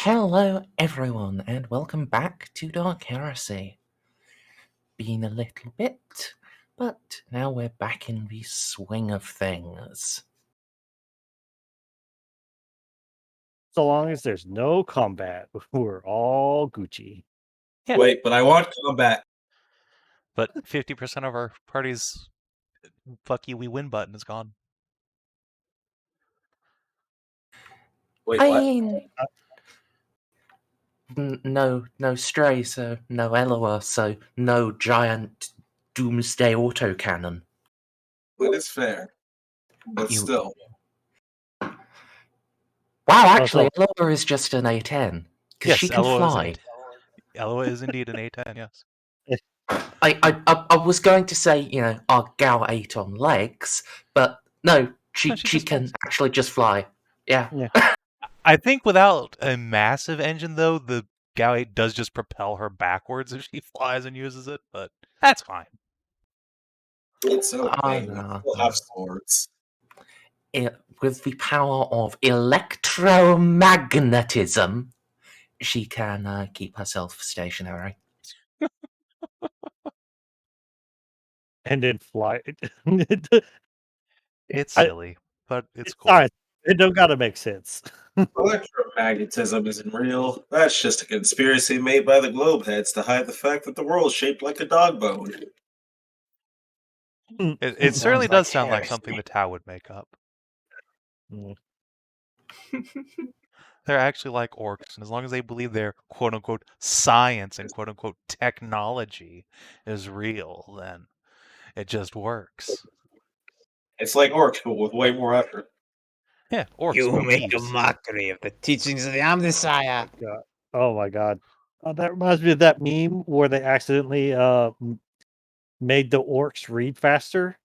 Hello everyone and welcome back to Dark Heresy. Been a little bit, but now we're back in the swing of things. So long as there's no combat, we're all Gucci. Yeah. Wait, but I want combat. But 50% of our party's fuck you, we win button is gone. Wait, I what? mean, no Stray, so no Eloa, so no giant doomsday autocannon. That is fair. But You- still. Wow, actually, Eloa is just an A10, because Yes, she can fly. Eloa is indeed an A10, yes. I was going to say, our Gal 8 on legs, but no, she can actually just fly. Yeah. I think without a massive engine, though, the Gal 8 does just propel her backwards if she flies and uses it, but that's fine. It's okay. We still have swords. With the power of electromagnetism, she can keep herself stationary. And then fly. It's silly, but it's cool. Alright, it don't gotta make sense. Electromagnetism isn't real. That's just a conspiracy made by the globeheads to hide the fact that the world's shaped like a dog bone. It certainly does sound like something the Tau would make up. They're actually like orcs, and as long as they believe their quote-unquote science and quote-unquote technology is real, then it just works. It's like orcs, but with way more effort. Yeah, orcs. You with make a thieves. mockery of the teachings of the Omnisire. Oh my god. That reminds me of that meme where they accidentally made the orcs read faster,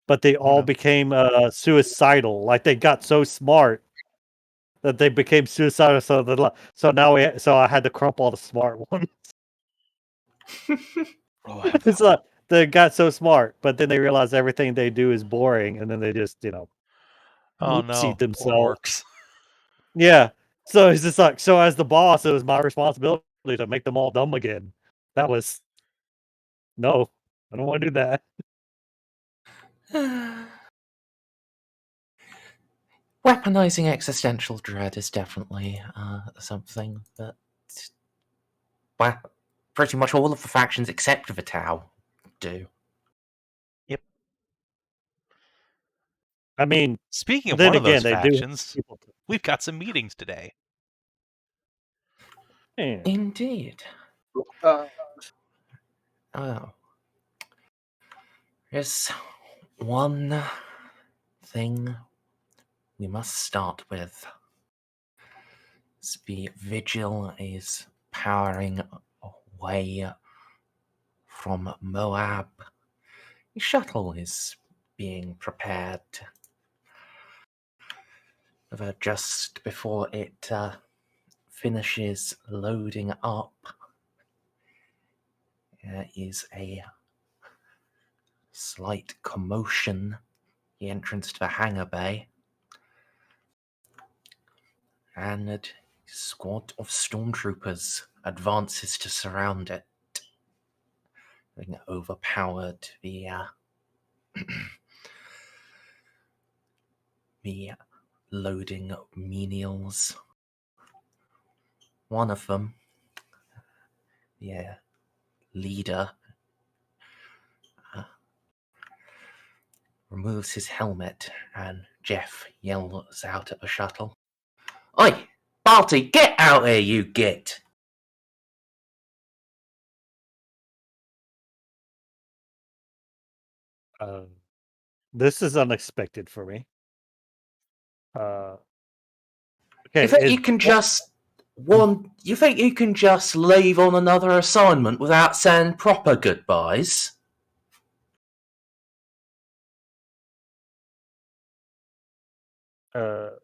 but they all became suicidal. Like they got so smart that they became suicidal. So I had to crump all the smart ones. It's like they got so smart, but then they realized everything they do is boring, and then they just oopsie themselves. Yeah. So it's just like, so as the boss, it was my responsibility to make them all dumb again. That was no, I don't want to do that. Weaponizing existential dread is definitely something that pretty much all of the factions except the Tau do. Yep. I mean, speaking of one of those factions, we've got some meetings today. Indeed. There's one thing we must start with. The Vigil is powering away from Moab. The shuttle is being prepared. Just before it finishes loading up, there is a slight commotion, the entrance to the hangar bay, and a squad of stormtroopers advances to surround it, having overpowered the the loading menials. One of them, the leader, removes his helmet, and Jeff yells out at the shuttle, "Oi, Barty, get out here, you git!" This is unexpected for me. Okay, you think you can just You think you can just leave on another assignment without saying proper goodbyes? So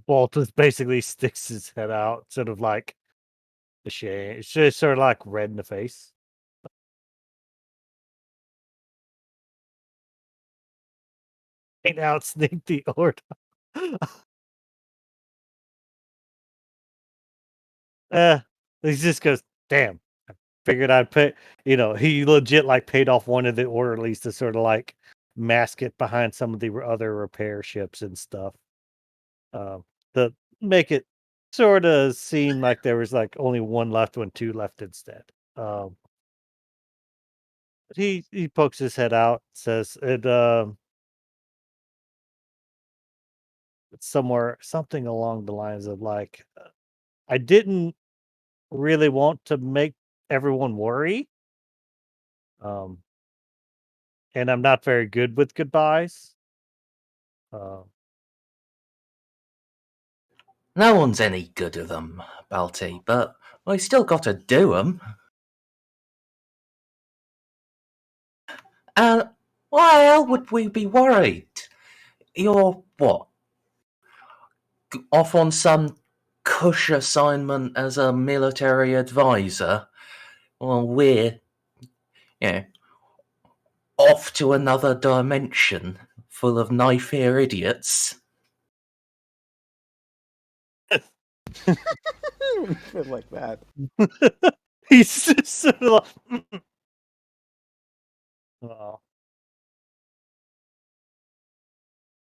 Boltus basically sticks his head out, sort of like the shame. It's just sort of like red in the face. and outsneak the Ordinance. He just goes, damn. I figured I'd pay. He legit paid off one of the orderlies to sort of mask it behind some of the other repair ships and stuff. To make it sort of seem like there was only one left when two left instead. But he pokes his head out, says it's something along the lines of I didn't really want to make everyone worry. And I'm not very good with goodbyes. No one's any good of them, Balti, but we still got to do them. And why hell would we be worried? You're what? Off on some cush assignment as a military advisor? Well, we're, off to another dimension full of knife-ear idiots. Feel like that. He's just sort of well,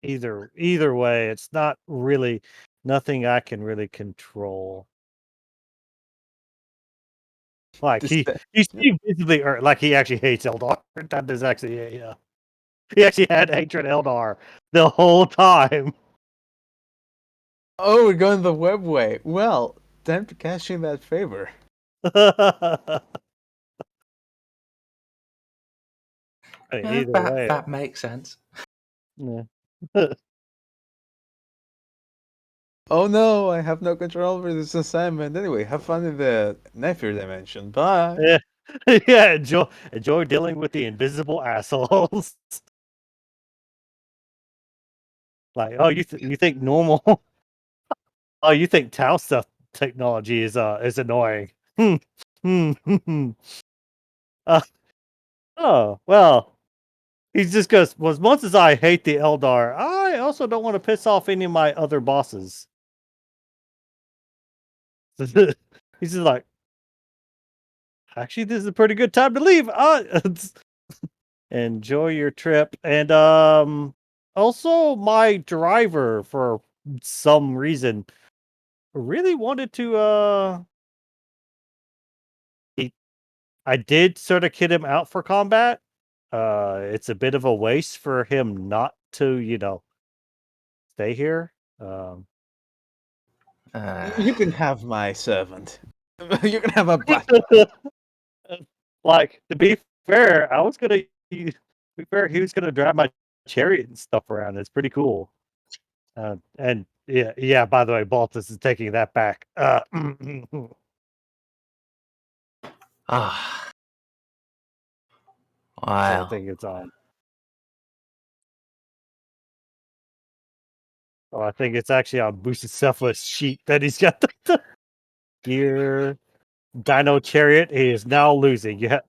either way, it's not really nothing I can really control. He visibly he actually hates Eldar. That is actually he actually had hatred Eldar the whole time. Oh, we're going the web way. Well, time to cash in that favor. Either way, that makes sense. Yeah. Oh no, I have no control over this assignment. Anyway, have fun in the nephew dimension. Bye. Yeah, enjoy dealing with the invisible assholes. You think normal? Oh, you think Tau stuff technology is annoying? Oh well. He just goes, well, as much as I hate the Eldar, I also don't want to piss off any of my other bosses. He's just like, actually, this is a pretty good time to leave. Enjoy your trip. And also my driver, for some reason, really wanted to I did sort of kid him out for combat. It's a bit of a waste for him not to, stay here. You can have my servant. You can have a black. To be fair, he was gonna drive my chariot and stuff around. It's pretty cool. And yeah. By the way, Baltus is taking that back. Wow. I think it's on. Oh, I think it's actually on Bucephalus' sheet that he's got the gear. Dino Chariot. He is now losing. Yeah,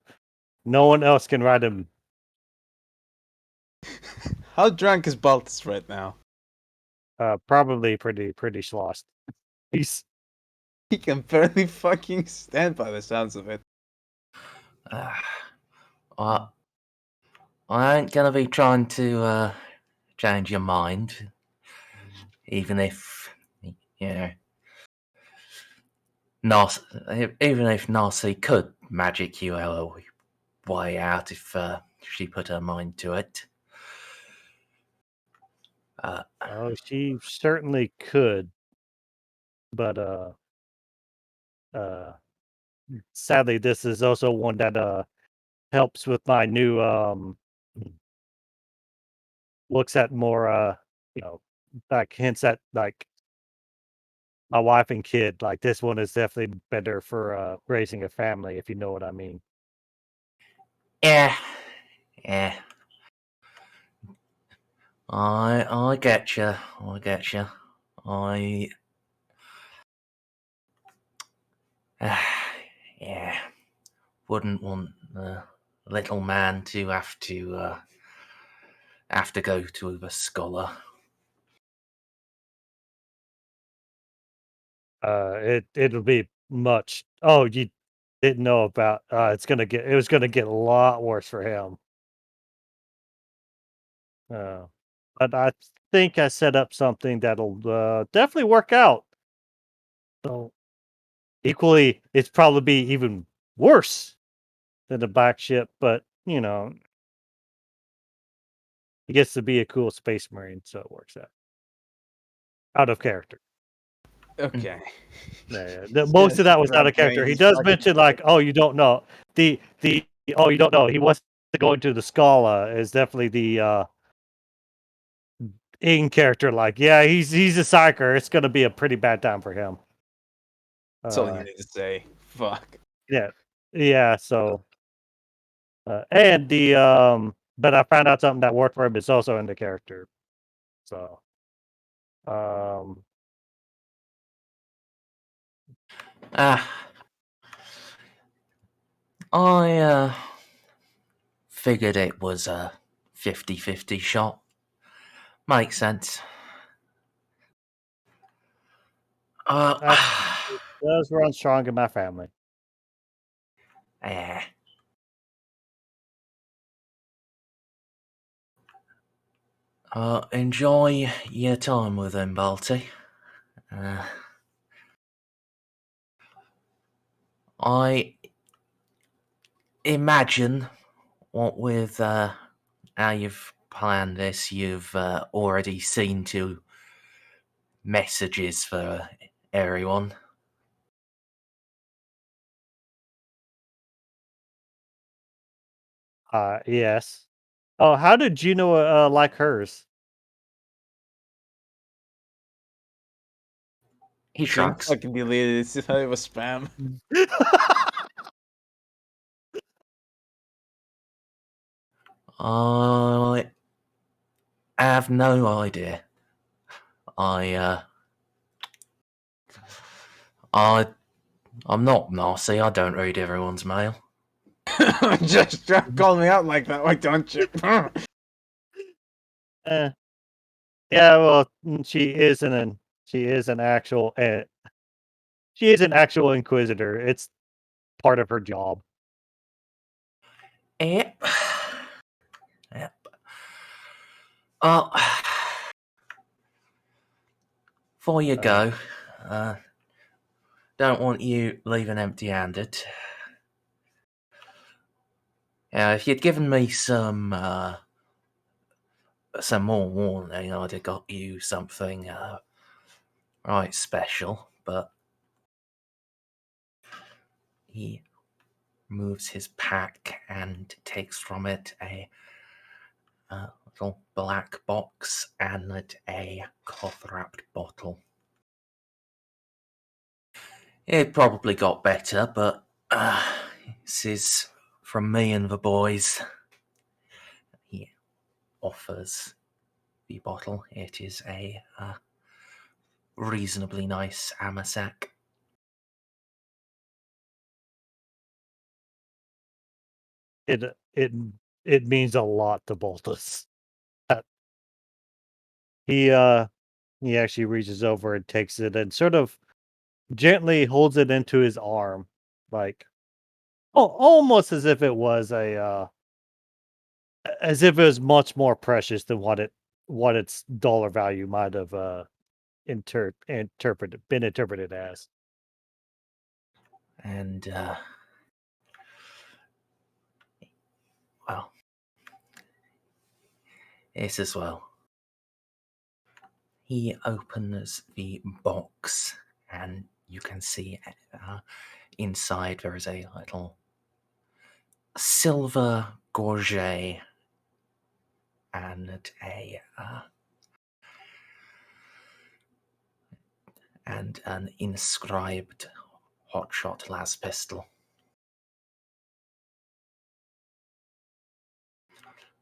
no one else can ride him. How drunk is Baltus right now? Probably pretty sloshed. He can barely fucking stand by the sounds of it. I ain't gonna be trying to change your mind, even if Narcia could magic you our way out if she put her mind to it. She certainly could, but sadly, this is also one that helps with my new looks at more hints at my wife and kid. This one is definitely better for raising a family, if you know what I mean. Yeah. I get you. Yeah. Wouldn't want the little man to have to have to go to the scholar. It'll be much. Oh, you didn't know about? It was gonna get a lot worse for him. But I think I set up something that'll definitely work out. So equally, it's probably be even worse than the black ship, but he gets to be a cool space marine, so it works out of character. Okay. Most of that was out of character. He does mention oh, you don't know oh, you don't know. He wants to go into the Scala is definitely the in character. Yeah, he's a psyker. It's gonna be a pretty bad time for him. That's all you need to say. Fuck. Yeah. So, and but I found out something that worked for him is also in the character. So, I figured it was a 50-50 shot. Makes sense. it does run strong in my family. Yeah. Enjoy your time with him, Balti. I imagine what with how you've planned this, you've already seen 2 messages for everyone. Yes. Oh, how did Juno like hers? He shrugs. Fucking deleted. It's just how it was spam. I have no idea. I'm not Narcia. I don't read everyone's mail. Just call me out like that, why don't you? Yeah, well, she is an actual she is an actual inquisitor. It's part of her job. Yep. Well, before you go, don't want you leaving empty-handed. If you'd given me some more warning, I'd have got you something right special, but he moves his pack and takes from it a little black box and a cloth-wrapped bottle. It probably got better, but this is from me and the boys. He offers the bottle. It is a reasonably nice Amasac. It means a lot to Boltus. He actually reaches over and takes it and sort of gently holds it into his arm, like almost as if it was much more precious than what its dollar value might have been interpreted as. And well, this as well. He opens the box, and you can see inside there is a little silver gorget and an inscribed hotshot las pistol.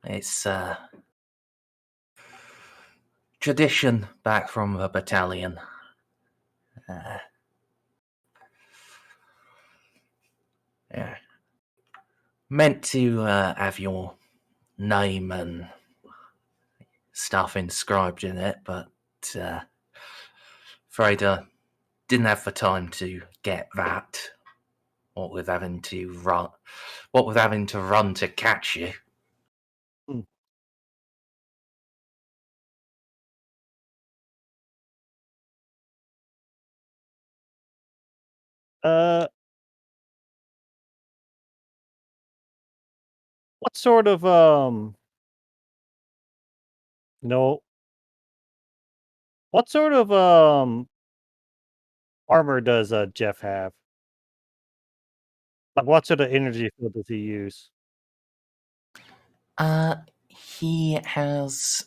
It's tradition back from the battalion. Yeah. Meant to have your name and stuff inscribed in it, but afraid I didn't have the time to get that. What with having to run to catch you. What sort of what sort of armor does Jeff have? Like, what sort of energy field does he use? He has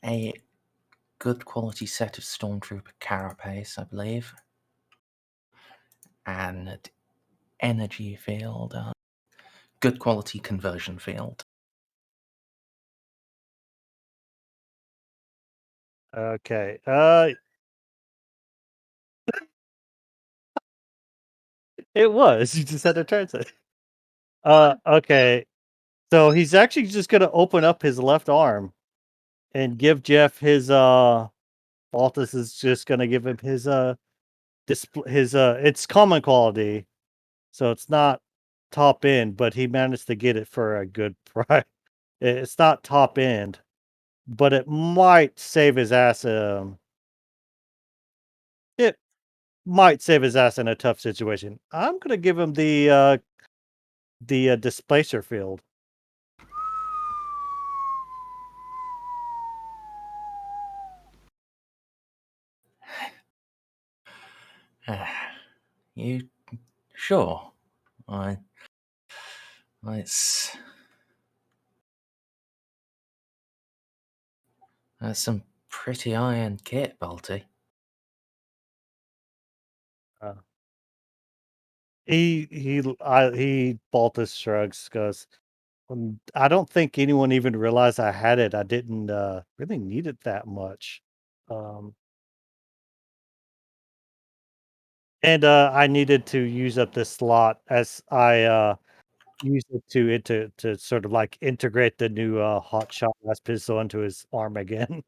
a good quality set of Stormtrooper carapace, I believe, and energy field, good quality conversion field. Okay. It was. You just had to translate. Okay. So he's actually just gonna open up his left arm and give Jeff his Baltus is just gonna give him his it's common quality. So it's not top end, but he managed to get it for a good price. It's not top end, but it might save his ass. It might save his ass in a tough situation. I'm gonna give him the displacer field. You sure? That's some pretty iron kit, Balti. He Baltus shrugs, goes, I don't think anyone even realized I had it. I didn't really need it that much. And I needed to use up this slot as I used it to sort of like integrate the new hot shot last pistol into his arm again.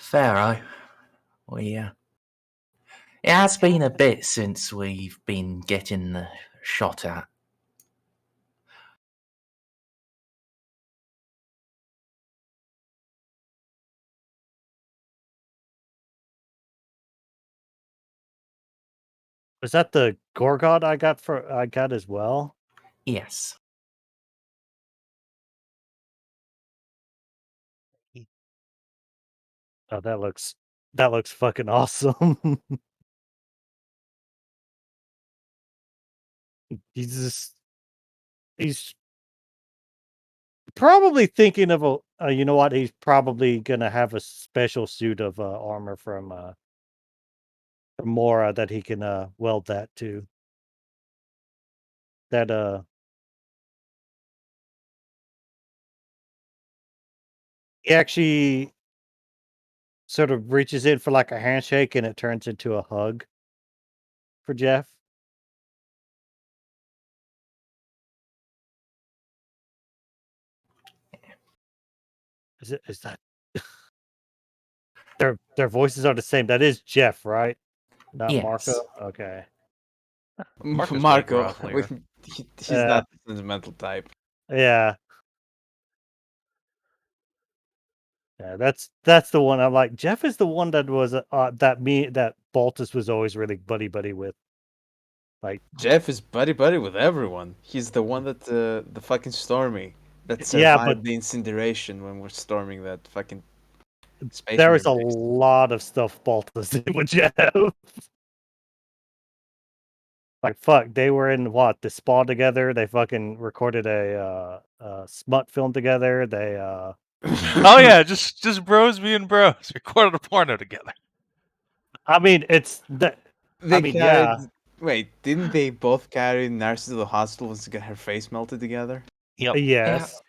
Fair, it has been a bit since we've been getting the shot at. Was that the Gorgot I got as well? Yes. Oh, that looks fucking awesome. he's probably thinking of a you know what, he's probably gonna have a special suit of armor from Mora that he can weld that to. That he actually sort of reaches in for like a handshake and it turns into a hug for Jeff. Is that their voices are the same? That is Jeff, right? Not Yes. Marco? Okay. Marco, he's not the sentimental type. Yeah. Yeah, that's the one I'm like, Jeff is the one that was that Baltus was always really buddy with. Like Jeff is buddy with everyone. He's the one that the fucking Stormy that Yeah, survived but the incineration when we're storming that fucking space. there was a marine base. lot of stuff Baltus did with Jeff. Like fuck, they were in what, the spa together. They fucking recorded a smut film together. They Oh yeah, just bros being bros. Recorded a porno together. I mean, it's that. They I mean, carried. yeah. Wait, didn't they both carry Narcia to the hospital once to get her face melted together? Yep. Yes.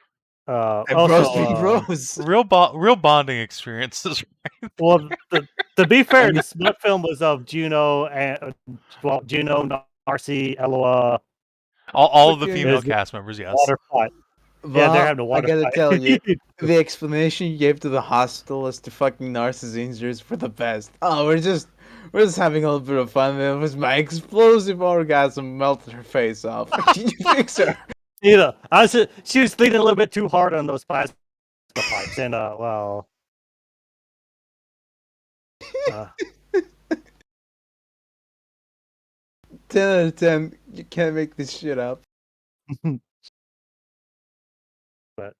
And Also, bros being bros. Real bonding experiences. well, to be fair, the smut film was of Juno and Juno, Narcia, Eloa, All of the Okay. female Is it cast members, yes. water fight. Yeah, they're having a water I gotta fight. tell you, the explanation you gave to the hospital as to fucking Narcissus injuries were the best. Oh, we're just having a little bit of fun. It was my explosive orgasm melted her face off. Can you fix her? You know, she was leaning a little bit too hard on those plasma pipes, and well, 10 out of 10. You can't make this shit up. but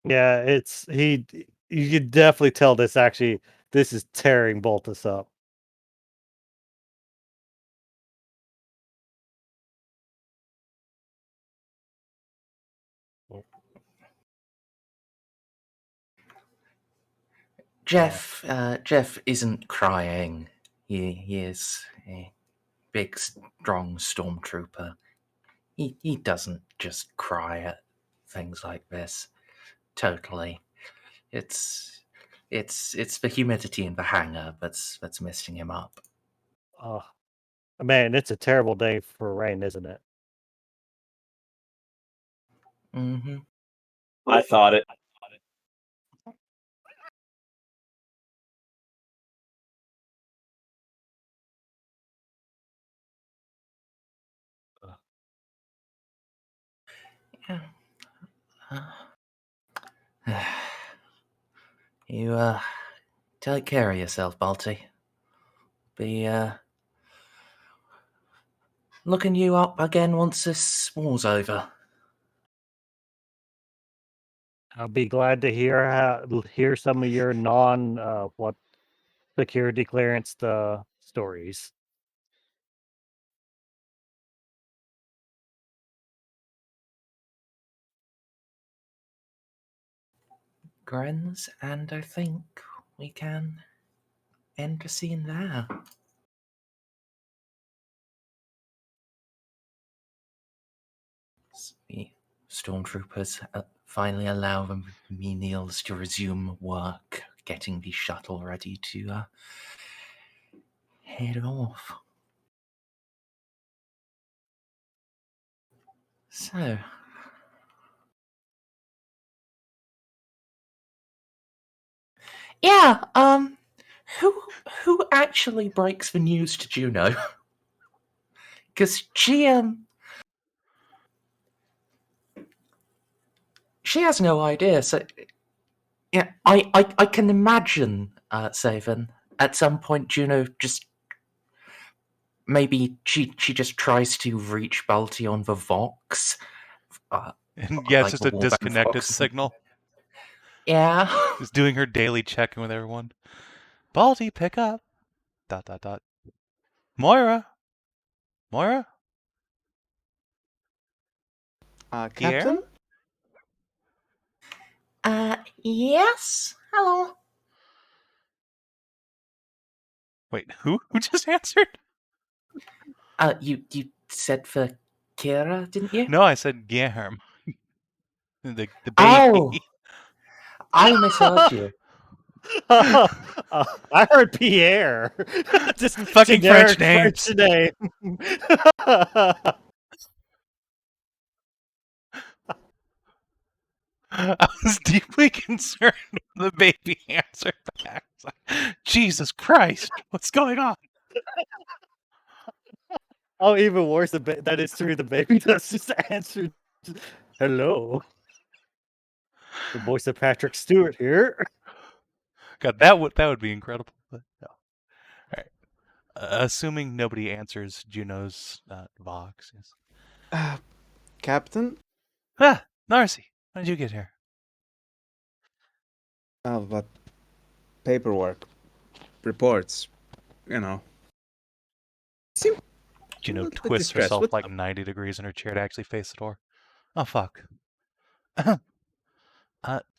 yeah, it's he. You could definitely tell this is tearing Boltus up. Jeff isn't crying. He is a big, strong stormtrooper. He doesn't just cry at things like this. Totally. It's the humidity in the hangar that's messing him up. Oh, man, it's a terrible day for rain, isn't it? Mm-hmm. I thought it. Yeah. You take care of yourself, Balti. Be looking you up again once this war's over. I'll be glad to hear some of your what security clearance stories. Grens, and I think we can end the scene there. The stormtroopers finally allow the menials to resume work, getting the shuttle ready to head off. So, yeah, who actually breaks the news to Juno? Because she has no idea. So, yeah, I can imagine, Savin, at some point Juno just maybe she just tries to reach Balti on the Vox. And yeah, it's like just the a Warband disconnected Vox. signal. Yeah. Just doing her daily check-in with everyone. Balti, pick up. ... Moira? Moira? Captain? Yes. Hello. Wait, who? Who just answered? You said for Kira, didn't you? No, I said Guillermo. The baby. Oh, I misheard you. I heard Pierre. Just Fucking generic French name. I was deeply concerned when the baby answered back. Like, Jesus Christ, what's going on? Oh, even worse, that is true. The baby does just answer, "Hello." The voice of Patrick Stewart here. God, that would be incredible. But no. All right. Assuming nobody answers Juno's Vox. Yes. Captain? Ah, Narcia, how did you get here? Oh, but paperwork, reports, you know. Juno little bit twists distressed. herself What- like 90 degrees in her chair to actually face the door. Oh, fuck.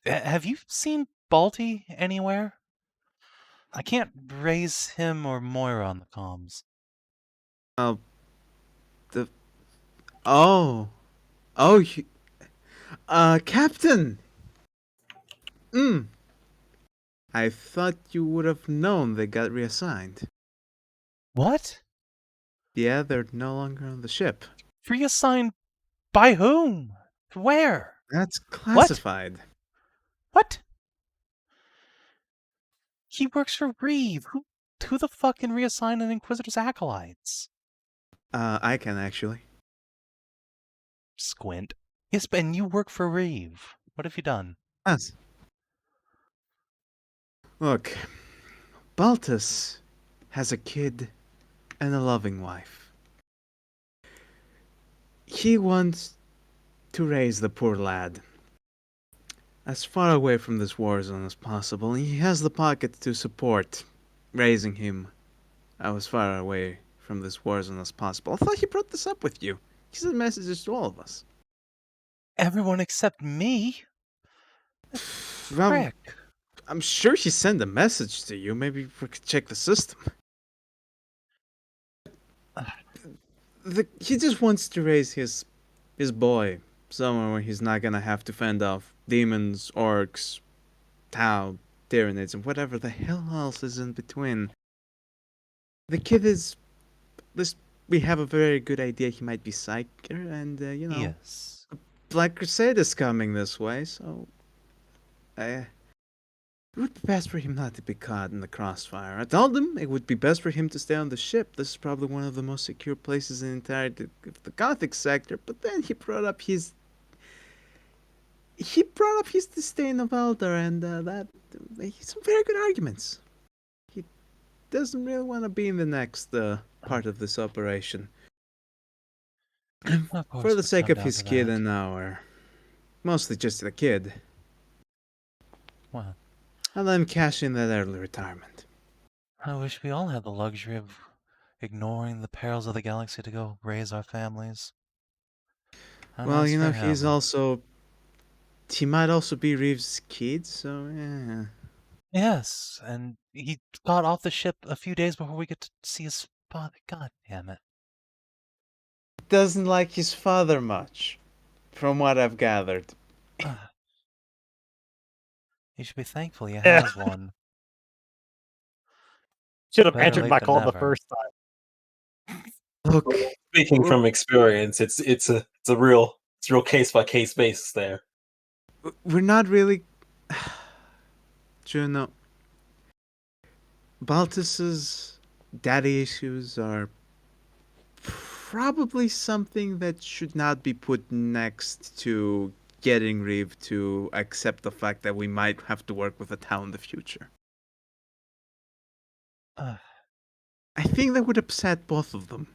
Have you seen Balti anywhere? I can't raise him or Moira on the comms. Captain! I thought you would have known they got reassigned. What? Yeah, they're no longer on the ship. Reassigned By whom? Where? That's classified. What? He works for Reeve. Who the fuck can reassign an Inquisitor's acolytes? I can actually. Squint. Yes, and you work for Reeve. What have you done? Yes. Look, Baltus has a kid and a loving wife. He wants to raise the poor lad as far away from this war zone as possible. He has the pocket to support raising him as far away from this war zone as possible. I thought he brought this up with you. He sent messages to all of us. Everyone except me? Well, Frick. I'm sure he sent a message to you. Maybe we could check the system. He just wants to raise his boy somewhere where he's not gonna have to fend off demons, orcs, Tau, Tyranids, and whatever the hell else is in between. The kid is... we have a very good idea he might be Psyker, and, Yes. Black Crusade is coming this way, so... it would be best for him not to be caught in the crossfire. I told him it would be best for him to stay on the ship. This is probably one of the most secure places in the entirety of the Gothic sector, but then he brought up his disdain of Elder, and some very good arguments. He doesn't really want to be in the next part of this operation. For the sake of his kid and our... mostly just the kid. Well, I'll let him cash in that early retirement. I wish we all had the luxury of ignoring the perils of the galaxy to go raise our families. Well, he's also... he might also be Reeve's kid, so yeah. Yes, and he got off the ship a few days before we get to see his father. God damn it. Doesn't like his father much, from what I've gathered. You should be thankful he has one. Should have Better answered late my than call the never. first time. Look, Speaking from experience, it's a real case by case basis there. we're not really... Juno... Baltus's daddy issues are probably something that should not be put next to getting Reeve to accept the fact that we might have to work with a town in the future. I think that would upset both of them.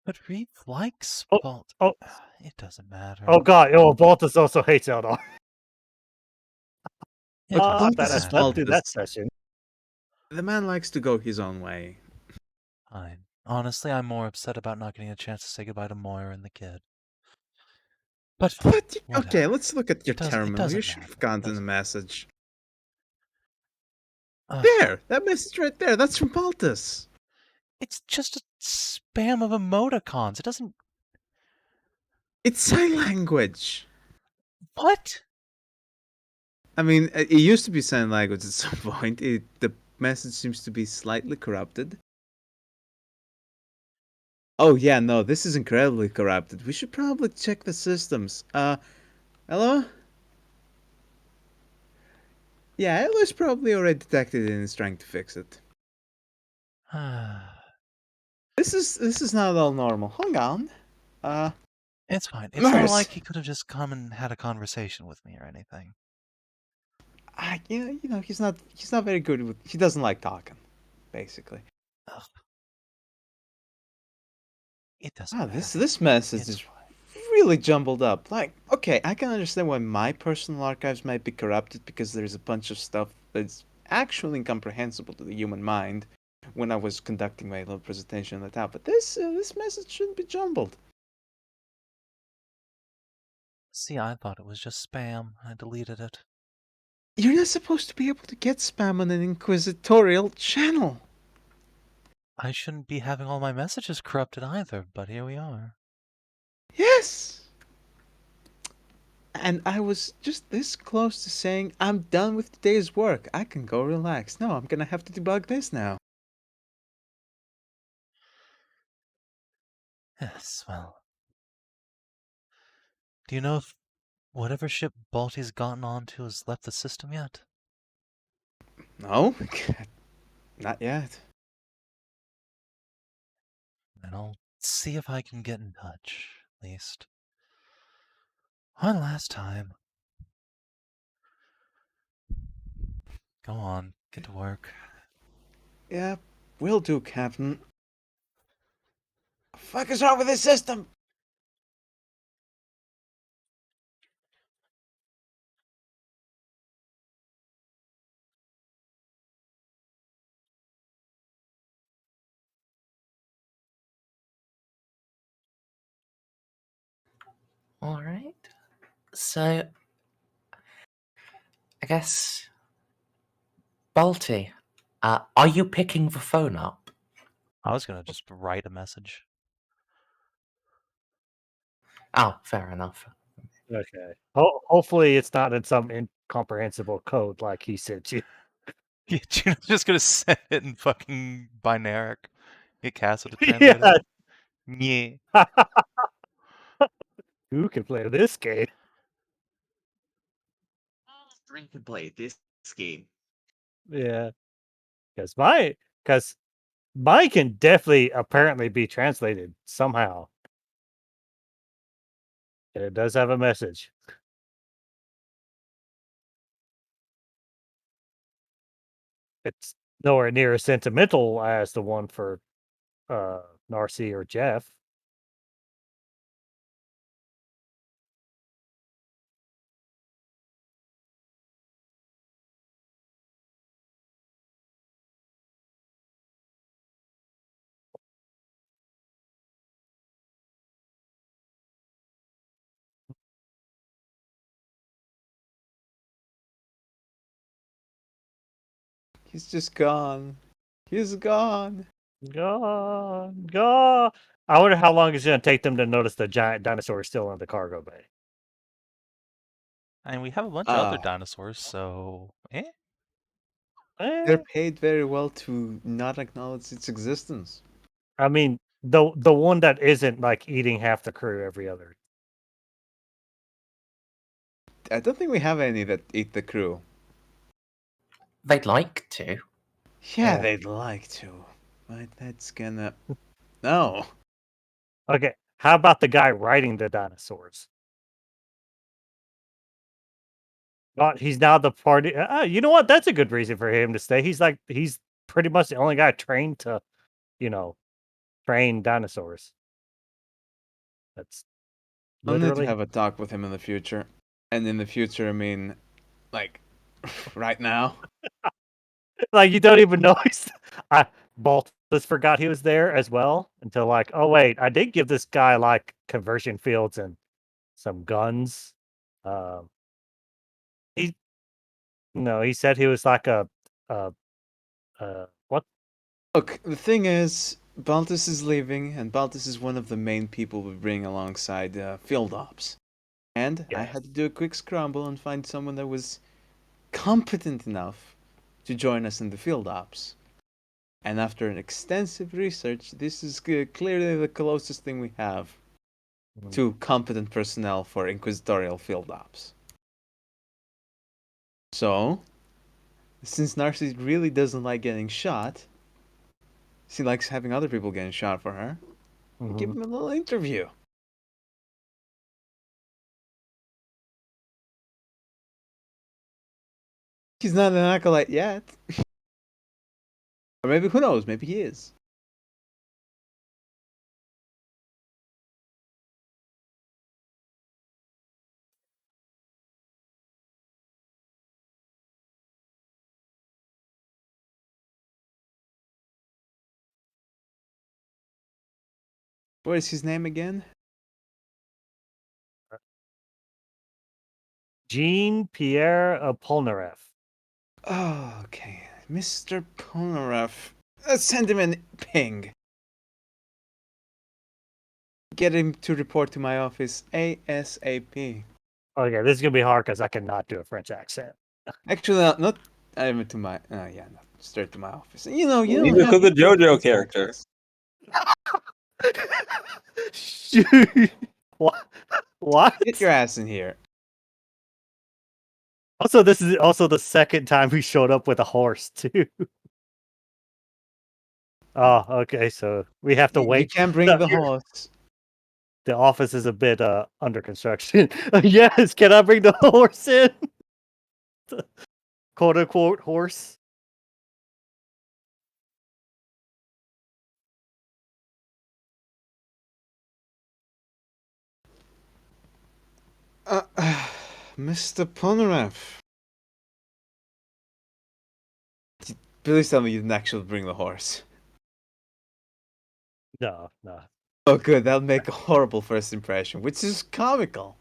But Reeve likes Oh, Bolt. oh. It doesn't matter. Oh god, Baltus also hates Eldar. It doesn't Baltus is matter. Let's do that Baltus. session. The man likes to go his own way. Fine. Honestly, I'm more upset about not getting a chance to say goodbye to Moira and the kid. But But, whatever. okay, let's look at your It terminal. doesn't You should matter. have gotten Doesn't- the message. Ugh. There! That message right there, that's from Baltus. It's just a spam of emoticons. It doesn't... It's sign language. What? I mean, it used to be sign language at some point. The message seems to be slightly corrupted. Oh yeah, no, this is incredibly corrupted. We should probably check the systems. Eloa? Yeah, Eloa's probably already detected it and is trying to fix it. This is not all normal. Hang on. It's fine. It's not Merz. like he could have just come and had a conversation with me or anything. He's not very good with... he doesn't like talking, basically. Ugh. It doesn't matter. This message It's is fine. really jumbled up. Like, okay, I can understand why my personal archives might be corrupted because there's a bunch of stuff that's actually incomprehensible to the human mind when I was conducting my little presentation on the top. But this message shouldn't be jumbled. See, I thought it was just spam. I deleted it. You're not supposed to be able to get spam on an inquisitorial channel. I shouldn't be having all my messages corrupted either, but here we are. Yes! And I was just this close to saying, I'm done with today's work. I can go relax. No, I'm gonna have to debug this now. Yes, well. Do you know if whatever ship Balti's gotten onto has left the system yet? No, not yet. And I'll see if I can get in touch, at least. One last time. Go on, get to work. Yeah, will do, Captain. Fuck is wrong with this system? All right. So, I guess, Balti, are you picking the phone up? I was gonna just write a message. Oh, fair enough. Okay. Hopefully, it's not in some incomprehensible code like he sent you. Yeah, Juno's just gonna send it in fucking binaric. Get Castle to translate Yeah. it. Yeah. Who can play this game? Drink can play this game. Yeah. Because mine can definitely apparently be translated somehow. And it does have a message. It's nowhere near as sentimental as the one for Narcia or Jeff. He's just gone. He's gone. Gone. I wonder how long it's going to take them to notice the giant dinosaur is still in the cargo bay. And we have a bunch of other dinosaurs, so They're paid very well to not acknowledge its existence. I mean, the one that isn't like eating half the crew every other. I don't think we have any that eat the crew. They'd like to. Yeah, they'd like to. But that's gonna... No. Okay, how about the guy riding the dinosaurs? He's now the party. You know what? That's a good reason for him to stay. He's pretty much the only guy trained to, train dinosaurs. That's I'll need literally to have a talk with him in the future. And in the future, I mean, like, right now. like you don't even know he's. Baltus forgot he was there as well until like, oh wait, I did give this guy like conversion fields and some guns. He said he was like what? Look, the thing is, Baltus is leaving, and Baltus is one of the main people we bring alongside field ops. And I had to do a quick scramble and find someone that was competent enough to join us in the field ops. And after an extensive research, this is clearly the closest thing we have to competent personnel for inquisitorial field ops. So, since Narcia really doesn't like getting shot, she likes having other people getting shot for her. Give him a little interview. He's not an acolyte yet. Or maybe, who knows, maybe he is. What is his name again? Jean-Pierre Ponareff. Oh, okay. Mr. Ponareff. Send him a ping. Get him to report to my office ASAP. Okay, this is gonna be hard because I cannot do a French accent. Actually, not even to my. No, straight to my office. You Neither could the JoJo character. What? What? Get your ass in here. Also, this is also the second time we showed up with a horse too. Oh, okay. So we have to You wait. can't bring the horse. The office is a bit under construction. Yes, can I bring the horse in? Quote unquote horse. Mr. Ponareff. Please tell me you didn't actually bring the horse. No, no. Oh, good. That'll make a horrible first impression, which is comical.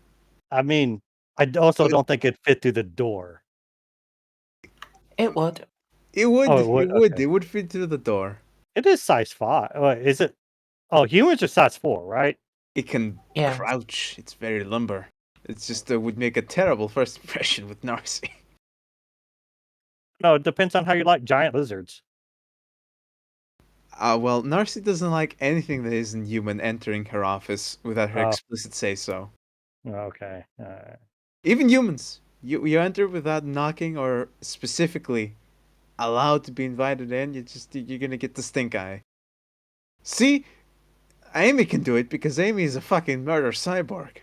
I mean, I also don't think it fit through the door. It would. It would. Oh, It it would? would. Okay. It would fit through the door. It is size 5. Is it? Oh, humans are size 4, right? It can Yeah. crouch. It's very limber. It's just would make a terrible first impression with Narcia. No, it depends on how you like giant lizards. Well, Narcia doesn't like anything that isn't human entering her office without her Oh. explicit say-so. Okay. Even humans. You enter without knocking or specifically allowed to be invited in, you're gonna get the stink eye. See? Amy can do it because Amy is a fucking murder cyborg.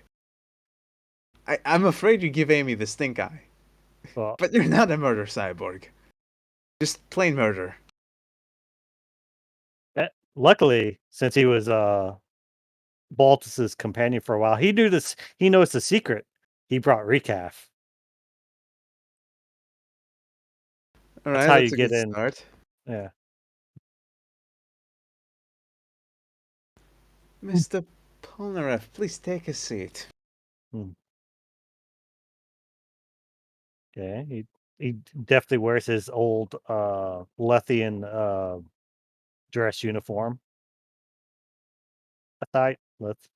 I'm afraid you give Amy the stink eye. Well, But you're not a murder cyborg. Just plain murder. luckily, since he was Baltus's companion for a while, he knew this. He knows the secret. He brought recaf. Alright, how that's you a get good in. start. Yeah. Mr. Ponareff, please take a seat. Okay. He definitely wears his old Lethian dress uniform. Let's.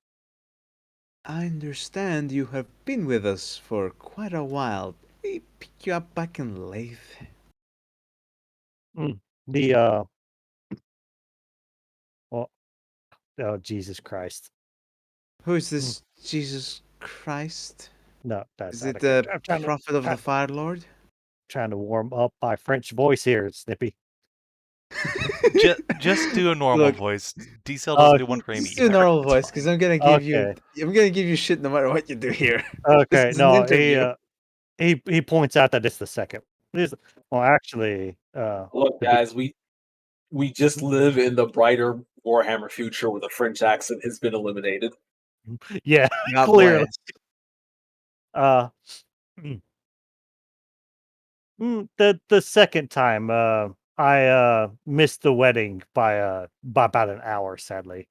I understand you have been with us for quite a while. We picked you up back in Lathe. The well, oh Jesus Christ! Who is this Jesus Christ? No, that's Is not it a good. the I'm trying to prophet of the Fire Lord? trying to warm up my French voice here, Snippy. Just do a normal Look, voice. D-Cell doesn't do Okay. one for Amy Just do a either. normal It's voice, fine. because I'm gonna give you. Okay. I'm gonna give you shit no matter what you do here. Okay. This is an No, interview. he points out that it's the second. Well, actually, Look, guys, we just live in the brighter Warhammer future where the French accent has been eliminated. yeah, God clearly. bless. The second time, I missed the wedding by about an hour, sadly.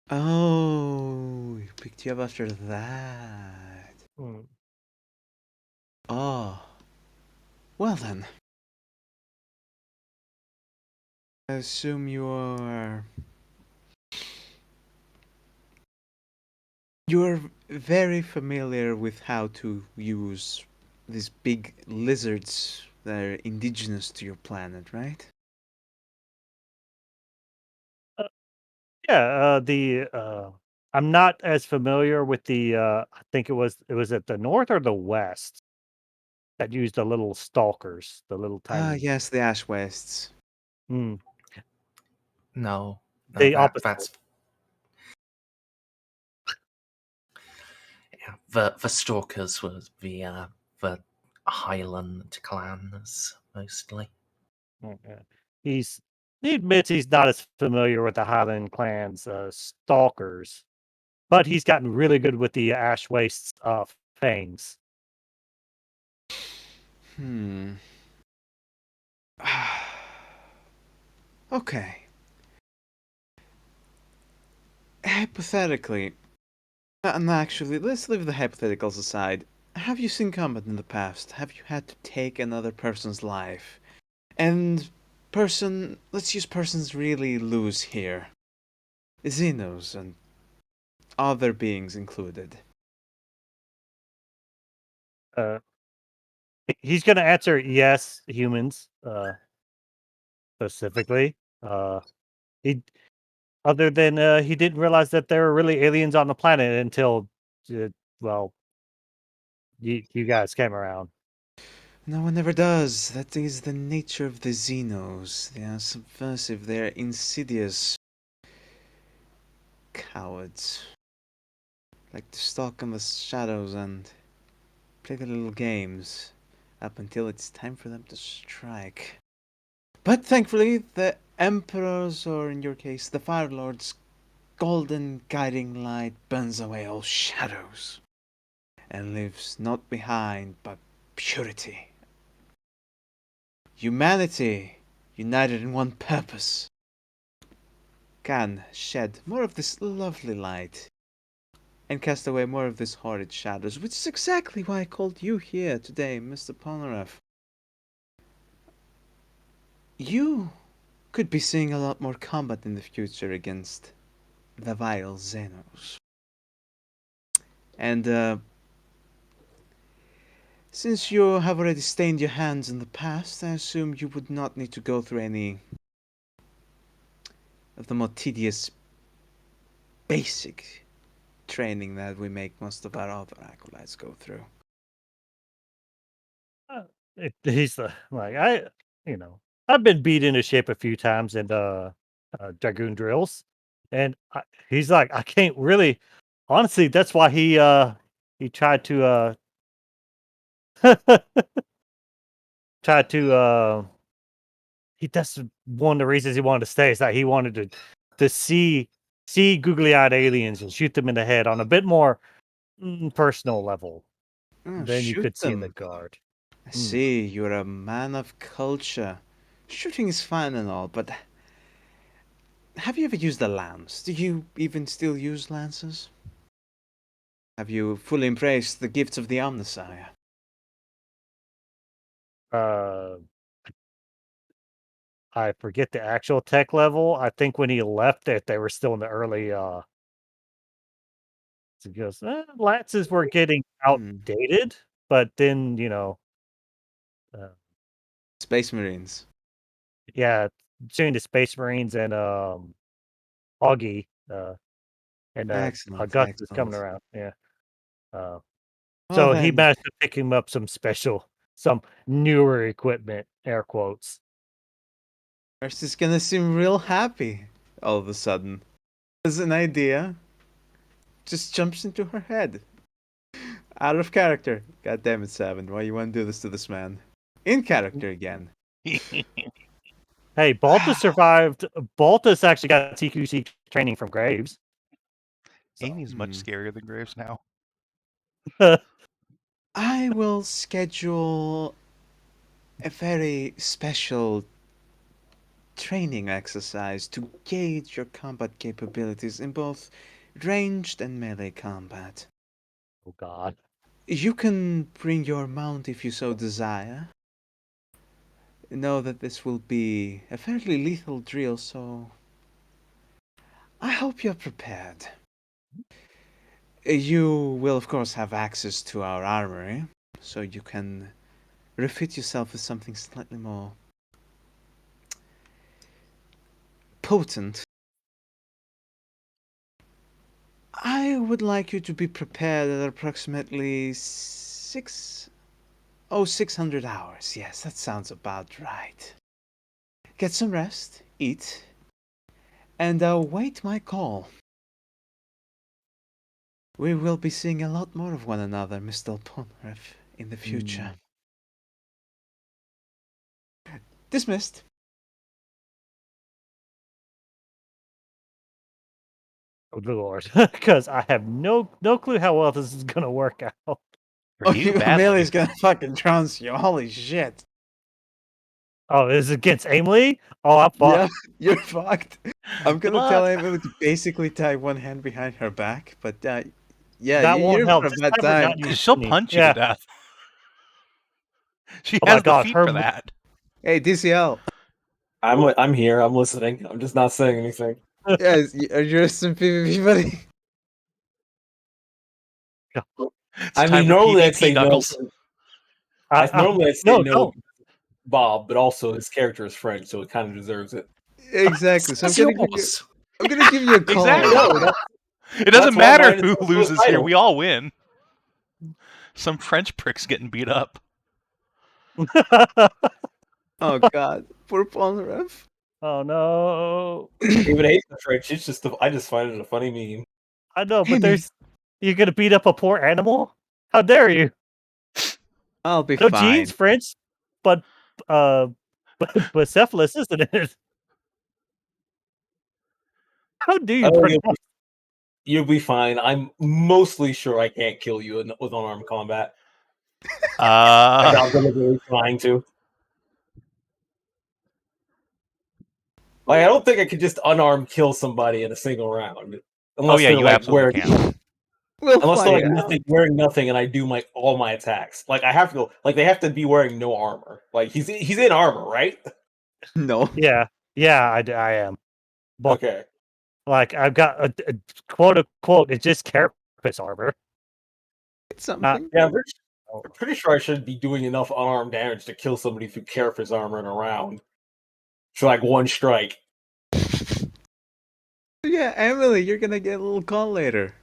Oh, he picked you up after that. Oh. Well then. I assume you're very familiar with how to use these big lizards that are indigenous to your planet, right? Yeah, I'm not as familiar with the. I think it was at the north or the west that used the little stalkers, the little Ah, tiny. yes, the Ash Wastes. Mm, No, the opposite. that's the stalkers was the Highland clans mostly. Okay. He admits he's not as familiar with the Highland Clan's stalkers, but he's gotten really good with the Ash Wastes fangs. Okay. Hypothetically, and actually, let's leave the hypotheticals aside. Have you seen combat in the past? Have you had to take another person's life? And let's use persons really loose here. Xenos and other beings included. He's going to answer yes, humans, specifically. He Other than he didn't realize that there were really aliens on the planet until, well, you guys came around. No one ever does. That is the nature of the Xenos. They are subversive. They are insidious. Cowards. Like to stalk in the shadows and play their little games up until it's time for them to strike. But thankfully, the Emperor's, or in your case, the Fire Lord's golden guiding light burns away all shadows and leaves naught behind but purity. Humanity, united in one purpose, can shed more of this lovely light and cast away more of these horrid shadows, which is exactly why I called you here today, Mr. Ponareff. You could be seeing a lot more combat in the future against the vile Xenos. And, since you have already stained your hands in the past, I assume you would not need to go through any of the more tedious basic training that we make most of our other acolytes go through. He's I've been beat into shape a few times in dragoon drills, and he's like, I can't really. Honestly, that's why he tried to that's one of the reasons he wanted to stay, is that he wanted to see googly-eyed aliens and shoot them in the head on a bit more personal level than you Shoot could see in the them. guard. I see, you're a man of culture. Shooting is fine and all, but have you ever used a lance? Do you even still use lances? Have you fully embraced the gifts of the Omnissiah? I forget the actual tech level. I think when he left it, they were still in the early he goes, lances were getting outdated, but then, Space Marines. yeah, between the Space Marines and Augie, and Excellent, Augustus coming excellent. around. Yeah. Well So he then, managed to pick him up some newer equipment, air quotes. Merz is gonna seem real happy all of a sudden. There's an idea. Just jumps into her head. Out of character. God damn it, Savin. Why you want to do this to this man? In character again. Hey, Baltus survived. Baltus actually got TQC training from Graves. Amy's much scarier than Graves now. I will schedule a very special training exercise to gauge your combat capabilities in both ranged and melee combat. Oh God. You can bring your mount if you so desire. Know that this will be a fairly lethal drill, so I hope you're prepared. You will, of course, have access to our armory, so you can refit yourself with something slightly more potent. I would like you to be prepared at approximately 600 hours. Yes, that sounds about right. Get some rest, eat, and await my call. We will be seeing a lot more of one another, Mr. Ponareff, in the future. Dismissed. Oh, the Lord, because I have no clue how well this is gonna work out. For you, badly. Amelie's gonna fucking trounce you. Holy shit. Oh, is it against Amelie? Oh, I'm fucked. Yeah, you're fucked. I'm Good gonna tell luck. Amelie to basically tie one hand behind her back, but yeah, That won't you're help. for a This bad time we're time. not using She'll any- punch you yeah. to death. She Oh my has the God, feet her for mo- that. Hey, DCL. I'm here. I'm listening. I'm just not saying anything. Yeah, are you some PvP, buddy? It's I time mean, for normally PvP, I'd say Knuckles. no. Normally I'd say no, no, don't. Bob, but also his character is French, so it kind of deserves it. Exactly. So I'm Says gonna give you. yours. I'm gonna give you a call. Exactly. No, It doesn't That's why matter mine is who so loses here. suicidal. We all win. Some French prick's getting beat up. Oh God, poor Ponareff. Oh no! David hates the French. It's just I just find it a funny meme. I know, but Amy. you're gonna beat up a poor animal? How dare you? I'll be No, fine. Gene's French, but Cephalus, isn't it? How do you Oh, pronounce? you'll be fine. I'm mostly sure I can't kill you with unarmed combat. I'm deliberately trying to. Like, I don't think I could just unarmed kill somebody in a single round. Unless Oh yeah, they're you like absolutely can. We'll unless they're find like out. wearing nothing, and I do all my attacks. Like I have to go. Like they have to be wearing no armor. Like he's in armor, right? No. Yeah, I am. But Okay. like, I've got a quote unquote, it's just carapace armor. It's something. Yeah, I'm pretty sure I should be doing enough unarmed damage to kill somebody through carapace armor in a round. For like one strike. Yeah, Amelie, you're gonna get a little call later.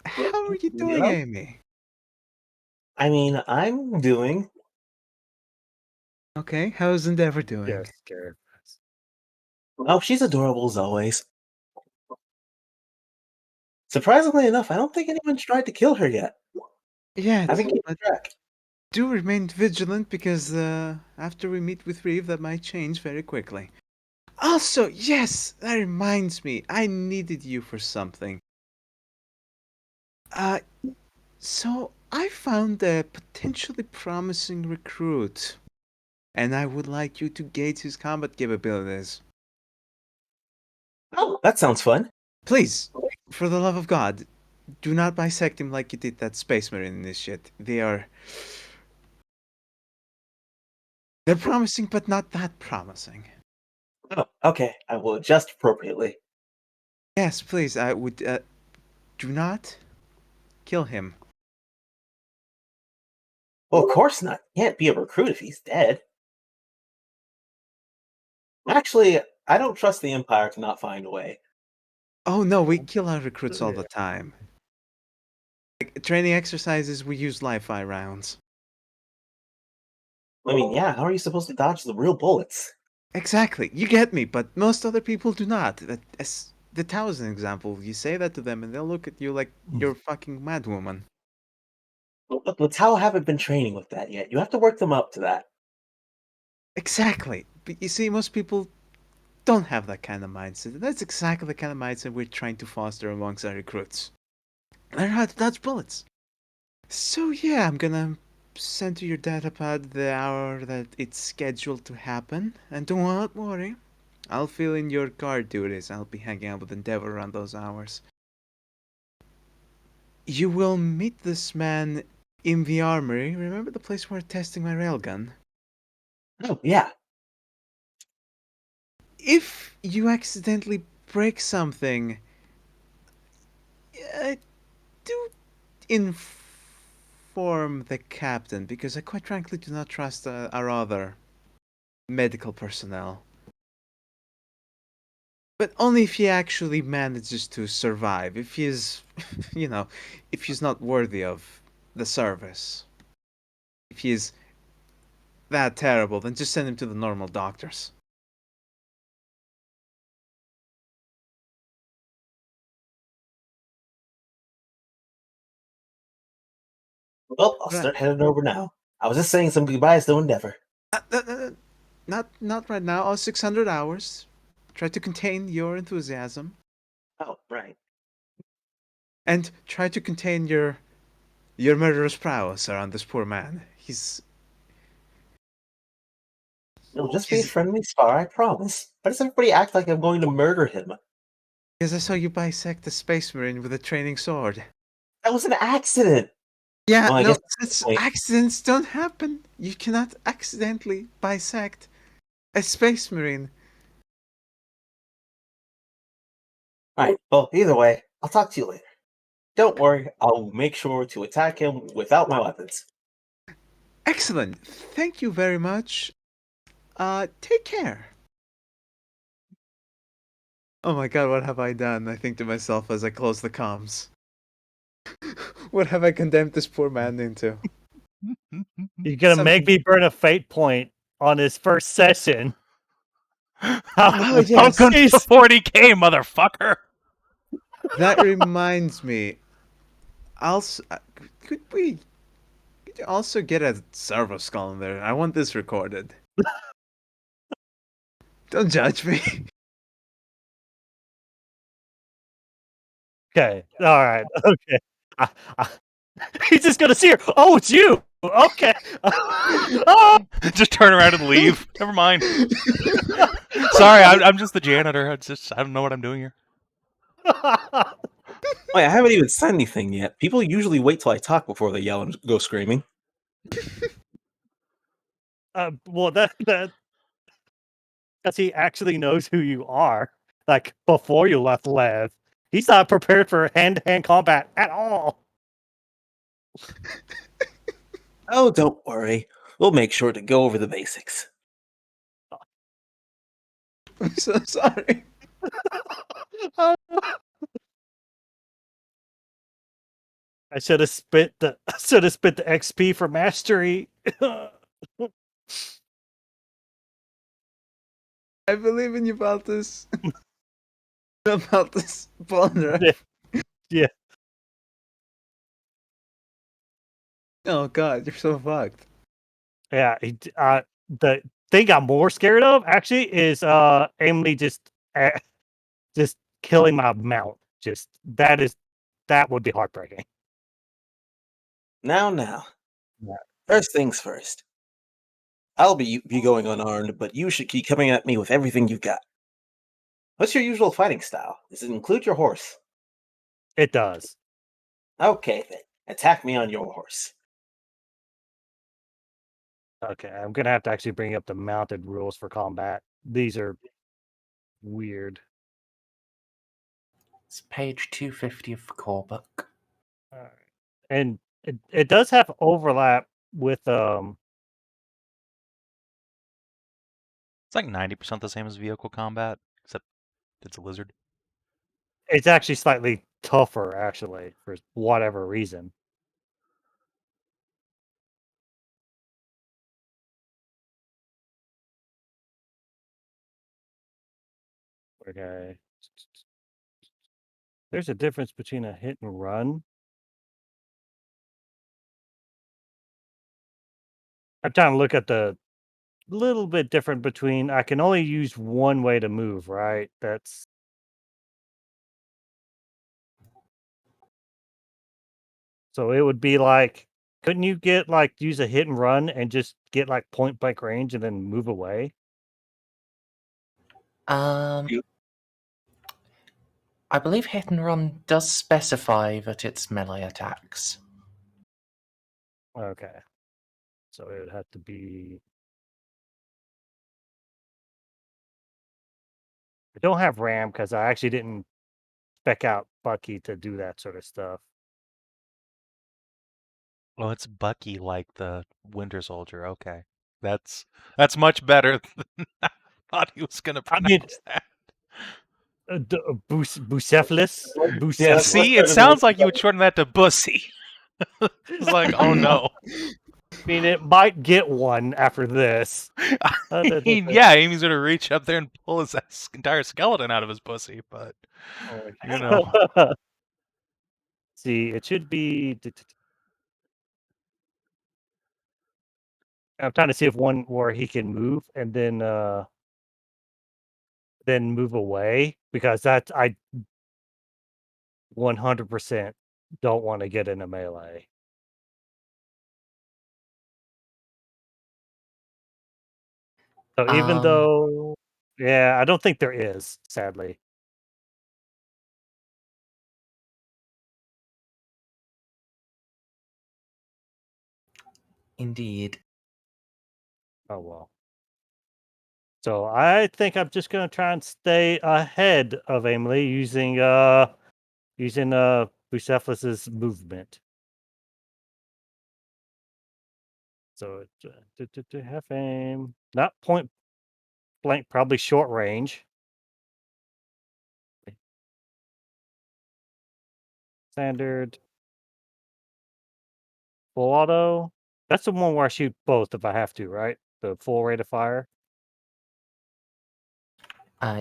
How are you doing, Yeah. Amy? I mean, I'm doing. Okay, how's Endeavor doing? Yes, carapace. Oh, she's adorable as always. Surprisingly enough, I don't think anyone's tried to kill her yet. Yeah, I think keep but track. do remain vigilant because after we meet with Reeve, that might change very quickly. Also, yes, that reminds me, I needed you for something. So I found a potentially promising recruit, and I would like you to gauge his combat capabilities. Oh, that sounds fun. Please, for the love of God, do not bisect him like you did that Space Marine initiate. They're promising, but not that promising. Oh, okay. I will adjust appropriately. Yes, please, I would, do not kill him. Well, of course not. Can't be a recruit if he's dead. Actually, I don't trust the Empire to not find a way. Oh no, we kill our recruits all the time. Like, training exercises, we use live-fire rounds. I mean, yeah, how are you supposed to dodge the real bullets? Exactly, you get me, but most other people do not. As the Tao is an example. You say that to them and they'll look at you like you're a fucking madwoman. Look, the Tau haven't been training with that yet. You have to work them up to that. Exactly. But you see, most people don't have that kind of mindset. That's exactly the kind of mindset we're trying to foster amongst our recruits. Learn how to dodge bullets. So yeah, I'm gonna send to your datapad the hour that it's scheduled to happen. And do not worry. I'll fill in your guard duties. I'll be hanging out with Endeavor around those hours. You will meet this man in the armory. Remember the place where we're testing my railgun? Oh, yeah. If you accidentally break something, do inform the captain, because I quite frankly do not trust our other medical personnel. But only if he actually manages to survive. If he's, if he's not worthy of the service. If he's that terrible, then just send him to the normal doctors. Well, I'll start heading over now. I was just saying some goodbyes to Endeavor. Not right now. All 600 hours. Try to contain your enthusiasm. Oh, right. And try to contain your murderous prowess around this poor man. It'll just be a friendly spar, I promise. Why does everybody act like I'm going to murder him? Because I saw you bisect a space marine with a training sword. That was an accident! Yeah, Well, I no, guess accidents don't happen. You cannot accidentally bisect a space marine. Alright, well, either way, I'll talk to you later. Don't worry, I'll make sure to attack him without my weapons. Excellent. Thank you very much. Take care. Oh my god, what have I done? I think to myself as I close the comms. What have I condemned this poor man into? You're gonna make me burn a fate point on his first session. Oh, yes. Welcome to 40k, motherfucker. That reminds me. Could you also get a servo skull in there? I want this recorded. Don't judge me. Okay. All right. Okay. He's just gonna see her. Oh, it's you. Okay. Oh! Just turn around and leave. Never mind. Sorry, I'm just the janitor. I don't know what I'm doing here. Wait, I haven't even said anything yet. People usually wait till I talk before they yell and go screaming. Well, because he actually knows who you are. Like before you left Lev, he's not prepared for hand-to-hand combat at all. Oh, don't worry. We'll make sure to go over the basics. I'm so sorry. I should have spent the XP for mastery. I believe in you, Baltus. Baltus, Ponareff. Yeah. Oh god, you're so fucked. Yeah. The thing I'm more scared of actually is Amelie just killing my mount. That would be heartbreaking. Now. Yeah. First things first. I'll be going unarmed, but you should keep coming at me with everything you've got. What's your usual fighting style? Does it include your horse? It does. Okay, then. Attack me on your horse. Okay, I'm gonna have to actually bring up the mounted rules for combat. These are weird. It's page 250 of the core book. All right. And it does have overlap with It's like 90% the same as vehicle combat, except it's a lizard. it's actually slightly tougher actually for whatever reason. Okay. There's a difference between a hit and run. I'm trying to look at the little bit different between I can only use one way to move, right? That's so it would be like, couldn't you get like use a hit and run and just get like point blank range and then move away? I believe hit and run does specify that it's melee attacks. Okay. So it would have to be. I don't have RAM because I actually didn't spec out Bucky to do that sort of stuff. Oh, it's Bucky like the Winter Soldier. Okay. That's much better than I thought he was going to pronounce that. Bucephalus? Yeah, See, it sounds like you would shorten that to Bussy. It's like, oh no. I mean, it might get one after this. I mean, yeah, Amy's going to reach up there and pull his entire skeleton out of his pussy, but, you know. See, it should be. I'm trying to see if one where he can move and then move away, because that's I 100% don't want to get in a melee. So even though, yeah, I don't think there is, sadly. Indeed. Oh well. So I think I'm just gonna try and stay ahead of Amelie using Bucephalus's movement. So to have aim, not point blank, probably short range. Standard. Full auto. That's the one where I shoot both if I have to, right? The full rate of fire.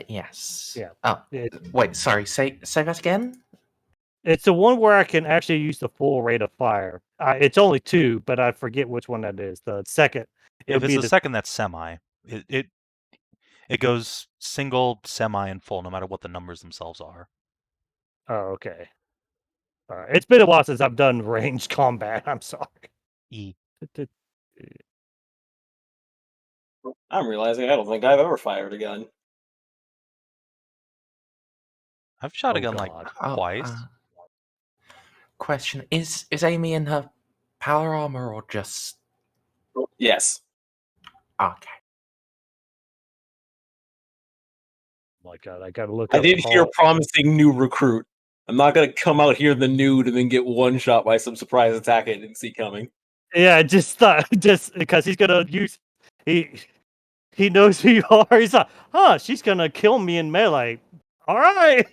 Yes. Yeah. Oh, wait. Sorry. Say that again. It's the one where I can actually use the full rate of fire. It's only 2, but I forget which one that is. The second. If it's the second, that's semi. It goes single, semi, and full, no matter what the numbers themselves are. Oh, okay. All right. It's been a while since I've done ranged combat. I'm sorry. I'm realizing I don't think I've ever fired a gun. I've shot a Oh, gun God. like twice. Question: Is Amy in her power armor or just? Yes. Okay. Oh my God, I gotta look I up did hear Paul. promising new recruit. I'm not gonna come out here in the nude and then get one shot by some surprise attack I didn't see coming. Yeah, just because he's gonna use he knows who you are. He's like, she's gonna kill me in melee. All right.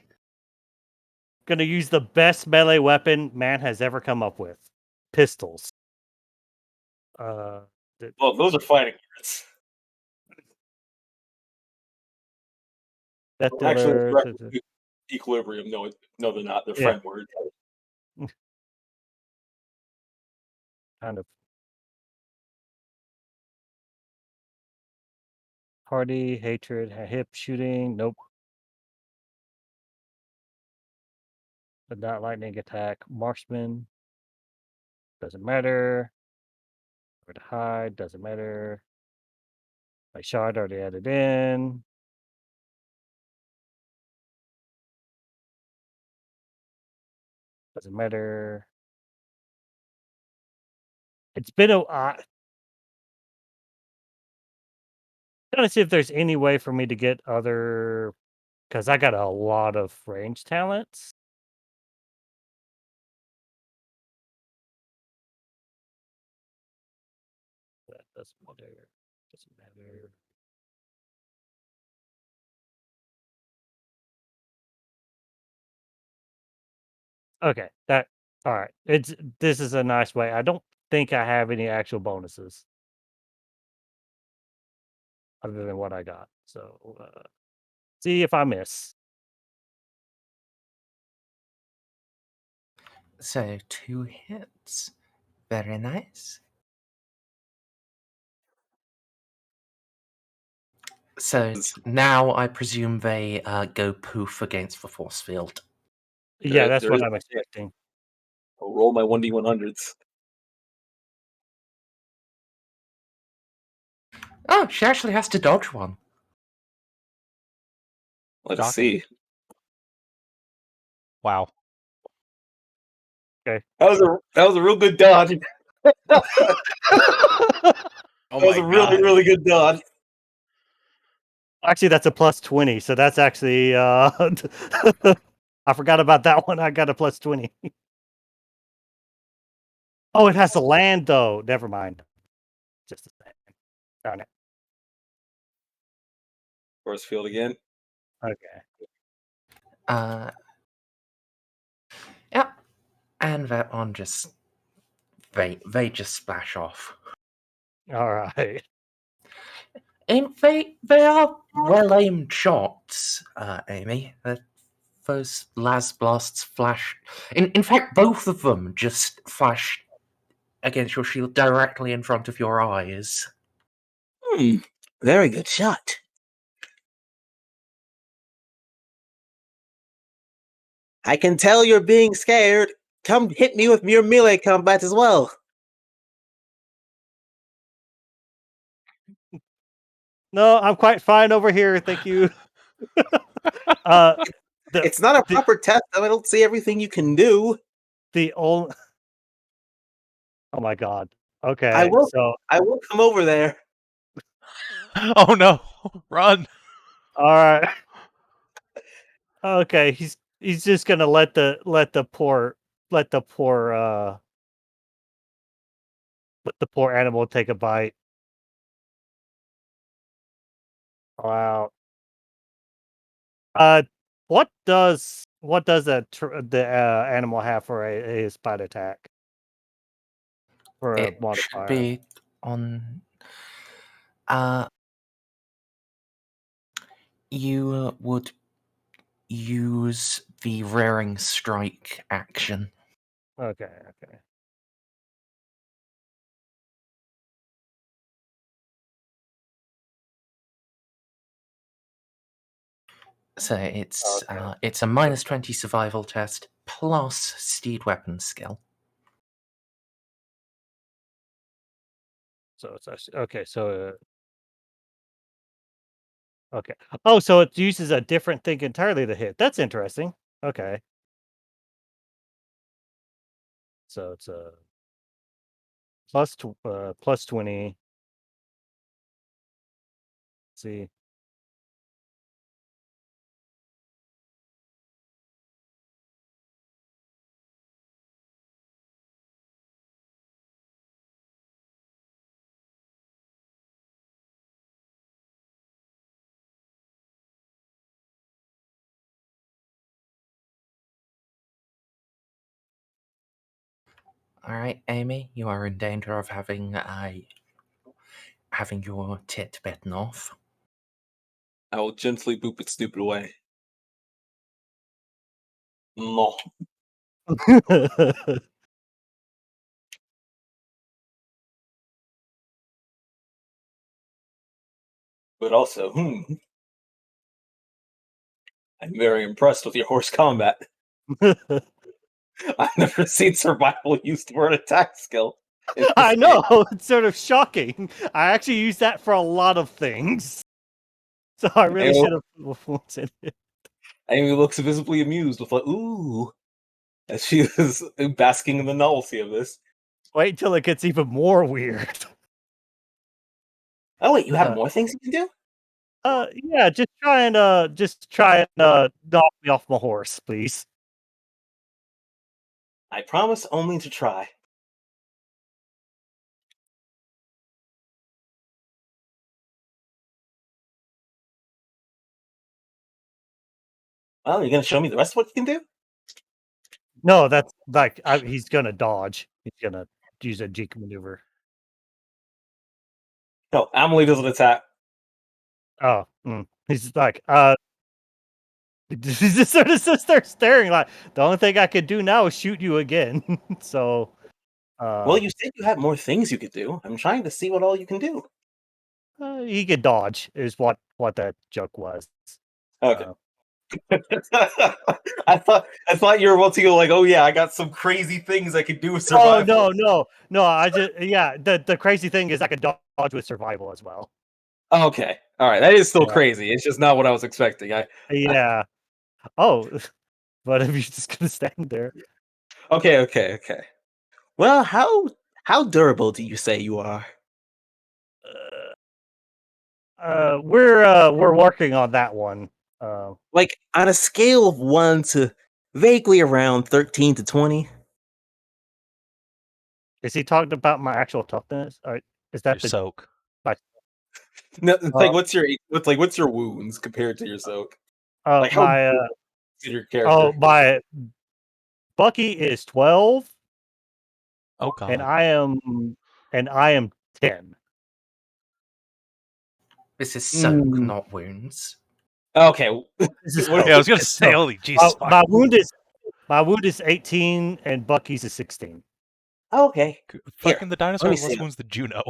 Gonna use the best melee weapon man has ever come up with. Pistols. Well, those are fighting units. That Actually, equilibrium. No, they're not. They're friend words. Kind of. Party, hatred, hip shooting. Nope. But not lightning attack. Marksman. Doesn't matter. Where to hide. Doesn't matter. My shot already added in. Doesn't matter. It's been trying to see if there's any way for me to get other, because I got a lot of range talents. That doesn't matter. Doesn't matter. Okay, all right. This is a nice way. I don't think I have any actual bonuses other than what I got. So see if I miss. So 2 hits. Very nice. So now I presume they go poof against the force field. Yeah, that's what I'm expecting. I'll roll my 1d100s. Oh, she actually has to dodge one. Let's see. Wow. Okay. That was a real good dodge. That was a really, really good dodge. Actually, that's a plus 20. So that's actually I forgot about that one. I got a plus 20. Oh, it has to land though. Never mind. Just a second. Darn it. Force field again. Okay. Yep. And that one just they just splash off. All right. And they are well aimed shots, Amy. Those las blasts flash. In fact, both of them just flash against your shield directly in front of your eyes. Very good shot. I can tell you're being scared. Come hit me with your melee combat as well. No, I'm quite fine over here. Thank you. It's not a proper test. I don't see everything you can do. Oh my God. Okay. I will come over there. Oh no! Run! All right. Okay, he's just gonna let the poor animal take a bite. Wow. What does the animal have for a spot attack? For a It should modifier. be on. You would use the rearing strike action. Okay. So it's Okay. it's a -20 survival test plus steed weapon skill. So it's actually okay. So okay. Oh, so it uses a different thing entirely to hit. That's interesting. Okay. So it's a plus 20. Let's see. All right, Amy, you are in danger of having your tit bitten off. I will gently boop it stupid away. No. But also, I'm very impressed with your horse combat. I've never seen survival used for an attack skill. I know. It's sort of shocking. I actually use that for a lot of things. So I really should have put in it. Amy looks visibly amused with like, ooh, as she is basking in the novelty of this. Wait until it gets even more weird. Oh wait, you have more things you can do? Yeah, just try and knock me off my horse, please. I promise only to try. Well, you're gonna show me the rest of what you can do? No, that's like he's gonna dodge. He's gonna use a Jeek maneuver. No, Amelie doesn't attack. Oh, he's like, he's just sort of sits there staring like, the only thing I could do now is shoot you again. So, Well, you said you had more things you could do. I'm trying to see what all you can do. He could dodge is what that joke was. Okay. I thought you were about to go like, oh yeah, I got some crazy things I could do with survival. Oh no! I just The crazy thing is I could dodge with survival as well. Okay, all right, that is still crazy. It's just not what I was expecting. Yeah. Oh, but if you're just gonna stand there. Okay. Well, how durable do you say you are? We're working on that one. Like on a scale of 1 to vaguely around 13 to 20. Is he talking about my actual toughness? Or is that Your soak? No, like what's your wounds compared to your soak? Like how my your character? my Bucky is 12. Oh god. And I am 10. This is soak, not wounds. Okay. I was gonna say, holy Jesus. My wound is 18 and Bucky's is 16. Okay. Fucking the dinosaur has less wounds than Juno.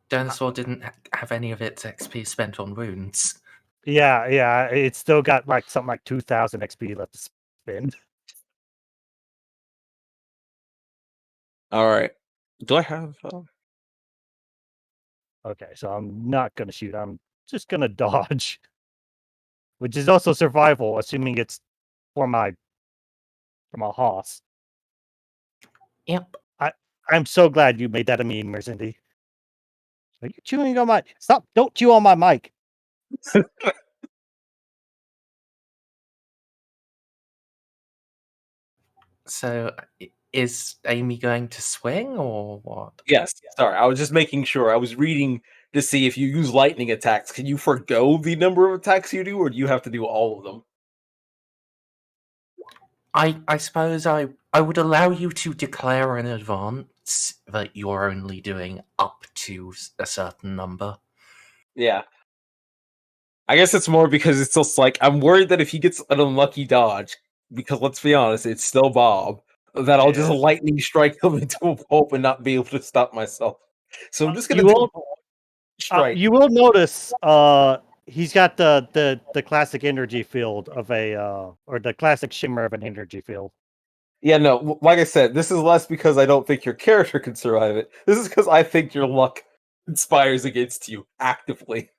Dinosaur didn't have any of its XP spent on wounds. Yeah, it's still got something like 2,000 XP left to spend. All right. Do I have? Okay, so I'm not gonna shoot. I'm just gonna dodge, which is also survival, assuming it's for my hoss. Yep. I'm so glad you made that a meme, Merzendi. Are you chewing on my? Stop! Don't chew on my mic. So, is Amy going to swing or what? Yes. Sorry, I was just making sure. I was reading to see if you use lightning attacks, can you forgo the number of attacks you do, or do you have to do all of them? I suppose I would allow you to declare in advance that you're only doing up to a certain number. Yeah. I guess it's more because it's just like, I'm worried that if he gets an unlucky dodge, because let's be honest, it's still Bob, that I'll just Yeah. lightning strike him into a pulp and not be able to stop myself. So I'm just gonna You do will, strike. you will notice he's got the classic energy field of a or the classic shimmer of an energy field. Yeah, no, like I said, this is less because I don't think your character can survive it. This is because I think your luck conspires against you actively.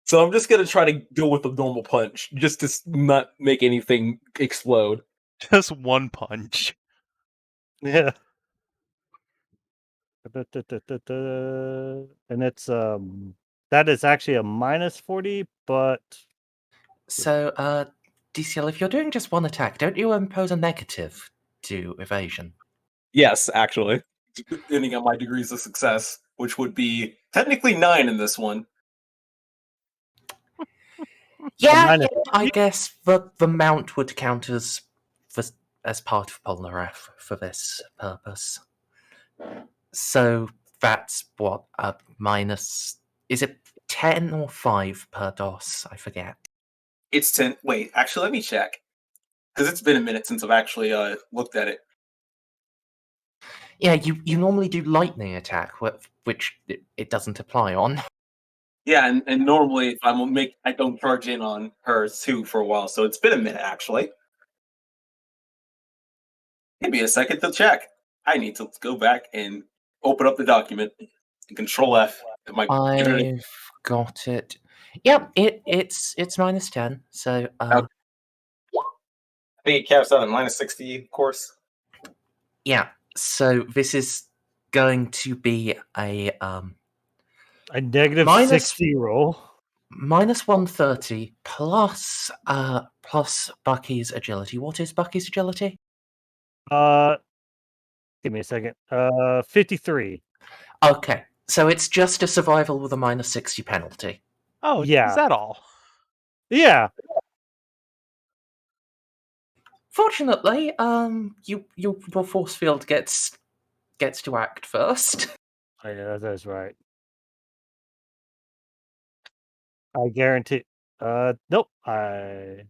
So I'm just gonna try to go with a normal punch, just to not make anything explode. Just one punch. Yeah. And it's that is actually a -40, but So, DCL, if you're doing just one attack, don't you impose a negative to evasion? Yes, actually. Depending on my degrees of success, which would be technically 9 in this one. Yeah, minus I guess the mount would count as part of Ponareff for this purpose. So that's what minus. Is it 10 or 5 per DOS? I forget. It's 10. Wait, actually, let me check. Because it's been a minute since I've actually looked at it. Yeah, you normally do lightning attack, which it doesn't apply on. Yeah, and normally if I don't charge in on her too for a while, so it's been a minute actually. Give me a second to check. I need to go back and open up the document and Control F. I've got it. Yep, it's -10. So I think it caps out at -60, of course. yeah. So this is going to be a -60 roll. -130 plus Bucky's agility. What is Bucky's agility? Give me a second. 53. Okay, so it's just a survival with a -60 penalty. Oh, Yeah. is that all? Yeah. Fortunately, your force field gets to act first. Yeah, that's right. I guarantee. Nope. I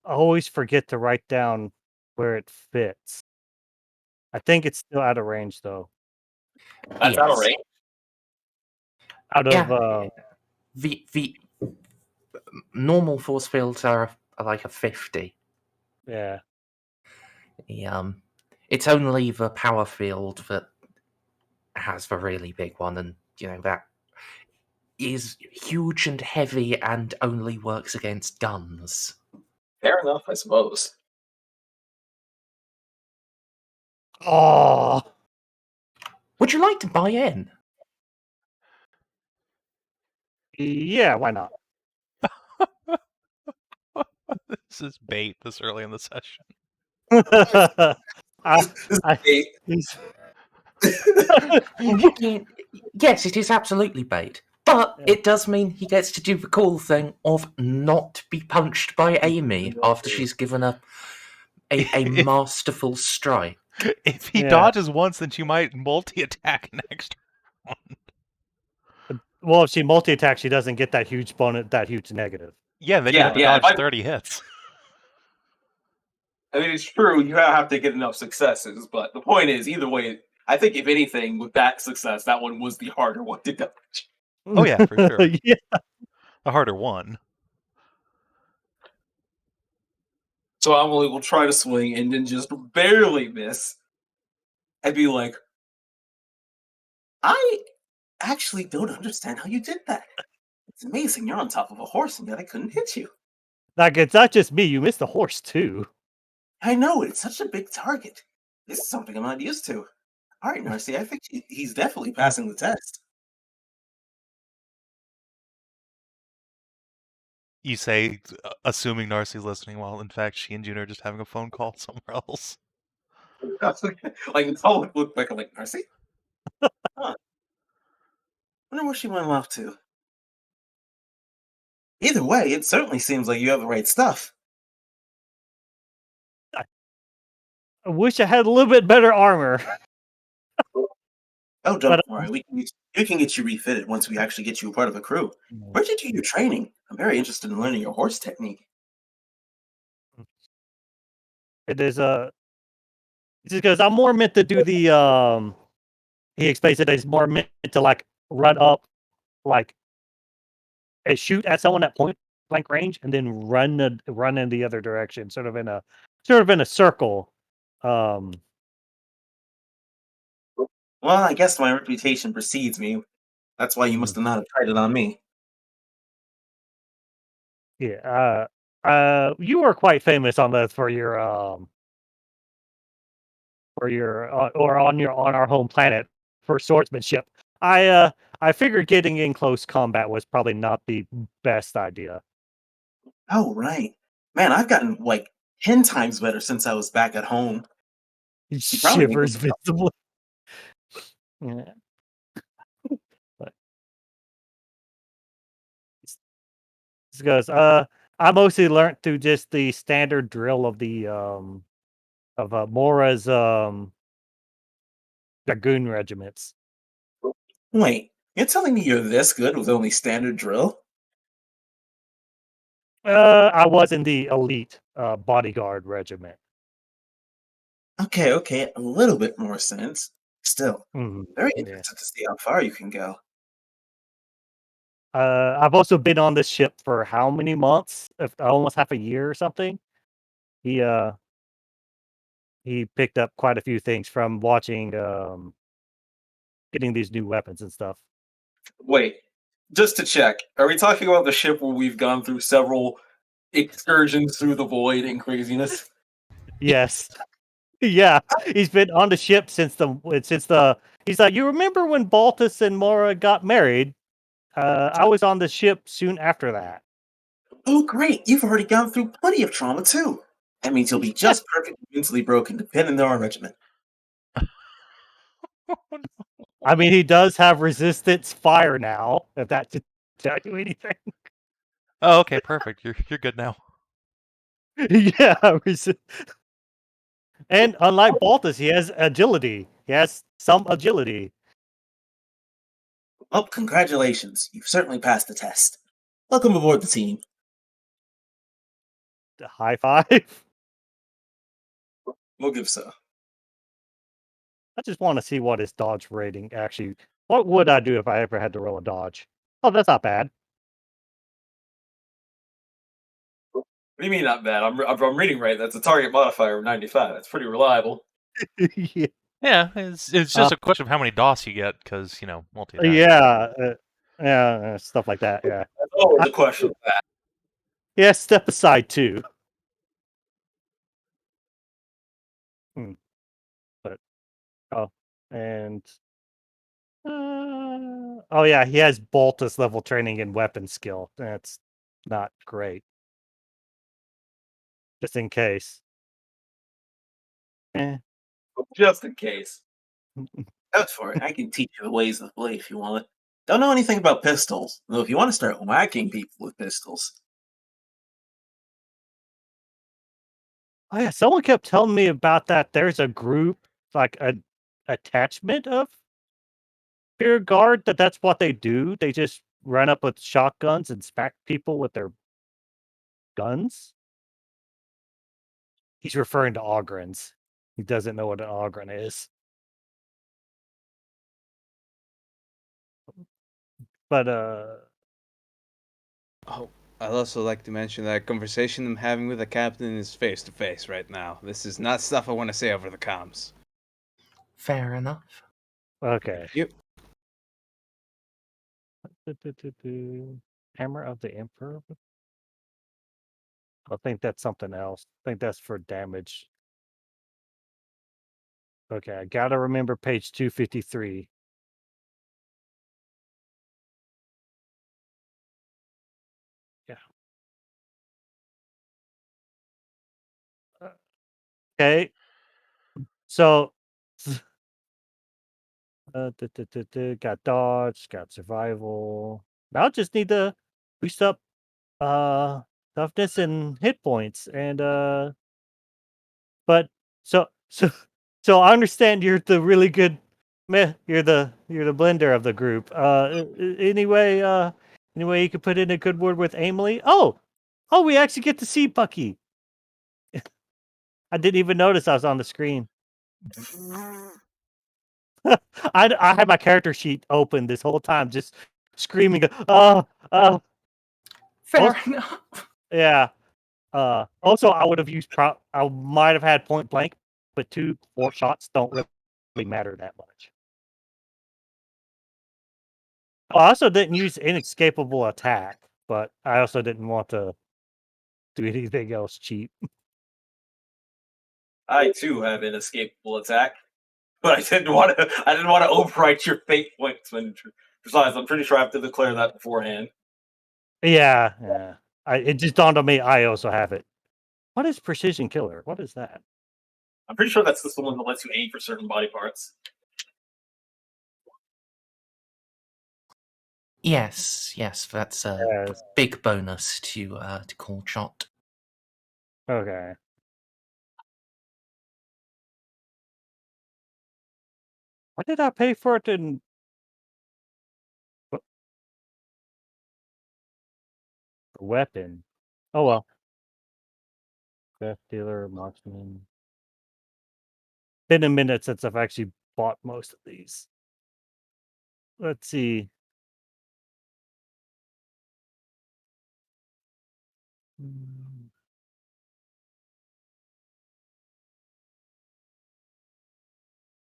always forget to write down where it fits. I think it's still out of range though. That's out of range. Out of The normal force fields are like a 50. yeah. It's only the power field that has the really big one, and that is huge and heavy and only works against guns. Fair enough, I suppose. Oh, Would you like to buy in? yeah. Why not? This is bait this early in the session. Yes, it is absolutely bait. But it does mean he gets to do the cool thing of not be punched by Amy after she's given a masterful strike. If he dodges once, then she might multi-attack next round. Well, if she multi-attacks, she doesn't get that huge bonus, that huge negative. Yeah, then you have to dodge 30 hits. I mean, it's true, you have to get enough successes, but the point is, either way, I think if anything, with that success, that one was the harder one to dodge. Oh yeah, for sure. Yeah. The harder one. So Amelie will try to swing and then just barely miss. And be like, I actually don't understand how you did that. It's amazing, you're on top of a horse and yet I couldn't hit you. Like, it's not just me, you missed the horse too. I know, it's such a big target. This is something I'm not used to. All right, Narcia, I think he's definitely passing the test. You say, assuming Narcia's listening, while in fact she and Juno are just having a phone call somewhere else. Like, it's all look back. I'm like, Narcy? Huh. Wonder where she went off to. Either way, it certainly seems like you have the right stuff. I wish I had a little bit better armor. Oh, don't But worry. We can get you refitted once we actually get you a part of a crew. Where'd you do your training? I'm very interested in learning your horse technique. it is because I'm more meant to do the he explains it as more meant to like run up like and shoot at someone at point blank range and then run in the other direction, sort of in a circle. Well, I guess my reputation precedes me. That's why you must have not have tried it on me. Yeah. You were quite famous on this for your or on our home planet for swordsmanship. I figured getting in close combat was probably not the best idea. Oh, right. Man, I've gotten like 10 times better since I was back at home. He You probably think shivers visibly. Yeah. But this goes, I mostly learned through just the standard drill of the Mora's dragoon regiments. Wait, you're telling me you're this good with only standard drill? I was in the elite bodyguard regiment. Okay, a little bit more sense. Still, very Yeah. interested to see how far you can go. I've also been on this ship for how many months? Almost half a year or something. He picked up quite a few things from watching getting these new weapons and stuff. Wait, just to check, are we talking about the ship where we've gone through several excursions through the void and craziness? Yes. Yeah. He's been on the ship since the he's like, you remember when Baltus and Mora got married? I was on the ship soon after that. Oh, great! You've already gone through plenty of trauma too. That means you'll be just perfectly mentally broken to pin into our regiment. I mean, he does have resistance fire now, if that should tell you anything. Oh, okay, perfect. You're good now. Yeah. And unlike Baltus, he has agility. He has some agility. Well, congratulations. You've certainly passed the test. Welcome aboard the team. High five. We'll give so. I just want to see what his dodge rating actually. What would I do if I ever had to roll a dodge? Oh, that's not bad. What do you mean not bad? I'm reading right. That's a target modifier of 95. That's pretty reliable. Yeah. Yeah, it's just a question of how many DOS you get, because multi-attack. Yeah, stuff like that. Yeah. That's always a question of that. Yeah, step aside too. But and oh yeah, he has Baltus level training in weapon skill. That's not great. Just in case. Just in case. That's for it. I can teach you the ways of the blade if you want it. Don't know anything about pistols, though if you want to start whacking people with pistols. Oh yeah, someone kept telling me about that. There's a group, like a attachment of Fear Guard, that's what they do. They just run up with shotguns and smack people with their guns. He's referring to Ogrins. He doesn't know what an Ogrin is. But Oh, I'd also like to mention that conversation I'm having with the captain is face to face right now. This is not stuff I want to say over the comms. Fair enough. okay. Yep. Hammer of the Emperor. I think that's something else. I think that's for damage. Okay, I gotta remember page 253. Yeah. Okay. So, got dodge, got survival. Now just need to boost up toughness and hit points. And but so so I understand you're the really good you're the blender of the group. Anyway, you could put in a good word with Amelie. Oh, we actually get to see Bucky. I didn't even notice I was on the screen. I had my character sheet open this whole time, just screaming, Fair enough. yeah. Also, I would have used I might have had point blank, but 2 4 shots don't really matter that much. I also didn't use inescapable attack, but I also didn't want to do anything else cheap. I too have inescapable attack, but I didn't want to. I didn't want to overwrite your fate points. Besides, I'm pretty sure I have to declare that beforehand. Yeah. It just dawned on me. I also have it. What is precision killer? What is that? I'm pretty sure that's the one that lets you aim for certain body parts. Yes, that's a big bonus to call shot. Okay. What did I pay for it in? Weapon. Oh well. Death dealer, marksman. Been a minute since I've actually bought most of these. Let's see.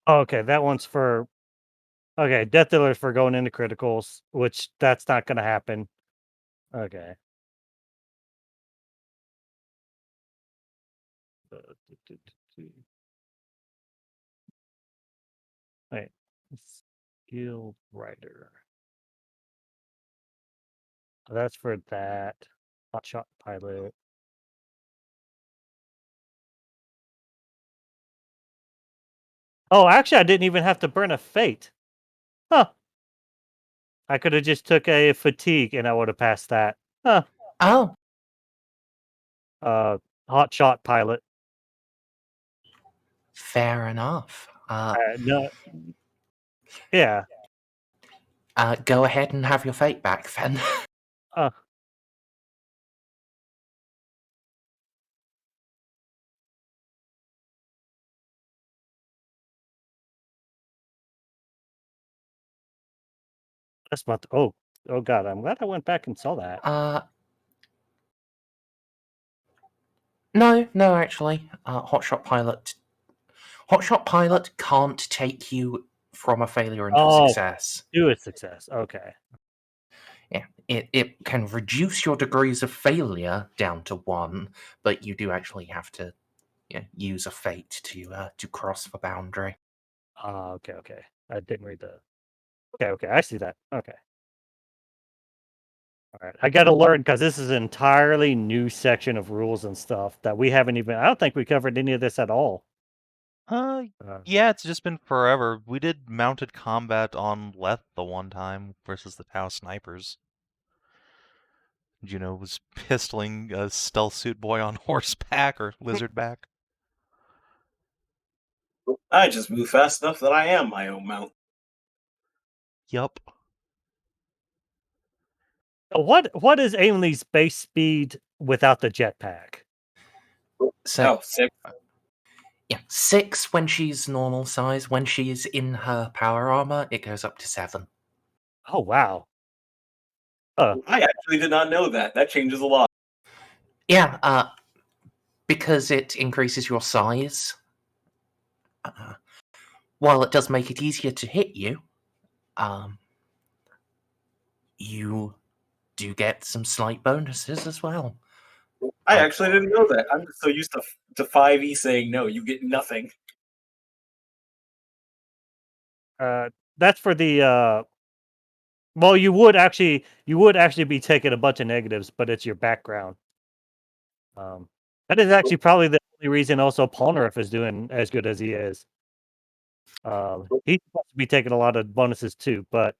Okay, that one's for. Okay, Death Dealer is for going into criticals, which that's not going to happen. Okay. Wait. Skill Rider. That's for that. Hotshot Pilot. Oh, actually, I didn't even have to burn a fate. Huh. I could have just took a fatigue and I would have passed that. Huh. Oh. Hotshot Pilot. Fair enough. No. Yeah. Go ahead and have your fate back then. That's what. Oh God! I'm glad I went back and saw that. No, actually, Hotshot Pilot can't take you from a failure into a success. Do a success. Okay. Yeah, it can reduce your degrees of failure down to 1, but you do actually have to use a fate to cross the boundary. Okay. I didn't read the. Okay. I see that. Okay. All right. I got to learn because this is an entirely new section of rules and stuff that we haven't even. I don't think we covered any of this at all. Yeah, it's just been forever. We did mounted combat on Leth the one time versus the Tau snipers. Juno was pistoling a stealth suit boy on horseback or lizardback. I just move fast enough that I am my own mount. Yup. What is Amelie's base speed without the jetpack? So 6. Yeah, 6 when she's normal size. When she's in her power armor, it goes up to 7. Oh wow! I actually did not know that. That changes a lot. Yeah, because it increases your size. While it does make it easier to hit you, you do get some slight bonuses as well. I actually didn't know that. I'm just so used to 5e saying no, you get nothing. That's for the. Well, you would actually be taking a bunch of negatives, but it's your background. That is actually probably the only reason also Ponareff is doing as good as he is. He's supposed to be taking a lot of bonuses too, but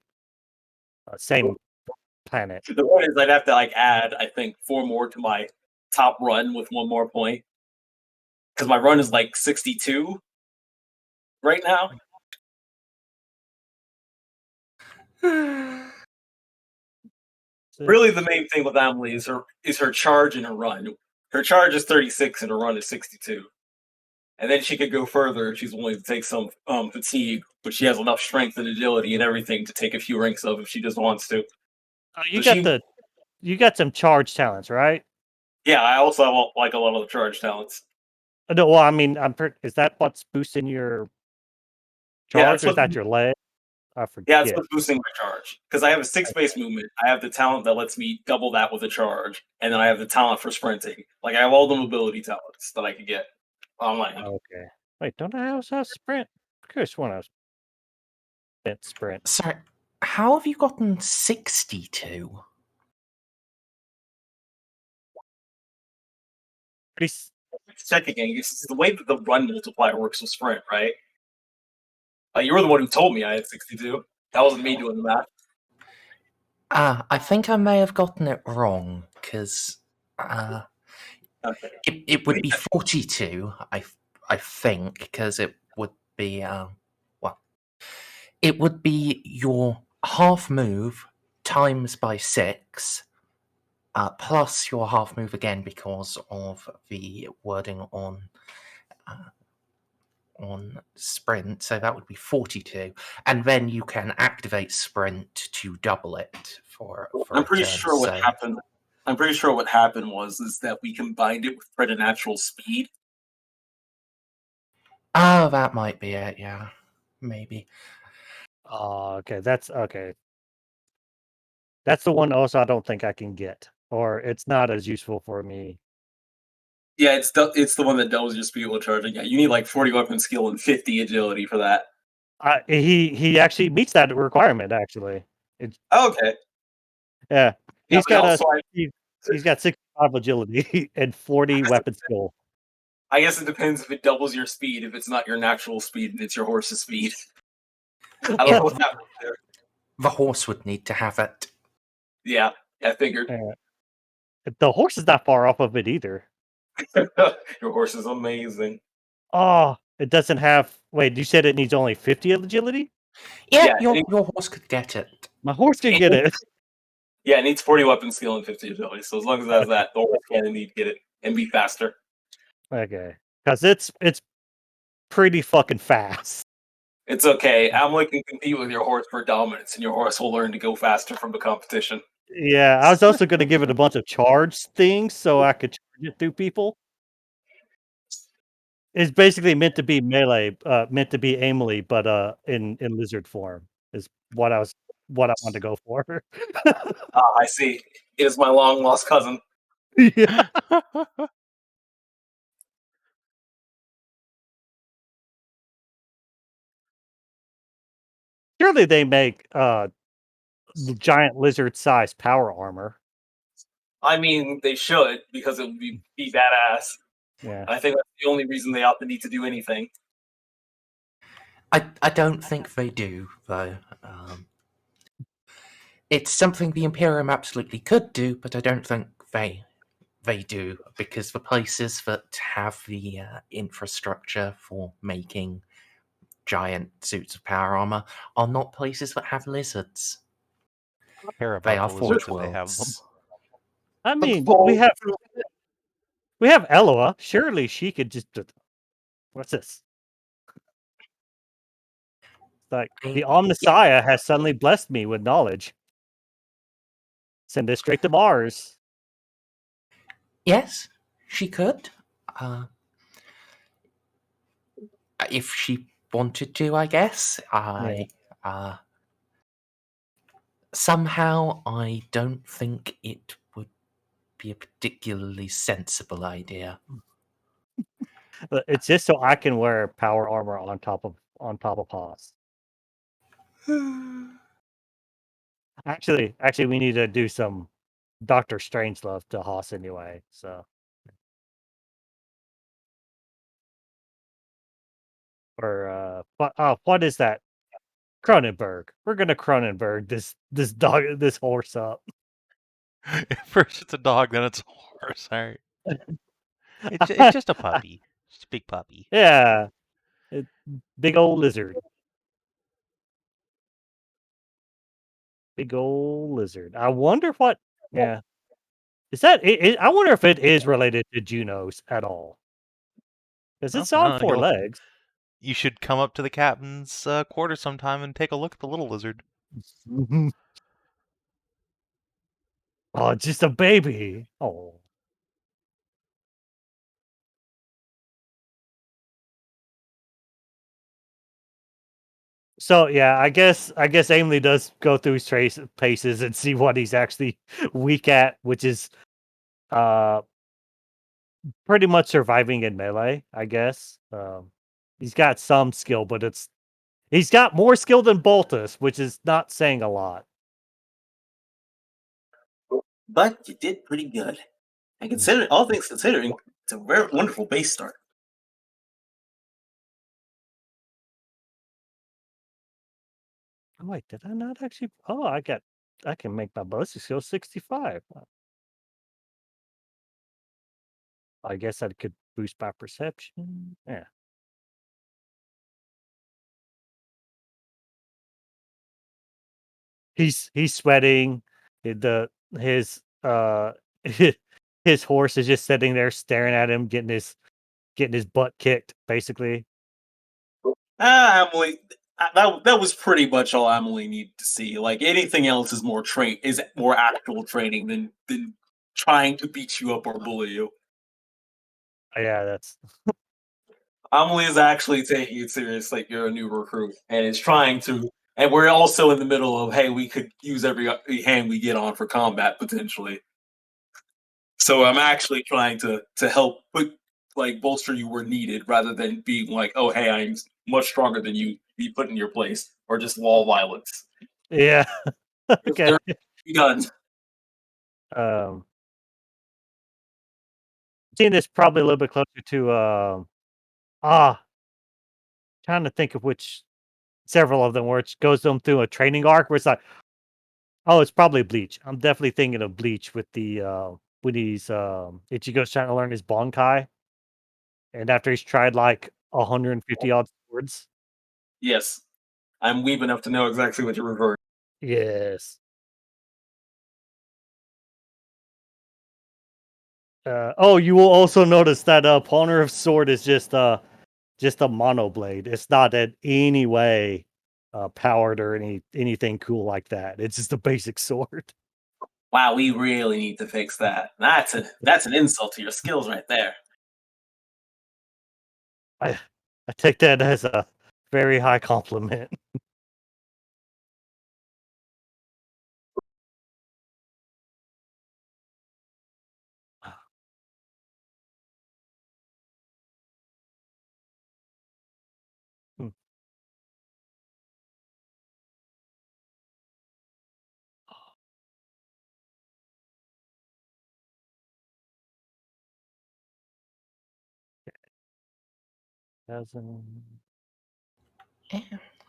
same planet. The point is, I'd have to add, I think, 4 more to my top run with 1 more point, because my run is 62 right now. Really, the main thing with Amelie is her charge and her run. Her charge is 36 and her run is 62. And then she could go further if she's willing to take some fatigue, but she has enough strength and agility and everything to take a few ranks of if she just wants to. You got some charge talents, right? Yeah, I also have a lot of the charge talents. No, well, I mean, is that what's boosting your charge, or is that your leg? I forget. Yeah, it's what's boosting my charge. Because I have a 6 base movement. I have the talent that lets me double that with a charge, and then I have the talent for sprinting. I have all the mobility talents that I could get online. Okay. Wait, don't I also have sprint? Of course, one of sprint. Sorry, how have you gotten 62? Check again. It's the way that the run multiplier works with sprint, right? You were the one who told me I had 62. That wasn't me doing the math. I think I may have gotten it wrong, because it would be 42, I think, because it would be, it would be your half move times by 6, plus your half move again because of the wording on sprint, so that would be 42, and then you can activate sprint to double it for I'm pretty sure what happened. I'm pretty sure what happened was that we combined it with preternatural speed. Oh, that might be it. Yeah, maybe. Oh, okay. That's okay. That's the one. Also, I don't think I can get, or it's not as useful for me. Yeah, it's the one that doubles your speed while charging. Yeah, you need 40 weapon skill and 50 agility for that. He actually meets that requirement. Actually, okay. Yeah, he's got he's got 65 agility and 40 weapon skill. I guess it depends if it doubles your speed. If it's not your natural speed and it's your horse's speed. I don't know what happens there. The horse would need to have it. Yeah, I figured. The horse is not far off of it either. Your horse is amazing. Oh, it doesn't have. Wait, you said it needs only 50 agility? Yeah, your horse could get it. My horse can get it. Yeah, it needs 40 weapon skill and 50 agility. So as long as it has that, the horse can indeed get it and be faster. Okay, because it's pretty fucking fast. It's okay. Amelie can compete with your horse for dominance, and your horse will learn to go faster from the competition. Yeah, I was also going to give it a bunch of charge things so I could charge it through people. It's basically meant to be melee, meant to be Amelie, but in lizard form is what I wanted to go for. I see. It is my long lost cousin. Yeah. Surely they make giant lizard-sized power armor. I mean, they should, because it would be badass. Yeah. I think that's the only reason they ought to need to do anything. I don't think they do, though. It's something the Imperium absolutely could do, but I don't think they do, because the places that have the infrastructure for making giant suits of power armor are not places that have lizards. They are forge worlds. I mean, we have Eloa. Surely she could just. What's this? Like the Omnissiah has suddenly blessed me with knowledge. Send it straight to Mars. Yes, she could. If she wanted to, I guess. Somehow, I don't think it would be a particularly sensible idea. It's just so I can wear power armor on top of Haas. Actually, we need to do some Doctor Strangelove to Haas anyway. So, Or what is that? Cronenberg. We're gonna Cronenberg this horse up. First it's a dog, then it's a horse. All right. It's just a puppy. Just a big puppy. Yeah, big old lizard. Big old lizard. I wonder what. Yeah, is that? I wonder if it is related to Junos at all. Because it's Well, on 4 legs. You should come up to the captain's quarters sometime and take a look at the little lizard. Oh, it's just a baby. Oh. So yeah, I guess Amelie does go through his paces and see what he's actually weak at, which is pretty much surviving in melee, I guess. He's got some skill, but he's got more skill than Boltus, which is not saying a lot. But you did pretty good. And considering all things considering, it's a very wonderful base start. Oh, wait, did I not actually? Oh, I can make my ballistic skill 65. I guess I could boost my perception. Yeah. He's sweating. His his horse is just sitting there staring at him, getting his butt kicked, basically. Amelie, that was pretty much all Amelie needed to see. Like anything else is more actual training than trying to beat you up or bully you. Yeah, that's Amelie is actually taking it serious, like you're a new recruit, and is trying to. And we're also in the middle of, hey, we could use every hand we get on for combat potentially. So I'm actually trying to help bolster you where needed, rather than being like, oh, hey, I'm much stronger than you, be put in your place, or just wall violence. yeah. Okay. Done. Seeing this probably a little bit closer to trying to think of which several of them where it goes them through a training arc where it's like, oh, it's probably Bleach. I'm definitely thinking of Bleach with the when he's Ichigo's trying to learn his Bonkai, and after he's tried like 150 odd swords. Yes, I'm weeb enough to know exactly what you're referring. Yes. You will also notice that Ponareff's sword is just a mono blade. It's not in any way powered or anything cool like that. It's just a basic sword. Wow, we really need to fix that. That's an insult to your skills right there. I take that as a very high compliment.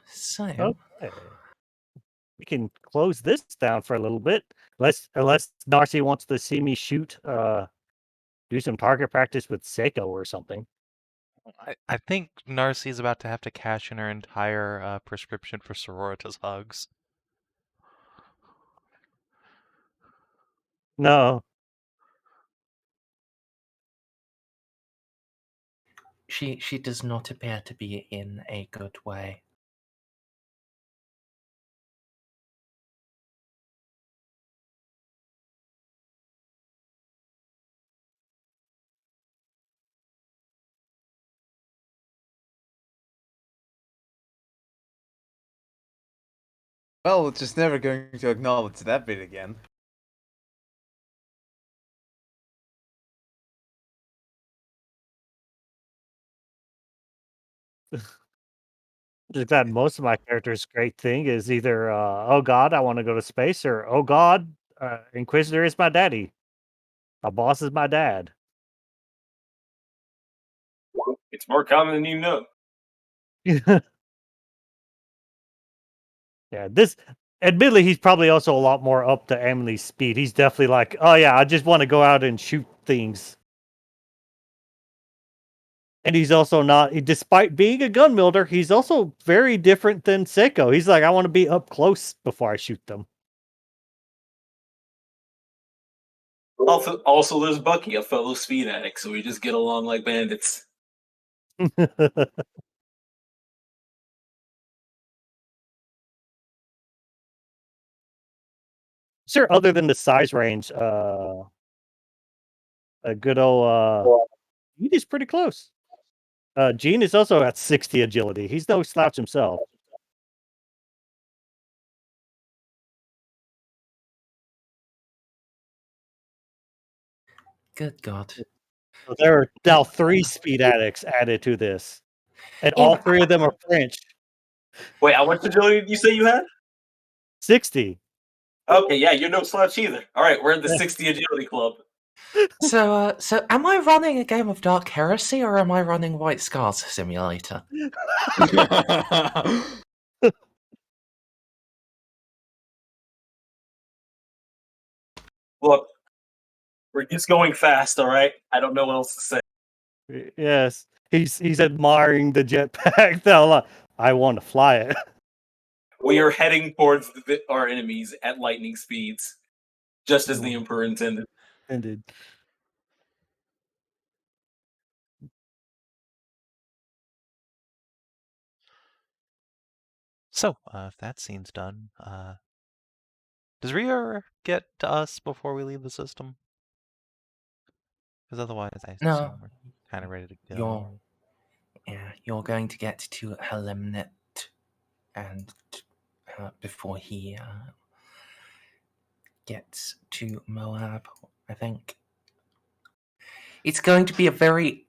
So, Okay. We can close this down for a little bit. Unless Narcia wants to see me shoot, do some target practice with Ceiko or something. I think Narcia's about to have to cash in her entire prescription for Sororitas hugs. No. she does not appear to be in a good way. Well, we're just never going to acknowledge that bit again. Just that most of my characters' great thing is either oh god, I want to go to space, or oh god, Inquisitor is my daddy. My boss is my dad. It's more common than you know. Yeah, this. Admittedly, he's probably also a lot more up to Amelie's speed. He's definitely like, oh yeah, I just want to go out and shoot things. And he's also not, despite being a gun wielder, he's also very different than Ceiko. He's like, I want to be up close before I shoot them. Also, there's Bucky, a fellow speed addict, so we just get along like bandits. Sure, other than the size range, a good old Gene is pretty close. Gene is also at 60 agility. He's no slouch himself. Good God. So there are now 3 speed addicts added to this. And Yeah, all but 3 of them are French. Wait, how much agility did you say you had? 60. Okay, yeah, you're no slouch either. All right, we're in the 60 agility club. So am I running a game of Dark Heresy or am I running White Scars Simulator? Look, we're just going fast, all right? I don't know what else to say. Yes. He's admiring the jetpack. Though. I want to fly it. We are heading towards our enemies at lightning speeds, just as the Emperor intended. Indeed. So, if that scene's done, does Reeve get to us before we leave the system? Because otherwise, I No. assume we're kind of ready to go. You're going to get to Helemnet and before he gets to Moab, I think. It's going to be a very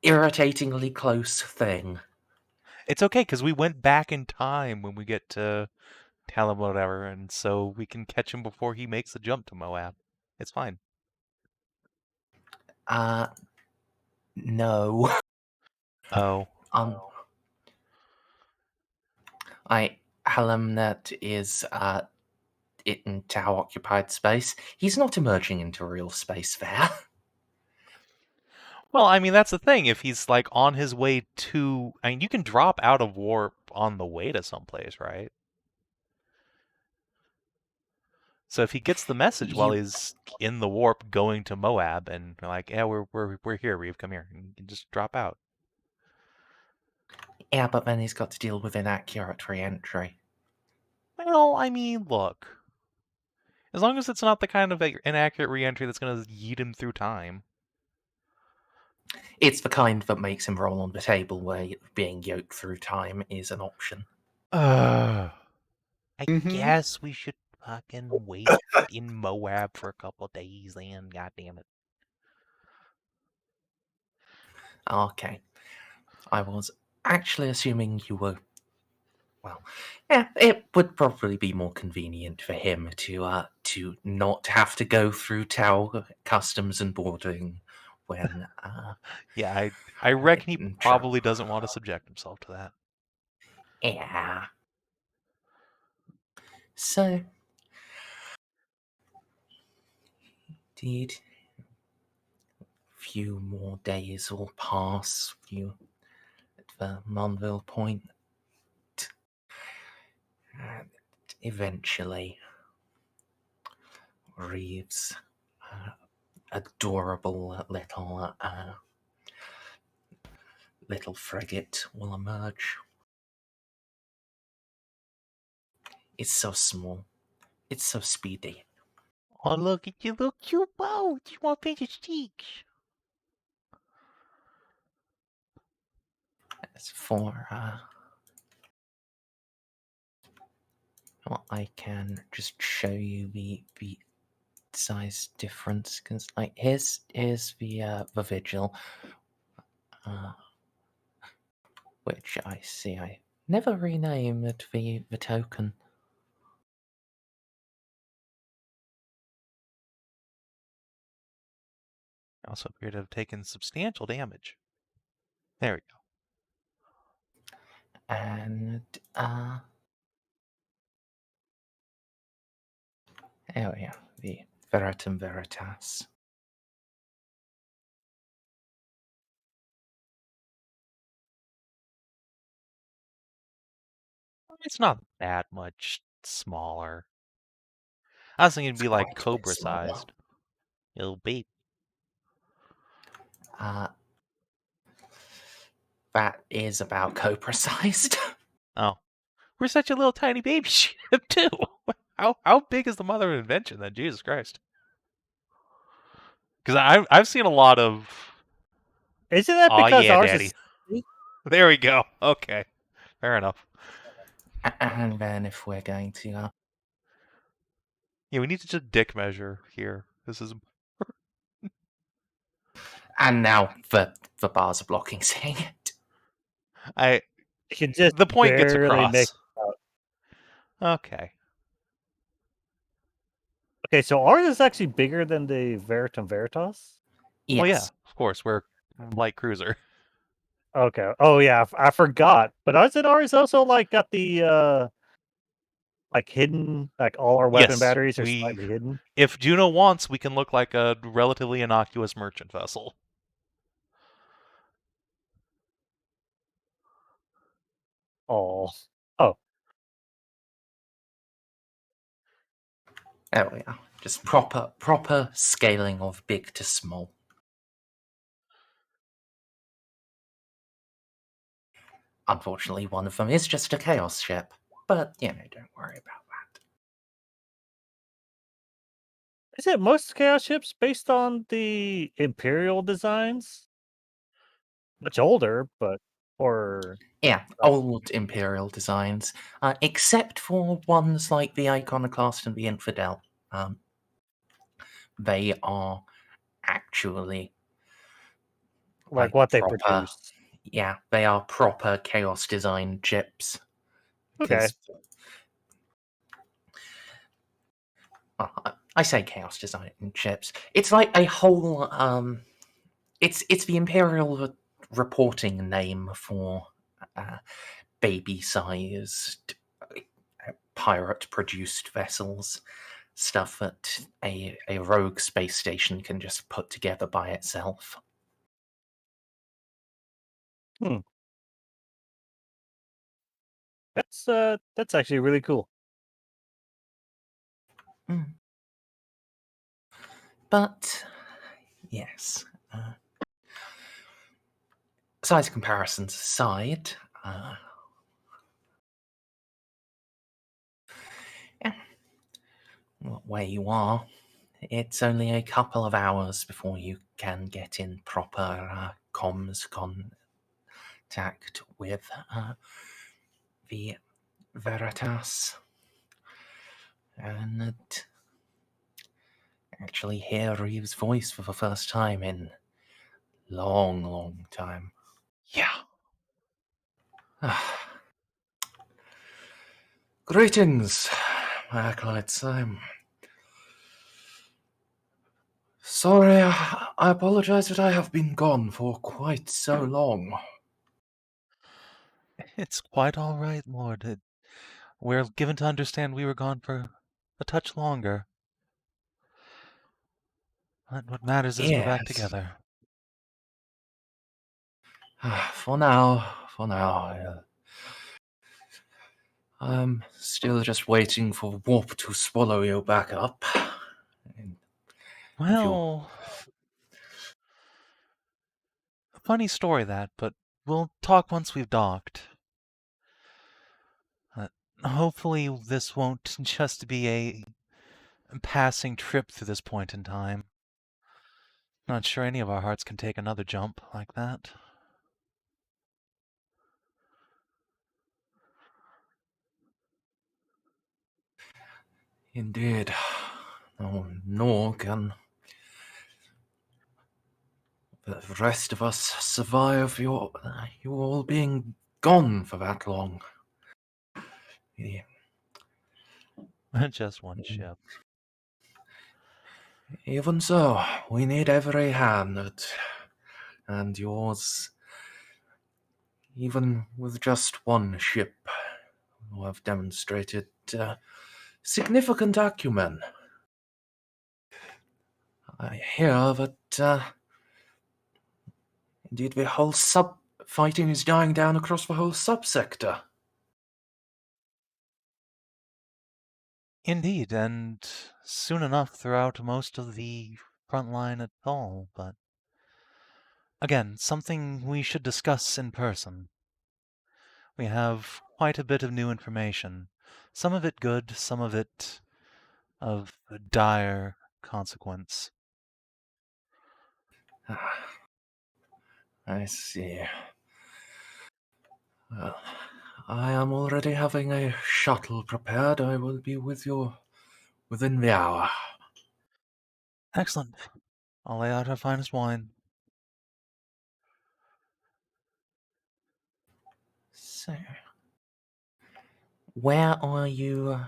irritatingly close thing. It's okay, because we went back in time when we get to tell him whatever, and so we can catch him before he makes the jump to Moab. It's fine. No. Oh. Helemnet is in Tau occupied space. He's not emerging into real space there. Well, I mean, that's the thing. If he's, like, on his way to... I mean, you can drop out of warp on the way to someplace, right? So if he gets the message while he's in the warp going to Moab, and we're like, yeah, we're here, Reeve, come here, and you can just drop out. Yeah, but then he's got to deal with inaccurate re-entry. Well, I mean, look. As long as it's not the kind of inaccurate re-entry that's going to yeet him through time. It's the kind that makes him roll on the table where being yoked through time is an option. I guess we should fucking wait in Moab for a couple days then, goddammit. Okay. I was actually assuming you were... Well, yeah, it would probably be more convenient for him to not have to go through Tau customs and boarding when... yeah, I reckon he probably doesn't want to subject himself to that. Yeah. So... Indeed. Few more days will pass. You at the Monville Point. And eventually, Reeve's adorable little frigate will emerge. It's so small. It's so speedy. Oh, look at your little cute boat. You want to paint your cheeks. As for well, I can just show you the size difference, because like here's the Vigil, which I see I never renamed the token. Also appear to have taken substantial damage. There we go. And yeah, the Veritum Veritas. It's not that much smaller. I was thinking it'd be like Quite a bit Cobra smaller. sized. It'll be. That is about Cobra sized. Oh. We're such a little tiny baby ship, too. How big is the mother of invention then? Jesus Christ. Because I've seen a lot of. Isn't that Aw, because yeah, ours Daddy. is? There we go. Okay. Fair enough. And then if we're going to Yeah, we need to just dick measure here. This is. and now the bars are blocking seeing it. You can just The point gets barely across. make it out. Okay. Okay, so ours is actually bigger than the Veritum Veritas. Yes. Well, yeah, of course. We're light cruiser. Okay. Oh yeah, I forgot. But isn't ours also like got the like hidden, like all our weapon Yes, batteries are slightly hidden? If Juno wants, we can look like a relatively innocuous merchant vessel. Oh. Oh yeah, just proper scaling of big to small. Unfortunately, one of them is just a chaos ship, but don't worry about that. Is it most chaos ships based on the Imperial designs? Much older, but or Yeah, old Imperial designs, except for ones like the Iconoclast and the Infidel. They are actually like what they proper. produce. Yeah, they are proper chaos design chips. Okay. I say chaos design chips. It's like a whole. It's the Imperial reporting name for baby-sized pirate-produced vessels. Stuff that a rogue space station can just put together by itself. That's actually really cool. But yes, size comparisons aside, where you are, it's only a couple of hours before you can get in proper comms contact with the Veritas and actually hear Reeve's voice for the first time in long time. Yeah. Greetings, my acolytes. I'm sorry, I apologize that I have been gone for quite so long. It's quite all right, Lord. We're given to understand we were gone for a touch longer. But what matters is we're back Yes. together. For now, I'm still just waiting for warp to swallow you back up. Well, a funny story that, but we'll talk once we've docked. Hopefully this won't just be a passing trip through this point in time. Not sure any of our hearts can take another jump like that. Indeed. No, nor can the rest of us survive you all being gone for that long. Yeah. Just one ship. Even so, we need every hand, and yours even with just one ship, who have demonstrated significant acumen. I hear that indeed the whole fighting is dying down across the whole subsector. Indeed, and soon enough throughout most of the front line at all, but again, something we should discuss in person. We have quite a bit of new information, some of it good, some of it of dire consequence. I see. Well, I am already having a shuttle prepared. I will be with you within the hour. Excellent. I'll lay out our finest wine. So, where are you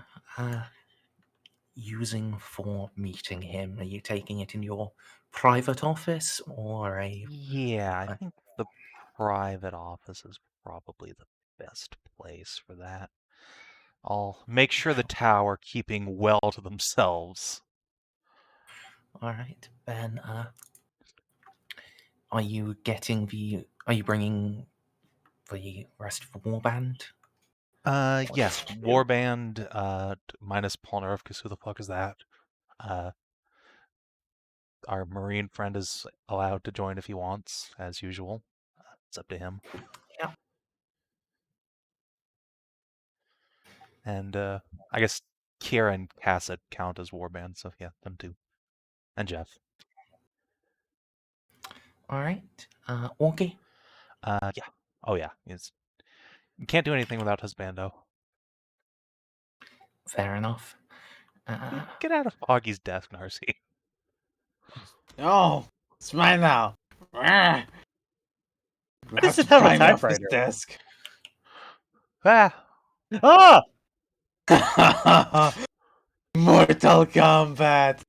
using for meeting him? Are you taking it in your private office or a... Yeah, I think the private office is probably the best place for that. I'll make sure the tower keeping well to themselves. All right, then. Are you bringing the rest of the warband? Yes, Warband, minus Ponareff, because who the fuck is that? Our Marine friend is allowed to join if he wants, as usual. It's up to him. Yeah. And, I guess Kira and Cassett count as Warband, so yeah, them too. And Jeff. All right. Orky? Yeah. Oh yeah, you can't do anything without husbando. Fair enough. Get out of Foggy's desk, Narcy. Oh, it's mine now. I does it have a typewriter? Desk. Ah! Ah! Mortal Kombat.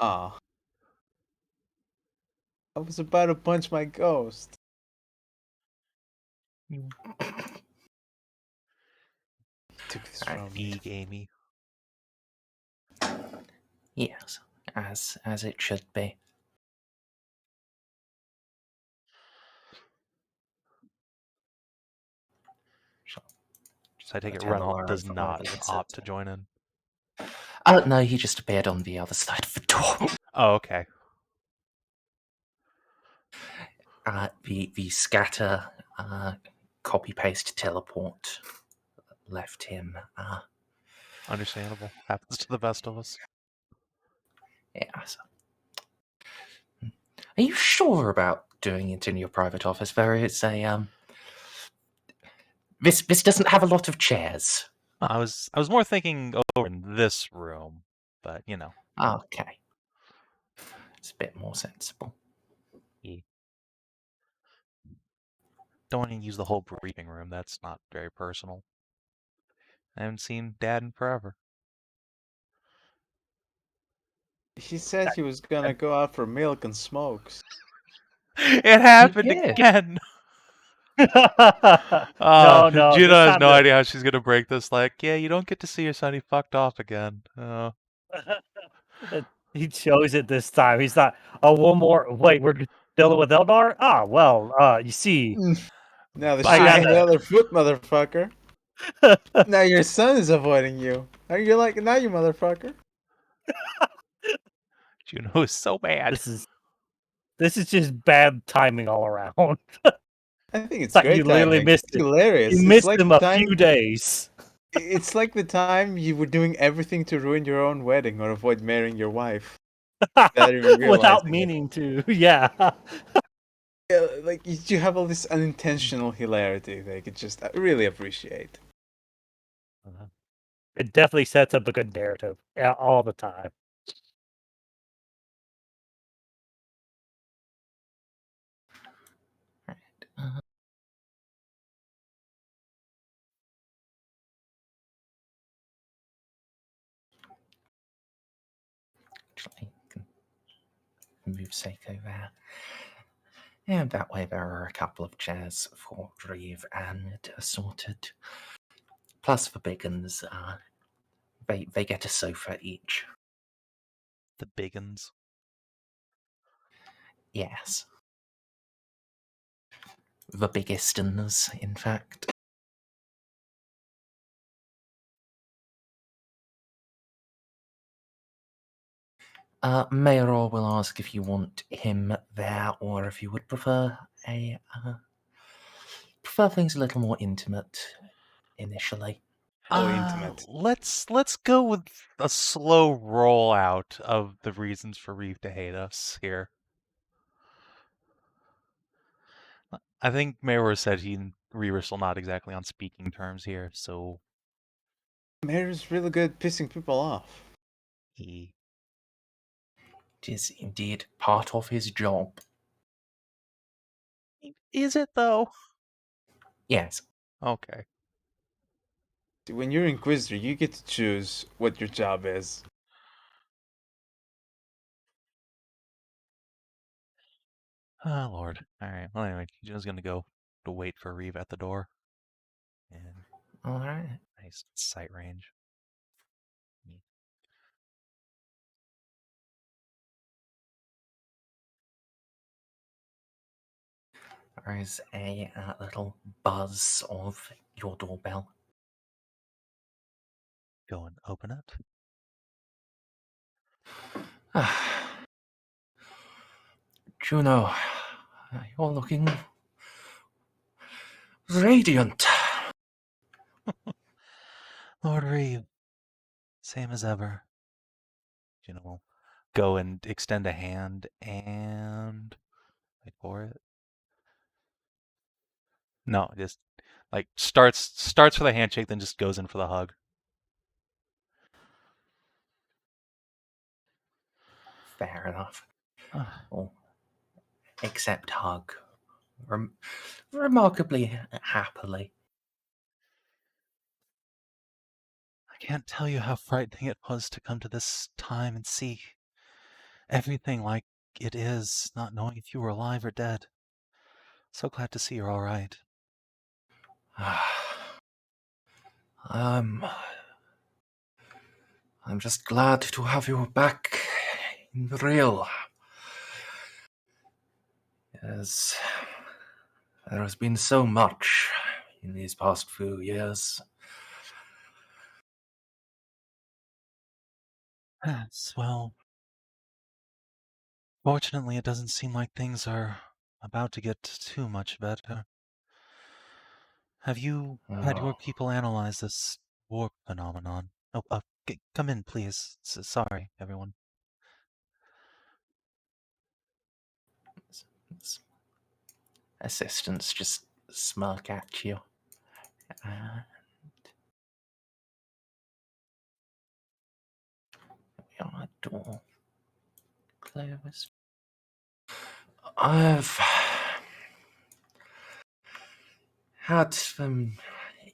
Oh. I was about to punch my ghost. Took this from me. Amy. Yes, as it should be. So I take it Tell Renault Laura does for not marvelous opt to join in. No, he just appeared on the other side of the door. Oh, okay. The scatter copy paste teleport left him. Understandable. Happens to the best of us. Yeah. So. Are you sure about doing it in your private office? There is a This doesn't have a lot of chairs. I was more thinking over in this room, but you know. Okay. It's a bit more sensible. Yeah. Don't want to use the whole briefing room. That's not very personal. I haven't seen Dad in forever. He said he was gonna go out for milk and smokes. It happened again. No, Juno has no time idea how she's gonna break this. Like, yeah, you don't get to see your son. He fucked off again. He chose it this time. He's not. Oh, one more. Wait, we're dealing with Eldar. Ah, well. You see. Now the I shoe's on got the it. other foot, motherfucker. Now your son is avoiding you. Are you like now, you motherfucker? Juno is so bad. This is just bad timing all around. I think it's like great you literally timing. missed It's it. hilarious. You missed like him the a few days. It's like the time you were doing everything to ruin your own wedding or avoid marrying your wife. Without meaning to. Yeah. Yeah, like you have all this unintentional hilarity that I could just really appreciate. It definitely sets up a good narrative all the time. Actually, can move Ceiko there. And that way there are a couple of chairs for Reeve and assorted. Plus for Biggins, they get a sofa each. The biggins. Yes. The biggestons, in fact. Mayoral will ask if you want him there or if you would prefer things a little more intimate initially. Intimate. Let's go with a slow rollout of the reasons for Reeve to hate us here. I think Mayor said he and Reeve are still not exactly on speaking terms here, so Mayor's really good at pissing people off. he. It is indeed part of his job. Is it though? Yes. Okay. When you're Inquisitor, you get to choose what your job is. Oh Lord. Alright. Well anyway, Juno's gonna go to wait for Reeve at the door. And Alright. nice sight range. There is a little buzz of your doorbell. Go and open it. Juno, you're looking radiant. Lord Reeve. Same as ever. Juno will go and extend a hand and wait for it. No, just like starts for the handshake, then just goes in for the hug. Fair enough. Oh, except hug. Remarkably happily. I can't tell you how frightening it was to come to this time and see everything like it is, not knowing if you were alive or dead. So glad to see you're all right. I'm just glad to have you back in the real. Yes, there has been so much in these past few years. Yes, well, fortunately it doesn't seem like things are about to get too much better. Have you had your people analyze this warp phenomenon? Oh, come in, please. Sorry, everyone. Assistants just smirk at you. And our door closed. I've had them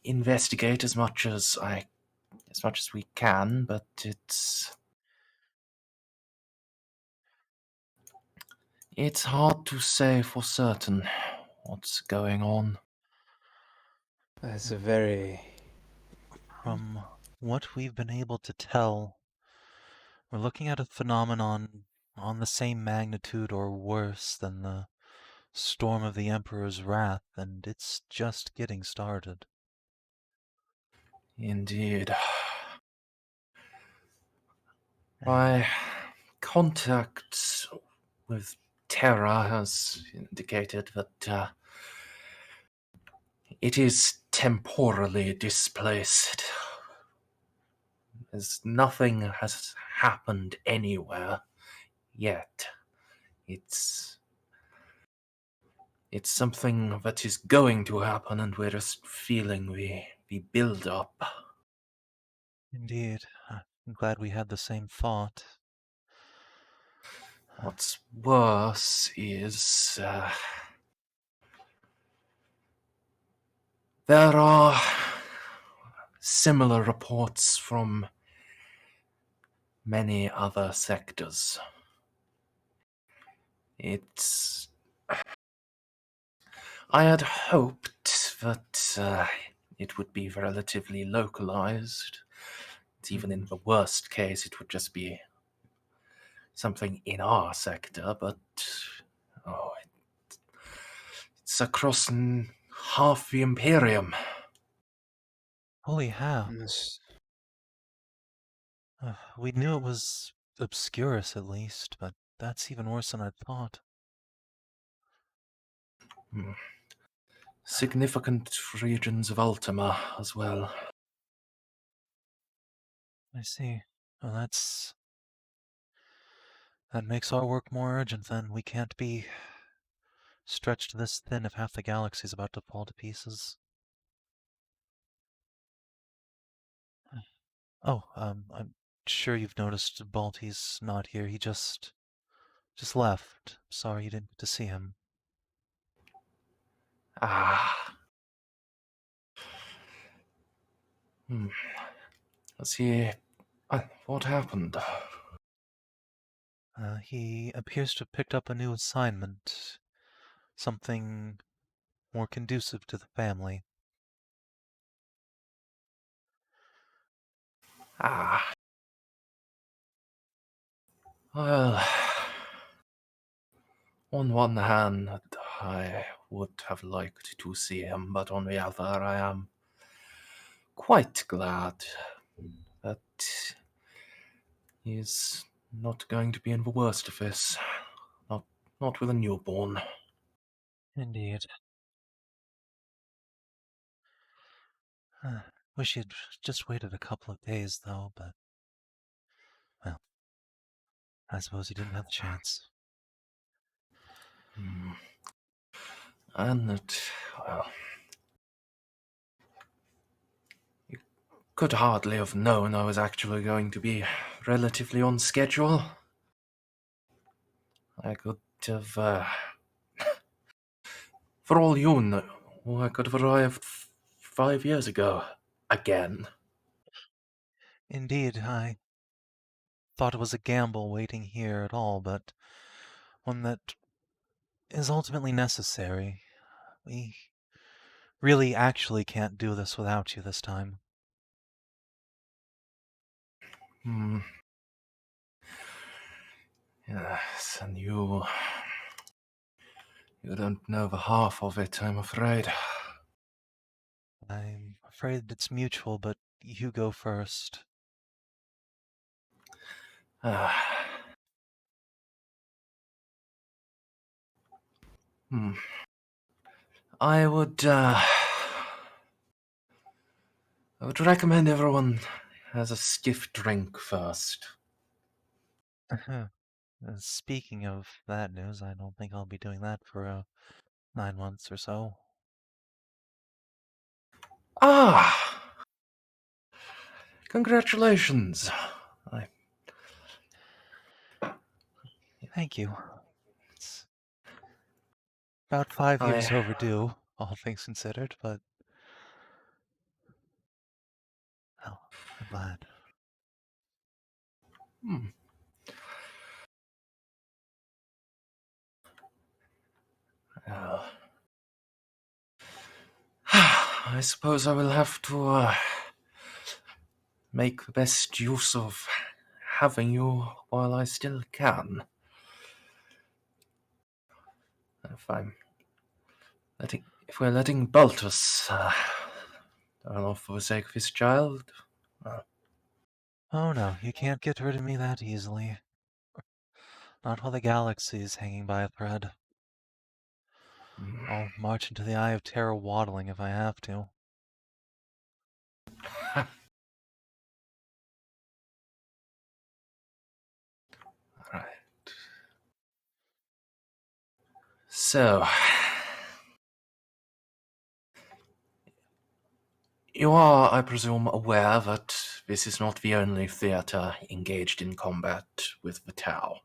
investigate as much as we can, but it's hard to say for certain what's going on. That's a very... From what we've been able to tell, we're looking at a phenomenon on the same magnitude or worse than the storm of the Emperor's wrath, and it's just getting started. Indeed. My contact with Terra has indicated that it is temporally displaced. As nothing has happened anywhere yet. It's something that is going to happen, and we're just feeling the build up. Indeed. I'm glad we had the same thought. What's worse is there are similar reports from many other sectors. It's I had hoped that it would be relatively localized. Even in the worst case, it would just be something in our sector, but oh, it's across half the Imperium. Holy hell. Yes. We knew it was obscurus at least, but that's even worse than I'd thought. Significant regions of Ultima as well. I see. Well, that makes our work more urgent then. We can't be stretched this thin if half the galaxy's about to fall to pieces. Oh, I'm sure you've noticed Balti's not here. He just left. Sorry you didn't get to see him. Ah. Let's see. What happened? He appears to have picked up a new assignment. Something more conducive to the family. Ah. Well, on one hand, I would have liked to see him, but on the other, I am quite glad that he's not going to be in the worst of this. Not with a newborn. Indeed. Wish you'd just waited a couple of days, though, but... Well, I suppose you didn't have the chance. And that, well... You could hardly have known I was actually going to be relatively on schedule. I could have, for all you know, I could have arrived 5 years ago. Again. Indeed, I thought it was a gamble waiting here at all, but one that is ultimately necessary. We really actually can't do this without you this time. Yes, and you don't know the half of it, I'm afraid. I'm afraid it's mutual, but you go first. I would recommend everyone has a stiff drink first. Speaking of that news, I don't think I'll be doing that for 9 months or so. Ah! Congratulations. Thank you. It's about 5 years overdue, all things considered, but... Well, I'm glad. Well, I suppose I will have to make the best use of having you while I still can. If we're letting Baltus run off for the sake of his child. Oh no, you can't get rid of me that easily. Not while the galaxy's hanging by a thread. I'll march into the Eye of Terror waddling if I have to. Right. So, you are, I presume, aware that this is not the only theatre engaged in combat with the Tau.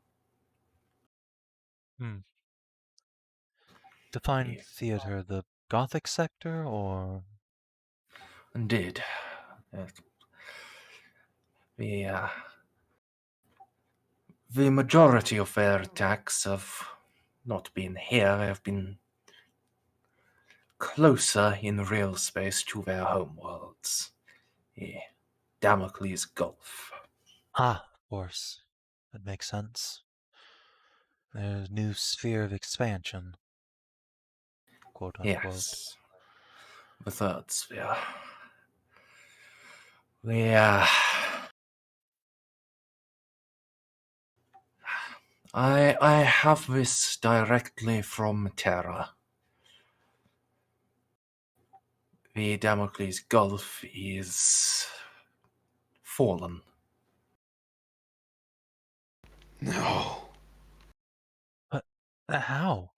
Define theater, the Gothic sector, or...? Indeed. The majority of their attacks have not been here. They have been closer in real space to their homeworlds. The Damocles Gulf. Ah, of course. That makes sense. There's a new sphere of expansion. Quote unquote. Yes. The third sphere. I have this directly from Terra. The Damocles Gulf is fallen. No. But how?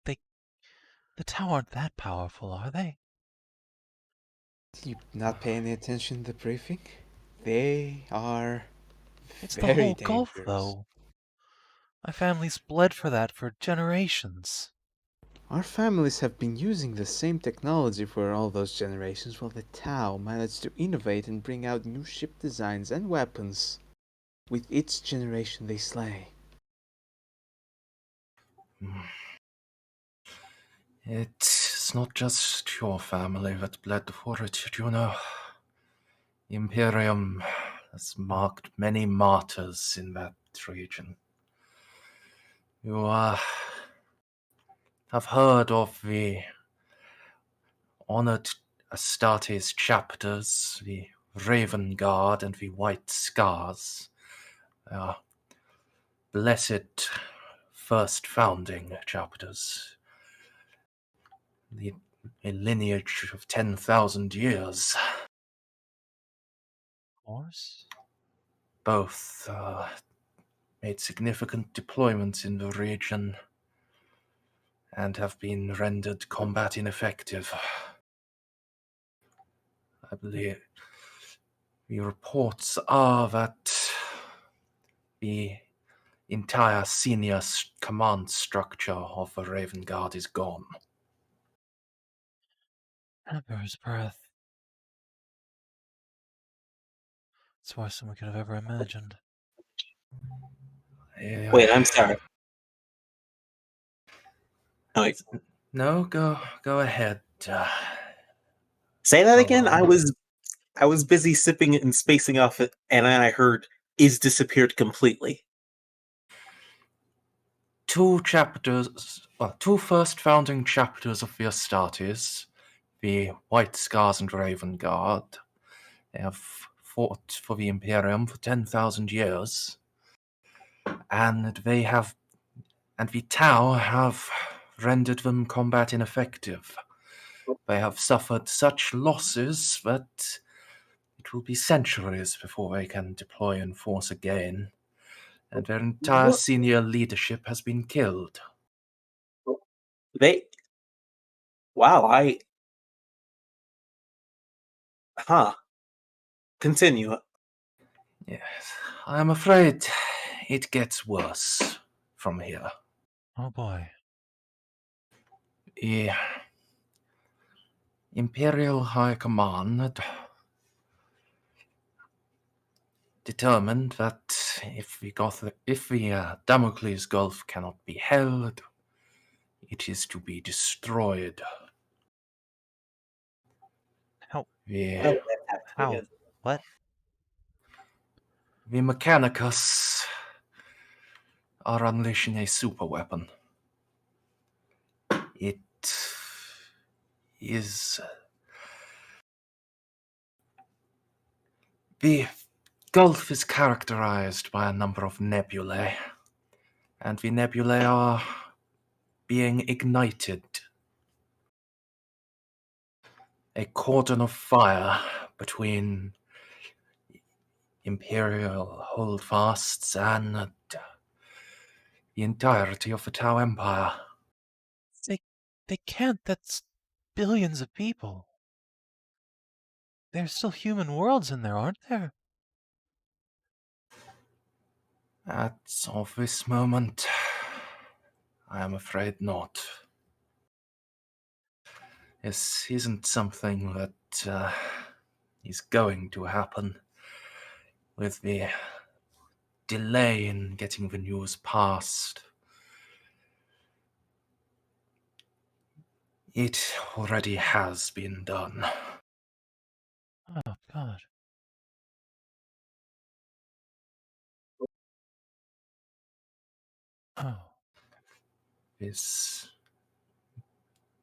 The Tau aren't that powerful, are they? You not pay any attention to the briefing? They are It's the very whole dangerous. Gulf, though. My family's bled for that for generations. Our families have been using the same technology for all those generations while the Tau managed to innovate and bring out new ship designs and weapons with each generation they slay. It's not just your family that bled for it, Juno. The Imperium has marked many martyrs in that region. You have heard of the honored Astartes chapters, the Raven Guard and the White Scars. They are blessed first founding chapters. A lineage of 10,000 years. Of course. Both made significant deployments in the region and have been rendered combat ineffective. I believe the reports are that the entire senior command structure of the Raven Guard is gone. Emperor's breath. It's worse than we could have ever imagined. Wait, I'm sorry. Oh, wait. No, go ahead. Say that again? Hello. I was busy sipping and spacing off it, and then I heard is disappeared completely. Two first founding chapters of the Astartes, the White Scars and Raven Guard. They have fought for the Imperium for 10,000 years, and the Tau have rendered them combat ineffective. They have suffered such losses that it will be centuries before they can deploy in force again, and their entire What? senior leadership has been killed. Wow, Continue. Yes, I am afraid it gets worse from here. Oh boy. The Imperial High Command determined that if the Damocles Gulf cannot be held, it is to be destroyed. How? The How? What? Mechanicus are unleashing a superweapon. It is... The Gulf is characterized by a number of nebulae, and the nebulae are being ignited. A cordon of fire between Imperial holdfasts and the entirety of the Tau Empire. They can't. That's billions of people. There's still human worlds in there, aren't there? At this moment, I am afraid not. This isn't something that is going to happen. With the delay in getting the news passed, It already has been done. Oh, God. Oh, This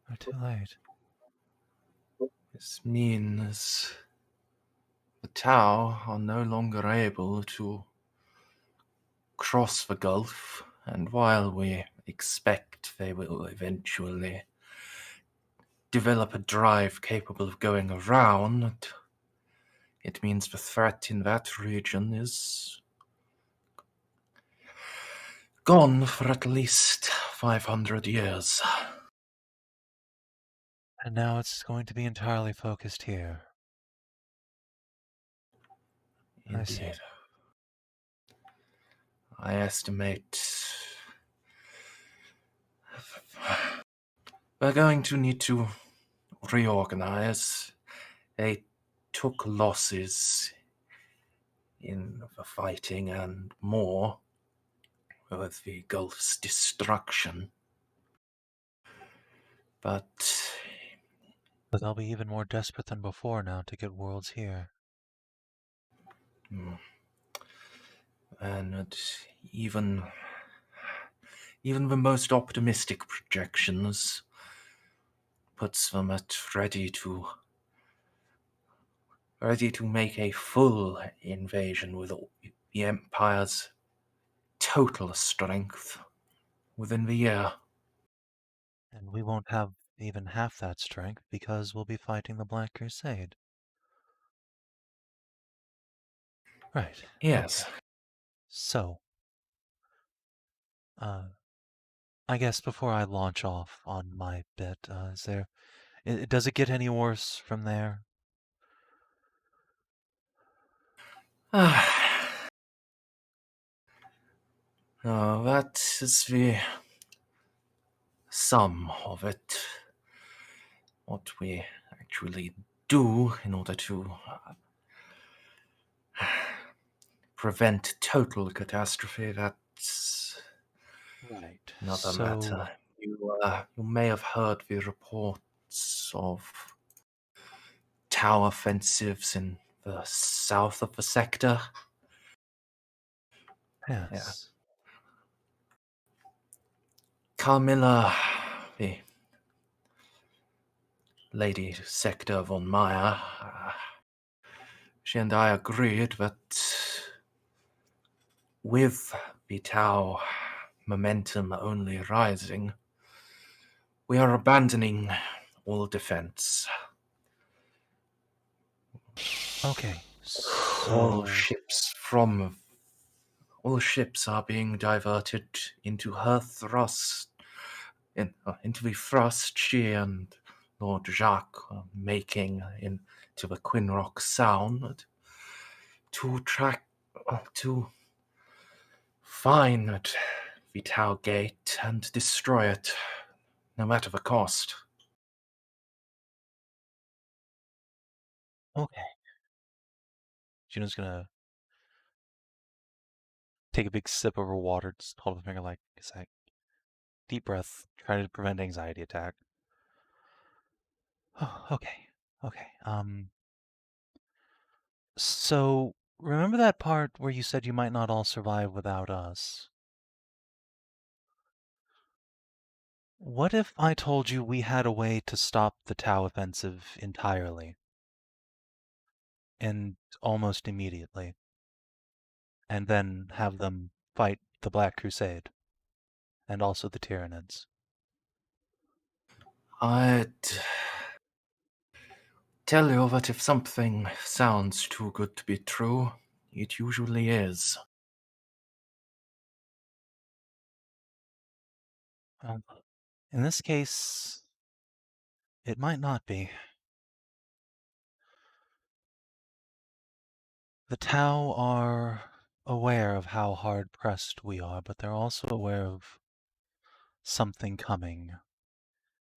we're too late. means the Tau are no longer able to cross the Gulf, and while we expect they will eventually develop a drive capable of going around, it means the threat in that region is gone for at least 500 years. And now it's going to be entirely focused here. I see. Indeed. I estimate we're going to need to reorganize. They took losses in the fighting and more with the Gulf's destruction. But they'll be even more desperate than before now to get worlds here. and even the most optimistic projections puts them at ready to make a full invasion with the Empire's total strength within the year. And we won't have even half that strength because we'll be fighting the Black Crusade. Right. Yes. Okay. So, I guess before I launch off on my bit, does it get any worse from there? No, that is the sum of it. What we actually do in order to prevent total catastrophe, that's Right. another matter. You may have heard the reports of Tau offensives in the south of the sector. Yes. Carmilla, the Lady Sector von Meyer, she and I agreed that with the Tau momentum only rising, we are abandoning all defense. Okay. All ships are being diverted into her thrust, into the thrust she and Lord Jacques are making into the Quinrock Sound to find the Tau Gate and destroy it, no matter the cost. Okay. Juno's gonna take a big sip of her water, just hold her finger like a sec. Deep breath, try to prevent anxiety attack. Oh, okay. Okay. So remember that part where you said you might not all survive without us? What if I told you we had a way to stop the Tau offensive entirely? And almost immediately. And then have them fight the Black Crusade. And also the Tyranids. I'd tell you that if something sounds too good to be true, it usually is. In this case, it might not be. The Tau are aware of how hard-pressed we are, but they're also aware of something coming.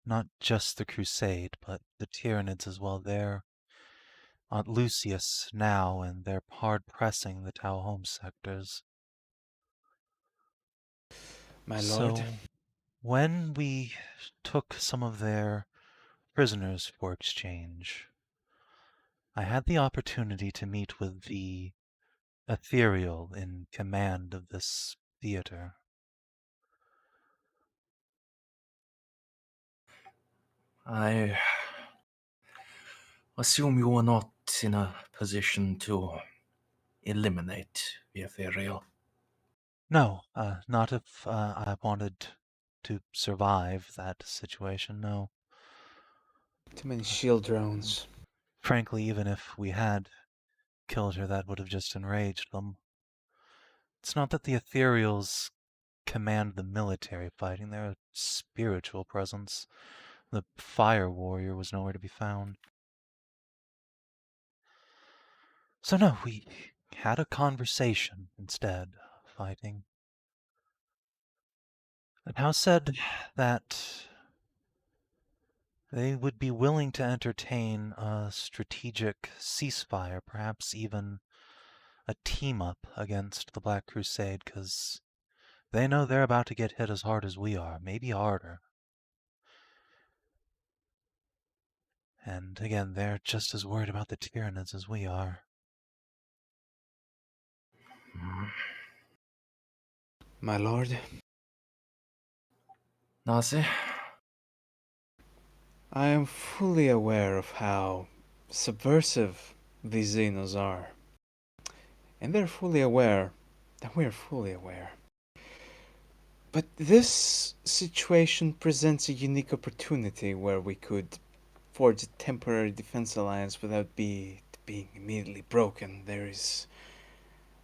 Not just the Crusade, but the Tyranids as well. They're on Lucius now, and they're hard-pressing the Tau home sectors. My lord. So, when we took some of their prisoners for exchange. I had the opportunity to meet with the ethereal in command of this theater. I assume you were not in a position to eliminate the ethereal. No, not if I wanted to survive that situation, no. Too many shield drones. Frankly, even if we had killed her, that would have just enraged them. It's not that the ethereals command the military fighting, they're a spiritual presence. The fire warrior was nowhere to be found. So no, we had a conversation instead of fighting. The House said that they would be willing to entertain a strategic ceasefire, perhaps even a team-up against the Black Crusade, because they know they're about to get hit as hard as we are, maybe harder. And again, they're just as worried about the Tyranids as we are. My lord, Nazi? I am fully aware of how subversive these Xenos are. And they're fully aware that we're fully aware. But this situation presents a unique opportunity where we could forge a temporary defense alliance without being immediately broken. There is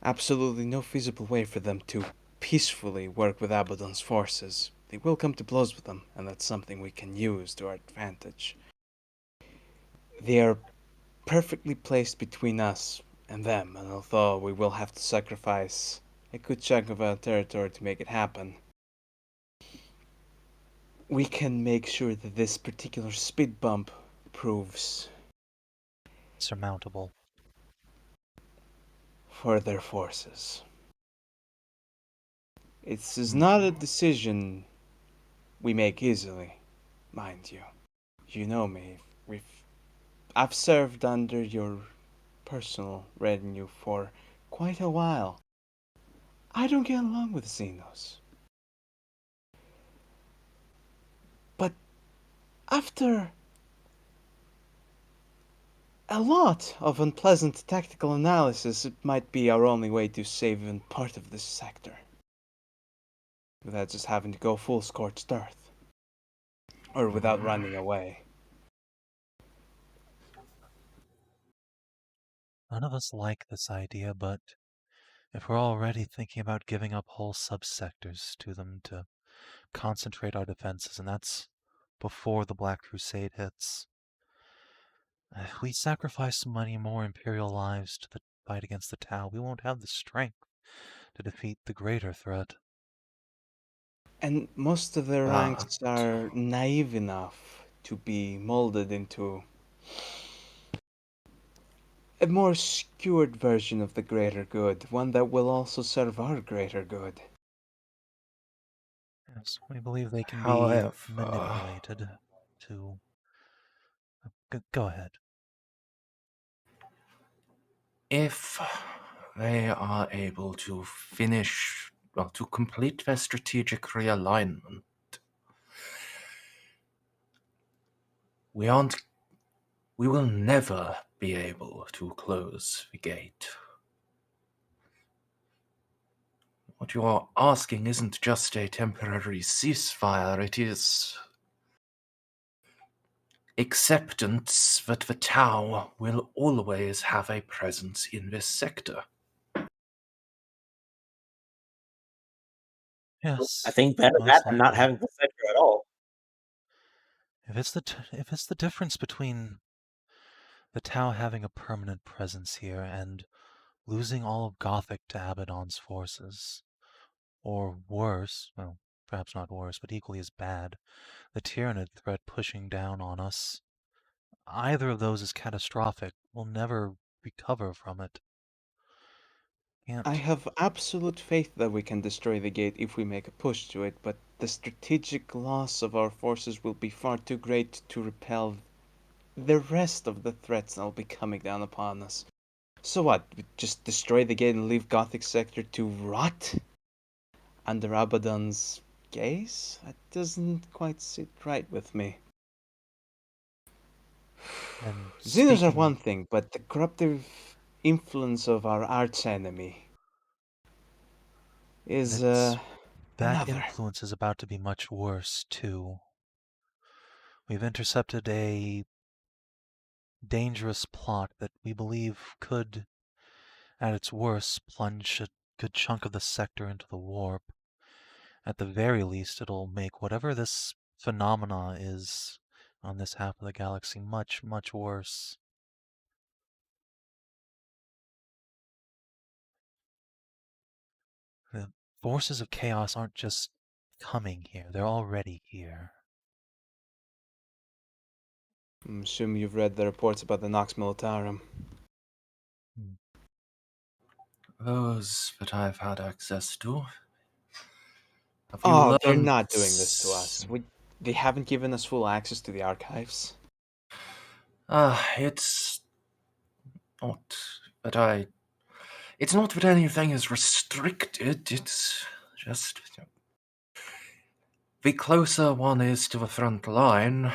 absolutely no feasible way for them to peacefully work with Abaddon's forces. They will come to blows with them, and that's something we can use to our advantage. They are perfectly placed between us and them, and although we will have to sacrifice a good chunk of our territory to make it happen, we can make sure that this particular speed bump proves Surmountable. for their forces. It is not a decision we make easily, mind you. You know me. I've served under your personal retinue for quite a while. I don't get along with Xenos. But after a lot of unpleasant tactical analysis, it might be our only way to save even part of this sector. Without just having to go full scorched earth. Or without running away. None of us like this idea, but if we're already thinking about giving up whole subsectors to them to concentrate our defenses, and that's before the Black Crusade hits, if we sacrifice some money, more Imperial lives to the fight against the Tau, we won't have the strength to defeat the greater threat. And most of their ranks are naive enough to be molded into a more skewered version of the greater good, one that will also serve our greater good. Yes, we believe they can However, be manipulated to... Go ahead. if they are able to to complete their strategic realignment, we will never be able to close the gate. What you are asking isn't just a temporary ceasefire, it is acceptance that the Tau will always have a presence in this sector. Yes. I think better most that than not likely. having the sector at all. If it's the difference between the Tau having a permanent presence here and losing all of Gothic to Abaddon's forces, or worse, well, perhaps not worse, but equally as bad, the Tyranid threat pushing down on us, either of those is catastrophic. We'll never recover from it. can't. I have absolute faith that we can destroy the gate if we make a push to it, but the strategic loss of our forces will be far too great to repel the rest of the threats that will be coming down upon us. So what? We just destroy the gate and leave Gothic sector to rot? Under Abaddon's gaze? That doesn't quite sit right with me. And Xenos are speaking, one thing, but the corruptive influence of our arch-enemy is, that another. influence is about to be much worse, too. We've intercepted a dangerous plot that we believe could, at its worst, plunge a good chunk of the sector into the warp. At the very least, it'll make whatever this phenomena is on this half of the galaxy much, much worse. The forces of chaos aren't just coming here, they're already here. I assume you've read the reports about the Nox Militarum. Those that I've had access to. Have you Oh, they're learned not doing this to us. They haven't given us full access to the archives. It's not that It's not that anything is restricted, it's just... The closer one is to the front line,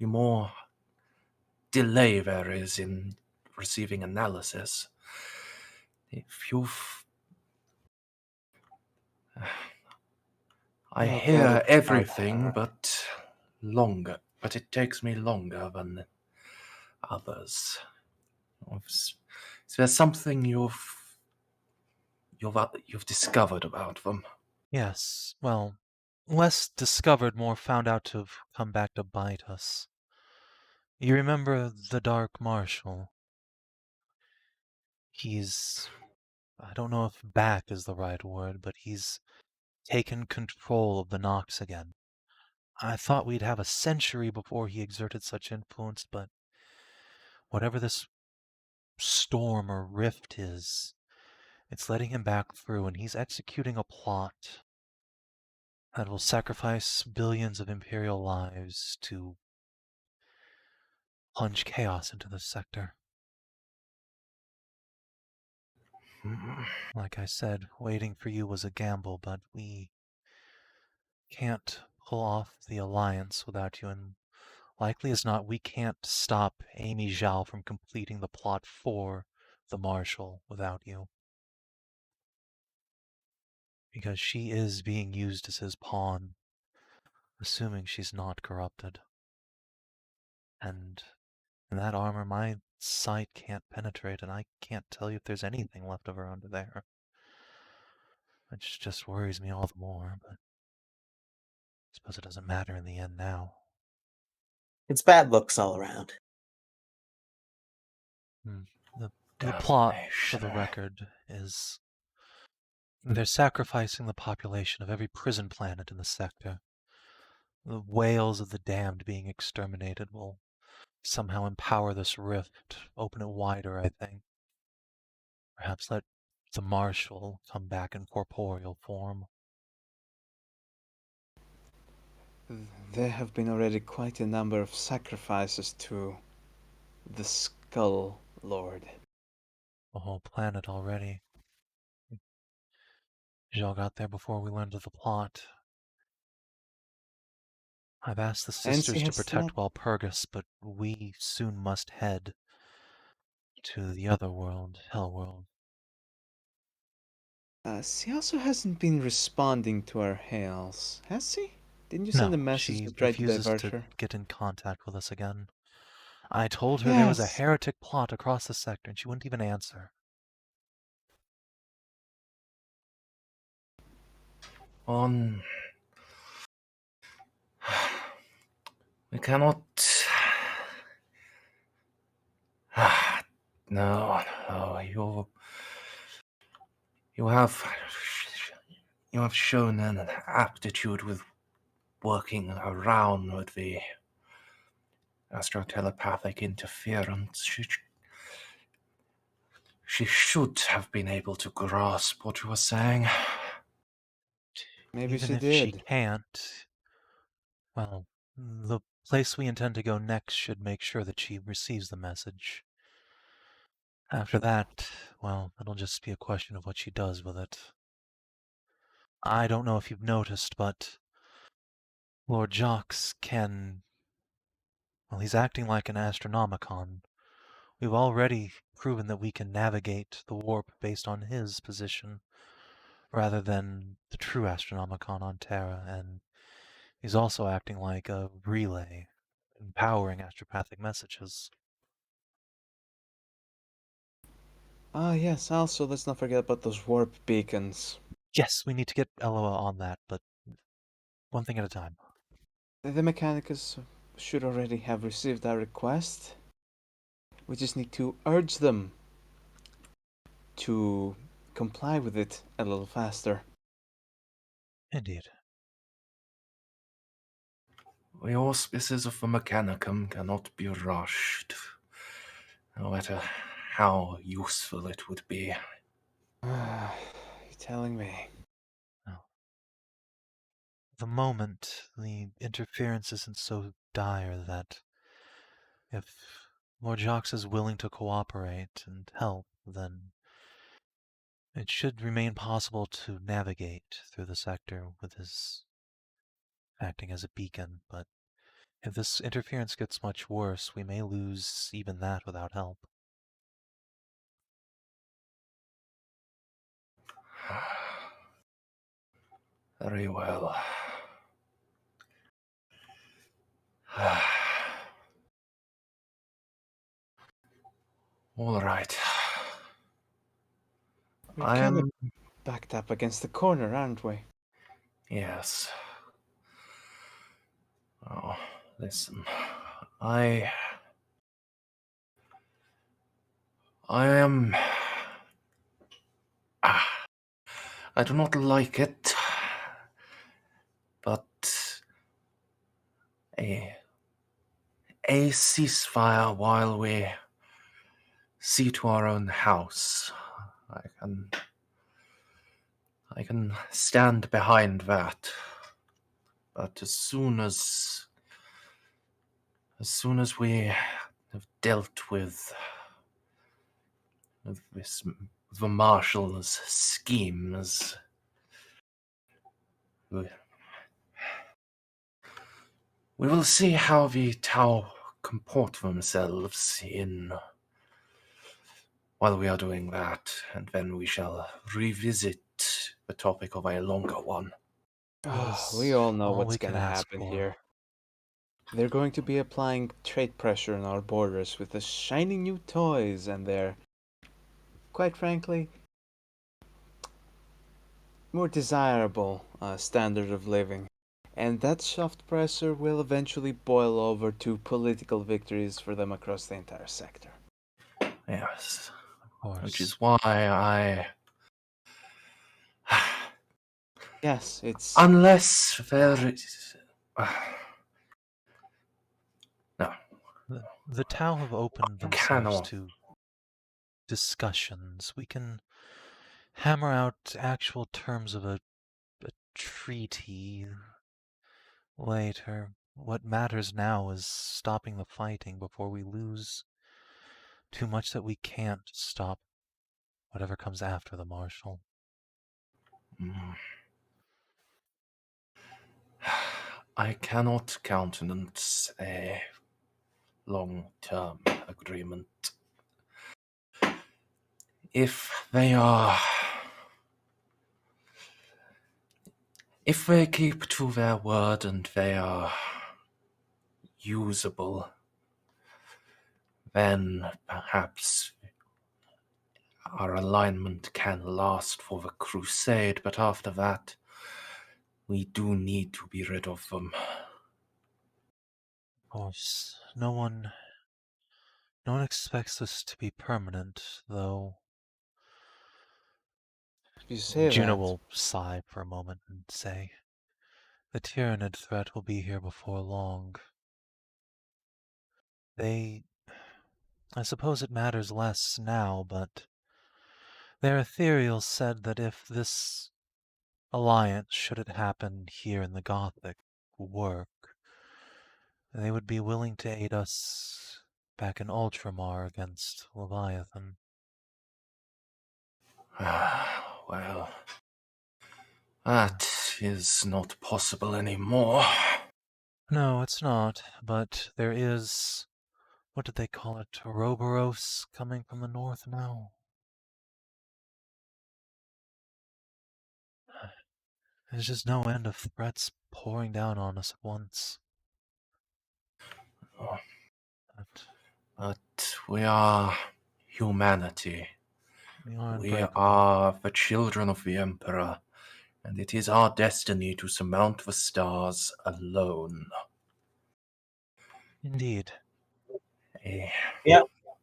the more delay there is in receiving analysis. If you've... I Oh, hear God, everything, but it takes me longer than others. Is there something you've discovered about them? Yes, well, less discovered, more found out to have come back to bite us. You remember the Dark Marshal? He's... I don't know if back is the right word, but he's taken control of the Nox again. I thought we'd have a century before he exerted such influence, but whatever this storm or rift is, it's letting him back through, and he's executing a plot that will sacrifice billions of Imperial lives to plunge chaos into the sector. Like I said, waiting for you was a gamble, but we can't pull off the alliance without you, and likely as not, we can't stop Amy Zhao from completing the plot for the Marshal without you. Because she is being used as his pawn, assuming she's not corrupted. And in that armor, my sight can't penetrate, and I can't tell you if there's anything left of her under there. Which just worries me all the more, but I suppose it doesn't matter in the end now. It's bad looks all around. The plot, for the record, is they're sacrificing the population of every prison planet in the sector. The whales of the damned being exterminated will somehow empower this rift, open it wider, I think. Perhaps let the Marshal come back in corporeal form. There have been already quite a number of sacrifices to the Skull Lord. A whole planet already. Zhao got there before we learned of the plot. I've asked the sisters to protect Walpurgis, but we soon must head to the other world, Hellworld. She also hasn't been responding to our hails, has she? Didn't you send a message to try to divert her? She refuses to get in contact with us again. I told her there was a heretic plot across the sector, and she wouldn't even answer. We cannot... No, you have shown an aptitude with working around with the astro-telepathic interference. She should have been able to grasp what you were saying. Maybe Even she if she did. can't, well, the place we intend to go next should make sure that she receives the message. After that, well, it'll just be a question of what she does with it. I don't know if you've noticed, but Lord Jox can... Well, he's acting like an astronomicon. We've already proven that we can navigate the warp based on his position, rather than the true astronomicon on Terra, and he's also acting like a relay, empowering astropathic messages. Ah, yes, also, let's not forget about those warp beacons. Yes, we need to get Eloa on that, but one thing at a time. The Mechanicus should already have received our request. We just need to urge them to comply with it a little faster. Indeed. The auspices of the Mechanicum cannot be rushed, no matter how useful it would be. You're telling me. No. The moment the interference isn't so dire that if Lord Jox is willing to cooperate and help, then it should remain possible to navigate through the sector with his acting as a beacon, but if this interference gets much worse, we may lose even that without help. Very well. All right. We're I kind am... of backed up against the corner, aren't we? Yes. Oh, listen. I am... I do not like it, but a ceasefire while we see to our own house. I can stand behind that. But as soon as we have dealt with this, the Marshal's schemes, we will see how the Tau comport themselves while we are doing that, and then we shall revisit the topic of a longer one. We all know all what's we can gonna ask happen for. here. They're going to be applying trade pressure on our borders with the shiny new toys and their, quite frankly, more desirable standard of living. And that soft pressure will eventually boil over to political victories for them across the entire sector. Yes. Of course. Which is why I... Yes, it's... Unless there is... No. The Tau have opened themselves Cannot. to discussions. We can hammer out actual terms of a treaty later. What matters now is stopping the fighting before we lose too much that we can't stop whatever comes after the Marshal. I cannot countenance a long-term agreement. If they keep to their word and they are usable, then perhaps our alignment can last for the crusade, but after that, we do need to be rid of them. Of course, no one expects this to be permanent, though. You say Juno that. will sigh for a moment and say, the Tyranid threat will be here before long. I suppose it matters less now, but Their ethereal said that if this alliance, should it happen here in the Gothic, work, they would be willing to aid us back in Ultramar against Leviathan. Well, that is not possible anymore. No, it's not, but there is, what did they call it, Ouroboros coming from the north now? There's just no end of threats pouring down on us at once. Oh, But but we are humanity. we are We unbreakable. are the children of the Emperor, and it is our destiny to surmount the stars alone. Indeed. Yeah.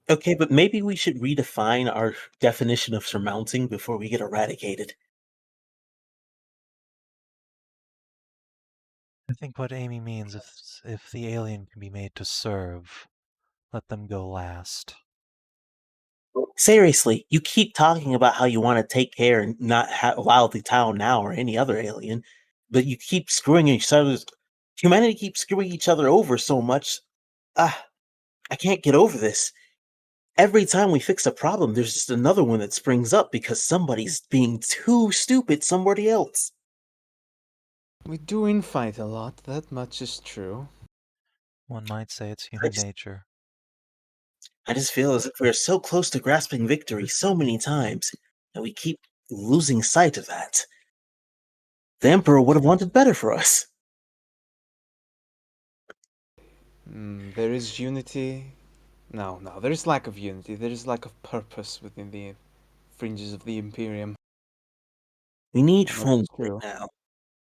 Okay, but maybe we should redefine our definition of surmounting before we get eradicated. I think what Amy means, if the alien can be made to serve, let them go last. Seriously, you keep talking about how you want to take care and not allow the town now or any other alien, but you keep screwing each other's. Humanity keeps screwing each other over so much. I can't get over this. Every time we fix a problem, there's just another one that springs up because somebody's being too stupid somebody else. We do infight a lot, that much is true. One might say it's human nature. I just feel as if we're so close to grasping victory so many times, and we keep losing sight of that. The Emperor would have wanted better for us. There is unity. No, there is lack of unity. There is lack of purpose within the fringes of the Imperium. We need That's friends true. right now.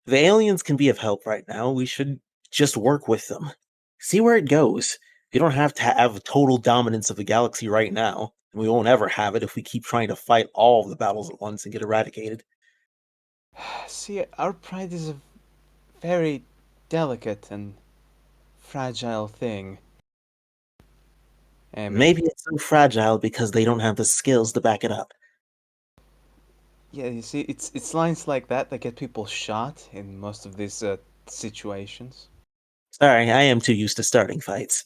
The aliens can be of help right now. We should just work with them. See where it goes. You don't have to have total dominance of the galaxy right now. And we won't ever have it if we keep trying to fight all of the battles at once and get eradicated. See, our pride is a very delicate and fragile thing. Maybe it's so fragile because they don't have the skills to back it up. Yeah, you see, it's lines like that get people shot in most of these situations. Sorry, I am too used to starting fights.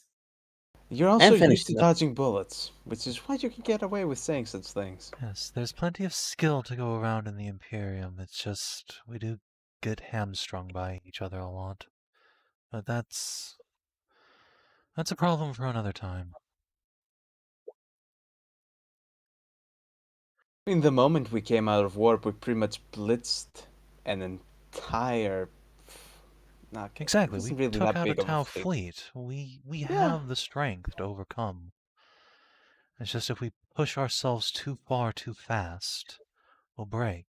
You're also used to finishing them. dodging bullets, which is why you can get away with saying such things. Yes, there's plenty of skill to go around in the Imperium. It's just we do get hamstrung by each other a lot. But that's a problem for another time. In the moment we came out of warp, we pretty much blitzed an entire. Okay, Exactly, it we wasn't really took that out a big of Tau fleet. fleet. We Yeah. have the strength to overcome. It's just if we push ourselves too far too fast, we'll break.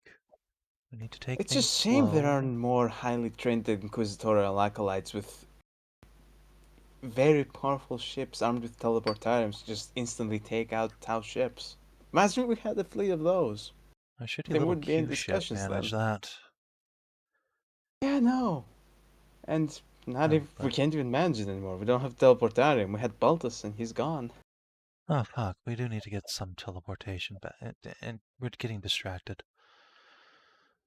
We need to take It's things a shame there slow. aren't more highly trained inquisitorial acolytes with very powerful ships armed with teleportariums to just instantly take out Tau ships. Imagine we had a fleet of those. A shitty There little wouldn't be any Q ship discussions manage then. that. Yeah, no. And not Oh, if we but- can't even manage it anymore. We don't have teleportarium. We had Baltus and he's gone. Oh fuck, we do need to get some teleportation back, and we're getting distracted.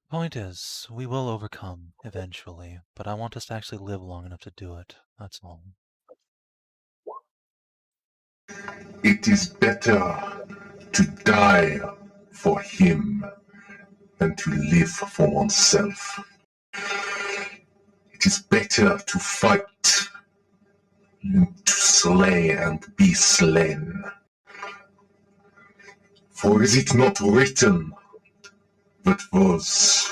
Point is, we will overcome eventually, but I want us to actually live long enough to do it. That's all. It is better to die for him than to live for oneself. It is better to fight than to slay and be slain. For is it not written that those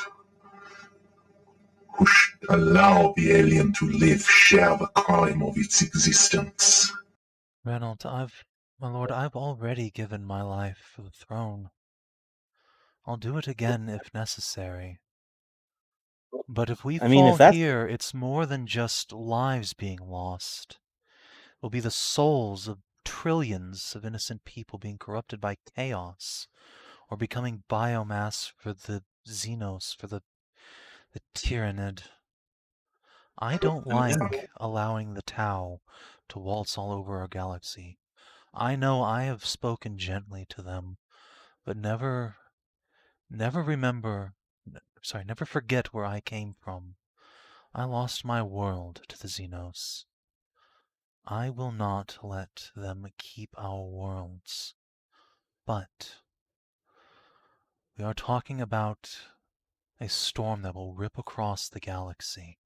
who should allow the alien to live share the crime of its existence? Reynolds, my lord, I've already given my life for the throne. I'll do it again if necessary. But if we fall here, it's more than just lives being lost. It will be the souls of trillions of innocent people being corrupted by chaos, or becoming biomass for the Xenos, for the Tyrannid. I don't like allowing the Tau to waltz all over our galaxy. I know I have spoken gently to them, but never Never never forget where I came from. I lost my world to the Xenos. I will not let them keep our worlds. But we are talking about a storm that will rip across the galaxy.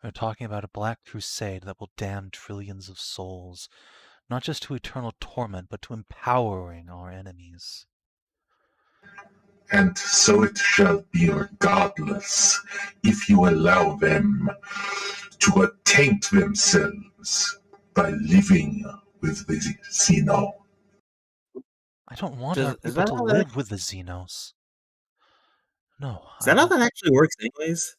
We're talking about a black crusade that will damn trillions of souls, not just to eternal torment, but to empowering our enemies. And so it shall be regardless if you allow them to attaint themselves by living with the Xeno. I don't want Does- our is people that to how that live with the Xenos. No, Is that how that actually works, anyways?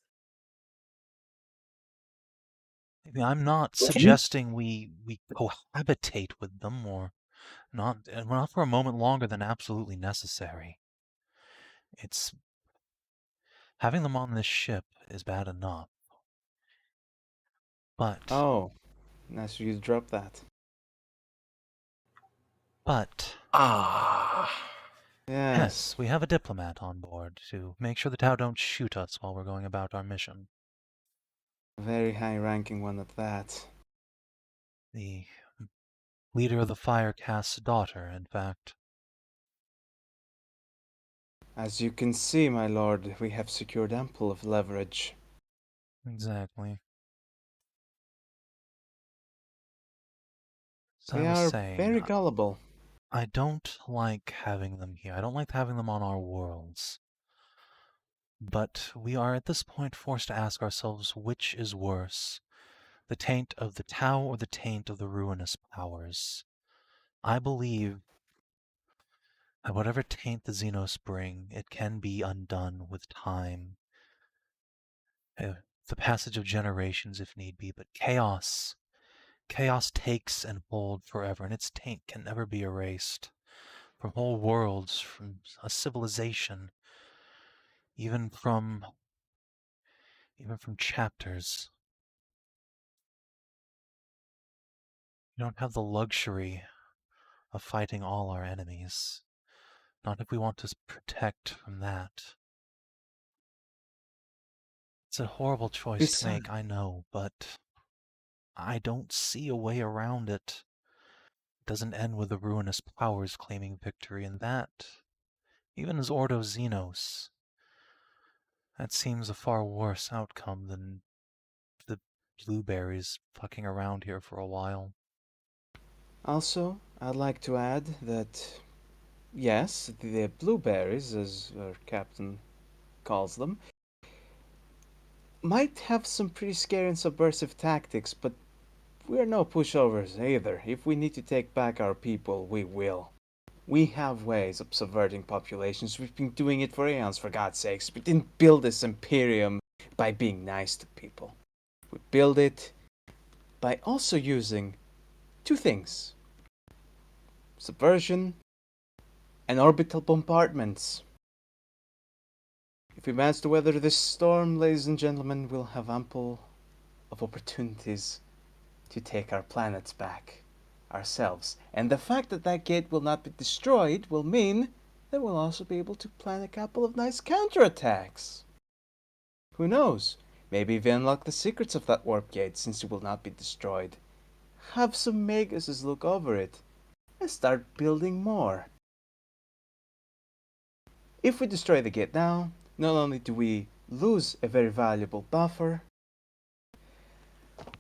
I'm not Can you- suggesting we cohabitate with them, or not for a moment longer than absolutely necessary. It's having them on this ship is bad enough. But Oh, nice you dropped that. Ah. Yes, we have a diplomat on board to make sure the Tau don't shoot us while we're going about our mission. A very high-ranking one at that. The leader of the Firecast's daughter, in fact. As you can see, my lord, we have secured ample of leverage. Exactly. So They I was are saying, very gullible. I don't like having them here. I don't like having them on our worlds. But we are at this point forced to ask ourselves which is worse, the taint of the Tau or the taint of the ruinous powers. I believe that whatever taint the Xenos bring, it can be undone with time. The passage of generations if need be, but chaos takes and hold forever, and its taint can never be erased. From whole worlds, from a civilization, even from chapters. We don't have the luxury of fighting all our enemies. Not if we want to protect from that. It's a horrible choice to make, I know, but I don't see a way around it. It doesn't end with the ruinous powers claiming victory, and that, even as Ordo Xenos, that seems a far worse outcome than the blueberries fucking around here for a while. Also, I'd like to add that, yes, the blueberries, as our captain calls them, might have some pretty scary and subversive tactics, but we're no pushovers either. If we need to take back our people, we will. We have ways of subverting populations. We've been doing it for aeons, for God's sakes. We didn't build this imperium by being nice to people. We build it by also using two things: subversion and orbital bombardments. If we manage to weather this storm, ladies and gentlemen, we'll have ample of opportunities to take our planets back ourselves. And the fact that that gate will not be destroyed will mean that we'll also be able to plan a couple of nice counterattacks. Who knows? Maybe we unlock the secrets of that warp gate since it will not be destroyed. Have some Maguses look over it and start building more. If we destroy the gate now, not only do we lose a very valuable buffer,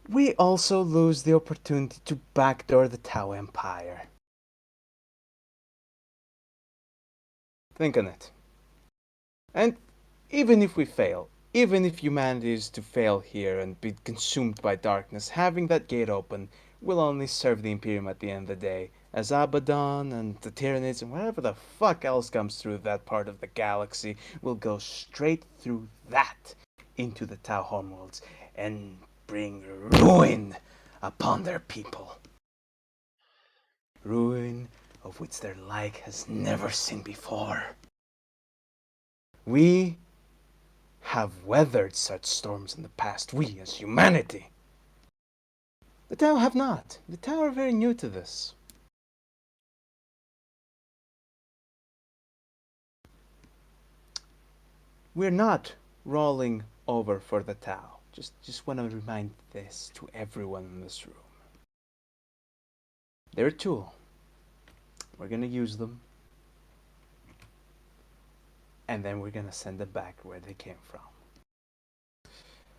we also lose the opportunity to backdoor the Tau Empire. Think on it. And even if we fail, even if humanity is to fail here and be consumed by darkness, having that gate open will only serve the Imperium at the end of the day, as Abaddon and the Tyranids and whatever the fuck else comes through that part of the galaxy will go straight through that into the Tau homeworlds and bring ruin upon their people. Ruin of which their like has never seen before. We have weathered such storms in the past, we as humanity. The Tau have not. The Tau are very new to this. we're not rolling over for the Tau. Just want to remind this to everyone in this room. They're a tool. We're gonna use them, and then we're gonna send them back where they came from.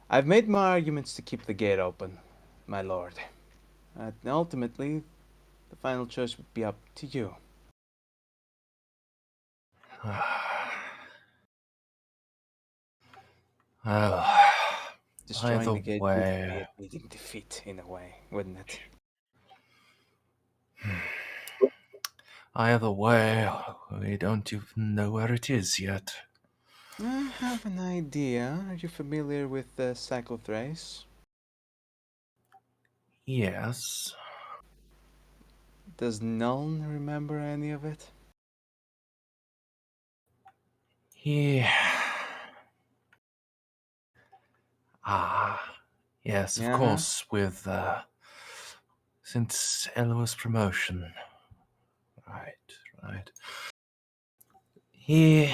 I've made my arguments to keep the gate open, my lord. Ultimately, the final choice would be up to you. Well, Destroying either the gate would be way, admitting defeat in a way, wouldn't it? either way, we don't even know where it is yet. I have an idea. Are you familiar with the Cyclothrace? Yes. Does Nuln remember any of it? Yeah. Yes, of course, with, since Eloa's promotion. Right. He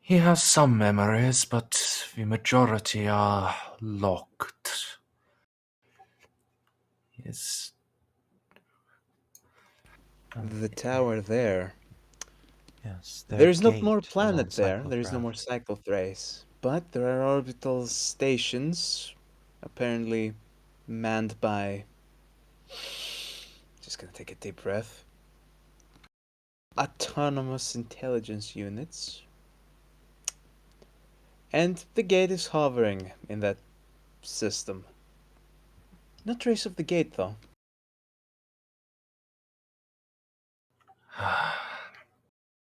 has some memories, but the majority are locked. Yes. The tower there. Yes, There's no more gate is planet on there. There's no Cyclothrace. more Cyclothrace. But there are orbital stations, apparently manned by. Just gonna take a deep breath. Autonomous intelligence units. And the gate is hovering in that system. No trace of the gate, though.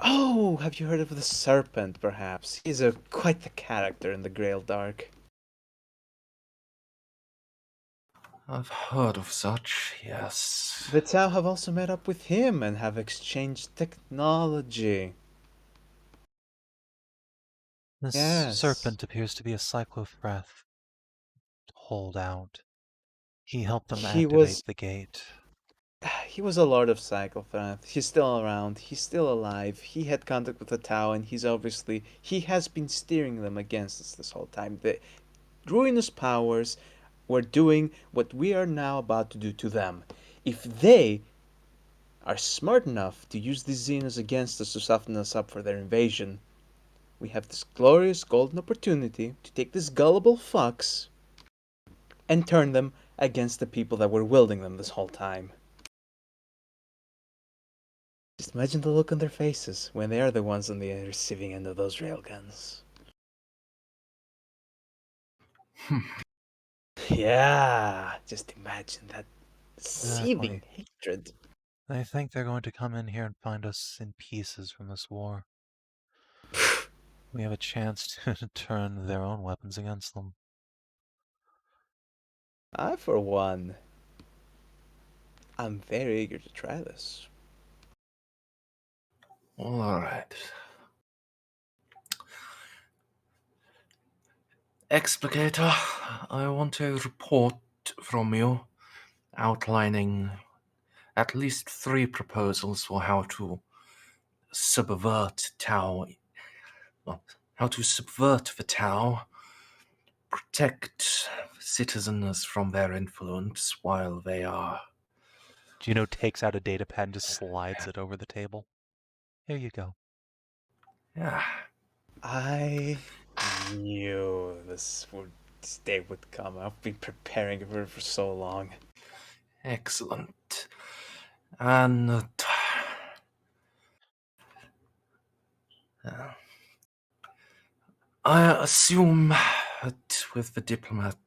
Oh, have you heard of the Serpent, perhaps? He's quite the character in the Grail Dark. I've heard of such, yes. The Tau have also met up with him and have exchanged technology. This Yes. serpent appears to be a Cyclothrath holdout. He helped them He activate was the gate. he was a Lord of Cyclothrath. He's still around. He's still alive. He had contact with the Tau, and he has been steering them against us this whole time. The ruinous powers were doing what we are now about to do to them. If they are smart enough to use these Xenos against us to soften us up for their invasion, we have this glorious golden opportunity to take these gullible fucks and turn them against the people that were wielding them this whole time. Just imagine the look on their faces when they are the ones on the receiving end of those railguns. Yeah, just imagine that seething hatred. They think they're going to come in here and find us in pieces from this war. We have a chance to turn their own weapons against them. I, for one, I'm very eager to try this. All right. Explicator, I want a report from you outlining at least 3 proposals for how to subvert Tau. Well, how to subvert the Tau, protect citizens from their influence while they are. Juno takes out a data pad and just slides it over the table. Here you go. Yeah. I knew this day would come. I've been preparing for it for so long. Excellent. And I assume that with the diplomats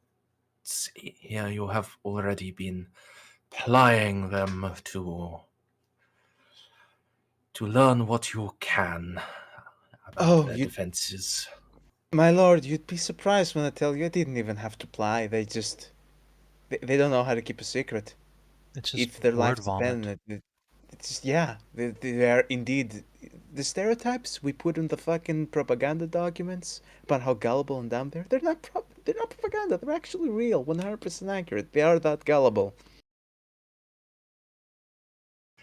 here you have already been plying them to learn what you can about their defenses. My lord, you'd be surprised when I tell you I didn't even have to ply. They don't know how to keep a secret. It's just If their word lives vomit. depend on it, it's just, yeah, they are indeed the stereotypes we put in the fucking propaganda documents about how gullible and dumb they're not propaganda. They're actually real, 100% accurate. They are that gullible.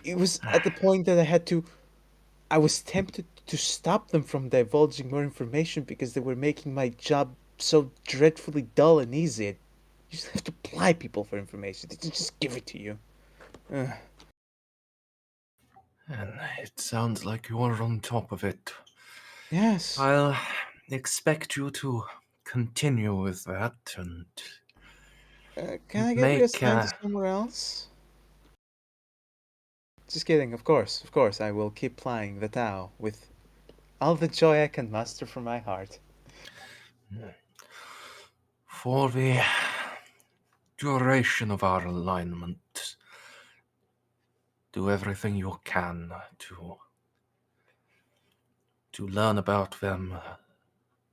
It was at the point that I was tempted to stop them from divulging more information because they were making my job so dreadfully dull and easy. You just have to ply people for information. They just give it to you. Ugh. And it sounds like you are on top of it. Yes. I'll expect you to continue with that and Can I get make reassigned to somewhere else? Just kidding, of course, I will keep plying the Tao with all the joy I can muster from my heart. for the duration of our alignment. Do everything you can to learn about them,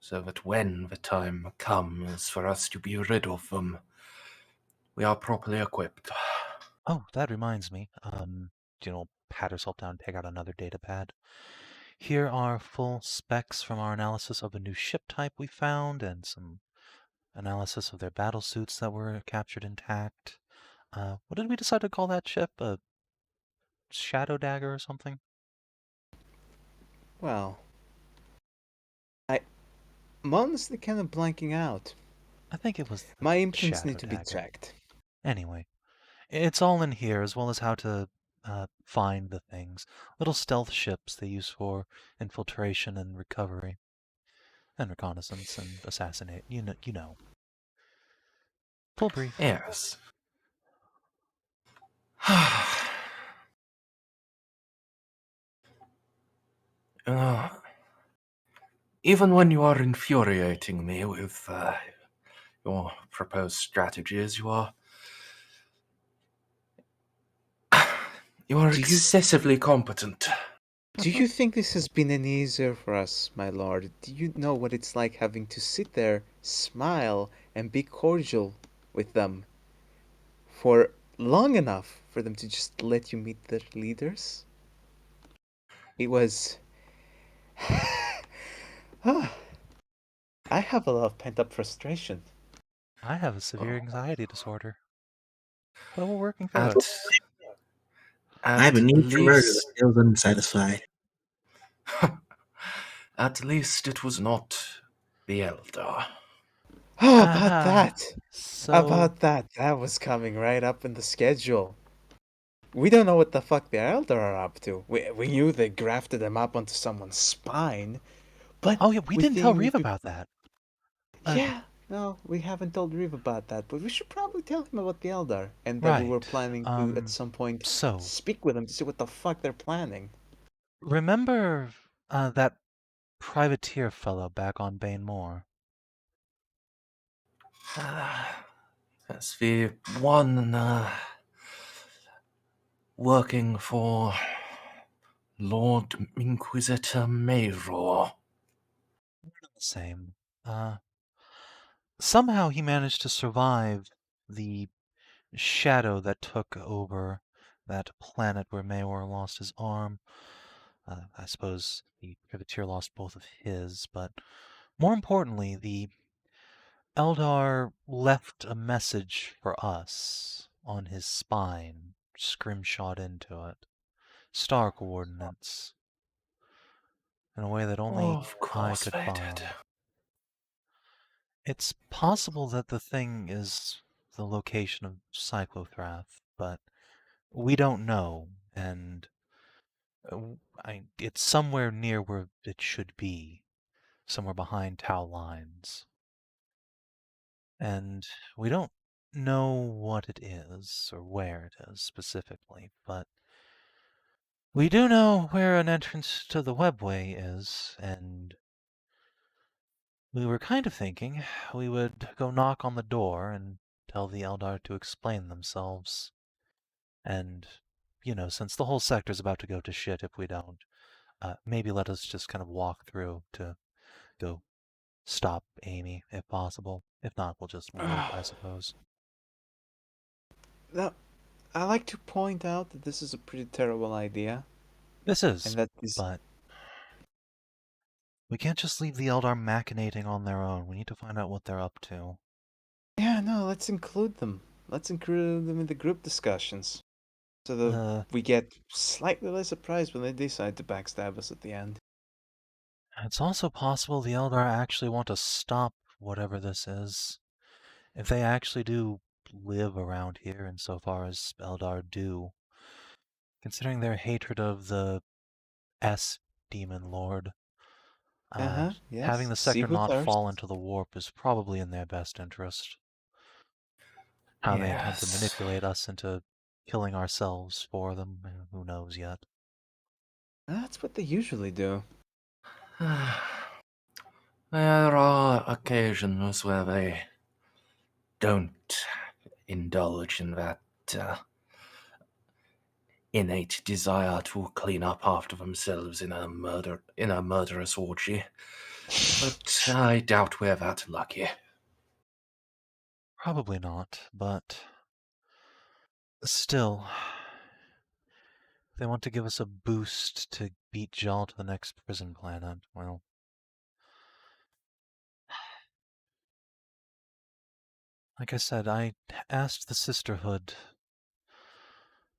so that when the time comes for us to be rid of them, we are properly equipped. Oh, that reminds me. Juno pat herself down, take out another data pad. Here are full specs from our analysis of a new ship type we found, and some analysis of their battle suits that were captured intact. What did we decide to call that ship? A shadow dagger or something? Well, I'm honestly kind of blanking out. I think it was the My imprints shadow need to be dagger. checked. Anyway, it's all in here, as well as how to find the things. Little stealth ships they use for infiltration and recovery, and reconnaissance and assassinate. You know. Full brief. Yes. Even when you are infuriating me with your proposed strategies, you are excessively competent. Do you think this has been any easier for us, my lord? Do you know what it's like having to sit there, smile, and be cordial with them for long enough for them to just let you meet their leaders? It was... I have a lot of pent-up frustration. I have a severe anxiety disorder, but we're working through At, it. I have a need for murder that least, feels unsatisfied. at least it was not the Elder. Oh, about that! So About that! That was coming right up in the schedule. We don't know what the fuck the Elder are up to. We knew they grafted them up onto someone's spine, but... oh yeah, we didn't tell Reeve about that. Yeah, no, we haven't told Reeve about that, but we should probably tell him about the Eldar, and that we were Right, planning to, at some point, so speak with them to see what the fuck they're planning. remember that privateer fellow back on Bane Moor? That's the one working for Lord Inquisitor Mayror. The same. Somehow he managed to survive the shadow that took over that planet where Mayor lost his arm. I suppose the privateer lost both of his, but more importantly, the Eldar left a message for us on his spine, scrimshot into it. Star coordinates. In a way that only Of I course could they follow. did. It's possible that the thing is the location of Cyclothrath, but we don't know, and it's somewhere near where it should be, somewhere behind Tau lines. And we don't know what it is, or where it is specifically, but we do know where an entrance to the webway is, and we were kind of thinking we would go knock on the door and tell the Eldar to explain themselves. And, since the whole sector's about to go to shit if we don't, maybe let us just kind of walk through to go stop Amy, if possible. If not, we'll just wait, I suppose. Now, I like to point out that this is a pretty terrible idea. This is, and that is... but we can't just leave the Eldar machinating on their own. We need to find out what they're up to. Yeah, no, let's include them. Let's include them in the group discussions. So that we get slightly less surprised when they decide to backstab us at the end. It's also possible the Eldar actually want to stop whatever this is. If they actually do live around here, insofar as Eldar do, considering their hatred of the S demon lord, Yes. having the See sector who not fall thirsts. into the warp is probably in their best interest. How they intend to Yes. manipulate us into killing ourselves for them, who knows yet. That's what they usually do. There are occasions where they don't indulge in that innate desire to clean up after themselves in a murderous orgy. But I doubt we're that lucky. Probably not, but still, if they want to give us a boost to beat Jal to the next prison planet, well, like I said, I asked the Sisterhood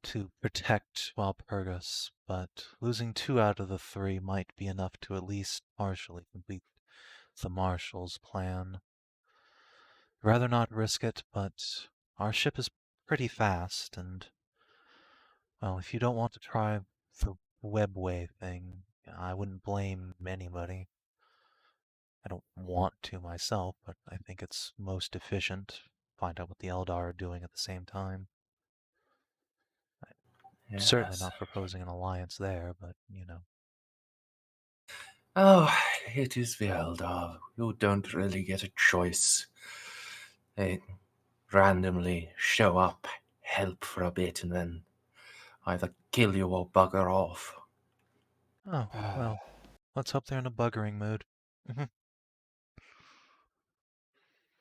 to protect Walpurgis, but losing 2 out of the 3 might be enough to at least partially complete the Marshal's plan. Rather not risk it, but our ship is pretty fast, and, well, if you don't want to try the webway thing, I wouldn't blame anybody. I don't want to myself, but I think it's most efficient. Find out what the Eldar are doing at the same time. Yes. Certainly not proposing an alliance there, but, you know. Oh, it is the Eldar. You don't really get a choice. They randomly show up, help for a bit, and then either kill you or bugger off. Oh, well, let's hope they're in a buggering mood.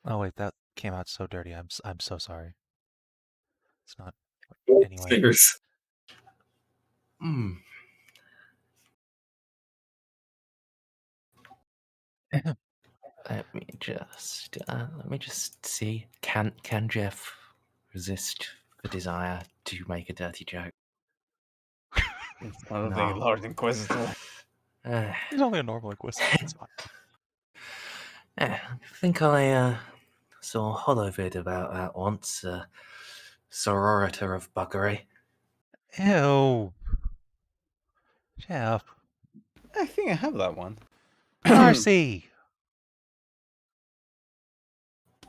Oh wait, that came out so dirty. I'm so sorry. It's not. Anyway. Fingers. Let me just see. Can Jeff resist the desire to make a dirty joke? It's not a Lord Inquisitor. He's only a normal Inquisitor. It's fine. I think I saw a hollow vid about that once. Sororitor of buggery. Ew. Jeff. I think I have that one. Narcy!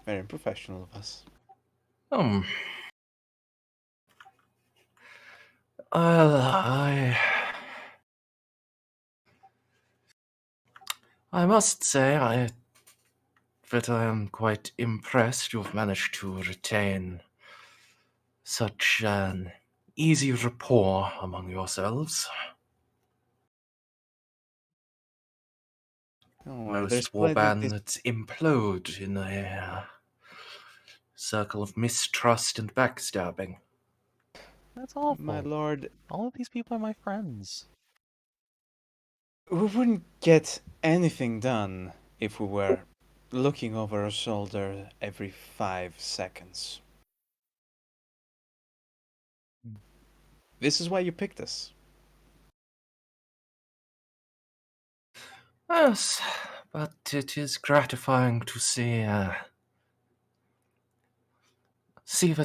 Very professional of us. I must say that I am quite impressed you've managed to retain such an easy rapport among yourselves. Most warbands implode in a circle of mistrust and backstabbing. That's awful. My lord. All of these people are my friends. We wouldn't get anything done if we were looking over our shoulder every 5 seconds. This is why you picked us. Yes, but it is gratifying to see that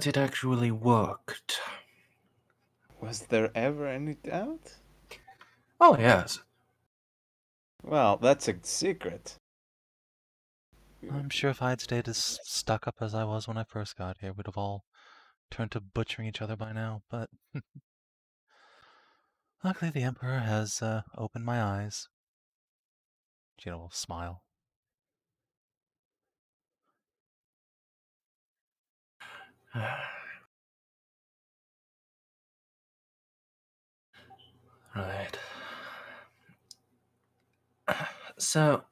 it actually worked. Was there ever any doubt? Oh, yes. Well, that's a secret. I'm sure if I'd stayed as stuck up as I was when I first got here, we'd have all turned to butchering each other by now, but luckily the Emperor has opened my eyes. Juno will smile. Right. So,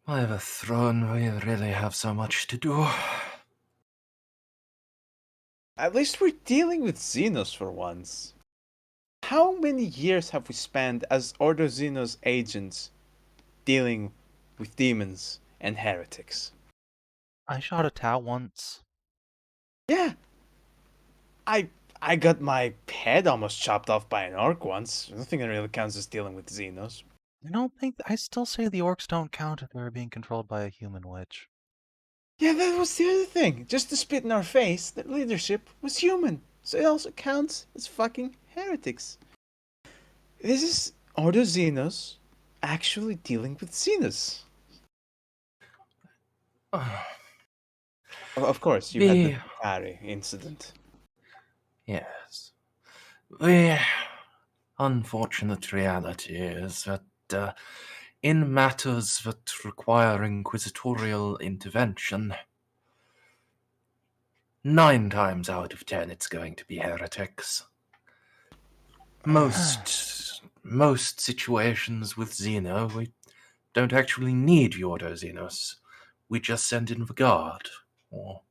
By the throne, we really have so much to do. At least we're dealing with Xenos for once. How many years have we spent as Ordo Xenos agents dealing with demons and heretics? I shot a Tau once. Yeah. I got my head almost chopped off by an orc once. Nothing that really counts as dealing with Xenos. I still say the orcs don't count if they're being controlled by a human witch. Yeah, that was the other thing. Just to spit in our face that leadership was human. So it also counts as fucking heretics. This is Ordo Xenos actually dealing with Xenos. Of course, you had the Kari incident. Yes. The unfortunate reality is that in matters that require inquisitorial intervention, 9 times out of 10 it's going to be heretics. Most situations with Xeno, we don't actually need the Ordo Xenos. We just send in the guard, or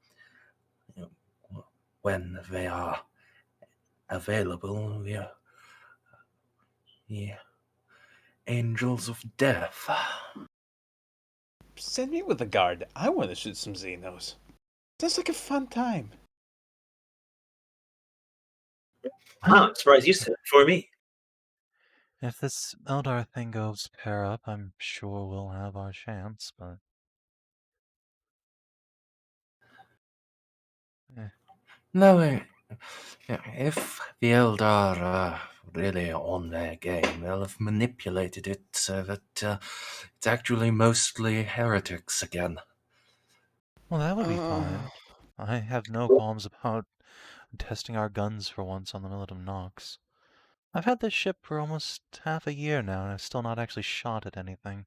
when they are available, the Angels of Death. Send me with the guard. I want to shoot some Xenos. Sounds like a fun time. I'm surprised you said it for me. If this Eldar thing goes pair up, I'm sure we'll have our chance, but... No, if the Eldar are really on their game, they'll have manipulated it so that it's actually mostly heretics again. Well, that would be fine. I have no qualms about testing our guns for once on the Militum Nox. I've had this ship for almost half a year now, and I've still not actually shot at anything.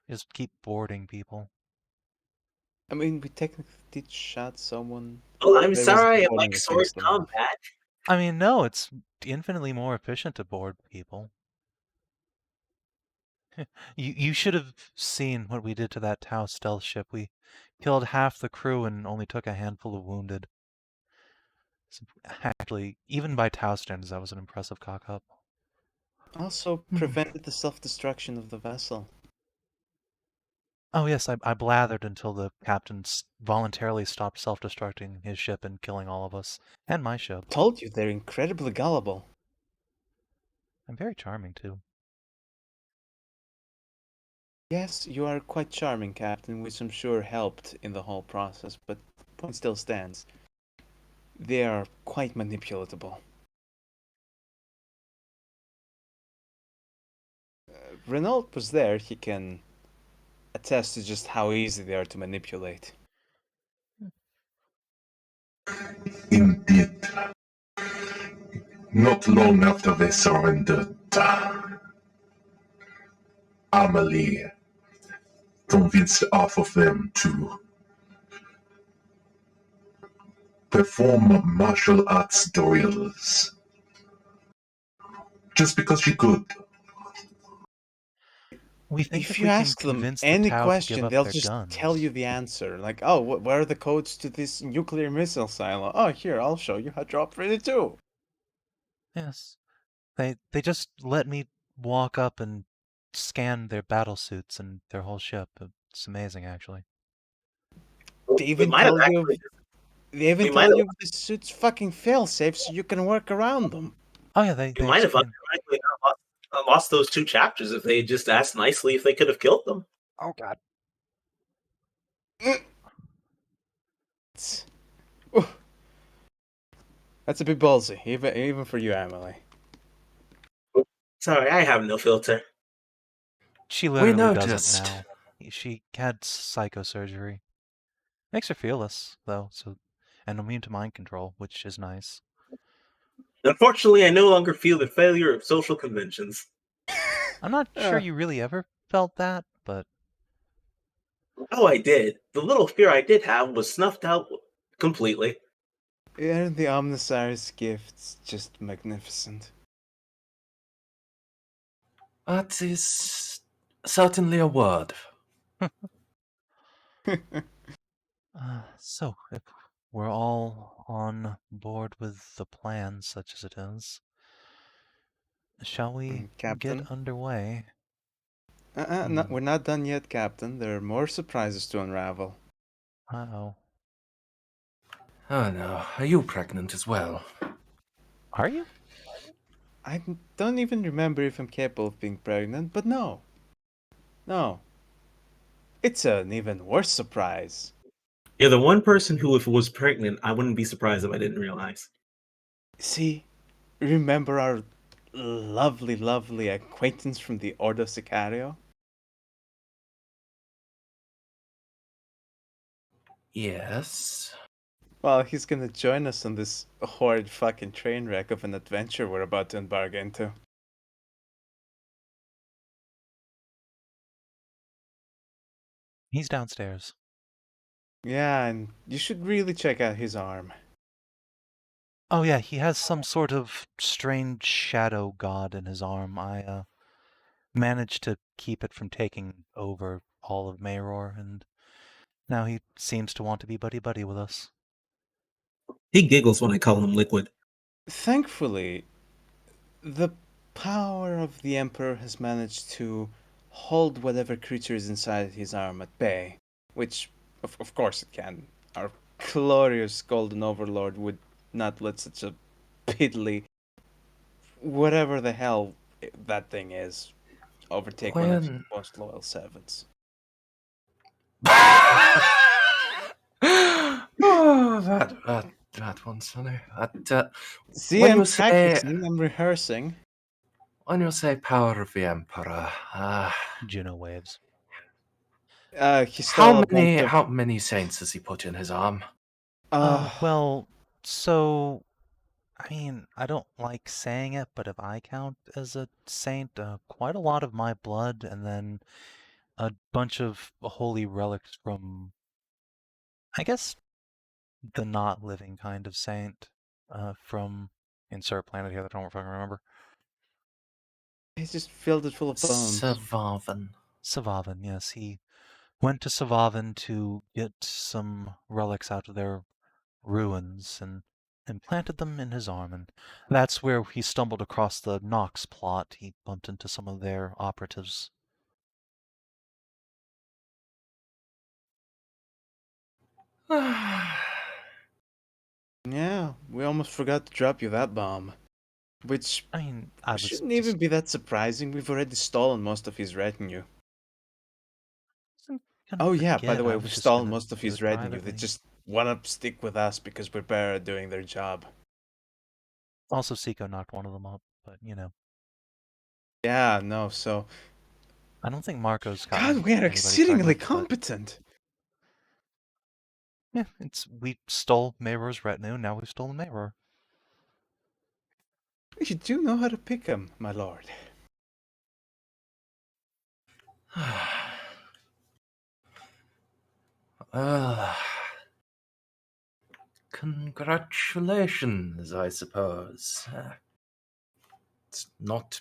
We just keep boarding people. I mean, we technically did shot someone. Oh, I'm There was sorry, I boarding like that sword pissed them off. combat. I mean, no, it's infinitely more efficient to board people. You should have seen what we did to that Tau stealth ship. We killed half the crew and only took a handful of wounded. Actually, even by Tau standards, that was an impressive cock-up. Also prevented the self-destruction of the vessel. Oh yes, I blathered until the captain voluntarily stopped self-destructing his ship and killing all of us. And my ship. Told you, they're incredibly gullible. I'm very charming, too. Yes, you are quite charming, Captain, which I'm sure helped in the whole process, but point still stands. They are quite manipulatable. Renault was there, he can attest to just how easy they are to manipulate. Indeed. Not long after they surrendered, Amelie convinced half of them to perform martial arts drills. Just because she could. We think If if you we can ask them convince the any Tau to give question, up they'll their just guns. tell you the answer. Like, oh, what are the codes to this nuclear missile silo? Oh, here, I'll show you how to operate it too. Yes. They just let me walk up and scan their battle suits and their whole ship. It's amazing, actually. They even tell you the suit's fucking fail-safe so you can work around them. Oh yeah, they might have explain. automatically lost those 2 chapters if they just asked nicely if they could have killed them. Oh god. That's a bit ballsy, even for you, Amelie. Sorry, I have no filter. She literally noticed. doesn't now. She had psychosurgery. Makes her fearless, though, and immune to mind control, which is nice. Unfortunately, I no longer feel the failure of social conventions. I'm not sure you really ever felt that, but... Oh, I did. The little fear I did have was snuffed out completely. Aren't the Omnissiah's gifts just magnificent? That is certainly a word. So, if we're all on board with the plan, such as it is, Shall we Captain? get underway? No, we're not done yet, Captain. There are more surprises to unravel. Uh-oh. Oh no, are you pregnant as well? Are you? I don't even remember if I'm capable of being pregnant, but no. No. It's an even worse surprise. You're the one person who, if it was pregnant, I wouldn't be surprised if I didn't realize. See, remember our lovely, lovely acquaintance from the Ordo Sicario? Yes. Well, he's gonna join us on this horrid fucking train wreck of an adventure we're about to embark into. He's downstairs. Yeah, and you should really check out his arm. Oh yeah, he has some sort of strange shadow god in his arm. I managed to keep it from taking over all of Mayror, and now he seems to want to be buddy-buddy with us. He giggles when I call him liquid. Thankfully, the power of the Emperor has managed to hold whatever creature is inside his arm at bay, which, of course, it can. Our glorious Golden Overlord would not let such a piddly, whatever the hell that thing is, overtake one of his most loyal servants. Oh, that one's funny. See, when I'm you say practicing, I'm rehearsing. when you say power of the Emperor, Juno waves. He stole a bunch of... how many saints has he put in his arm? Well, so I mean, I don't like saying it, but if I count as a saint, quite a lot of my blood, and then a bunch of holy relics from, I guess, the not living kind of saint, from insert planet here that I don't fucking remember. He just filled it full of bones. Savin, yes. He went to Savin to get some relics out of their ruins and planted them in his arm, and that's where he stumbled across the Nox plot. He bumped into some of their operatives. Yeah, we almost forgot to drop you that bomb. Which I mean, I was shouldn't even be that surprising. We've already stolen most of his retinue. Oh yeah, by the way, we've stolen most of his retinue. They just want to stick with us because we're better at doing their job. Also, Ceiko knocked one of them up, but you know. Yeah, no, so... I don't think Marco's got. God, we are exceedingly competent! Yeah, we stole Mayror's retinue, now we've stolen Mayror. You do know how to pick 'em, my lord. Congratulations, I suppose. It's not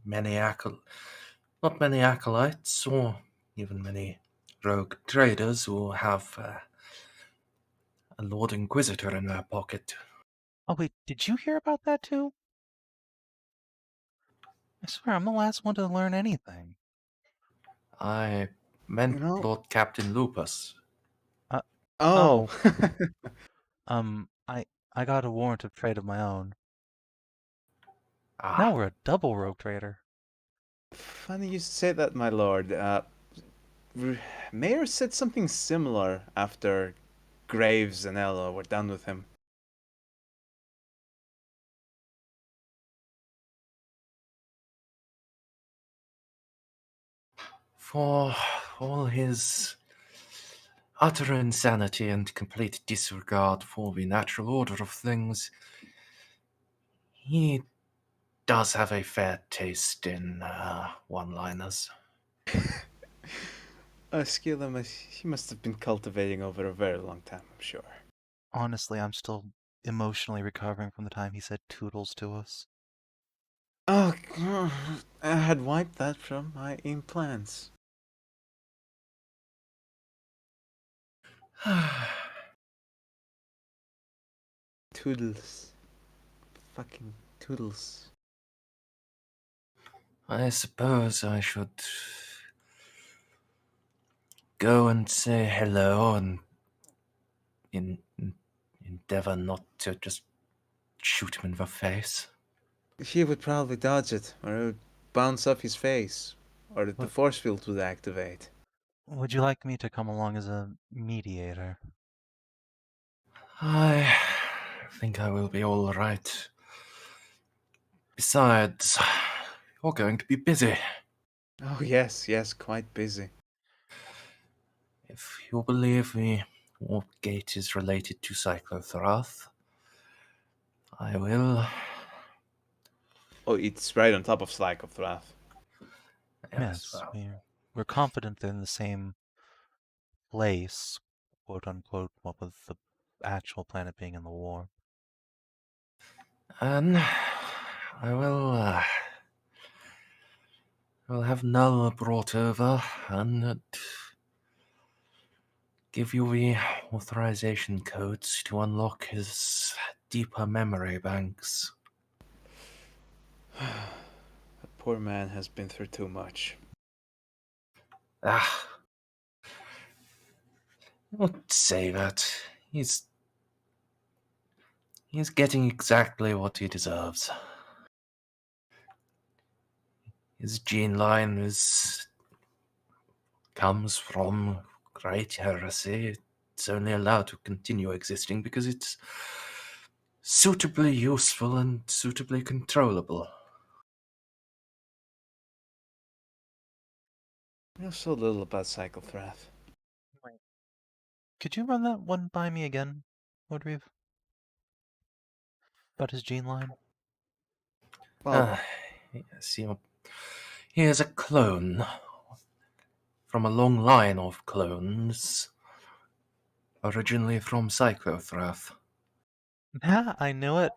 many acolytes or even many rogue traders who have a Lord Inquisitor in their pocket. Oh wait, did you hear about that too? I swear, I'm the last one to learn anything. I meant Lord Captain Lupus. Oh. I got a warrant of trade of my own. Now we're a double rogue trader. Funny you say that, my lord. Mayor said something similar after Graves and Eloa were done with him. For all his utter insanity and complete disregard for the natural order of things, he does have a fair taste in one-liners. A skill that he must have been cultivating over a very long time, I'm sure. Honestly, I'm still emotionally recovering from the time he said toodles to us. Oh, I had wiped that from my implants. Toodles. Fucking toodles. I suppose I should go and say hello and endeavor not to just shoot him in the face. He would probably dodge it, or it would bounce off his face, or the What? force field would activate. Would you like me to come along as a mediator? I think I will be all right. Besides, you're going to be busy. Oh, yes, quite busy. If you believe the warp gate is related to Cyclothrath, I will. Oh, it's right on top of Slykothrath. Yes, we're confident they're in the same place, quote unquote, what with the actual planet being in the war. And I will have Null brought over and give you the authorization codes to unlock his deeper memory banks. The poor man has been through too much. Don't say that. He's getting exactly what he deserves. His gene line comes from great heresy. It's only allowed to continue existing because it's suitably useful and suitably controllable. I know so little about Cyclothrath. Could you run that one by me again, Reeve? About his gene line? Well, Yes, he is a clone from a long line of clones, originally from Cyclothrath. Yeah, I knew it.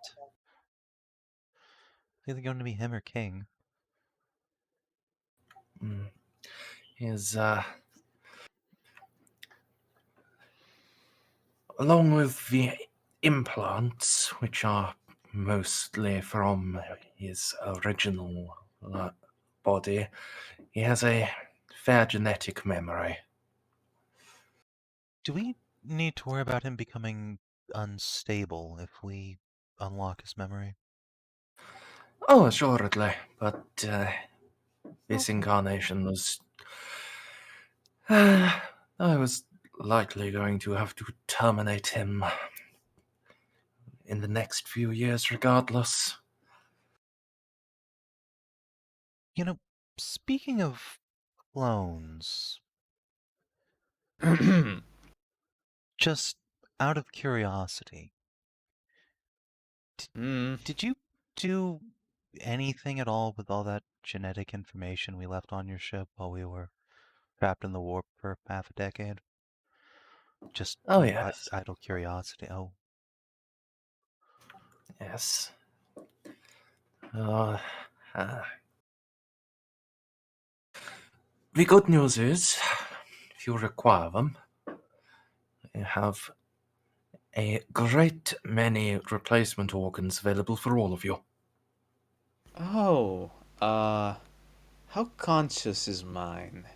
It's either going to be him or King. His, along with the implants, which are mostly from his original body, he has a fair genetic memory. Do we need to worry about him becoming unstable if we unlock his memory? Oh, assuredly, but this incarnation was... I was likely going to have to terminate him in the next few years regardless. You know, speaking of clones, just out of curiosity, did you do anything at all with all that genetic information we left on your ship while we were trapped in the warp for half a decade? Just yes. idle curiosity. Oh. Yes. The good news is, if you require them, you have a great many replacement organs available for all of you. Oh, how conscious is mine?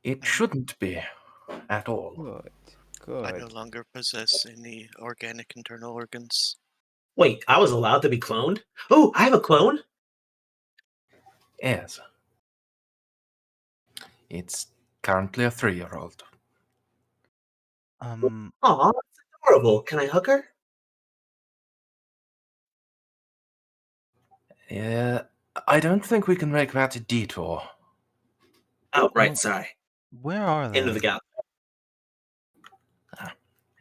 It shouldn't be at all. Good. I no longer possess any organic internal organs. Wait, I was allowed to be cloned? Oh, I have a clone? Yes. It's currently a 3-year-old. Aw, that's adorable. Can I hug her? Yeah, I don't think we can make that a detour. Oh, right, sorry. Where are they? End of the galaxy.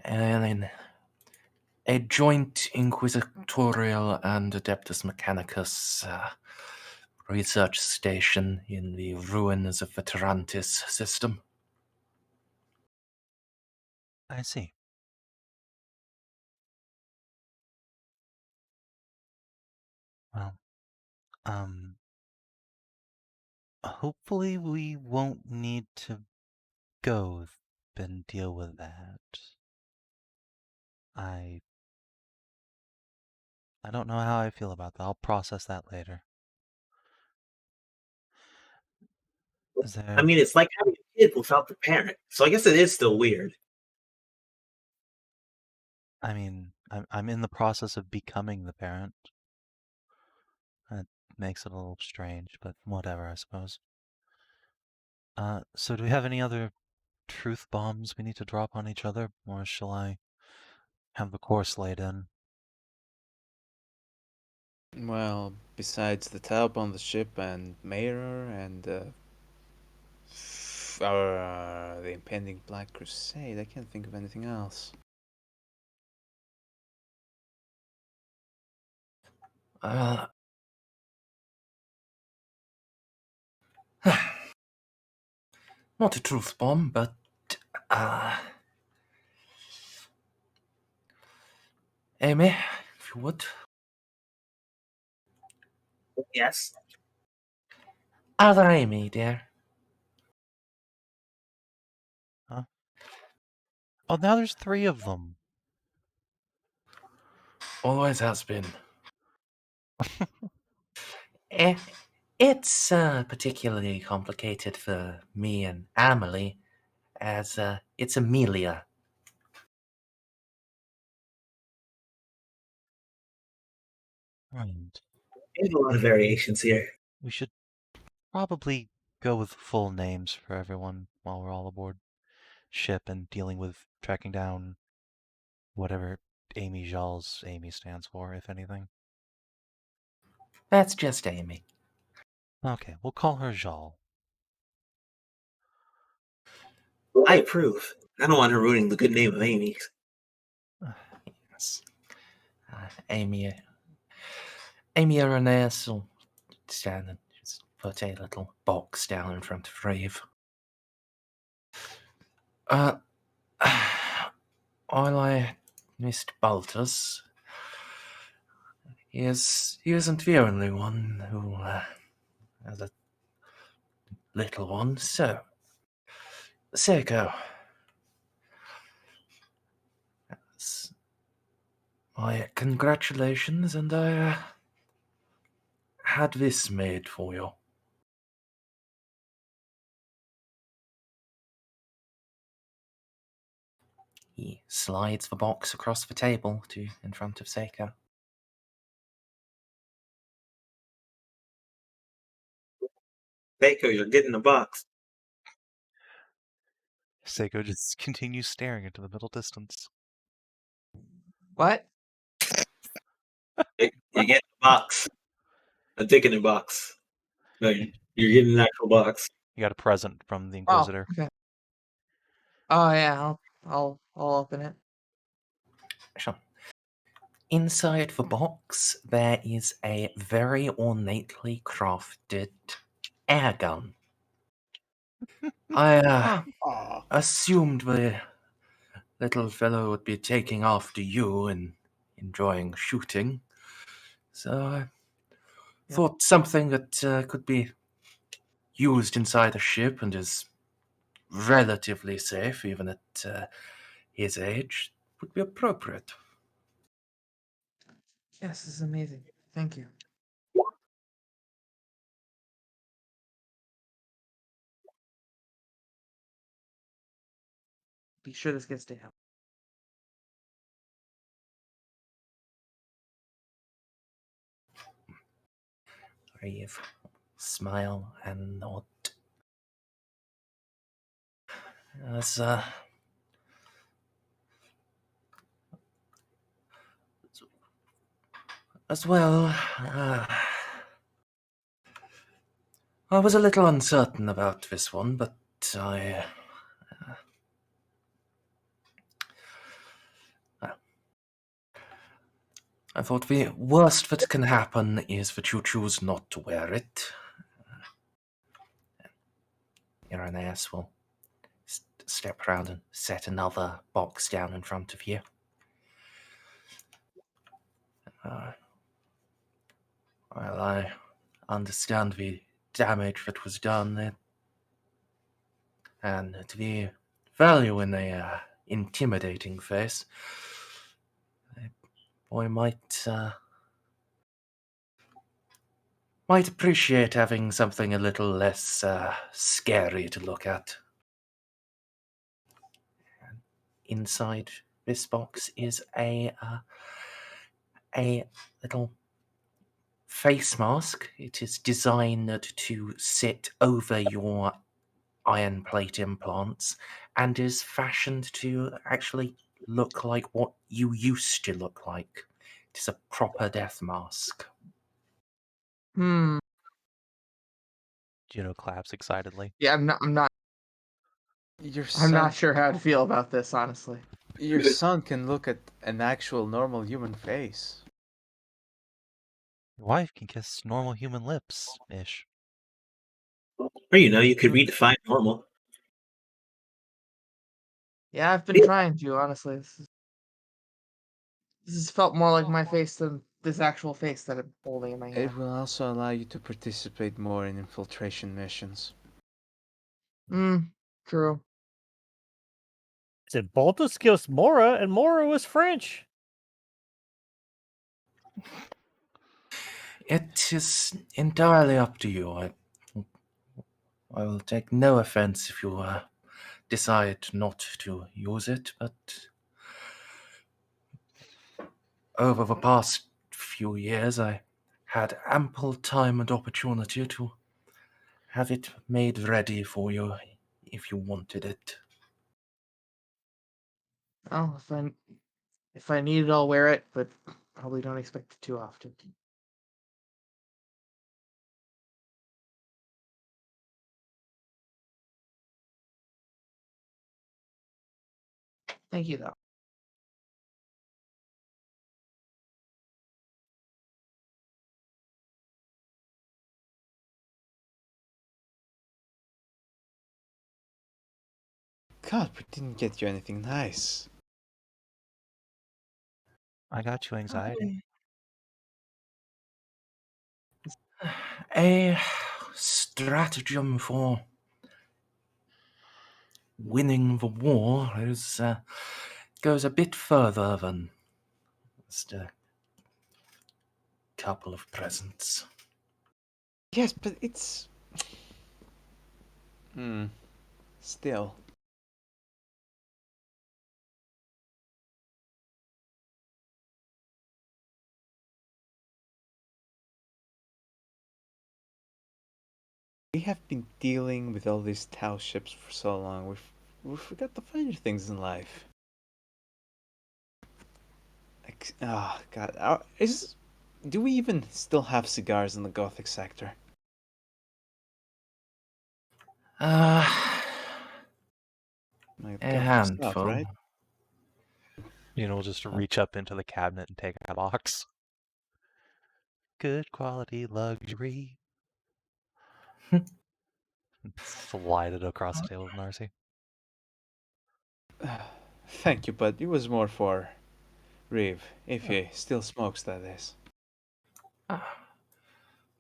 And in a joint Inquisitorial and Adeptus Mechanicus research station in the ruins of the Tarantis system. I see. Well, hopefully we won't need to go and deal with that. I I don't know how I feel about that. I'll process that later. Is there... I mean, it's like having a kid without the parent, so I guess it is still weird. I mean, I'm in the process of becoming the parent. That makes it a little strange, but whatever, I suppose. So do we have any other truth bombs we need to drop on each other, or shall I have the course laid in? Well, besides the tab on the ship and Mirror and the impending Black Crusade, I can't think of anything else. Not a truth bomb, but Amy, if you would. Yes. Other Amy, dear. Huh? Oh, now there's 3 of them. Always has been. It's particularly complicated for me and Amelie, as it's Amelia. Right. There's a lot of variations here. We should probably go with full names for everyone while we're all aboard ship and dealing with tracking down whatever Amy Jal's Amy stands for, if anything. That's just Amy. Okay, we'll call her Jal. I approve. I don't want her ruining the good name of Amy. Yes. Amy Irenaeus will stand and just put a little box down in front of Reeve. Mr. Baltus, he isn't the only one who has a little one, so Ceiko. My congratulations, and I had this made for you. He slides the box across the table to in front of Ceiko. Ceiko, you're getting the box. Ceiko just continues staring into the middle distance. What? You get the box. A dick in the box. No, you're getting an actual box. You got a present from the Oh, Inquisitor. okay. Oh yeah, I'll open it. Sure. Inside the box, there is a very ornately crafted air gun. I assumed the little fellow would be taking after you and enjoying shooting, so I thought something that could be used inside a ship and is relatively safe, even at his age, would be appropriate. Yes, this is amazing. Thank you. Be sure this gets to him. Reeve, smile and nod. As well, I was a little uncertain about this one, but I thought the worst that can happen is that you choose not to wear it. Irenaeus will step around and set another box down in front of you. Well, I understand the damage that was done there, and the value in a intimidating face. A boy might might appreciate having something a little less scary to look at. Inside this box is a little face mask. It is designed to sit over your iron plate implants and is fashioned to actually look like what you used to look like. It is a proper death mask. Hmm. Juno claps excitedly. Yeah, I'm not Your I'm son, not sure how to feel about this, honestly. your son can look at an actual normal human face. Your wife can kiss normal human lips, ish. Or you could redefine normal. Yeah, I've been trying to, honestly. This has felt more like my face than this actual face that I'm holding in my hand. It will also allow you to participate more in infiltration missions. True. Said Baltus kills Mora, and Mora was French. It is entirely up to you. I will take no offense if you decide not to use it, but over the past few years I had ample time and opportunity to have it made ready for you if you wanted it. Well, if I need it, I'll wear it, but probably don't expect it too often. Thank you, though. God, we didn't get you anything nice. I got you anxiety. A stratagem for winning the war goes a bit further than just a couple of presents. Yes, but it's... Still. We have been dealing with all these Tau ships for so long, we forgot the finer things in life. God. Do we even still have cigars in the Gothic sector? A Like, handful. Stuff, right? Juno will just reach up into the cabinet and take a box. Good quality luxury. Slide it across the table of Narcia. Thank you, but it was more for Reeve, if he still smokes, that is.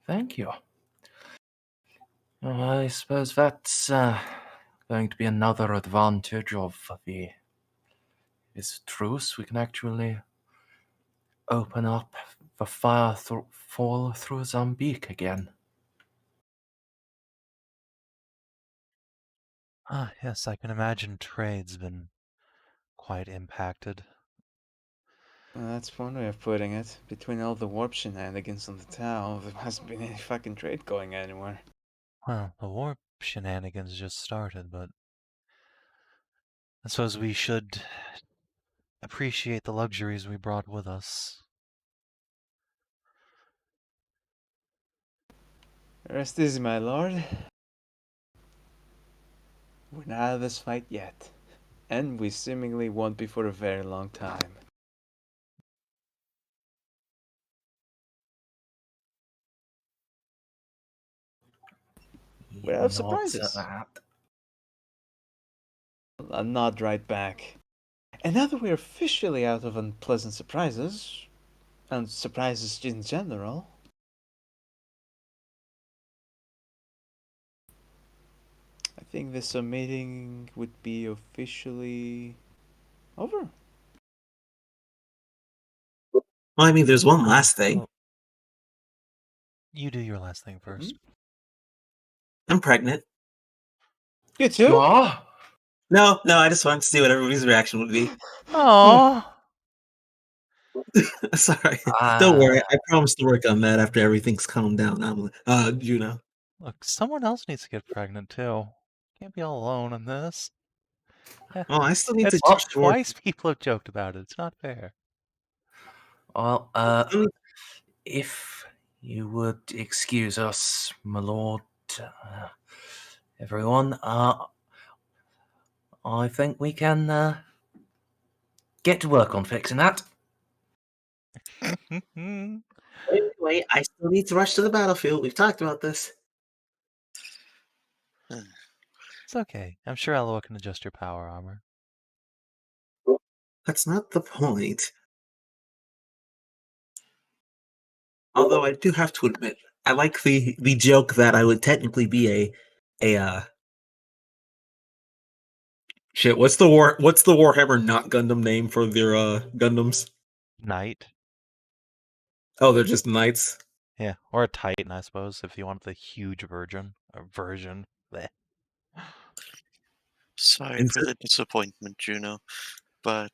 Thank you. Well, I suppose that's going to be another advantage of this truce. We can actually open up the fall through Zambique again. Ah, yes, I can imagine trade's been quite impacted. Well, that's one way of putting it. Between all the warp shenanigans on the Tau, there hasn't been any fucking trade going anywhere. Well, the warp shenanigans just started, but I suppose we should appreciate the luxuries we brought with us. Rest easy, my lord. We're not out of this fight yet. And we seemingly won't be for a very long time. We're out of surprises. I'll nod right back. And now that we're officially out of unpleasant surprises, and surprises in general, I think this meeting would be officially over. Well, I mean, there's one last thing. You do your last thing first. I'm pregnant. You too? Oh, No, I just wanted to see what everybody's reaction would be. Aww. Sorry. Don't worry. I promise to work on that after everything's calmed down, Amelie. Juno. Look, someone else needs to get pregnant too. Can't be all alone in this. Oh, I still need It's to twice people have joked about it. It's not fair. well, if you would excuse us, my lord, everyone, I think we can get to work on fixing that. Wait, I still need to rush to the battlefield. We've talked about this. It's okay. I'm sure Eloa can adjust your power armor. That's not the point. Although I do have to admit, I like the joke that I would technically be a shit. What's the Warhammer not Gundam name for their Gundams? Knight. Oh, they're just knights. Yeah, or a Titan, I suppose, if you want the huge version. Bleh. Sorry for the disappointment, Juno, but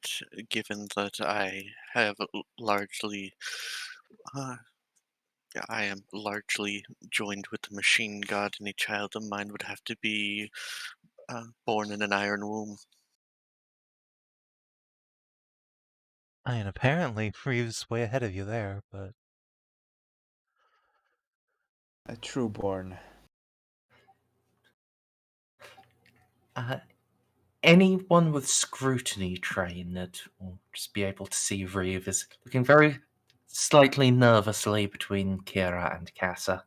given that I have largely, I am largely joined with the machine god, any child of mine would have to be born in an iron womb. I mean, apparently Reeve's way ahead of you there, but... A trueborn. Anyone with scrutiny trained will just be able to see Reeve is looking very slightly nervously between Kira and Casa.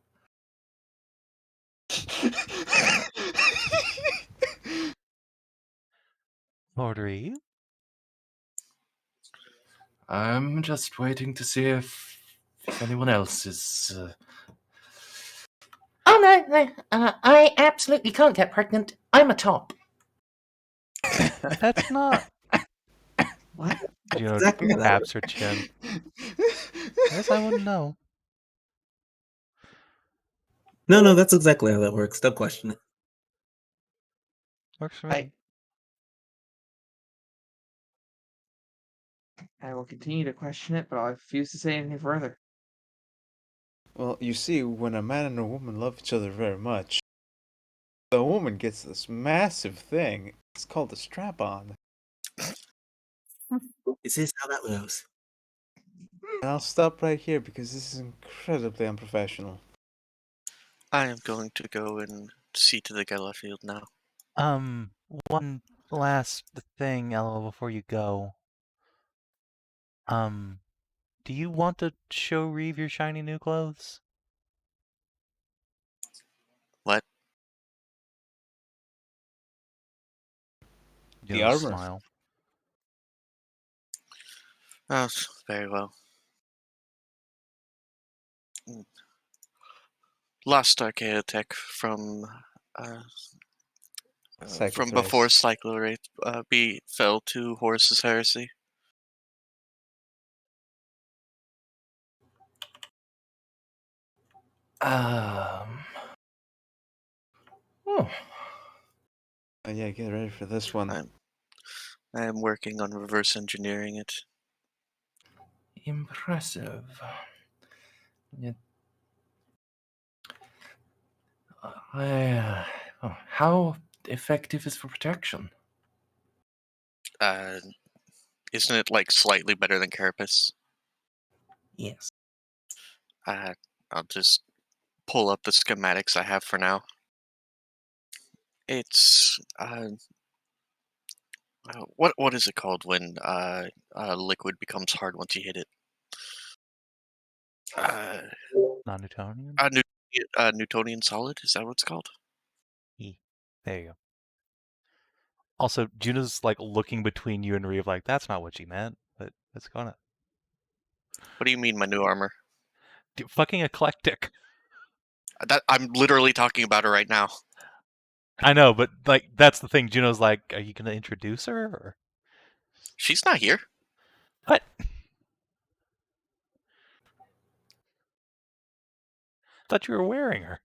Lord Reeve? I'm just waiting to see if anyone else is... Oh no, I absolutely can't get pregnant. I'm a top. That's not... What? Juno Exactly how that taps her chin. I guess I wouldn't know. No, that's exactly how that works. Don't question it. Works for me. I will continue to question it, but I refuse to say anything further. Well, you see, when a man and a woman love each other very much, the woman gets this massive thing. It's called a strap-on. Is this how that goes? And I'll stop right here because this is incredibly unprofessional. I am going to go and see to the gala field now. One last thing, Eloa, before you go. Do you want to show Reeve your shiny new clothes? What? The Juno armor. smile. Oh, very well. Lost Archaeotech from before Cyclorate fell to Horus's Heresy. Oh yeah, get ready for this one. I am working on reverse engineering it. Impressive. Yeah. How effective is for protection? Isn't it like slightly better than Carapace? Yes. I'll just pull up the schematics I have for now. It's what is it called when liquid becomes hard once you hit it? Non-Newtonian? Newtonian solid, is that what it's called? There you go. Also, Juno's like looking between you and Reeve like, that's not what she meant, but it's gonna... What do you mean, my new armor? Dude, fucking eclectic. I'm literally talking about her right now. I know, but like that's the thing. Juno's like, are you gonna introduce her? Or... She's not here. What? thought you were wearing her.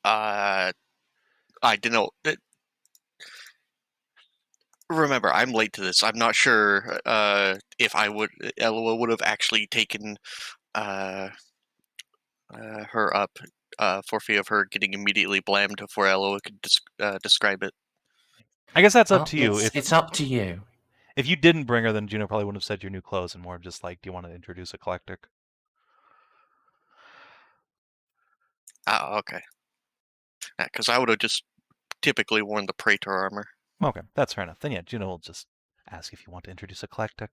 I don't know. Remember, I'm late to this. I'm not sure if Eloa would have actually taken her up for fear of her getting immediately blamed before Eloa could describe it. I guess that's up to you. It's up to you. If you didn't bring her, then Juno probably wouldn't have said your new clothes and more just like, do you want to introduce Eclectic? Oh, okay. Because I would have just typically worn the Praetor armor. Okay, that's fair enough. Then yeah, Juno will just ask if you want to introduce Eclectic.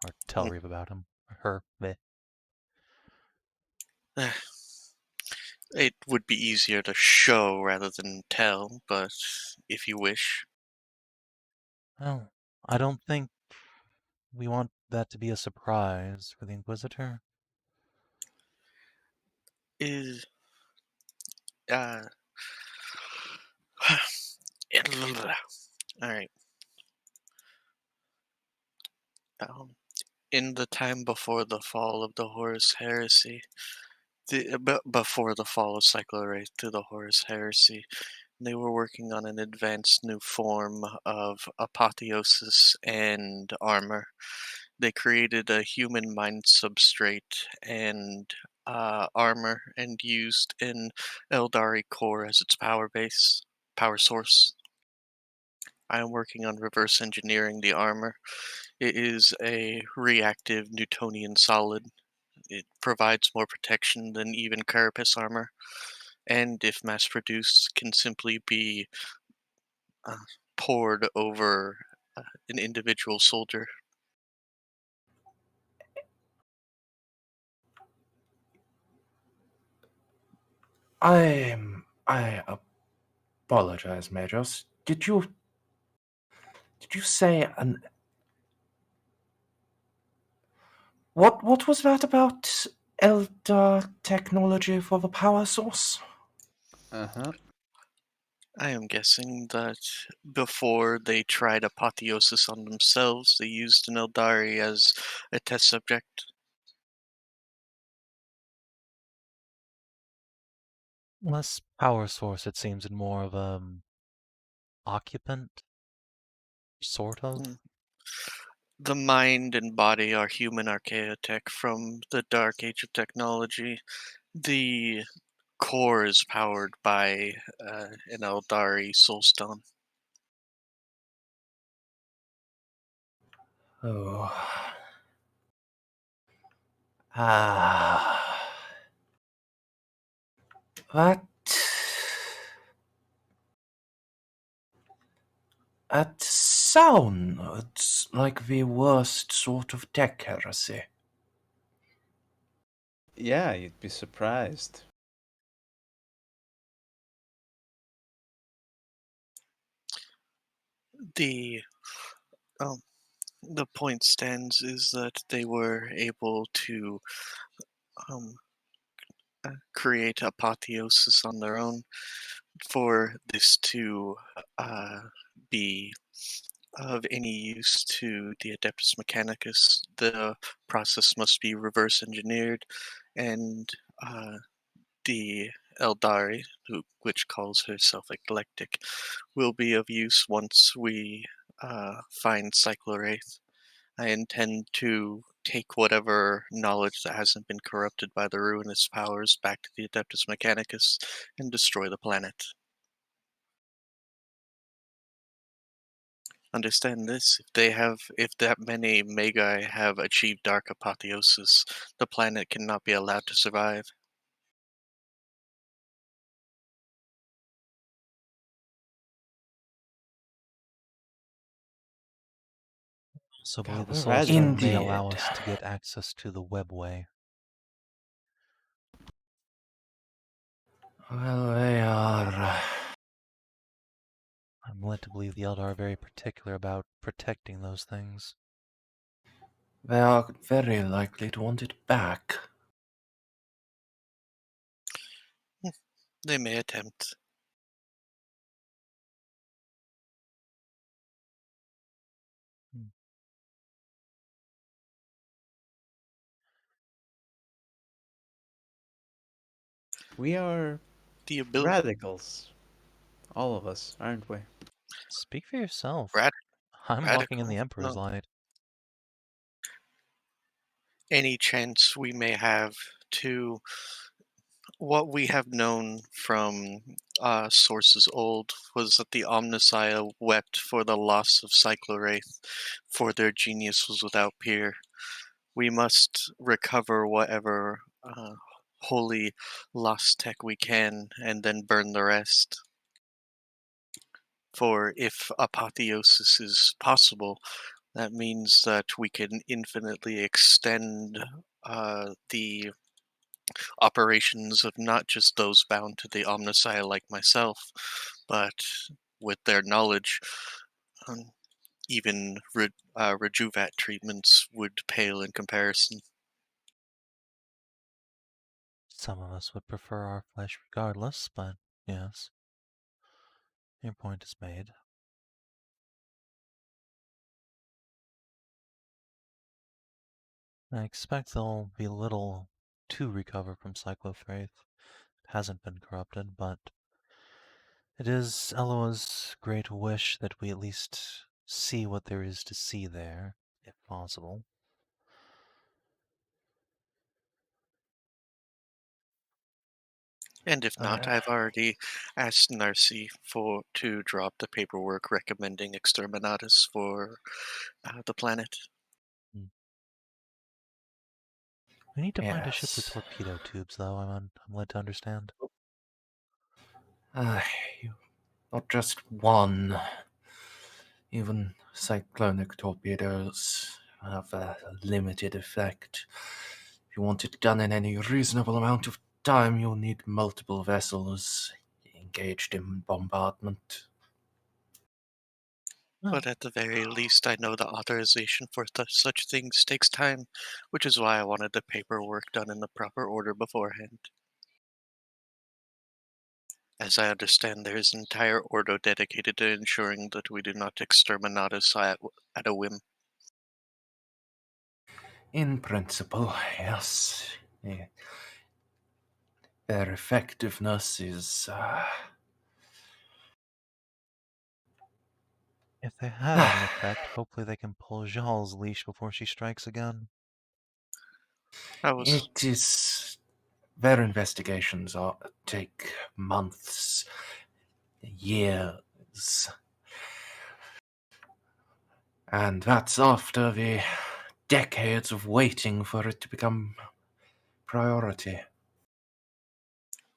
Or tell Reeve about him. Or her. Meh. It would be easier to show rather than tell, but if you wish. Well, I don't think we want that to be a surprise for the Inquisitor. Is alright. In the time before the fall of the Horus Heresy, before the fall of Cyclorate to the Horus Heresy, they were working on an advanced new form of apotheosis and armor. They created a human mind substrate and armor and used an Eldari core as its power source. I am working on reverse engineering the armor. It is a reactive Newtonian solid. It provides more protection than even carapace armor, and if mass-produced, can simply be poured over an individual soldier. I apologize, Majors. Did you say an... What was that about Eldar technology for the power source? Uh-huh. I am guessing that before they tried apotheosis on themselves, they used an Eldari as a test subject. Less power source, it seems, and more of occupant, sort of. The mind and body are human archaeotech from the dark age of technology. The core is powered by an Eldari soulstone. Oh. That sounds like the worst sort of tech heresy. Yeah, you'd be surprised. The point stands is that they were able to create apotheosis on their own. For this to be of any use to the Adeptus Mechanicus, the process must be reverse engineered, and the Eldari, which calls herself Eclectic, will be of use once we find Cyclorwraith. I intend to take whatever knowledge that hasn't been corrupted by the ruinous powers back to the Adeptus Mechanicus and destroy the planet. Understand this, if that many Magi have achieved dark apotheosis, the planet cannot be allowed to survive. So I God, believe the we're Soul right Stone on. may allow Indeed. us to get access to the webway. Well, they are... I'm led to believe the Eldar are very particular about protecting those things. They are very likely to want it back. They may attempt. We are The ability. radicals. All of us, aren't we? Speak for yourself. Rad- I'm walking in the radical? Emperor's No. light. Any chance we may have to what we have known from sources old was that the Omnissiah wept for the loss of Cyclowraith, for their genius was without peer. We must recover whatever holy lost tech we can, and then burn the rest. For if apotheosis is possible, that means that we can infinitely extend the operations of not just those bound to the Omnissiah like myself, but with their knowledge, even rejuvat treatments would pale in comparison. Some of us would prefer our flesh regardless, but yes. Your point is made. I expect there'll be little to recover from Cyclowraith. It hasn't been corrupted, but it is Eloa's great wish that we at least see what there is to see there, if possible. And if not, I've already asked Narcia to drop the paperwork recommending exterminatus for the planet. We need to find a ship with Yes. torpedo tubes, though, I'm led to understand. Not just one. Even cyclonic torpedoes have a limited effect. If you want it done in any reasonable amount of time, you'll need multiple vessels engaged in bombardment. But at the very least, I know the authorization for such things takes time, which is why I wanted the paperwork done in the proper order beforehand. As I understand, there is an entire ordo dedicated to ensuring that we do not exterminatus at a whim. In principle, yes. Their effectiveness is... If they have any effect, hopefully they can pull Zhal's leash before she strikes again. It is... Their investigations take months, years. And that's after the decades of waiting for it to become priority.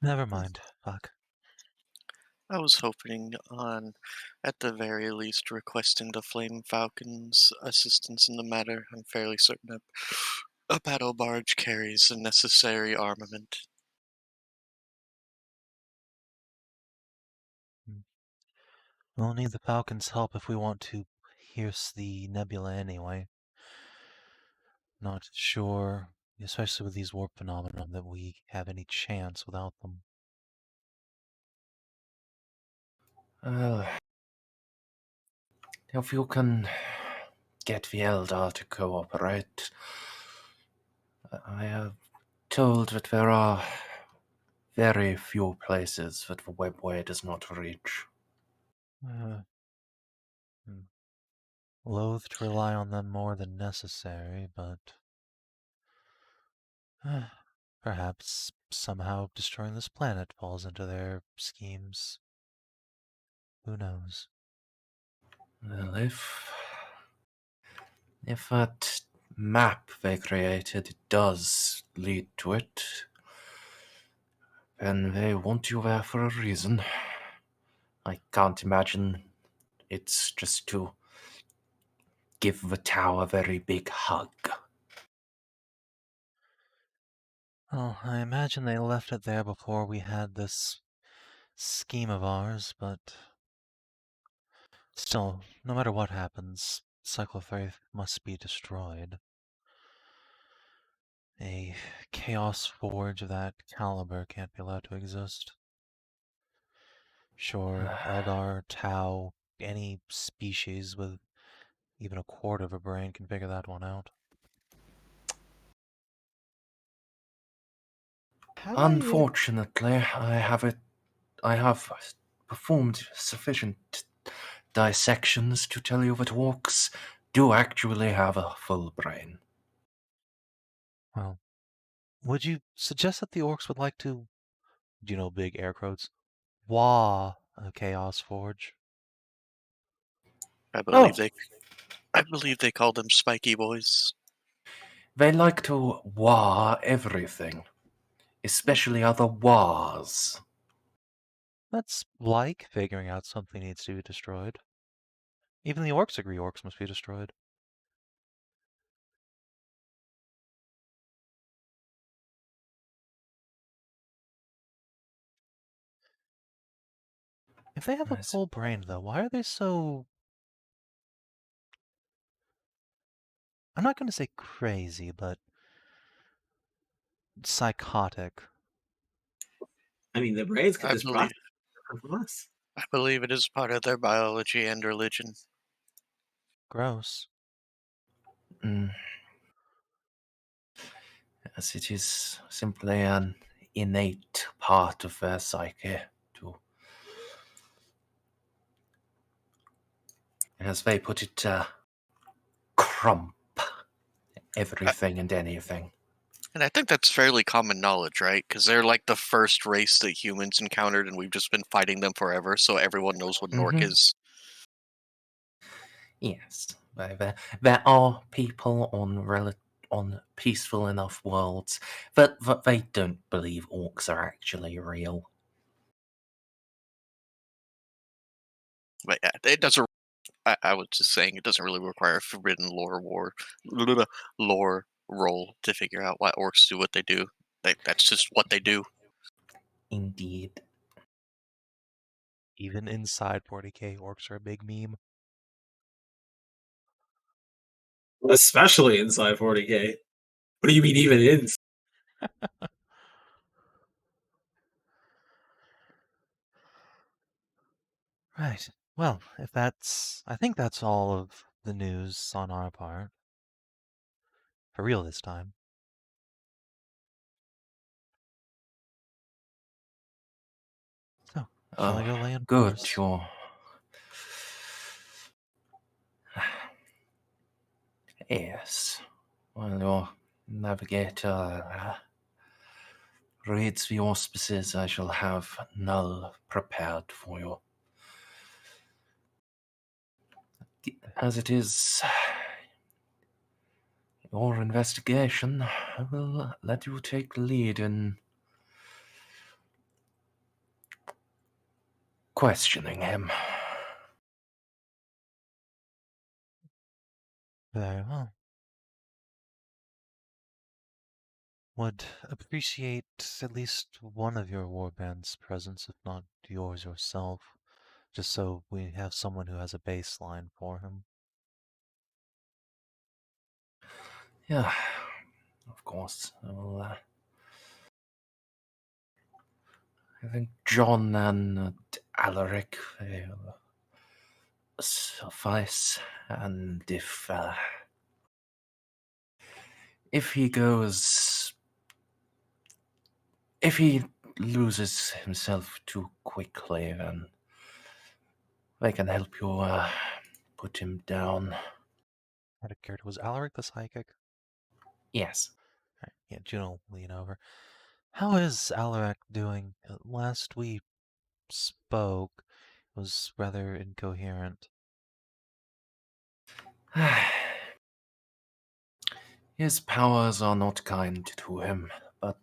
Never mind. Fuck. I was hoping on, at the very least, requesting the Flame Falcon's assistance in the matter. I'm fairly certain that a battle barge carries the necessary armament. We'll need the Falcon's help if we want to pierce the nebula anyway. Not sure, especially with these warp phenomena, that we have any chance without them. If you can get the Eldar to cooperate, I have told that there are very few places that the webway does not reach. Loath to rely on them more than necessary, but perhaps somehow destroying this planet falls into their schemes. Who knows? Well, if that map they created does lead to it, then they want you there for a reason. I can't imagine it's just to give the tower a very big hug. Oh, I imagine they left it there before we had this scheme of ours, but still, no matter what happens, Cyclowraith must be destroyed. A Chaos Forge of that caliber can't be allowed to exist. Sure, Eldar, Tau, any species with even a quarter of a brain can figure that one out. Unfortunately, I have performed sufficient dissections to tell you that orcs do actually have a full brain. Well, would you suggest that the orcs would like to, big air quotes, wah a Chaos Forge? I believe they call them spiky boys. They like to wah everything, especially other wahs. That's like figuring out something needs to be destroyed. Even the orcs agree orcs must be destroyed. If they have a full brain, though, why are they so... I'm not going to say crazy, but psychotic. I mean, the brains could I just believe, process from us. I believe it is part of their biology and religion. Gross. As it is simply an innate part of their psyche to, as they put it, crump everything and anything. And I think that's fairly common knowledge, right? Because they're like the first race that humans encountered, and we've just been fighting them forever, so everyone knows what an orc is. Yes, there are people on peaceful enough worlds that they don't believe orcs are actually real. But yeah, it doesn't. I was just saying it doesn't really require a forbidden lore roll to figure out why orcs do what they do. That's just what they do. Indeed. Even inside 40k, orcs are a big meme. Especially inside 40k. What do you mean even in? Right. Well, I think that's all of the news on our part. For real this time. So, shall I go lay in good, force? your yes. Well, your navigator reads the auspices. I shall have Null prepared for you. As it is your investigation, I will let you take the lead in questioning him. Very well. Would appreciate at least one of your warband's presence, if not yours yourself, just so we have someone who has a baseline for him. Yeah, of course. I think John and Alaric will suffice, and if he loses himself too quickly, then they can help you put him down. Out of character, was Alaric the psychic? Yes. Right, yeah, Juno will lean over. How is Alaric doing? Last we spoke was rather incoherent. His powers are not kind to him, but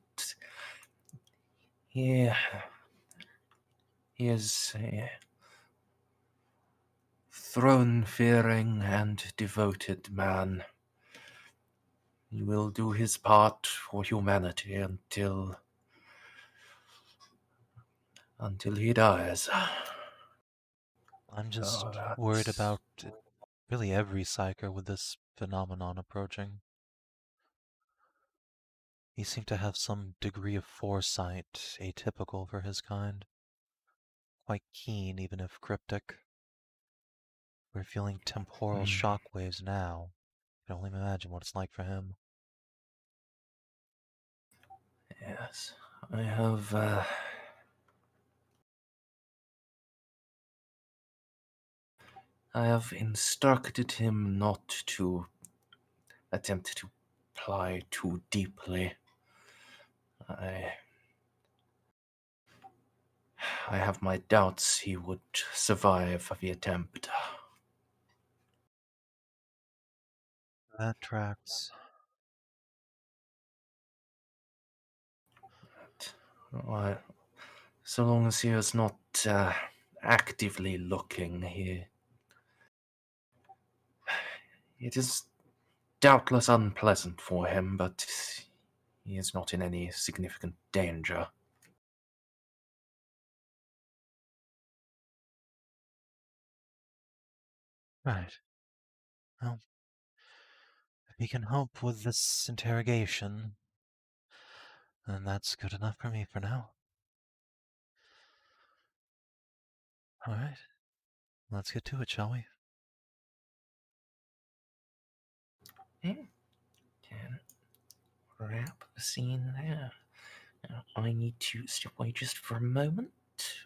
he is a throne-fearing and devoted man. He will do his part for humanity until he dies. I'm just worried about really every psyker with this phenomenon approaching. He seemed to have some degree of foresight atypical for his kind. Quite keen, even if cryptic. We're feeling temporal shockwaves now. I can only imagine what it's like for him. Yes, I have instructed him not to attempt to pry too deeply. I have my doubts he would survive the attempt. That tracks. Well, so long as he is not actively looking, it is doubtless unpleasant for him, but he is not in any significant danger. Right. Well, if he can help with this interrogation, then that's good enough for me for now. All right. Let's get to it, shall we? Can wrap the scene there. Now, I need to step away just for a moment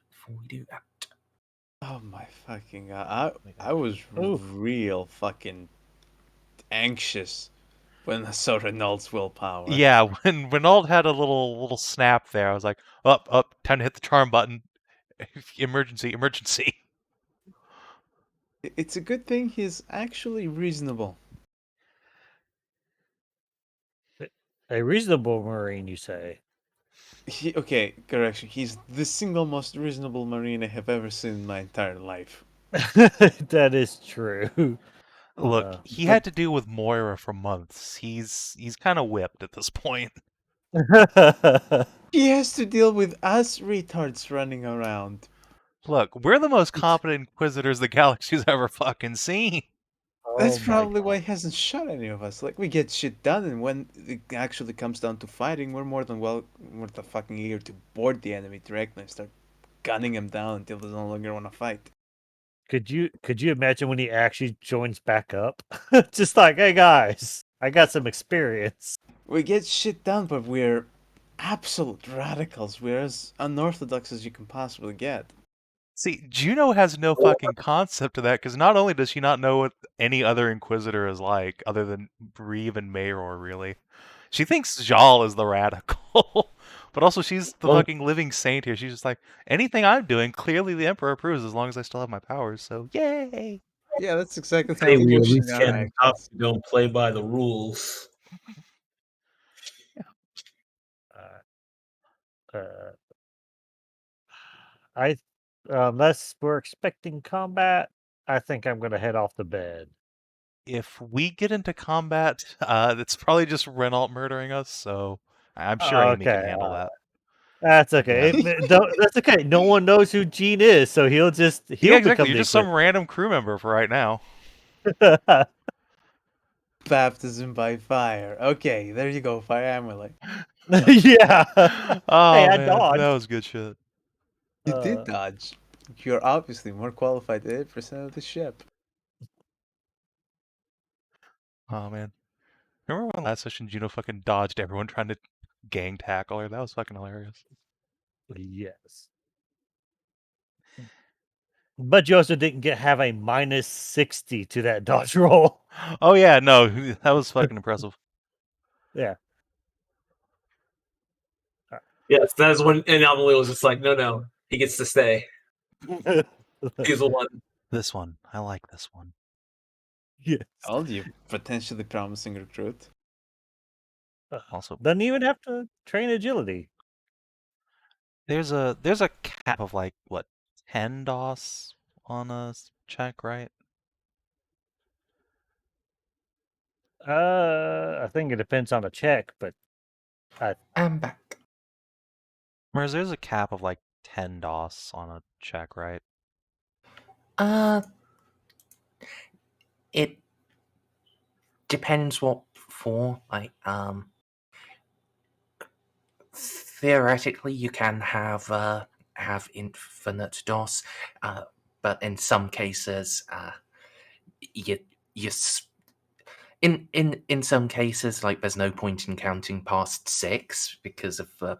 before we do that. Oh my fucking god. I was real fucking anxious when I saw Renault's willpower. Yeah, when Renault had a little snap there, I was like, up, time to hit the charm button. Emergency. It's a good thing he's actually reasonable. A reasonable Marine, you say? Okay, correction. He's the single most reasonable Marine I have ever seen in my entire life. That is true. Look, he had to deal with Moira for months. He's kind of whipped at this point. He has to deal with us retards running around. Look, we're the most competent Inquisitors the galaxy's ever fucking seen. That's probably why he hasn't shot any of us. Like, we get shit done, and when it actually comes down to fighting, we're more than fucking eager to board the enemy directly and start gunning them down until they no longer want to fight. Could you imagine when he actually joins back up? Just like, hey guys, I got some experience. We get shit done, but we're absolute radicals. We're as unorthodox as you can possibly get. See, Juno has no fucking concept of that, because not only does she not know what any other Inquisitor is like, other than Reeve and Mayor, really. She thinks Jal is the radical. But also, she's the fucking living saint here. She's just like, anything I'm doing, clearly the Emperor approves as long as I still have my powers, so yay! Yeah, that's exactly how Say we at pushing least our can actions. don't play by the rules. Unless we're expecting combat, I think I'm going to head off to bed. If we get into combat, it's probably just Renault murdering us, so I'm sure Amy can handle that. That's okay. That's okay. No one knows who Gene is, so he'll Yeah, exactly. become You're the just some random crew member for right now. Baptism by fire. Okay, there you go, Fire Amelie. Yeah. Oh, Hey, I man, dodged. that was good shit. You did dodge. You're obviously more qualified than 8% of the ship. Oh, man. Remember when last session Juno fucking dodged everyone trying to gang tackle her? That was fucking hilarious. Yes. But you also didn't have a minus 60 to that dodge roll. Oh, yeah, no, that was fucking impressive. Yeah. Yes, that's when Amelie was just like, no, he gets to stay. He's the one. This one. I like this one. Yes. Oh, you potentially promising recruit. Also, doesn't even have to train agility. There's a cap of like what 10 DOS on a check, right? I think it depends on the check, but I'm back. Whereas there's a cap of like 10 DOS on a check, right? It depends what for. Theoretically, you can have infinite DOS, but in some cases, In some cases, like there's no point in counting past 6 because of the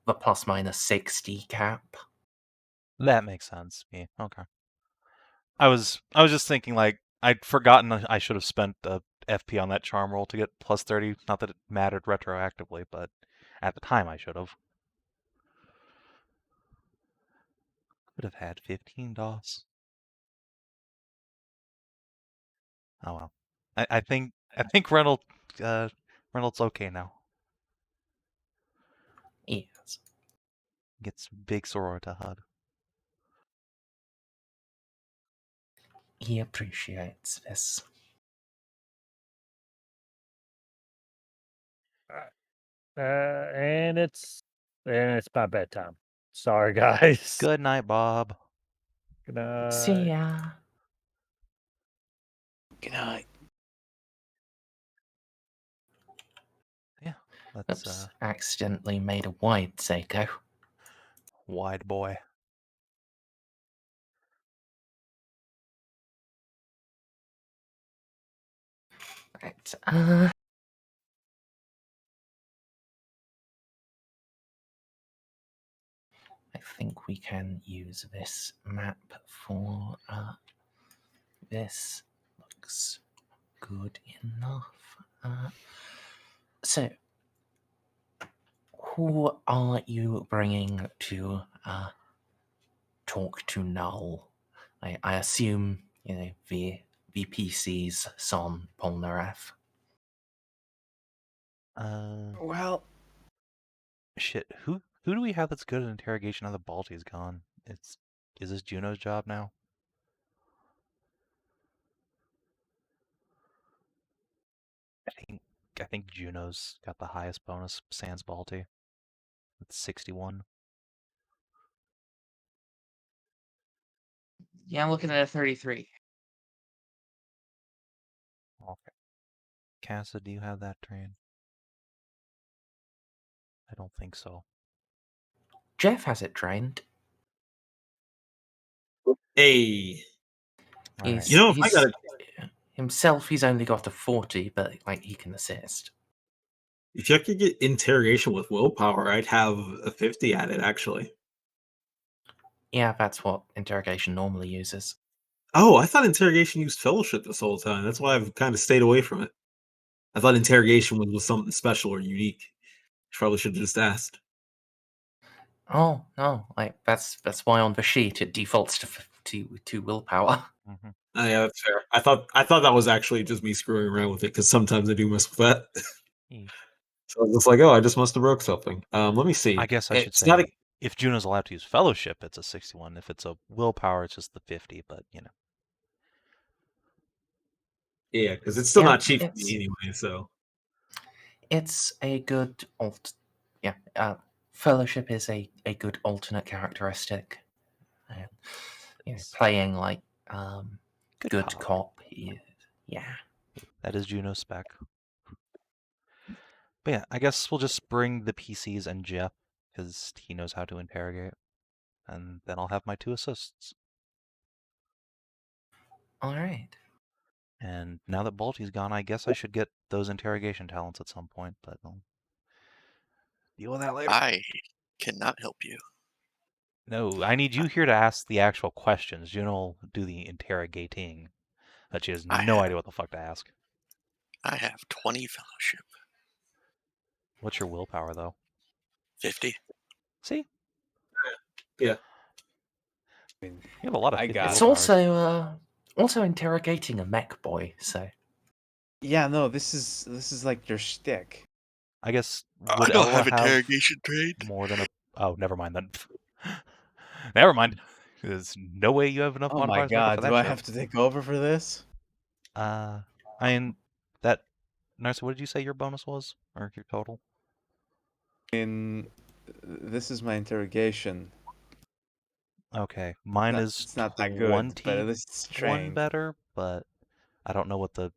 the plus minus 60 cap. That makes sense. Yeah, okay. I was just thinking, like, I'd forgotten I should have spent a FP on that charm roll to get plus 30. Not that it mattered retroactively, but at the time I should have. Could have had 15 DOS. Oh well. I think Reynolds okay now. Yes. Gets big sororita hug. He appreciates this. And it's my bedtime. Sorry, guys. Good night, Bob. Good night. See ya. Good night. Yeah, Oops, let's accidentally made a wide Ceiko. wide boy. Right. I think we can use this map for this. Looks good enough. So, who are you bringing to talk to Null? I assume, the PC's son, Ponareff. Well, Shit. Who do we have that's good at interrogation now that Balti's gone? Is this Juno's job now? I think Juno's got the highest bonus sans Balti. It's 61. Yeah, I'm looking at a 33. Okay. Casa, do you have that train? I don't think so. Jeff has it trained. Hey, He's, you know, if I he's got it, himself, he's only got a 40, but he can assist. if I could get interrogation with willpower, I'd have a 50 at it. Actually. Yeah, that's what interrogation normally uses. Oh, I thought interrogation used fellowship this whole time. That's why I've kind of stayed away from it. I thought interrogation was something special or unique. Probably should have just asked. Oh no, that's why on the sheet it defaults to willpower. Mm-hmm. Oh, yeah, that's fair. I thought that was actually just me screwing around with it because sometimes I do mess with that. So I was just like, oh, I just must have broke something. Let me see. I guess I should It's say, not a, if Juno's allowed to use fellowship, it's a 61. If it's a willpower, it's just the 50. But yeah, because it's still Yeah, not cheap for it's- me anyway. So It's a good fellowship is a good alternate characteristic. Playing like good cop. Yeah. That is Juno's spec. But yeah, I guess we'll just bring the PCs and Jeff, because he knows how to interrogate. And then I'll have my 2 assists. Alright. And now that Balti's gone, I guess I should get those interrogation talents at some point, but I'll deal with that later. I cannot help you. No, I need you here to ask the actual questions. Juno will do the interrogating. But she has no idea what the fuck to ask. I have 20 fellowship. What's your willpower, though? 50. See? Yeah. You have a lot of I 50 got It's willpowers. also interrogating a mech boy, so yeah, no, this is like your shtick. I guess I would don't Eloa have interrogation trained. more than a... Oh, never mind then. Never mind. There's no way you have enough Oh my modifiers god, for that do I shit. have to take over for this? I mean, that... Narcia, what did you say your bonus was? Or your total? This is my interrogation. Okay, mine is It's not that good, but at least it's one trained. better, but I don't know what the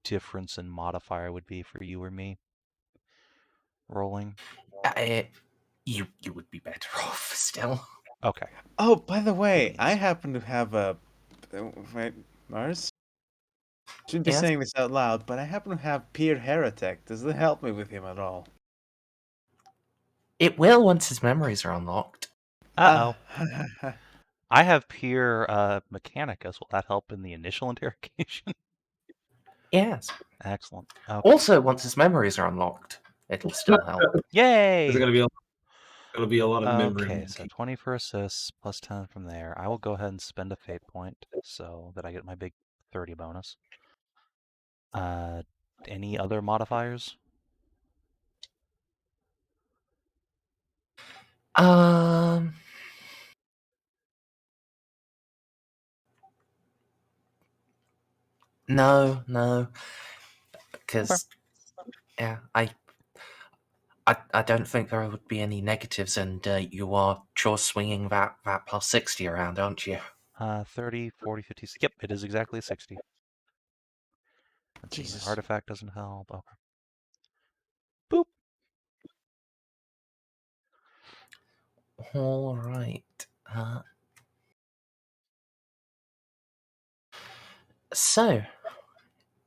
difference in modifier would be for you or me. Rolling. you would be better off still. Okay. Oh, by the way, I happen to have a... Wait, Merz? Shouldn't be Yes? saying this out loud, but I happen to have Peer Heretic. Does it help me with him at all? It will once his memories are unlocked. Uh-oh. I have Peer Mechanicus. Will that help in the initial interrogation? Yes. Excellent. Okay. Also, once his memories are unlocked, it'll still help. Yay! There's gonna be a lot of memory. Okay, so 20 for assists, plus 10 from there. I will go ahead and spend a fate point so that I get my big 30 bonus. Any other modifiers? No, because yeah, I don't think there would be any negatives, and you are sure swinging that plus 60 around, aren't you? 30, 40, 50. Yep, it is exactly 60. Let's see, Jesus. my artifact doesn't help. Okay. Boop. All right. So,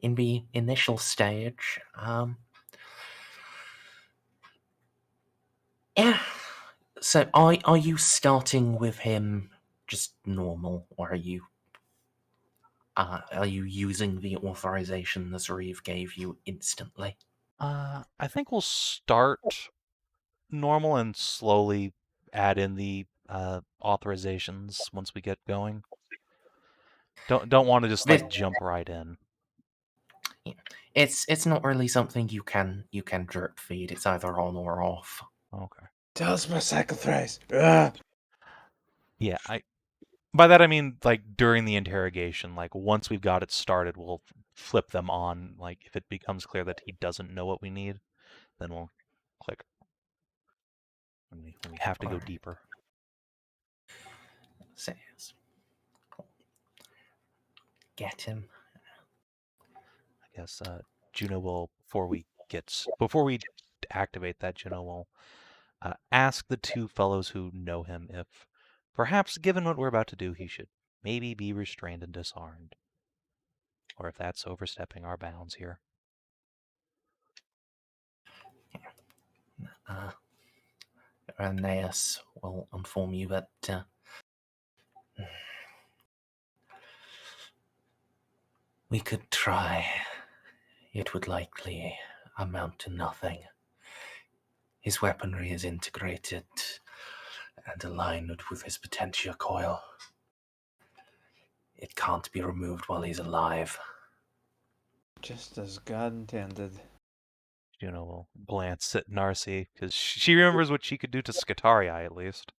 in the initial stage, yeah. So, are you starting with him just normal, or are you using the authorization that Reeve gave you instantly? I think we'll start normal and slowly add in the authorizations once we get going. Don't want to just like jump right in. It's not really something you can drip feed. It's either on or off. Okay. Tell us my psychothrace. Yeah, by that I mean like during the interrogation, like once we've got it started, we'll flip them on. Like if it becomes clear that he doesn't know what we need, then we'll click. When we have to go deeper. So, get him. I guess Juno will before we activate that, Juno will ask the two fellows who know him if, perhaps given what we're about to do, he should maybe be restrained and disarmed. Or if that's overstepping our bounds here. Aeneas will inform you that we could try. It would likely amount to nothing. His weaponry is integrated and aligned with his potential coil. It can't be removed while he's alive. Just as God intended. Juno will glance at Narcia, because she remembers what she could do to Scutarii, at least.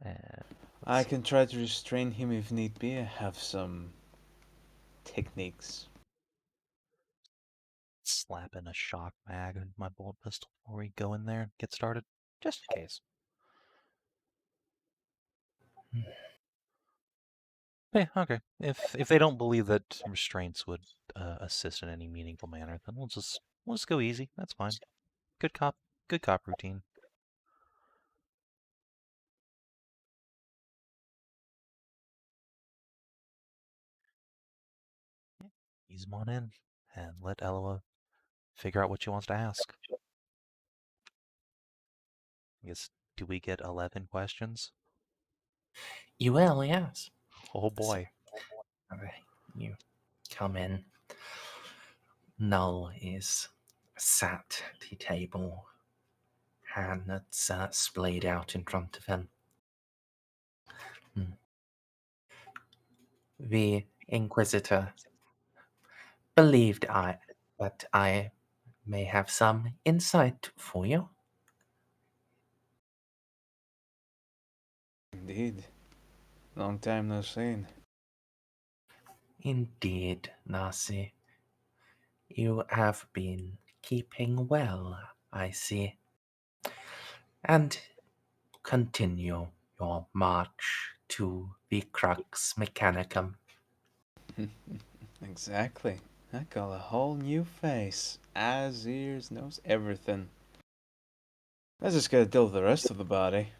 And I can try to restrain him if need be. I have some techniques. Slap in a shock mag in my bolt pistol before we go in there and get started, just in case. Yeah, okay. If they don't believe that restraints would assist in any meaningful manner, then we'll just go easy. That's fine. Good cop routine. Ease them on in and let Eloa figure out what she wants to ask. I guess, do we get 11 questions? You will, yes. Oh boy. So, you come in. Null is sat at the table, hand that's splayed out in front of him. The Inquisitor believed that I may have some insight for you. Indeed. Long time no seen. Indeed, Narcia. You have been keeping well, I see. And continue your march to the Crux Mechanicum. Exactly. I got a whole new face. Eyes, ears, nose, everything. I just gotta deal with the rest of the body.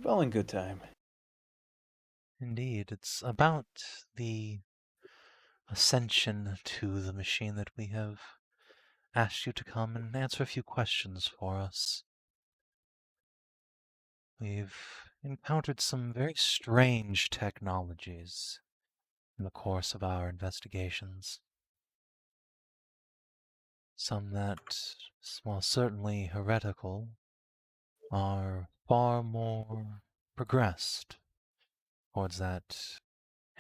Well in good time. Indeed, it's about the ascension to the machine that we have asked you to come and answer a few questions for us. We've encountered some very strange technologies in the course of our investigations. Some that, while certainly heretical, are far more progressed towards that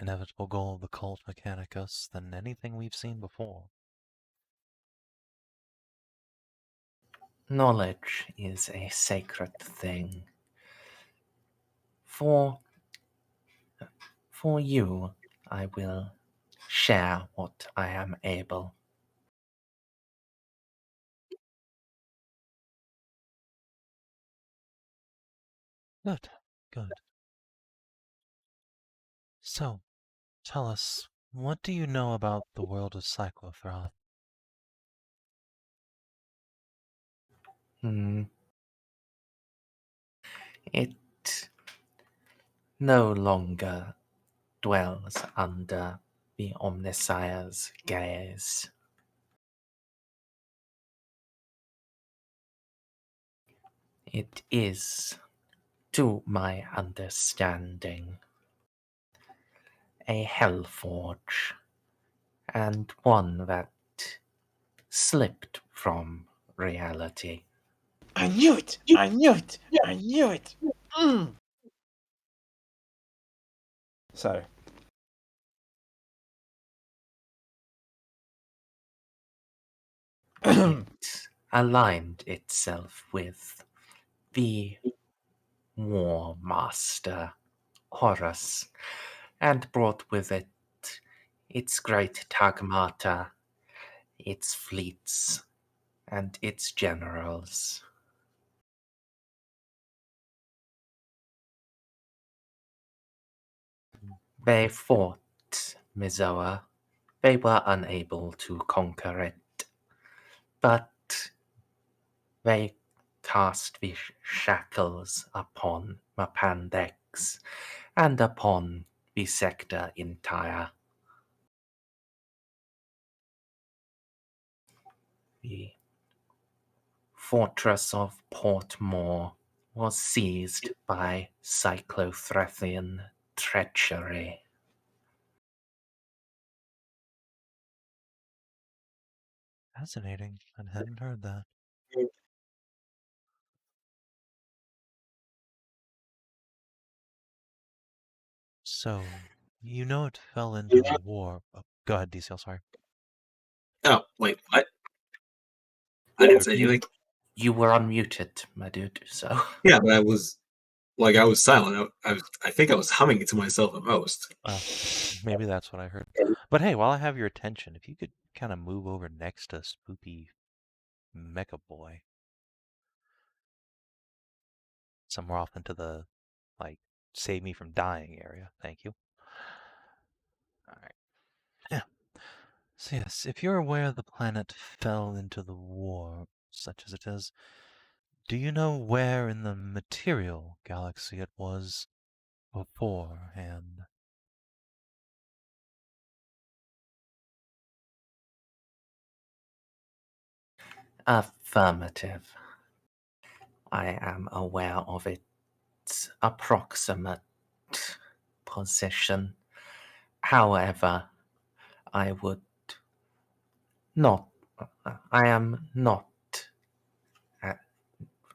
inevitable goal of the cult mechanicus than anything we've seen before. Knowledge is a sacred thing. For you, I will share what I am able. Good, good. So, tell us, what do you know about the world of Cyclothrath? It no longer dwells under the Omnissiah's gaze. It is, to my understanding, a Hellforge, and one that slipped from reality. I knew it! I knew it! I knew it! Sorry. It aligned itself with the War Master, Horus, and brought with it its great tagmata, its fleets, and its generals. They fought Mizoa. They were unable to conquer it, but they cast the shackles upon Mapandex and upon the sector entire. The fortress of Portmore was seized by Cyclothresian treachery. Fascinating. I hadn't heard that. So, you know it fell into the war. Oh, go ahead, DCL, sorry. Oh, wait, what? I didn't say You, anything. you were unmuted, my dude, so. Yeah, but I was silent. I think I was humming it to myself at most. Maybe that's what I heard. But hey, while I have your attention, if you could kind of move over next to Spoopy Mecha Boy. Somewhere off into the, like, save me from dying area. Thank you. Alright. Yeah. So yes, if you're aware the planet fell into the war, such as it is, do you know where in the material galaxy it was beforehand? Affirmative. I am aware of its approximate position. However, I would not. I am not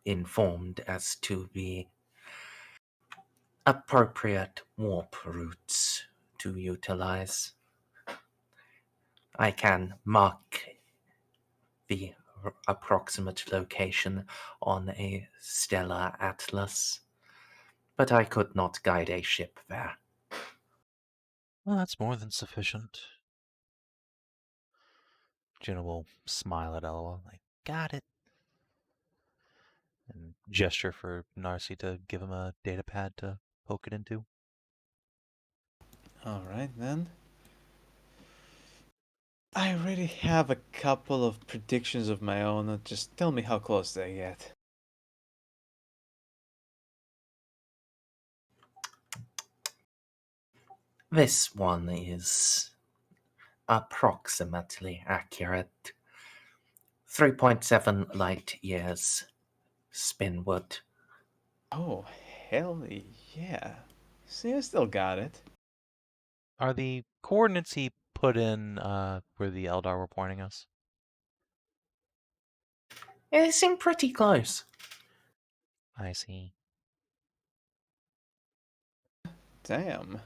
informed as to the appropriate warp routes to utilize. I can mark the approximate location on a stellar atlas, but I could not guide a ship there. Well, that's more than sufficient. Juno will smile at Eloa, like, got it. And gesture for Narcia to give him a data pad to poke it into. Alright then. I already have a couple of predictions of my own. Just tell me how close they get. This one is approximately accurate. 3.7 light years spinward. Oh, hell yeah. See, I still got it. Are the coordinates he put in where the Eldar were pointing us? It seemed pretty close. I see. Damn.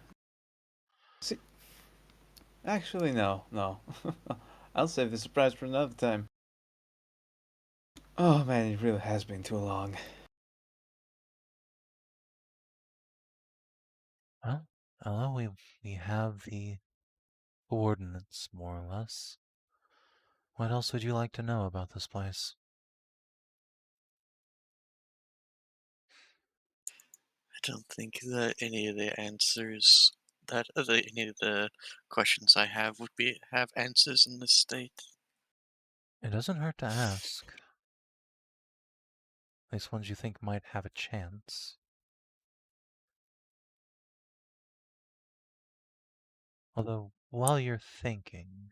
See, actually, no. I'll save the surprise for another time. Oh man, it really has been too long. Well, hello, we have the coordinates, more or less. What else would you like to know about this place? I don't think that any of the answers any of the questions I have would have answers in this state. It doesn't hurt to ask. At least ones you think might have a chance. Although, while you're thinking...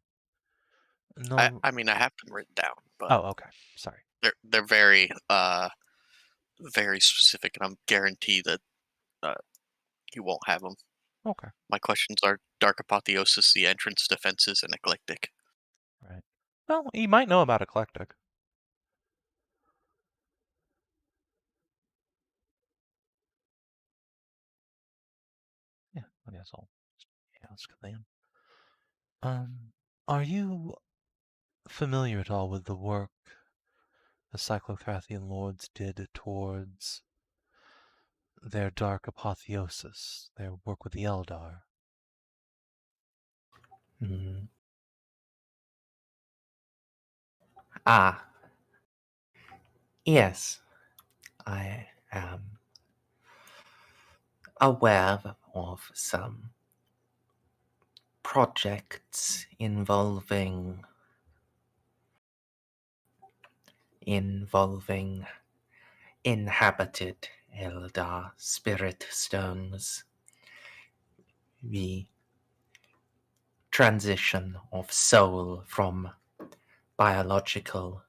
No... I mean, I have them written down, but Oh, okay. Sorry. they're very very specific, and I'm guaranteed that you won't have them. Okay. My questions are Dark Apotheosis, the entrance defenses, and Eclectic. Right. Well, you might know about Eclectic. Yeah, I guess I'll ask then. Are you familiar at all with the work the Cyclotrathian lords did towards their dark apotheosis, their work with the Eldar? Ah, yes, I am aware of some projects involving inhabited Eldar spirit stones. The transition of soul from biological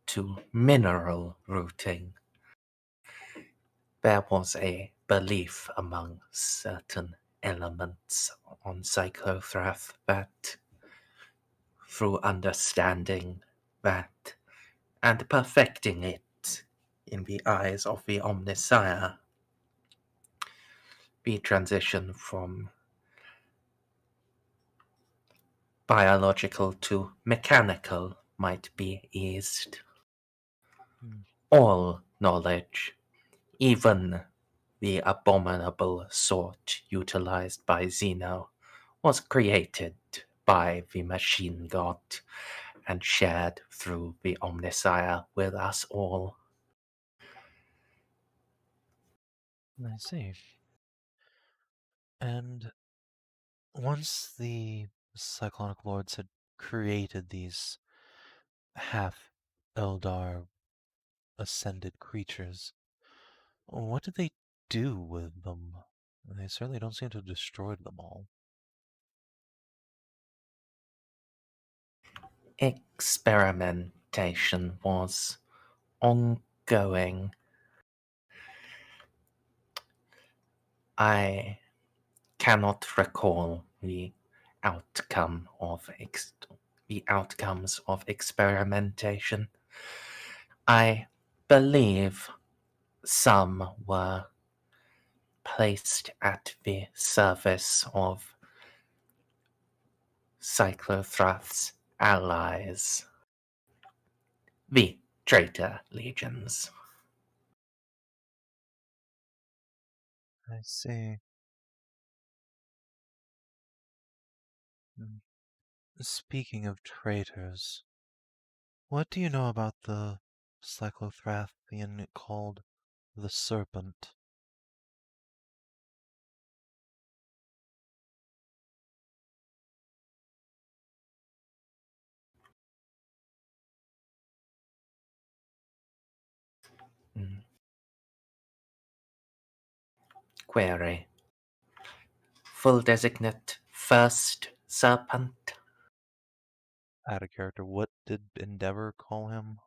to mineral rooting. There was a belief among certain elements on Psychothrath that through understanding that and perfecting it in the eyes of the Omnissiah, the transition from biological to mechanical might be eased. All knowledge, even the abominable sort utilized by Xeno, was created by the machine god and shared through the Omnissiah with us all. I see. And once the Cyclonic Lords had created these half Eldar ascended creatures, what did they do with them? They certainly don't seem to have destroyed them all. Experimentation was ongoing. I cannot recall the outcomes of experimentation. I believe some were placed at the service of Cyclothrath's allies, the traitor legions. I see. Speaking of traitors, what do you know about the Cyclotrathian called the Serpent? Query. Full designate First Serpent? Out of character, what did Endeavor call him?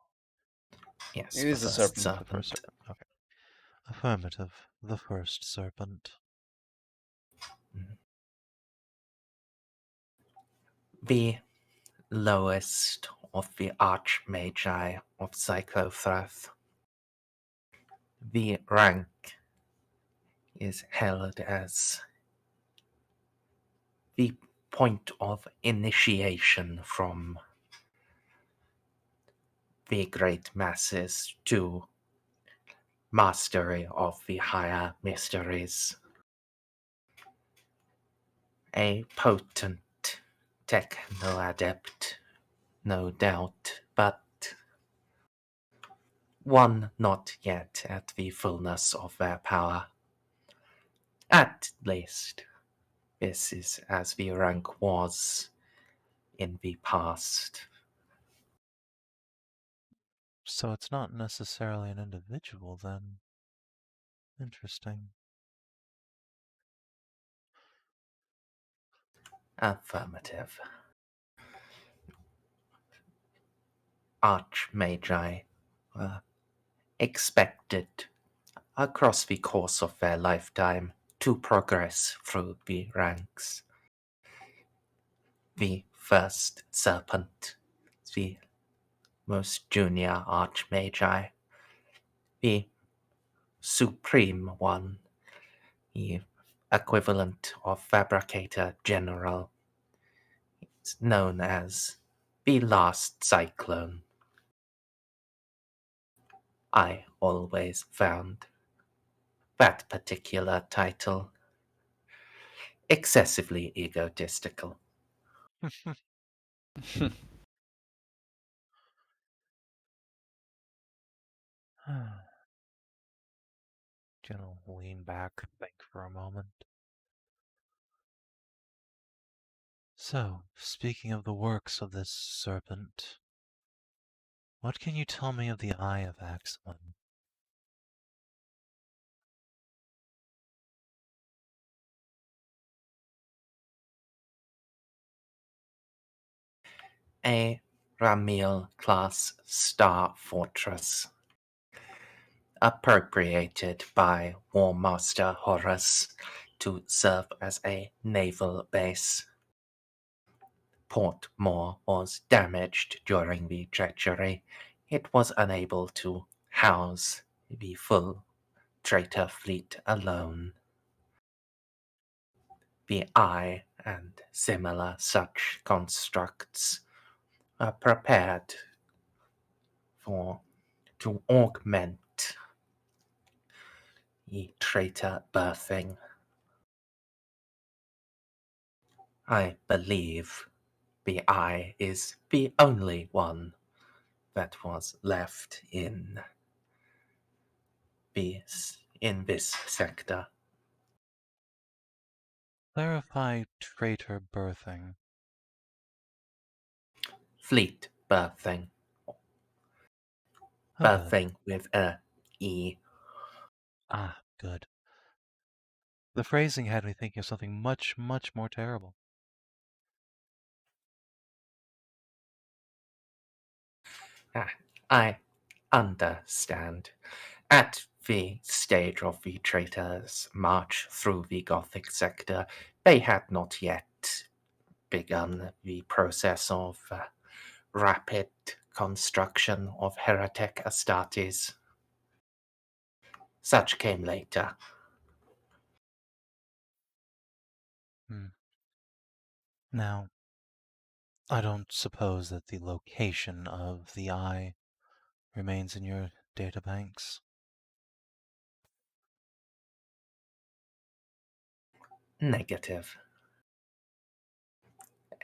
Yes, It the is a first serpent. The first serpent. Okay. Affirmative. The first serpent. The lowest of the Archmagi of Psychothrath. The rank is held as the point of initiation from the great masses to mastery of the higher mysteries. A potent techno-adept, no doubt, but one not yet at the fullness of their power. At least, this is as the rank was in the past. So it's not necessarily an individual then. Interesting. Affirmative. Archmagi were expected across the course of their lifetime to progress through the ranks. The first serpent, the most junior Archmagi, the supreme one, the equivalent of Fabricator General, it's known as the Last Cyclone. I always found that particular title excessively egotistical. Jenna will lean back, think for a moment. So, speaking of the works of this serpent, what can you tell me of the Eye of Axelin? A Ramil-class star fortress, appropriated by War Master Horus to serve as a naval base. Port Moore was damaged during the treachery. It was unable to house the full traitor fleet alone. The Eye and similar such constructs are prepared to augment the traitor birthing. I believe the Eye is the only one that was left in this sector. Clarify traitor birthing. Fleet birthing. Birthing with a E. Ah, good. The phrasing had me thinking of something much, much more terrible. I understand. At the stage of the traitors' march through the Gothic sector, they had not yet begun the process of rapid construction of Heretic Astartes. Such came later. Now, I don't suppose that the location of the Eye remains in your databanks? Negative.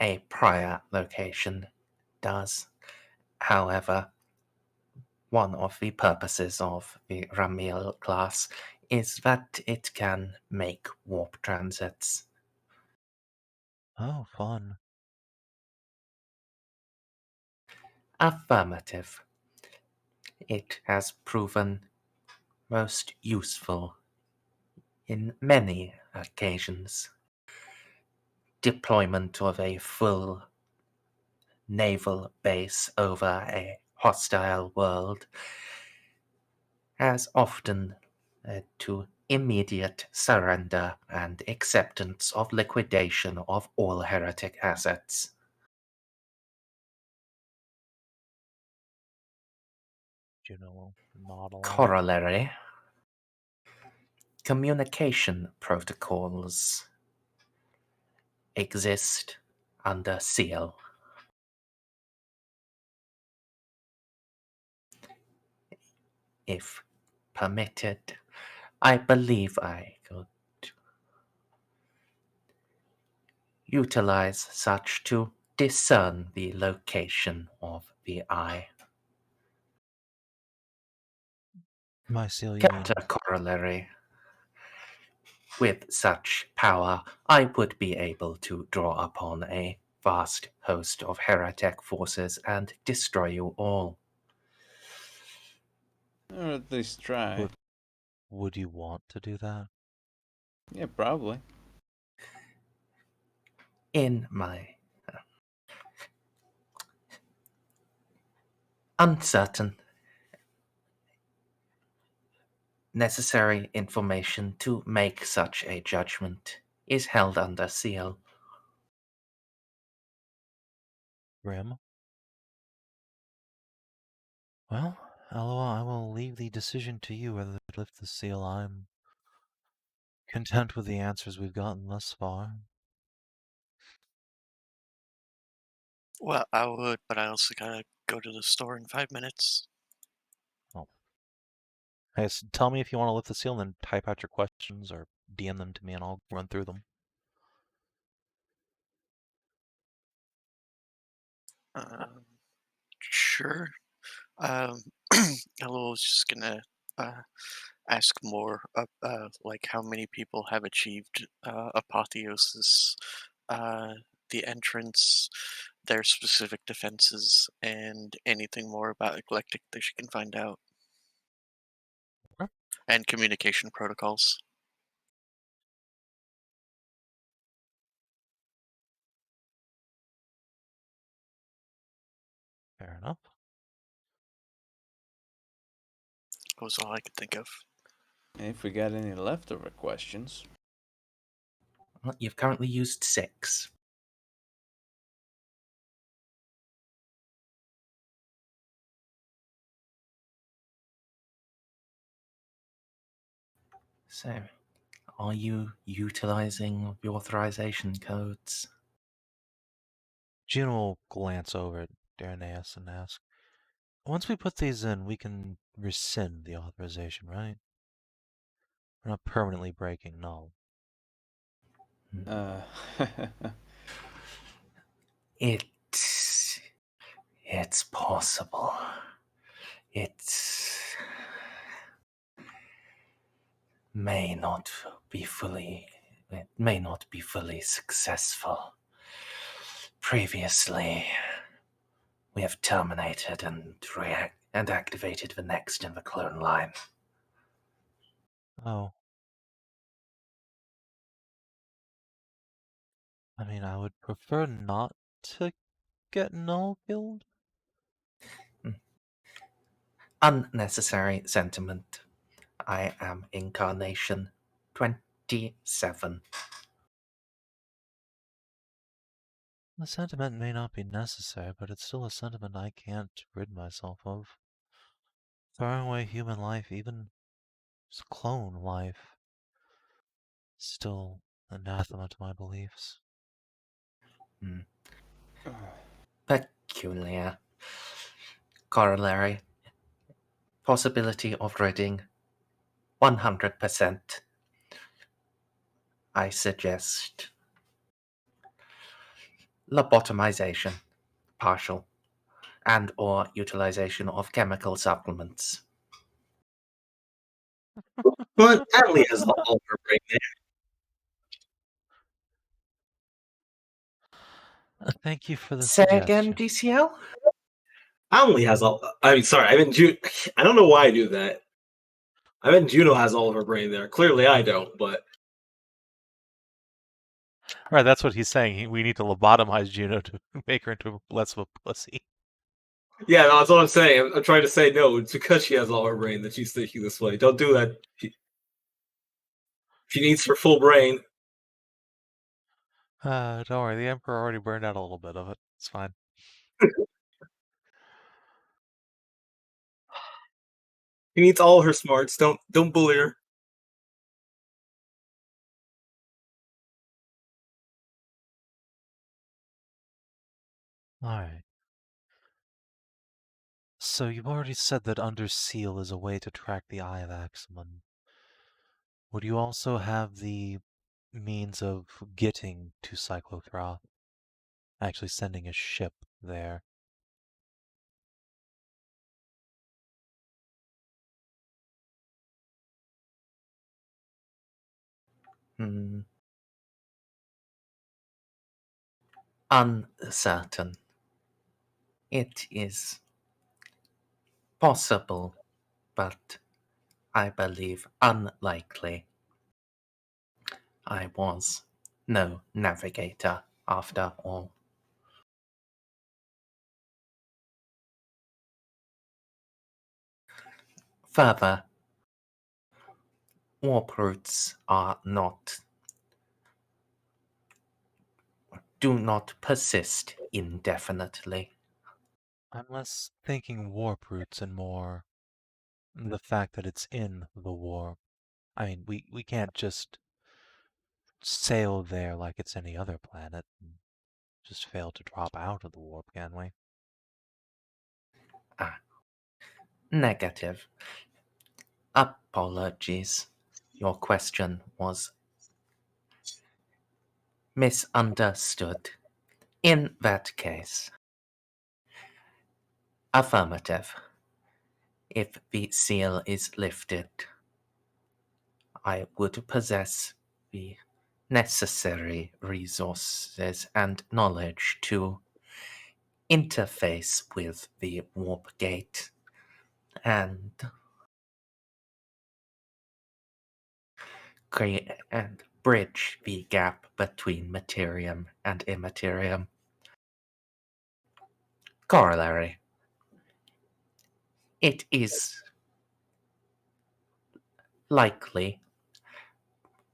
A prior location does. However, one of the purposes of the Ramil class is that it can make warp transits. Oh, fun. Affirmative. It has proven most useful in many occasions. Deployment of a full naval base over a hostile world has often led to immediate surrender and acceptance of liquidation of all heretic assets. Juno will nod along. Corollary: communication protocols exist under seal. If permitted, I believe I could utilize such to discern the location of the eye. My seal, you mean? Counter-corollary: with such power, I would be able to draw upon a vast host of heretic forces and destroy you all. Or at least try. Would you want to do that? Yeah, probably. In my uncertain necessary information to make such a judgment is held under seal. Grim? Well, Eloa, I will leave the decision to you whether to lift the seal. I'm content with the answers we've gotten thus far. Well, I would, but I also gotta go to the store in 5 minutes. Oh. I guess tell me if you want to lift the seal and then type out your questions or DM them to me and I'll run through them. Sure. Elo was just gonna ask more, like how many people have achieved apotheosis, the entrance, their specific defenses, and anything more about eclectic that she can find out. Okay. And communication protocols. Fair enough. That was all I could think of. If we got any leftover questions. Well, you've currently used 6. So, are you utilizing the authorization codes? Juno will glance over at Darnaeus and ask, once we put these in, we can rescind the authorization, right? We're not permanently breaking null. It's possible. It may not be fully successful. Previously, we have terminated and activated the next in the clone line. Oh. I mean, I would prefer not to get null killed. Unnecessary sentiment. I am Incarnation 27. The sentiment may not be necessary, but it's still a sentiment I can't rid myself of. Throwing away human life, even clone life, still anathema to my beliefs. Peculiar. Corollary. Possibility of ridding 100%. I suggest lobotomization, partial, and or utilization of chemical supplements. But Amelie has all of her brain there. Thank you for the Say suggestion. again, DCL? Amelie has all. I mean, sorry. I don't know why I do that. I mean, Juno has all of her brain there. Clearly, I don't. But Right, that's what he's saying. We need to lobotomize Juno to make her into less of a pussy. Yeah, no, that's what I'm saying. I'm trying to say no. It's because she has all her brain that she's thinking this way. Don't do that. She needs her full brain. Don't worry, the Emperor already burned out a little bit of it. It's fine. She needs all her smarts. Don't bully her. Alright. So you've already said that under seal is a way to track the Eye of Axeman. Would you also have the means of getting to Cyclothroth? Actually sending a ship there? Uncertain. It is possible, but I believe unlikely. I was no navigator after all. Further, warp routes do not persist indefinitely. I'm less thinking warp routes and more the fact that it's in the warp. I mean, we can't just sail there like it's any other planet and just fail to drop out of the warp, can we? Negative. Apologies. Your question was misunderstood. In that case, affirmative. If the seal is lifted, I would possess the necessary resources and knowledge to interface with the warp gate and create and bridge the gap between materium and immaterium. Corollary. It is likely,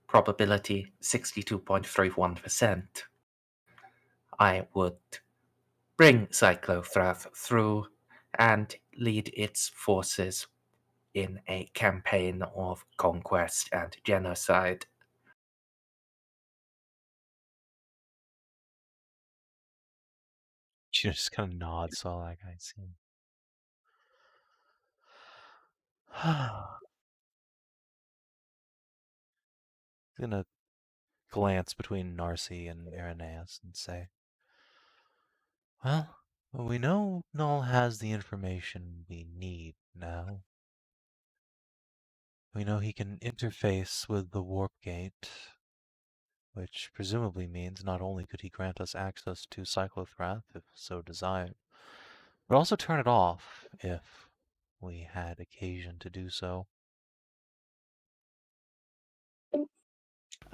probability 62.31%, I would bring Cyclothrath through and lead its forces in a campaign of conquest and genocide. She just kind of nods, so like I see. Gonna glance between Narcia and Irenaeus and say, well, we know Null has the information we need now. We know he can interface with the warp gate, which presumably means not only could he grant us access to Cyclothrath if so desired, but also turn it off if we had occasion to do so.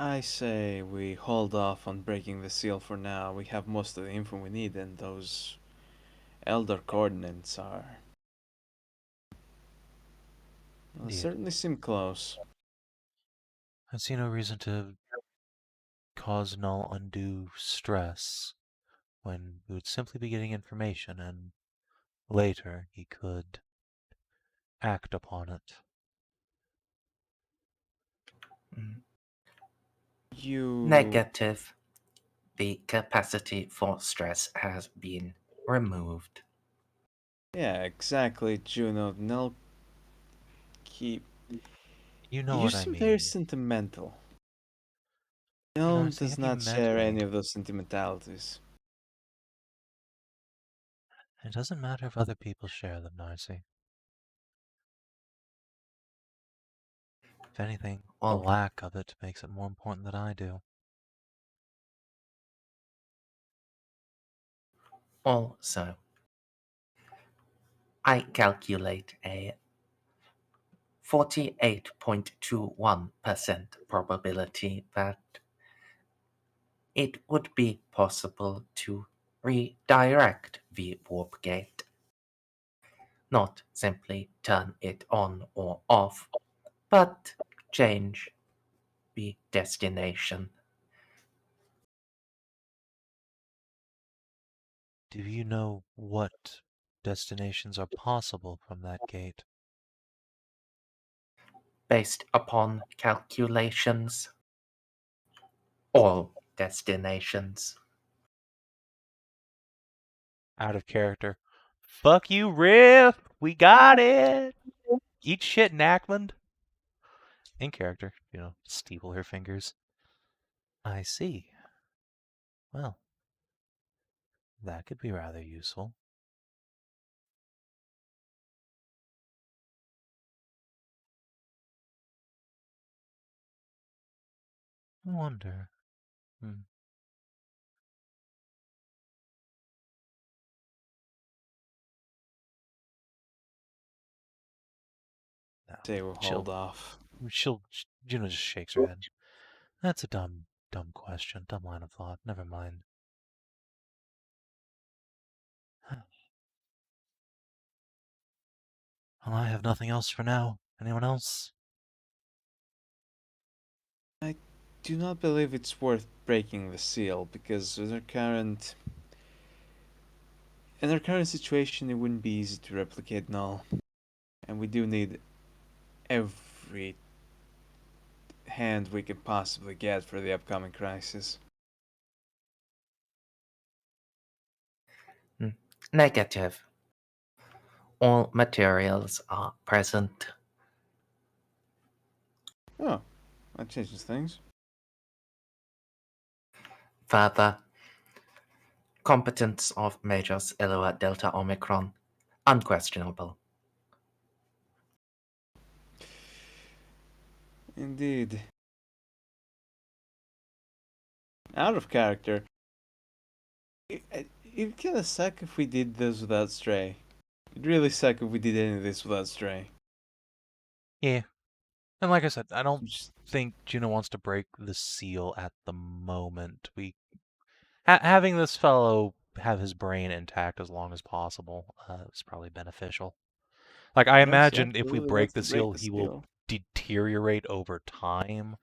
I say we hold off on breaking the seal for now. We have most of the info we need, and those elder coordinates are... well, certainly seem close. I see no reason to cause Null undue stress when we would simply be getting information and later he could act upon it. Negative. The capacity for stress has been removed. Yeah, exactly, Juno. Null keep... You know what I seem mean. very sentimental. Null Narcia, does have you not met share me? any of those sentimentalities. It doesn't matter if other people share them, Narcia. If anything, the lack of it makes it more important that I do. Also, I calculate a 48.21% probability that it would be possible to redirect the warp gate. Not simply turn it on or off, but change the destination. Do you know what destinations are possible from that gate? Based upon calculations, all destinations. Out of character. Fuck you, Riff! We got it! Eat shit, Nackman! In character, steeple her fingers. I see. Well, that could be rather useful. I wonder. No, Say we'll hold off. Juno just shakes her head. That's a dumb question. Dumb line of thought. Never mind. Well, I have nothing else for now. Anyone else? I do not believe it's worth breaking the seal, because in our current situation, it wouldn't be easy to replicate null, and we do need every hand we could possibly get for the upcoming crisis. Negative. All materials are present. Oh, that changes things. Further, competence of Majors Eloa Delta Omicron, unquestionable. Indeed. Out of character. It'd kind of suck if we did this without Stray. It'd really suck if we did any of this without Stray. Yeah. And like I said, I don't think Juno wants to break the seal at the moment. Having this fellow have his brain intact as long as possible is probably beneficial. Like, I imagine if we break the seal, he will deteriorate over time.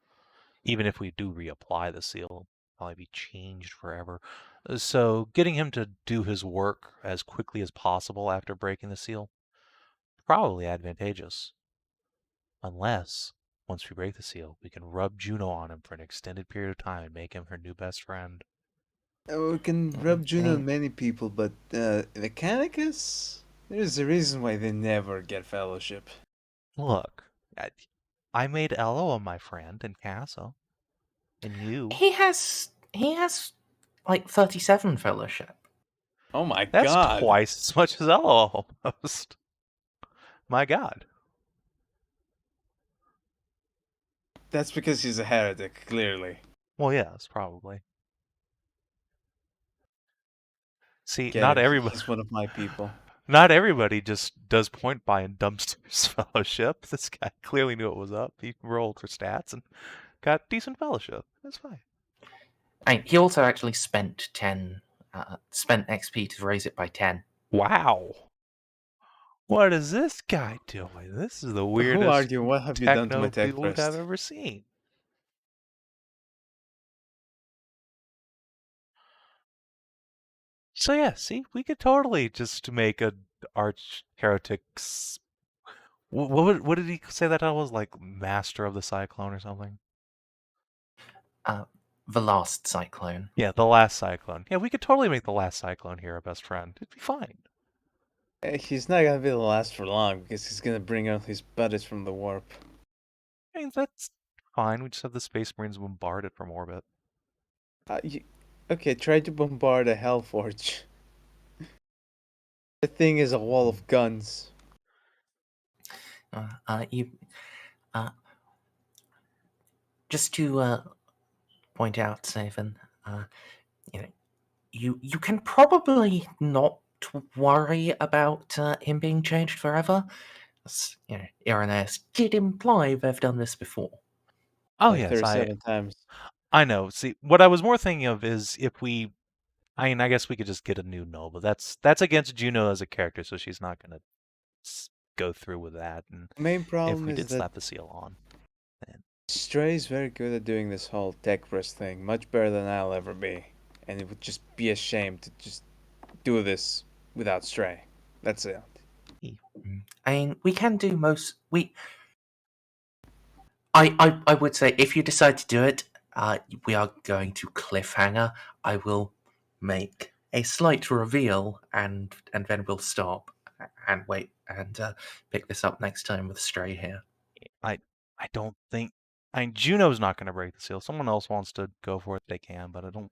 Even if we do reapply the seal, it'll probably be changed forever. So getting him to do his work as quickly as possible after breaking the seal, probably advantageous. Unless, once we break the seal, we can rub Juno on him for an extended period of time and make him her new best friend. We can rub Juno on many people, but the Mechanicus? There's a reason why they never get fellowship. Look, I made Eloa my friend in Casa. And you. He has like 37 fellowship. Oh my That's god. That's twice as much as Eloa almost. My god. That's because he's a heretic, clearly. Well, yes, probably. See, Not everybody. He's one of my people. Not everybody just does point by and dumpsters fellowship. This guy clearly knew what was up. He rolled for stats and got decent fellowship. That's fine. He also actually spent spent XP to raise it by 10. Wow. What is this guy doing? This is the weirdest Who are you? What have you done to my tech build I've ever seen. So yeah, see, we could totally just make a arch heretics. What did he say that I was like, master of the cyclone or something? The last cyclone. Yeah, the last cyclone. Yeah, we could totally make the last cyclone here our best friend. It'd be fine. He's not gonna be the last for long because he's gonna bring out his buddies from the warp. I mean, that's fine. We just have the Space Marines bombard it from orbit. Okay, try to bombard a Hellforge. The thing is a wall of guns. Just to point out, Savin, you can probably not worry about him being changed forever. As, Irenaeus did imply they've done this before. Oh like yes, 37 times. I know. See, what I was more thinking of is if we... I mean, I guess we could just get a new null, but that's against Juno as a character, so she's not going to go through with that. And The main if problem we is did that slap the seal on, then... Stray is very good at doing this whole tech risk thing, much better than I'll ever be. And it would just be a shame to just do this without Stray. That's it. I mean, we can do most. I would say if you decide to do it, we are going to cliffhanger. I will make a slight reveal, and then we'll stop and wait and pick this up next time with Stray here. I don't think... I mean, Juno's not going to break the seal. Someone else wants to go for it, they can, but I don't...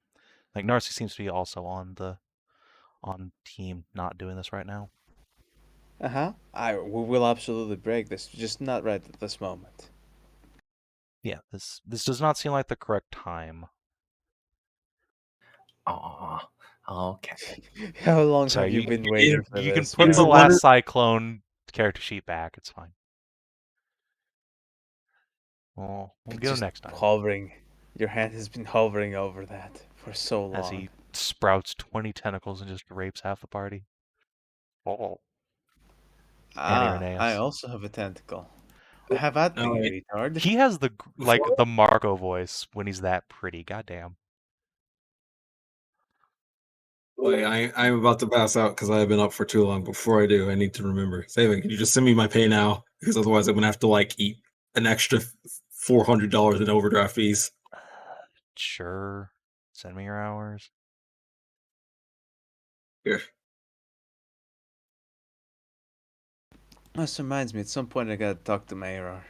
Like, Narcia seems to be also on team not doing this right now. We will absolutely break this, just not right at this moment. Yeah, this does not seem like the correct time. Ah, okay. How long Sorry, have you been waiting for you this? can put the last Cyclone character sheet back. It's fine. We'll get him next time. Hovering. Your hand has been hovering over that for so long. As he sprouts 20 tentacles and just rapes half the party. Oh. I also have a tentacle. Have at me, retard. He has the Marco voice when he's that pretty. Goddamn. Wait, I'm about to pass out because I've been up for too long. Before I do, I need to remember. Savin, can you just send me my pay now? Because otherwise I'm going to have to, eat an extra $400 in overdraft fees. Sure. Send me your hours. Here. This reminds me, at some point I gotta talk to Mayra.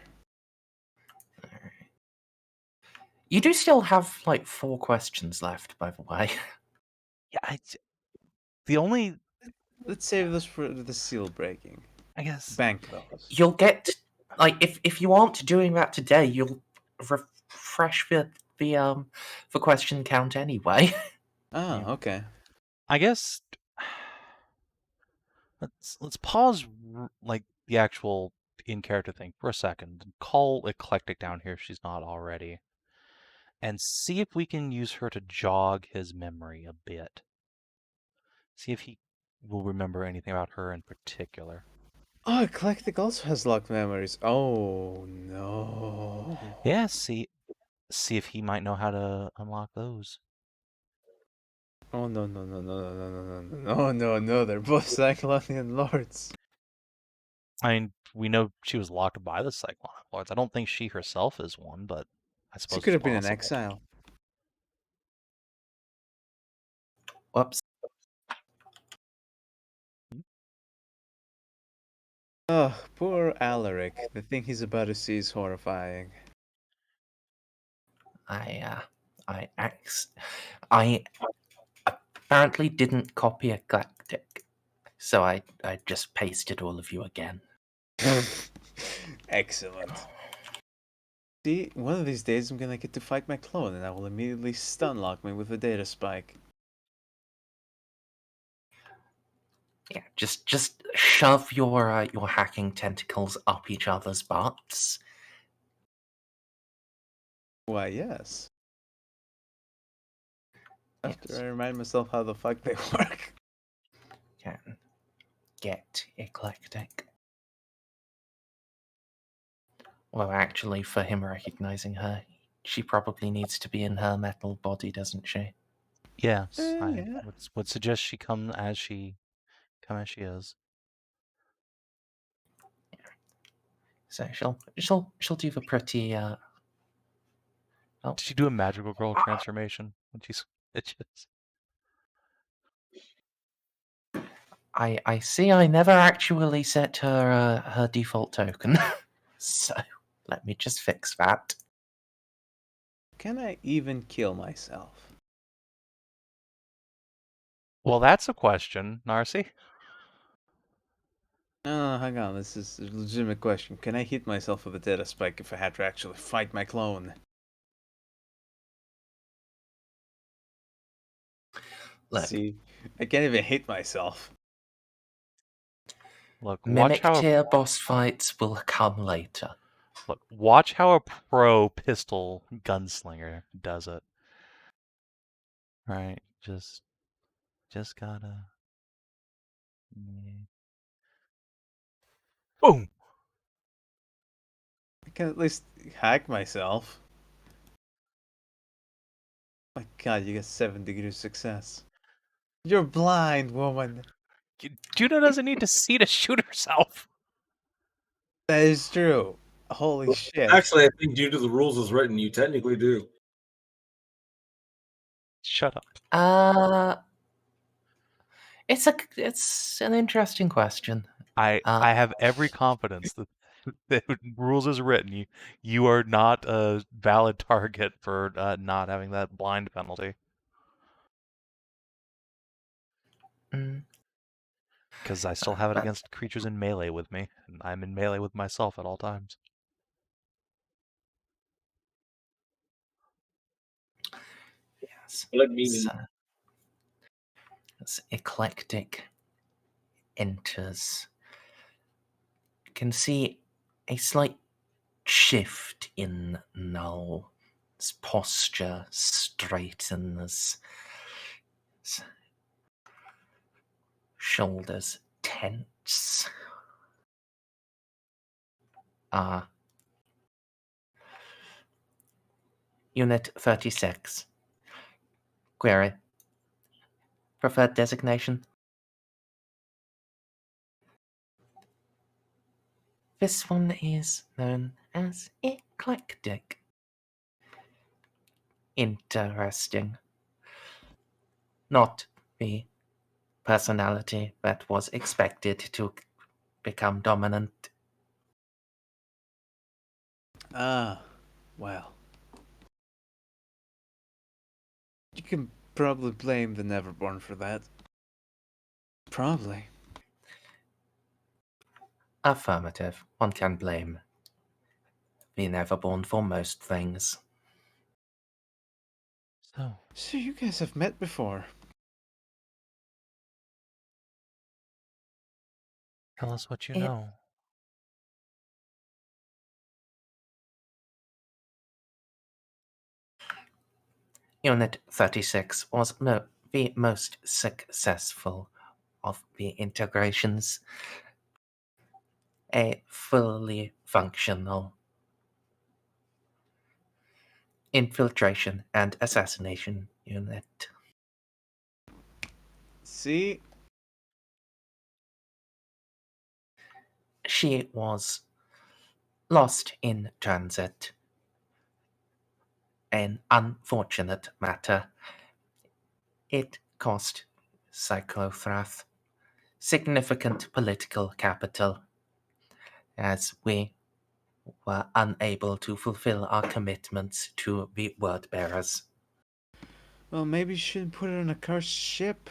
You do still have 4 questions left, by the way. Yeah, the only... Let's save this for the seal breaking. I guess. Bank those. You'll get if you aren't doing that today, you'll refresh the question count anyway. Oh, okay. I guess let's pause the actual in-character thing for a second and call Eclectic down here if she's not already, and see if we can use her to jog his memory a bit. See if he will remember anything about her in particular. Oh, Eclectic also has locked memories. Oh no. Yeah, see if he might know how to unlock those. Oh no, they're both Cyclonian lords. I mean, we know she was locked by the Cyclonic Lords. I don't think she herself is one, but I suppose She could have been in possible. exile. Whoops. Oh, poor Alaric. The thing he's about to see is horrifying. I apparently didn't copy Eclectic, so I just pasted all of you again. Excellent. See, one of these days I'm gonna get to fight my clone and I will immediately stun lock me with a data spike. Yeah, just shove your hacking tentacles up each other's butts. Why, yes. After I remind myself how the fuck they work. Can get Eclectic. Well, actually, for him recognizing her, she probably needs to be in her metal body, doesn't she? Yes, I Yeah. would suggest she come as she is. So she'll do the pretty. Did she do a magical girl transformation when she switches? I see. I never actually set her default token, so let me just fix that. Can I even kill myself? Well, that's a question, Narcia. Oh, hang on. This is a legitimate question. Can I hit myself with a data spike if I had to actually fight my clone? Look, see, I can't even hit myself. Look, Mimic tier boss fights will come later. Look, watch how a pro pistol gunslinger does it. Right, just gotta. Boom! I can at least hack myself. My god, you get 7 degrees success. You're blind, woman. Juno doesn't need to see to shoot herself. That is true. Holy shit. Actually, I think due to the rules as written, you technically do. Shut up. It's an interesting question. I have every confidence that the rules as written, you are not a valid target for not having that blind penalty. Mm, Because I still have it but against creatures in melee with me, and I'm in melee with myself at all times. yes, Let me. as eclectic enters, you can see a slight shift in Null. His posture straightens, his shoulders tense. Unit 36. Query. Preferred designation? This one is known as eclectic. Interesting. Not the personality that was expected to become dominant. Ah, well. You can probably blame the Neverborn for that. Probably. Affirmative. One can blame the Neverborn for most things. So you guys have met before. Tell us what you It- know. Unit 36 was the most successful of the integrations. A fully functional infiltration and assassination unit. See? She was lost in transit. An unfortunate matter. It cost Psychothrath significant political capital, as we were unable to fulfill our commitments to the word bearers. Well, maybe you shouldn't put it on a cursed ship.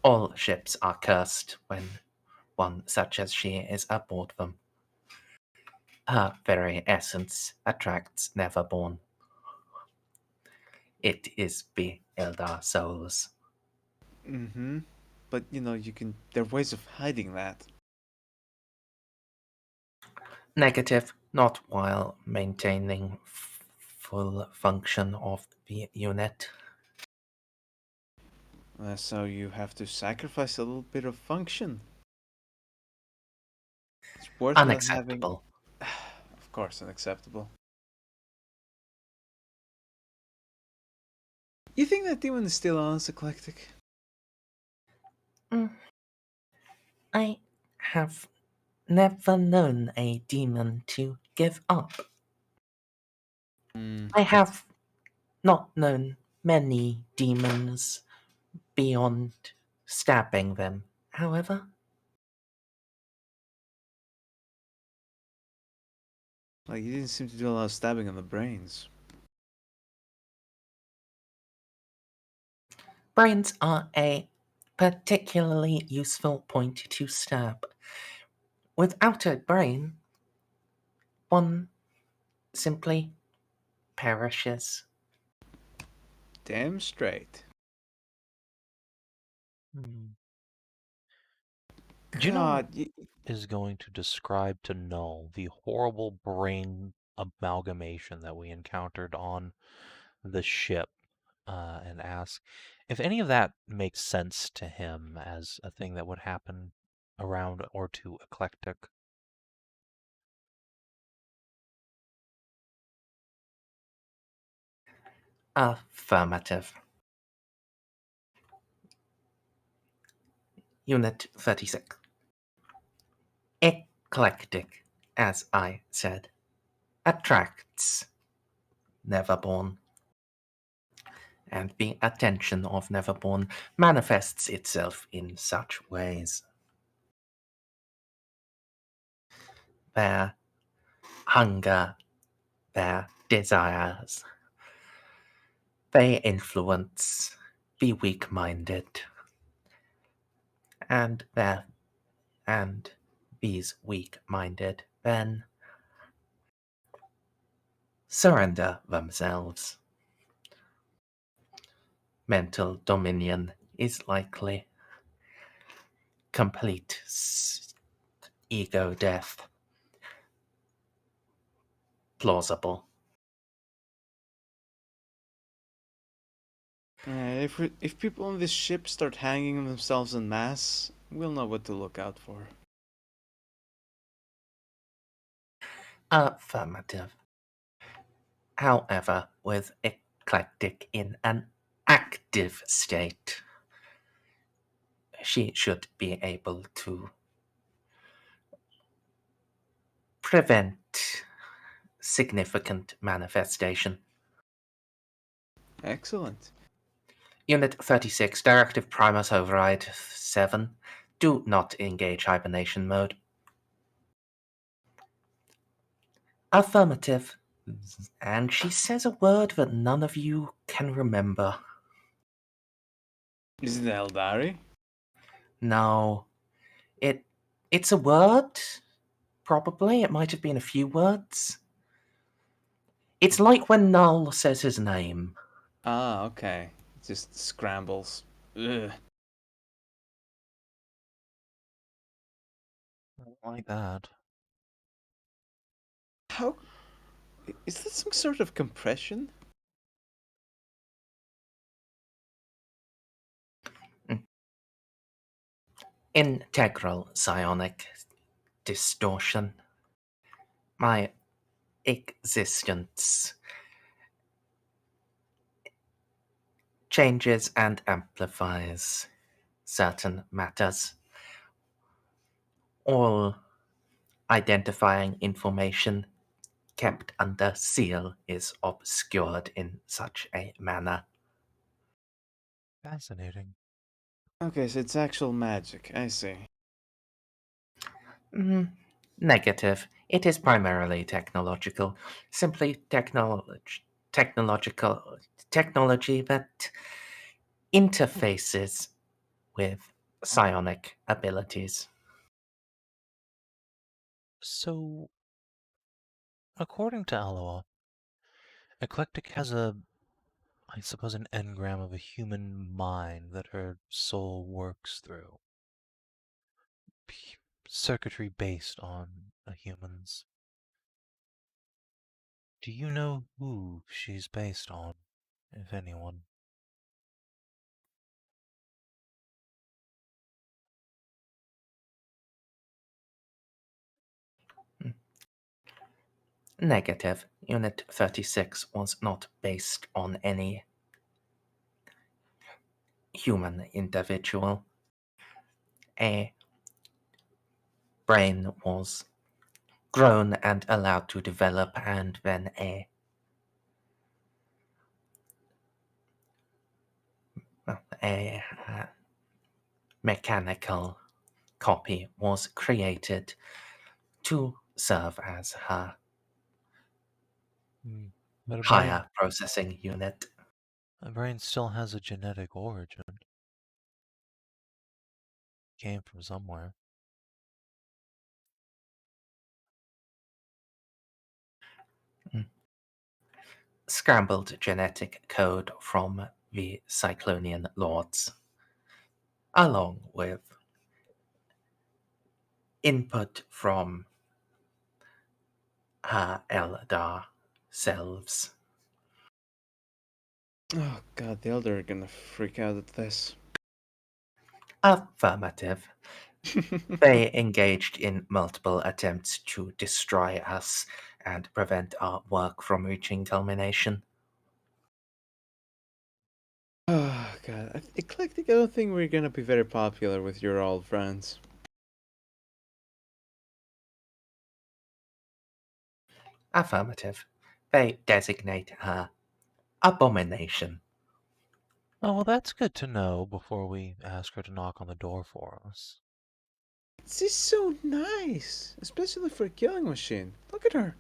All ships are cursed when one such as she is aboard them. Her very essence attracts Neverborn. It is the Elder Souls. Mm-hmm. But, there are ways of hiding that. Negative, not while maintaining full function of the unit. So you have to sacrifice a little bit of function. It's worth not having... Unacceptable. Of course, unacceptable. You think that demon is still on us, Eclectic? I have never known a demon to give up. I have not known many demons beyond stabbing them, however. Like, you didn't seem to do a lot of stabbing on the brains. Brains are a particularly useful point to stab. Without a brain, one simply perishes. Damn straight. Juno, God, is going to describe to Null the horrible brain amalgamation that we encountered on the ship, and ask if any of that makes sense to him as a thing that would happen around or to Eclectic. Affirmative. Unit 36. Eclectic, as I said, attracts Neverborn. And the attention of Neverborn manifests itself in such ways. Their hunger, their desires, they influence the weak-minded, and these weak-minded then surrender themselves. Mental dominion is likely. Complete ego death. Plausible. If people on this ship start hanging themselves en masse, we'll know what to look out for. Affirmative. However, with Eclectic in an active state, she should be able to prevent significant manifestation. Excellent. Unit 36, Directive Primus Override 7. Do not engage hibernation mode. Affirmative. And she says a word that none of you can remember. Is it Eldari? No. It's a word? Probably. It might have been a few words. It's like when Null says his name. Ah, okay. It just scrambles. Ugh. I don't like that. How... Is that some sort of compression? Integral psionic distortion. My existence changes and amplifies certain matters. All identifying information kept under seal is obscured in such a manner. Fascinating. Okay, so it's actual magic. I see. Negative. It is primarily technological. Simply technology that interfaces with psionic abilities. So, according to Eloa, Eclectic has I suppose, an engram of a human mind that her soul works through. Circuitry based on a human's. Do you know who she's based on, if anyone? Negative. Unit 36 was not based on any human individual. A brain was grown and allowed to develop, and then a mechanical copy was created to serve as her But higher processing unit. a brain still has a genetic origin. Came from somewhere. Scrambled genetic code from the Cyclonian Lords, along with input from her Eldar selves. Oh god, the Elder are gonna freak out at this. Affirmative. They engaged in multiple attempts to destroy us and prevent our work from reaching culmination. Oh god, Eclectic, I don't think we're gonna be very popular with your old friends. Affirmative. They designate her abomination. Oh, well, that's good to know before we ask her to knock on the door for us. She's so nice, especially for a killing machine. Look at her.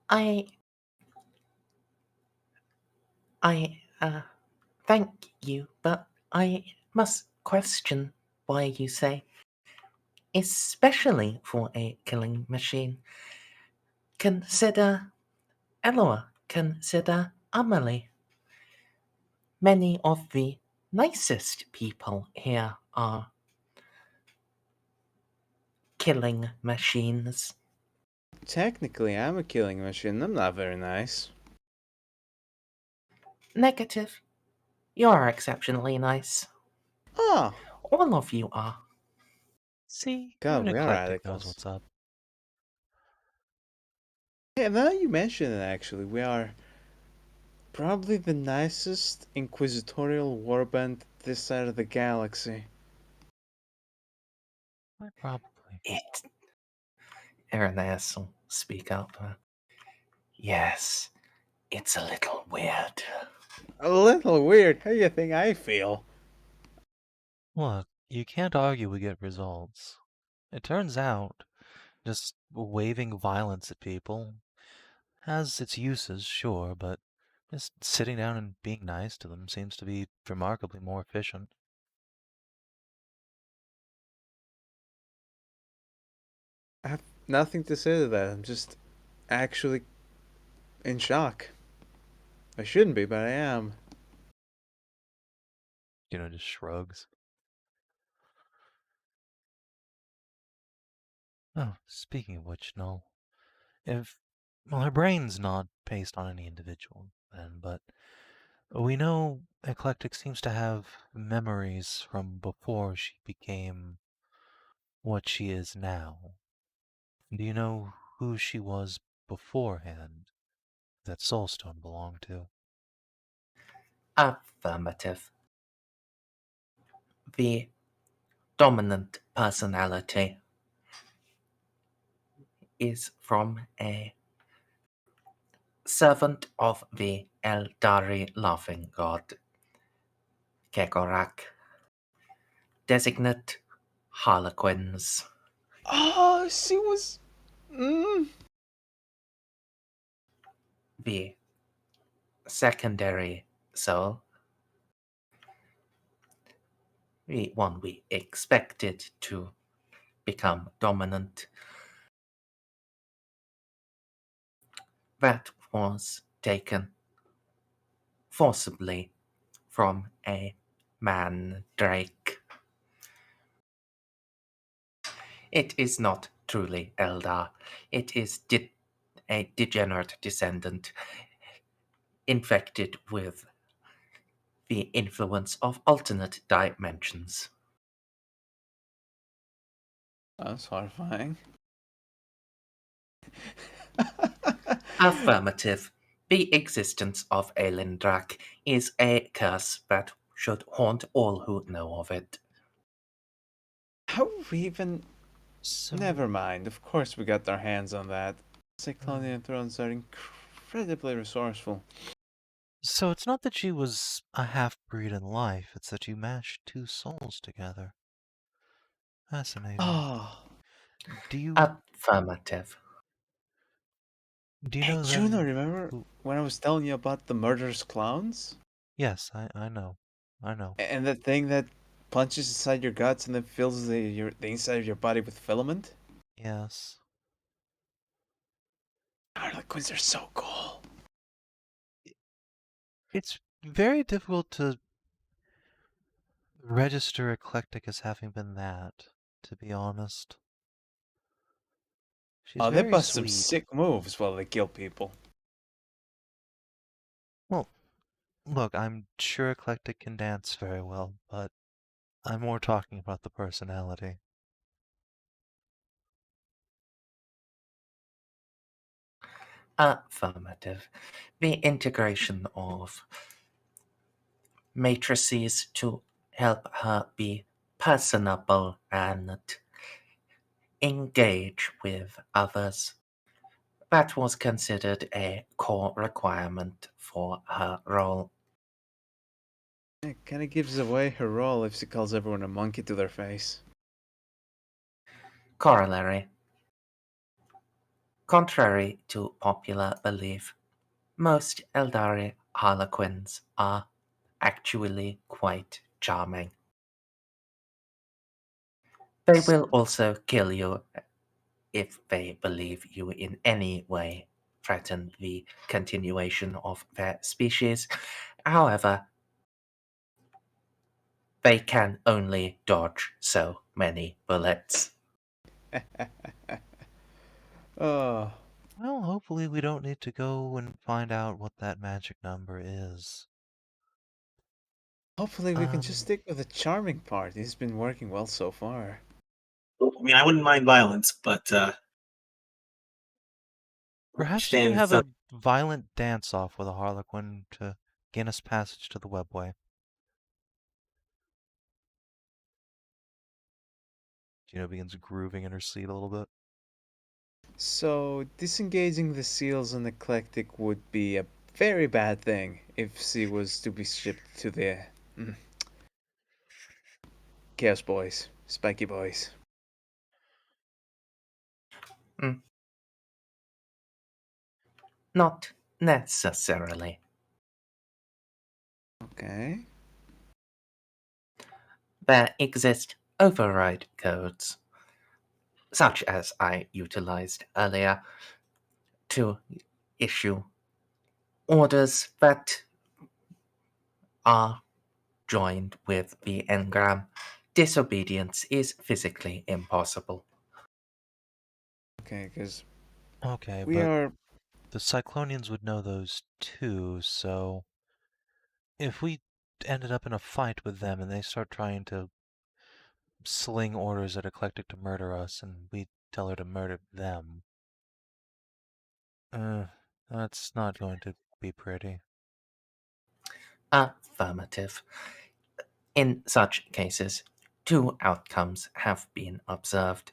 I thank you, but I must question why you say, especially for a killing machine. Consider Eloa, consider Amelie. Many of the nicest people here are killing machines. Technically, I'm a killing machine. I'm not very nice. Negative. You're exceptionally nice. Oh, All of you are. See, God, even we are Eclectic knows radicals. what's up. Yeah, now you mention it, actually, we are probably the nicest inquisitorial warband this side of the galaxy. Probably. Irenaeus will speak up. Yes, it's a little weird. A little weird. How do you think I feel? Look, you can't argue we get results. It turns out, just waving violence at people has its uses, sure, but just sitting down and being nice to them seems to be remarkably more efficient. I have nothing to say to that. I'm just actually in shock. I shouldn't be, but I am. Juno just shrugs. Oh, speaking of which, no. Well, her brain's not based on any individual, then, but we know Eclectic seems to have memories from before she became what she is now. Do you know who she was beforehand that Soulstone belonged to? Affirmative. The dominant personality is from a servant of the Eldari laughing god, Kegorak. Designate Harlequins. Oh, she was. The secondary soul, the one we expected to become dominant, that was taken forcibly from a mandrake. It is not truly Eldar. It is a degenerate descendant infected with the influence of alternate dimensions. That's horrifying. Affirmative. The existence of Elendrak is a curse that should haunt all who know of it. How we even. So, Never mind. Of course, we got our hands on that. Cyclonian thrones are incredibly resourceful. so it's not that she was a half-breed in life, it's that you mashed two souls together. Fascinating. Oh. Do you Affirmative. know then Juno, remember who... when I was telling you about the murderous clowns? Yes, I know. I know. And the thing that punches inside your guts and then fills the inside of your body with filament? Yes. Harlequins are so cool. It's very difficult to register Eclectic as having been that, to be honest. She's Oh, they very bust some sweet. sick moves while they kill people. Well, look, I'm sure Eclectic can dance very well, but I'm more talking about the personality. Affirmative. The integration of matrices to help her be personable and engage with others. That was considered a core requirement for her role. It kind of gives away her role if she calls everyone a monkey to their face. Corollary. Contrary to popular belief, most Eldari harlequins are actually quite charming. They will also kill you if they believe you in any way threaten the continuation of their species. However, they can only dodge so many bullets. Oh, Well, hopefully we don't need to go and find out what that magic number is. hopefully we can just stick with the charming part. He's been working well so far. I mean, I wouldn't mind violence, but Perhaps you can stand have some. a violent dance-off with a harlequin to gain us passage to the webway. Juno begins grooving in her seat a little bit. So, disengaging the seals on Eclectic would be a very bad thing if she was to be shipped to the Chaos Boys, Spiky Boys. Not necessarily. Okay. There exist override codes, such as I utilized earlier, to issue orders that are joined with the engram. Disobedience is physically impossible. Okay, because Okay, we but are. the Cyclonians would know those too, so if we ended up in a fight with them and they start trying to sling orders at Eclectic to murder us and we tell her to murder them, that's not going to be pretty. Affirmative. In such cases, two outcomes have been observed: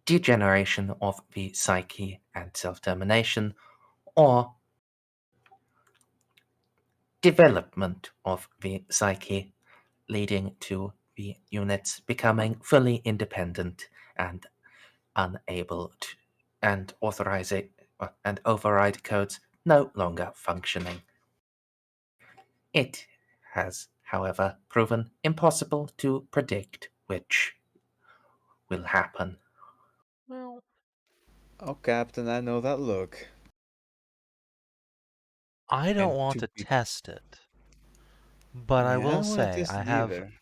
degeneration of the psyche and self-termination, or development of the psyche, leading to the units becoming fully independent and unable to, and override codes no longer functioning. It has, however, proven impossible to predict which will happen. Well, Oh, Captain, I know that look. I don't And want to to be. test it, but I Yeah, I will don't want to say test it either.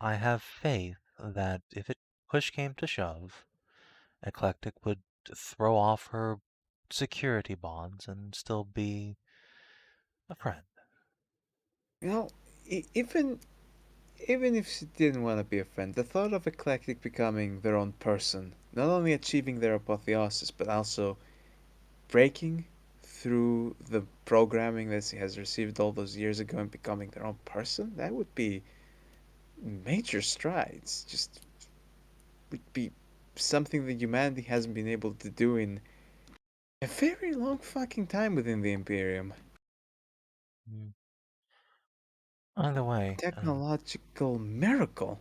I have faith that if push came to shove, Eclectic would throw off her security bonds and still be a friend. You know, even if she didn't want to be a friend, the thought of Eclectic becoming their own person, not only achieving their apotheosis, but also breaking through the programming that she has received all those years ago and becoming their own person, that would be major strides. Just would be something that humanity hasn't been able to do in a very long fucking time within the Imperium. Either way, Technological miracle.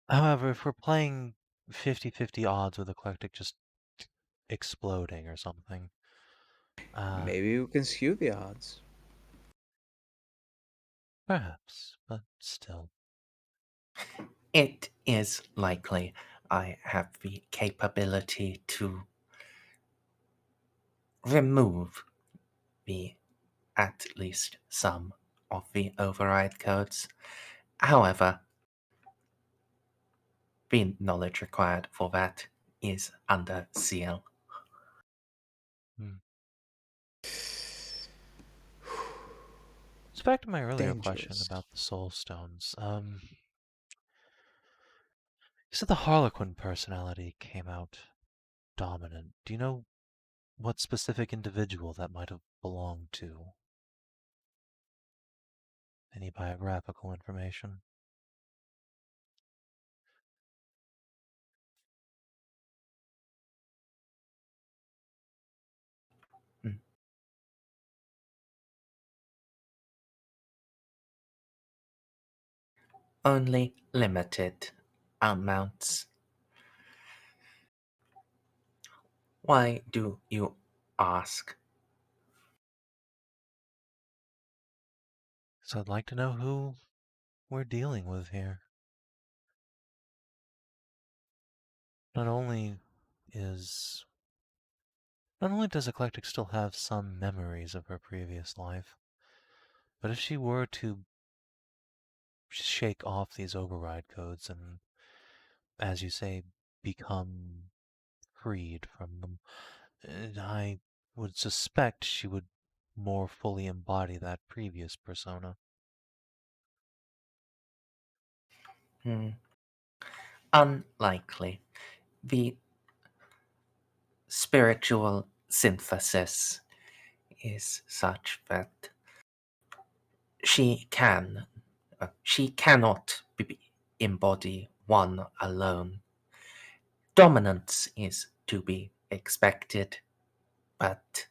however, if we're playing 50-50 odds with Eclectic just exploding or something, Maybe we can skew the odds. perhaps, but still. It is likely I have the capability to remove at least some of the override codes. However, the knowledge required for that is under seal. So back to my earlier question Dangerous. about the soul stones. You said the Harlequin personality came out dominant. Do you know what specific individual that might have belonged to? Any biographical information? Only limited amounts. Why do you ask? So I'd like to know who we're dealing with here. Not only does Eclectic still have some memories of her previous life, but if she were to shake off these override codes and, as you say, become freed from them, I would suspect she would more fully embody that previous persona. Unlikely. The spiritual synthesis is such that she cannot embody one alone. Dominance is to be expected, but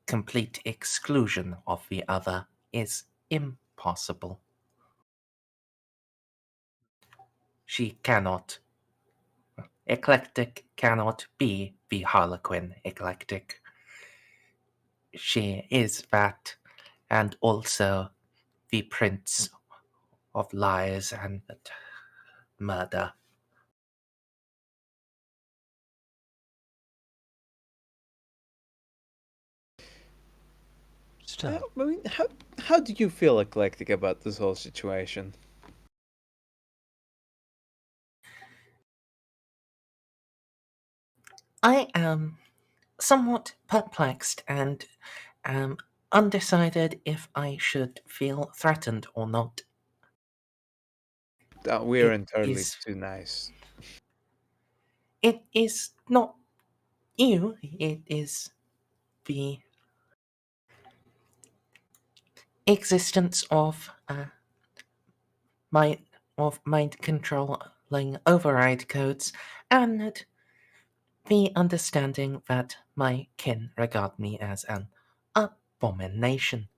complete exclusion of the other is impossible. She cannot. Eclectic cannot be the Harlequin eclectic. She is that, and also the Prince of Lies and Murder. Still, I mean, how do you feel eclectic about this whole situation? I am somewhat perplexed and am undecided if I should feel threatened or not. We're It entirely is- too nice. It is not you, it is the existence of mind controlling override codes and the understanding that my kin regard me as an abomination.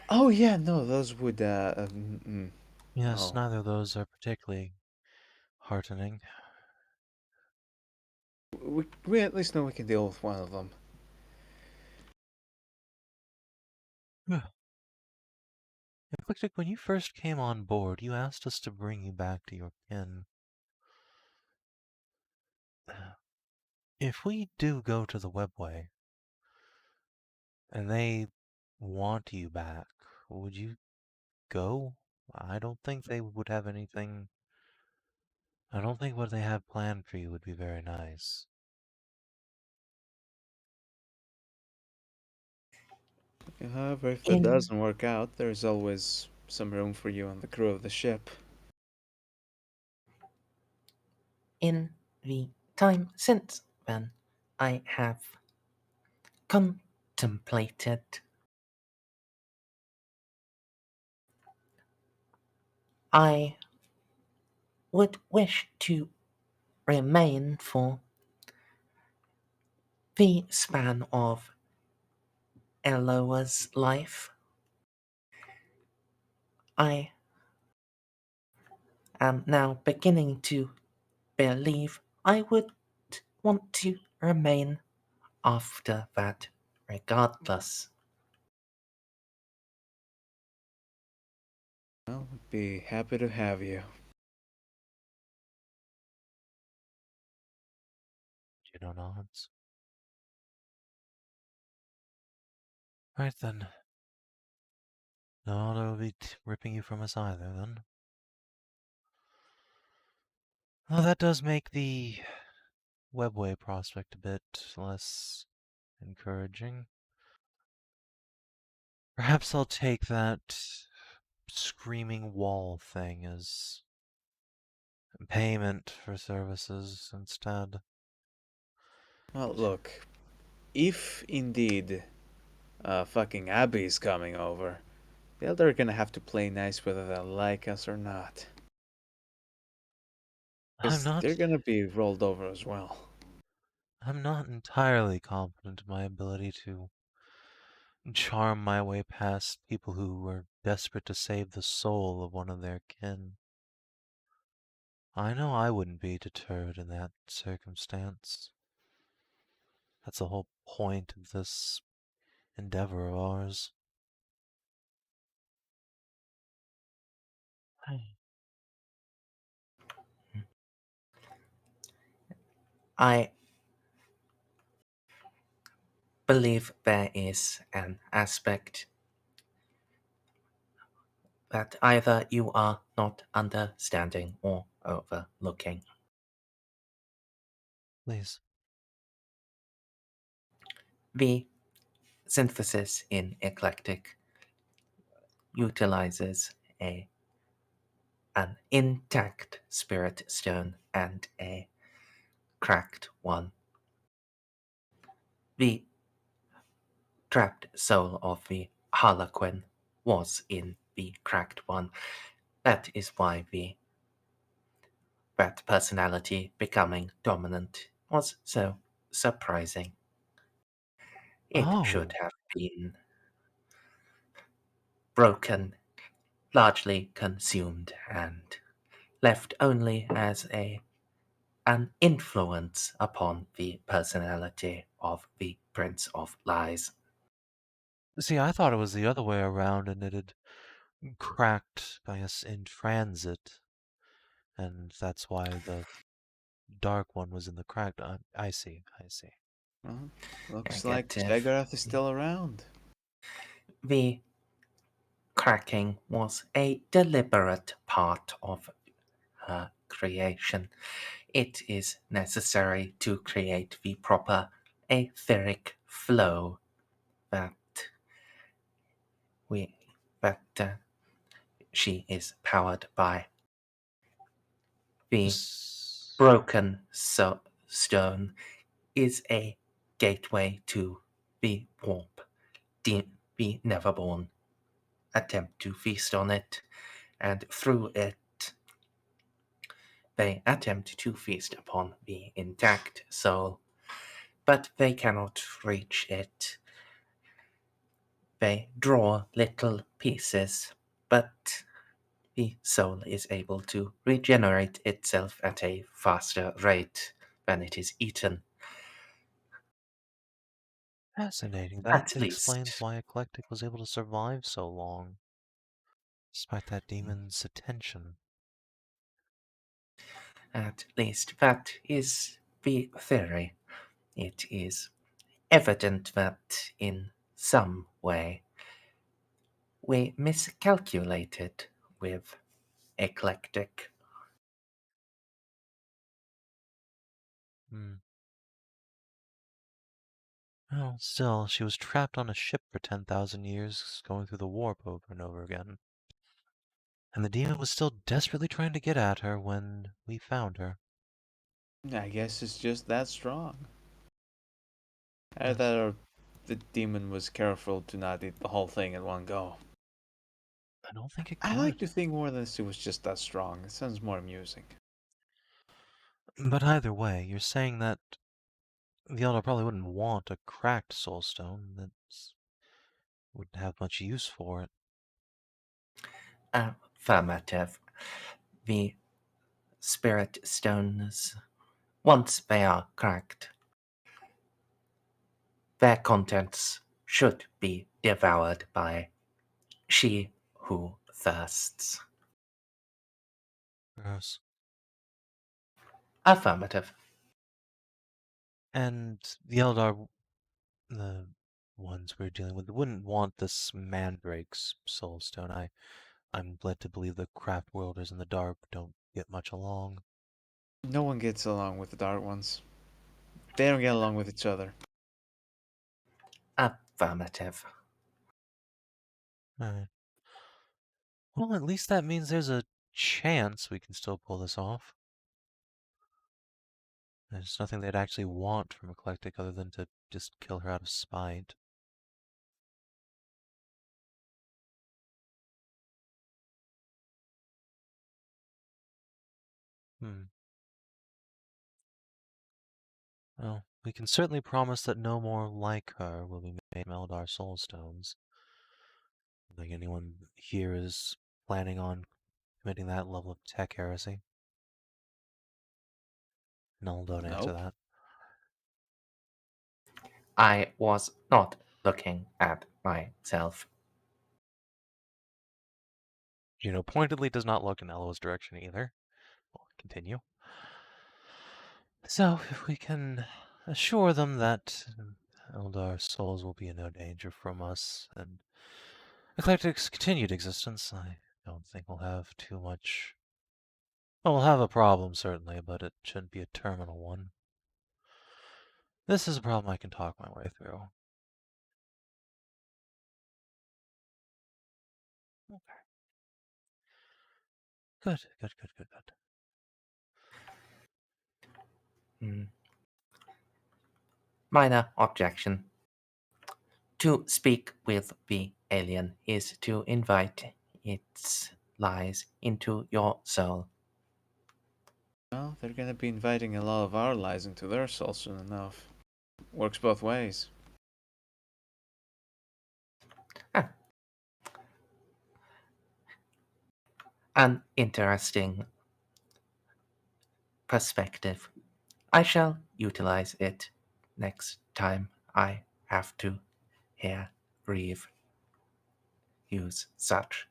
Oh yeah, no, those would. yes, Oh. neither of those are particularly heartening. We at least know we can deal with one of them. Eclectic, when you first came on board, you asked us to bring you back to your kin. If we do go to the webway, and they want you back, would you go? I don't think they would have anything. I don't think what they have planned for you would be very nice. However, if it In doesn't work out, there's always some room for you on the crew of the ship. in the time since then, I have contemplated. I would wish to remain for the span of Eloa's life. I am now beginning to believe I would want to remain after that, regardless. Well, we'd be happy to have you. Juno nods. Right then. No, they'll be ripping you from us either, then. Well, that does make the webway prospect a bit less encouraging. Perhaps I'll take that screaming wall thing as payment for services instead. Well, look, if indeed fucking Abby's coming over, they're gonna have to play nice whether they like us or not. Because they're gonna be rolled over as well. I'm not entirely confident in my ability to charm my way past people who were desperate to save the soul of one of their kin. I know I wouldn't be deterred in that circumstance. That's the whole point of this endeavor of ours. I believe there is an aspect that either you are not understanding or overlooking. Please. The synthesis in eclectic utilizes an intact spirit stone and a cracked one. The trapped soul of the Harlequin was in the cracked one. That is why that personality becoming dominant was so surprising. It should have been broken, largely consumed, and left only as an influence upon the personality of the Prince of Lies. See, I thought it was the other way around, and it had cracked, I guess, in transit, and that's why the dark one was in the cracked. I see. Well, looks like Negative. Vigil is still around. The cracking was a deliberate part of her creation. It is necessary to create the proper etheric flow that she is powered by. The broken stone is a gateway to the warp. The Neverborn attempt to feast on it, and through it they attempt to feast upon the intact soul, but they cannot reach it. They draw little pieces, but the soul is able to regenerate itself at a faster rate than it is eaten. Fascinating. At That explains least. why Eclectic was able to survive so long, despite that demon's attention. At least that is the theory. It is evident that in some way we miscalculated with Eclectic. Well, still, she was trapped on a ship for 10,000 years, going through the warp over and over again. And the demon was still desperately trying to get at her when we found her. I guess it's just that strong. Either the demon was careful to not eat the whole thing in one go. I don't think it could. I like to think more than it was just that strong. It sounds more amusing. But either way, you're saying that the Elder probably wouldn't want a cracked soulstone that wouldn't have much use for it. Affirmative. The spirit stones, once they are cracked, their contents should be devoured by she who thirsts. Gross. Affirmative. And the Eldar ones we're dealing with wouldn't want this Mandrake's soulstone. I'm led to believe the craft worlders in the dark don't get much along. No one gets along with the Dark Ones. They don't get along with each other. Affirmative. Alright. Well, at least that means there's a chance we can still pull this off. There's nothing they'd actually want from Eclectic other than to just kill her out of spite. Well, we can certainly promise that no more like her will be made from Eldar Soulstones. I think anyone here is planning on committing that level of tech heresy. No, don't answer that. I was not looking at myself. Juno pointedly does not look in Eloa's direction either. We'll continue. So, if we can assure them that Eldar souls will be in no danger from us, and Eclectic's continued existence, I don't think we'll have too much. Well, we'll have a problem, certainly, but it shouldn't be a terminal one. This is a problem I can talk my way through. Okay. Good. Minor objection. To speak with the alien is to invite its lies into your soul. Well, they're gonna be inviting a lot of our lies into their soul soon enough. Works both ways. An interesting perspective. I shall utilize it next time I have to hear Reeve use such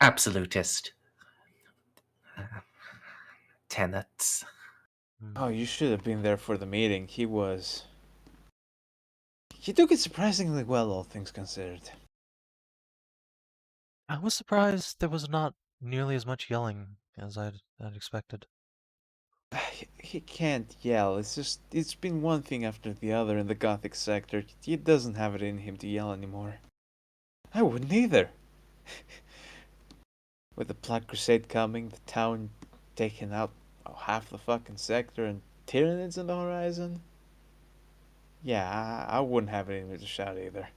absolutist tenets. Oh, you should have been there for the meeting. He took it surprisingly well, all things considered. I was surprised there was not nearly as much yelling as I'd expected. He can't yell. It's been one thing after the other in the Gothic sector. He doesn't have it in him to yell anymore. I wouldn't either. With the Black Crusade coming, the town taking out half the fucking sector, and Tyranids on the horizon. Yeah, I wouldn't have it in me to shout either.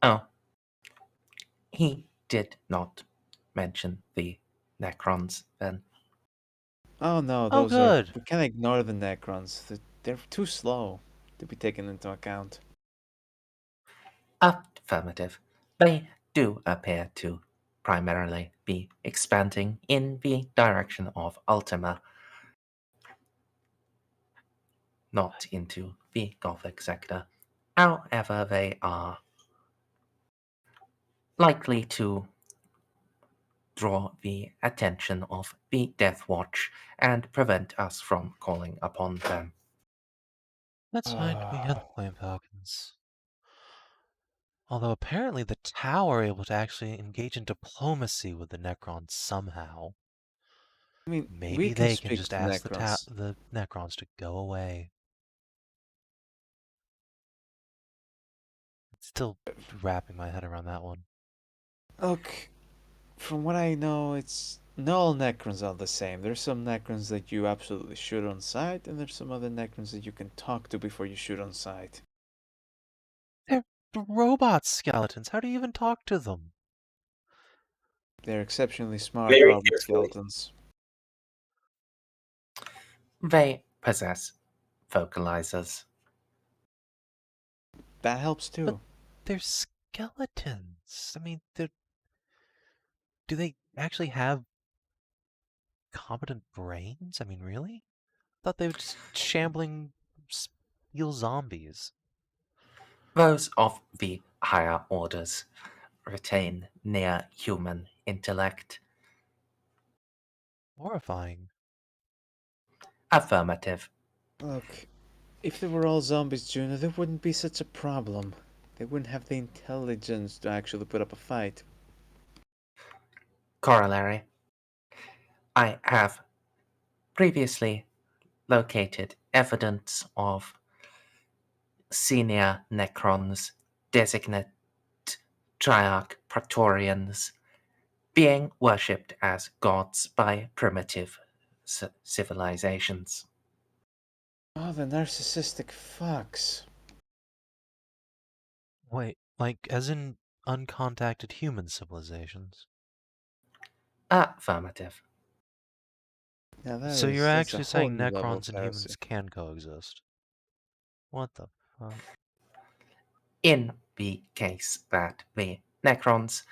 Oh, he did not mention the Necrons then. Oh no, Oh, those are... good. We can't ignore the Necrons. They're too slow to be taken into account. Affirmative. They do appear to primarily be expanding in the direction of Ultima, not into the Gothic sector. However, they are likely to draw the attention of the Death Watch and prevent us from calling upon them. That's fine. We had the Flame Falcons. Although apparently the Tau are able to actually engage in diplomacy with the Necrons somehow. I mean, Maybe we can they can speak just to ask Necrons. the Necrons to go away. Still wrapping my head around that one. Look, from what I know, it's not all Necrons are the same. There's some Necrons that you absolutely shoot on sight, and there's some other Necrons that you can talk to before you shoot on sight. They're robot skeletons. How do you even talk to them? They're exceptionally smart Very robot carefully. skeletons. They possess vocalizers. That helps too. But they're skeletons. I mean, do they actually have competent brains? I mean, really? I thought they were just shambling steel zombies. Those of the higher orders retain near-human intellect. Horrifying. Affirmative. Look, if they were all zombies, Juno, there wouldn't be such a problem. They wouldn't have the intelligence to actually put up a fight. Corollary. I have previously located evidence of senior Necrons, designate Triarch Praetorians, being worshipped as gods by primitive civilizations. Oh, the narcissistic fucks. Wait, like as in uncontacted human civilizations? Affirmative. Now So you're that's a actually whole saying new level of Necrons and heresy. humans can coexist? What the fuck? In the case that the Necrons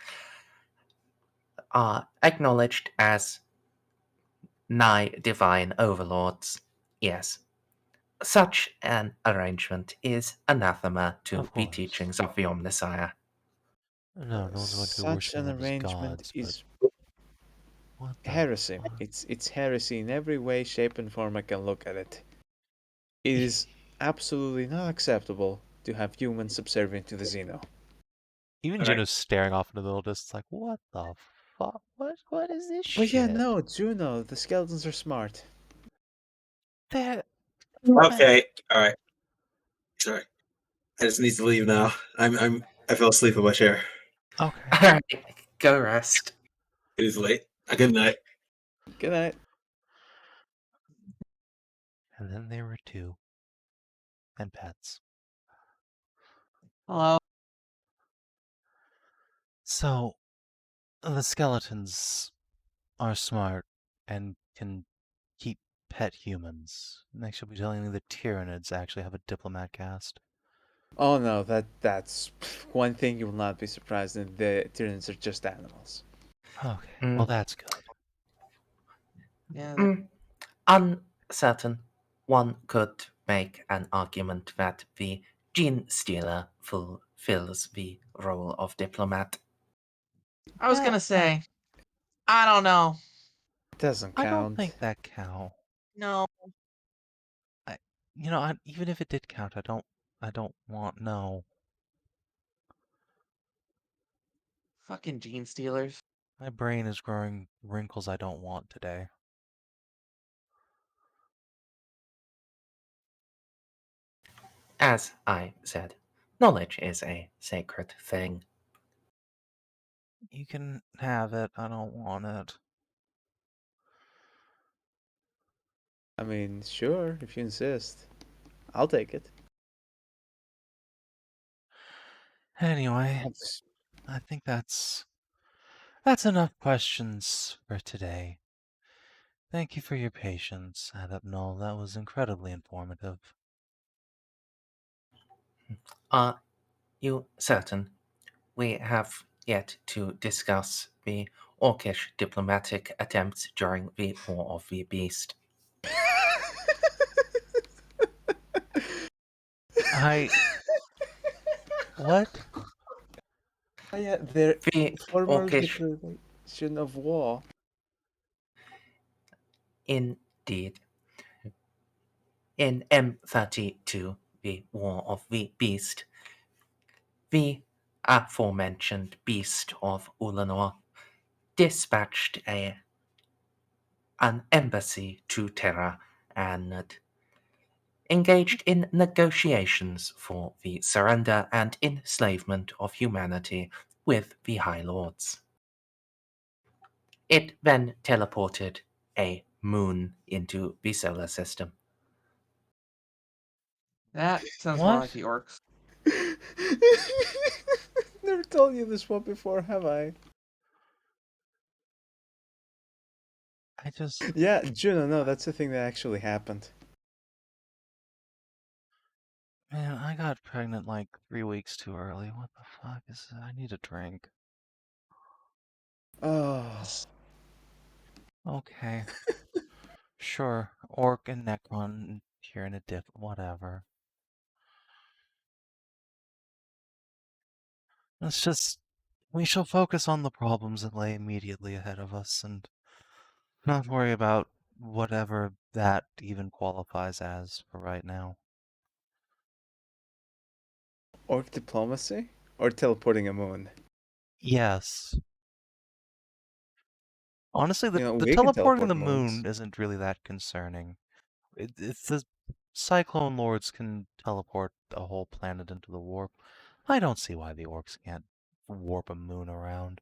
are acknowledged as nigh divine overlords, yes. Such an arrangement is anathema to Of the course. teachings of the Omnissiah. No, no one's going to be Such worshipping an them as arrangement gods, is but what the heresy. fuck? It's heresy in every way, shape, and form I can look at it. It is absolutely not acceptable to have humans subservient to the Xeno. Even Alright. Juno's staring off into the middle distance like, what the fuck? What is this But shit? yeah, no, Juno, the skeletons are smart. They're... Okay, all right. Sorry, I just need to leave now. I fell asleep in my chair. Okay. Alright, go rest. It is late. Good night. Good night. And then there were two. And pets. Hello. So, the skeletons are smart and can keep pet humans. Next you'll be telling me the Tyranids actually have a diplomat caste. Oh no, that's one thing you will not be surprised in. The Tyranids are just animals. Okay, well that's good. Yeah. Uncertain. One could make an argument that the Gene Stealer fulfills the role of diplomat. I was gonna say, I don't know. It doesn't I don't count. think that counts. No. Even if it did count, I don't want no. Fucking gene stealers. My brain is growing wrinkles I don't want today. As I said, knowledge is a sacred thing. You can have it, I don't want it. I mean, sure, if you insist. I'll take it. Anyway, That's- I think that's enough questions for today. Thank you for your patience, Adept Null. That was incredibly informative. Are you certain? We have yet to discuss the Orcish diplomatic attempts during the War of the Beast. What? Oh yeah, their The formal Orcish, declaration of war. indeed. In M32, the War of the Beast, the aforementioned Beast of Ulanor dispatched an embassy to Terra and engaged in negotiations for the surrender and enslavement of humanity with the High Lords. It then teleported a moon into the solar system. That sounds more like the orcs. Never told you this one before, have I? Yeah, Juno, no, that's the thing that actually happened. Man, I got pregnant like 3 weeks too early. What the fuck is this? I need a drink. Oh. Okay. Sure. Orc and Necron here in a dip, whatever. We shall focus on the problems that lay immediately ahead of us and not worry about whatever that even qualifies as for right now. Orc diplomacy? Or teleporting a moon? Yes. Honestly, the We can teleporting teleport the moons. moon isn't really that concerning. If the Cyclone Lords can teleport a whole planet into the warp, I don't see why the orcs can't warp a moon around.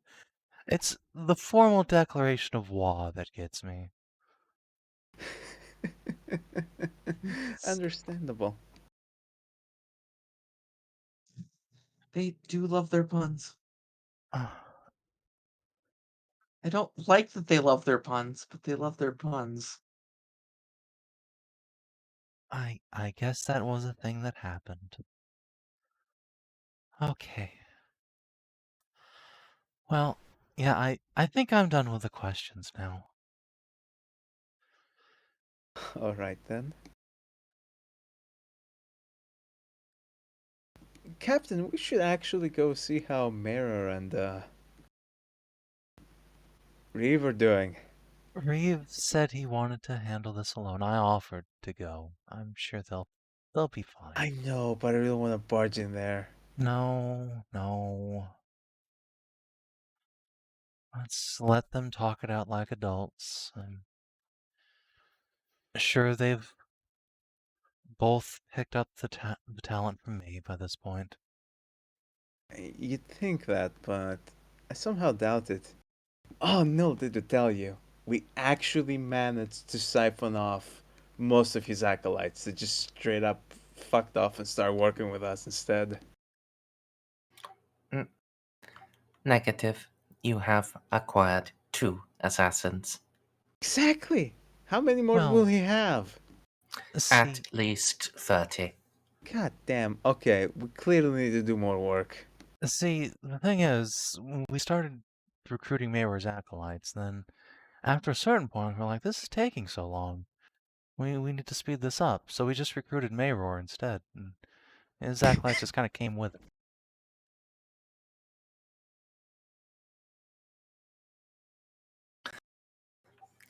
It's the formal declaration of war that gets me. Understandable. They do love their puns. I don't like that they love their puns, but they love their puns. I guess that was a thing that happened. Okay. Well, yeah, I think I'm done with the questions now. Alright then. Captain, we should actually go see how Mirror and Reeve are doing. Reeve said he wanted to handle this alone. I offered to go. I'm sure they'll be fine. I know, but I really want to barge in there. No. Let's let them talk it out like adults. I'm sure they've both picked up the talent from me by this point. You'd think that, but I somehow doubt it. Oh no, did I tell you? We actually managed to siphon off most of his acolytes that just straight up fucked off and started working with us instead. Negative. You have acquired 2 assassins. Exactly! How many more will he have? At least 30. God damn. Okay, we clearly need to do more work. See, the thing is, we started recruiting Mayor's acolytes, then after a certain point, we're like, this is taking so long. We need to speed this up, so we just recruited Mayor instead, and his acolytes just kind of came with it.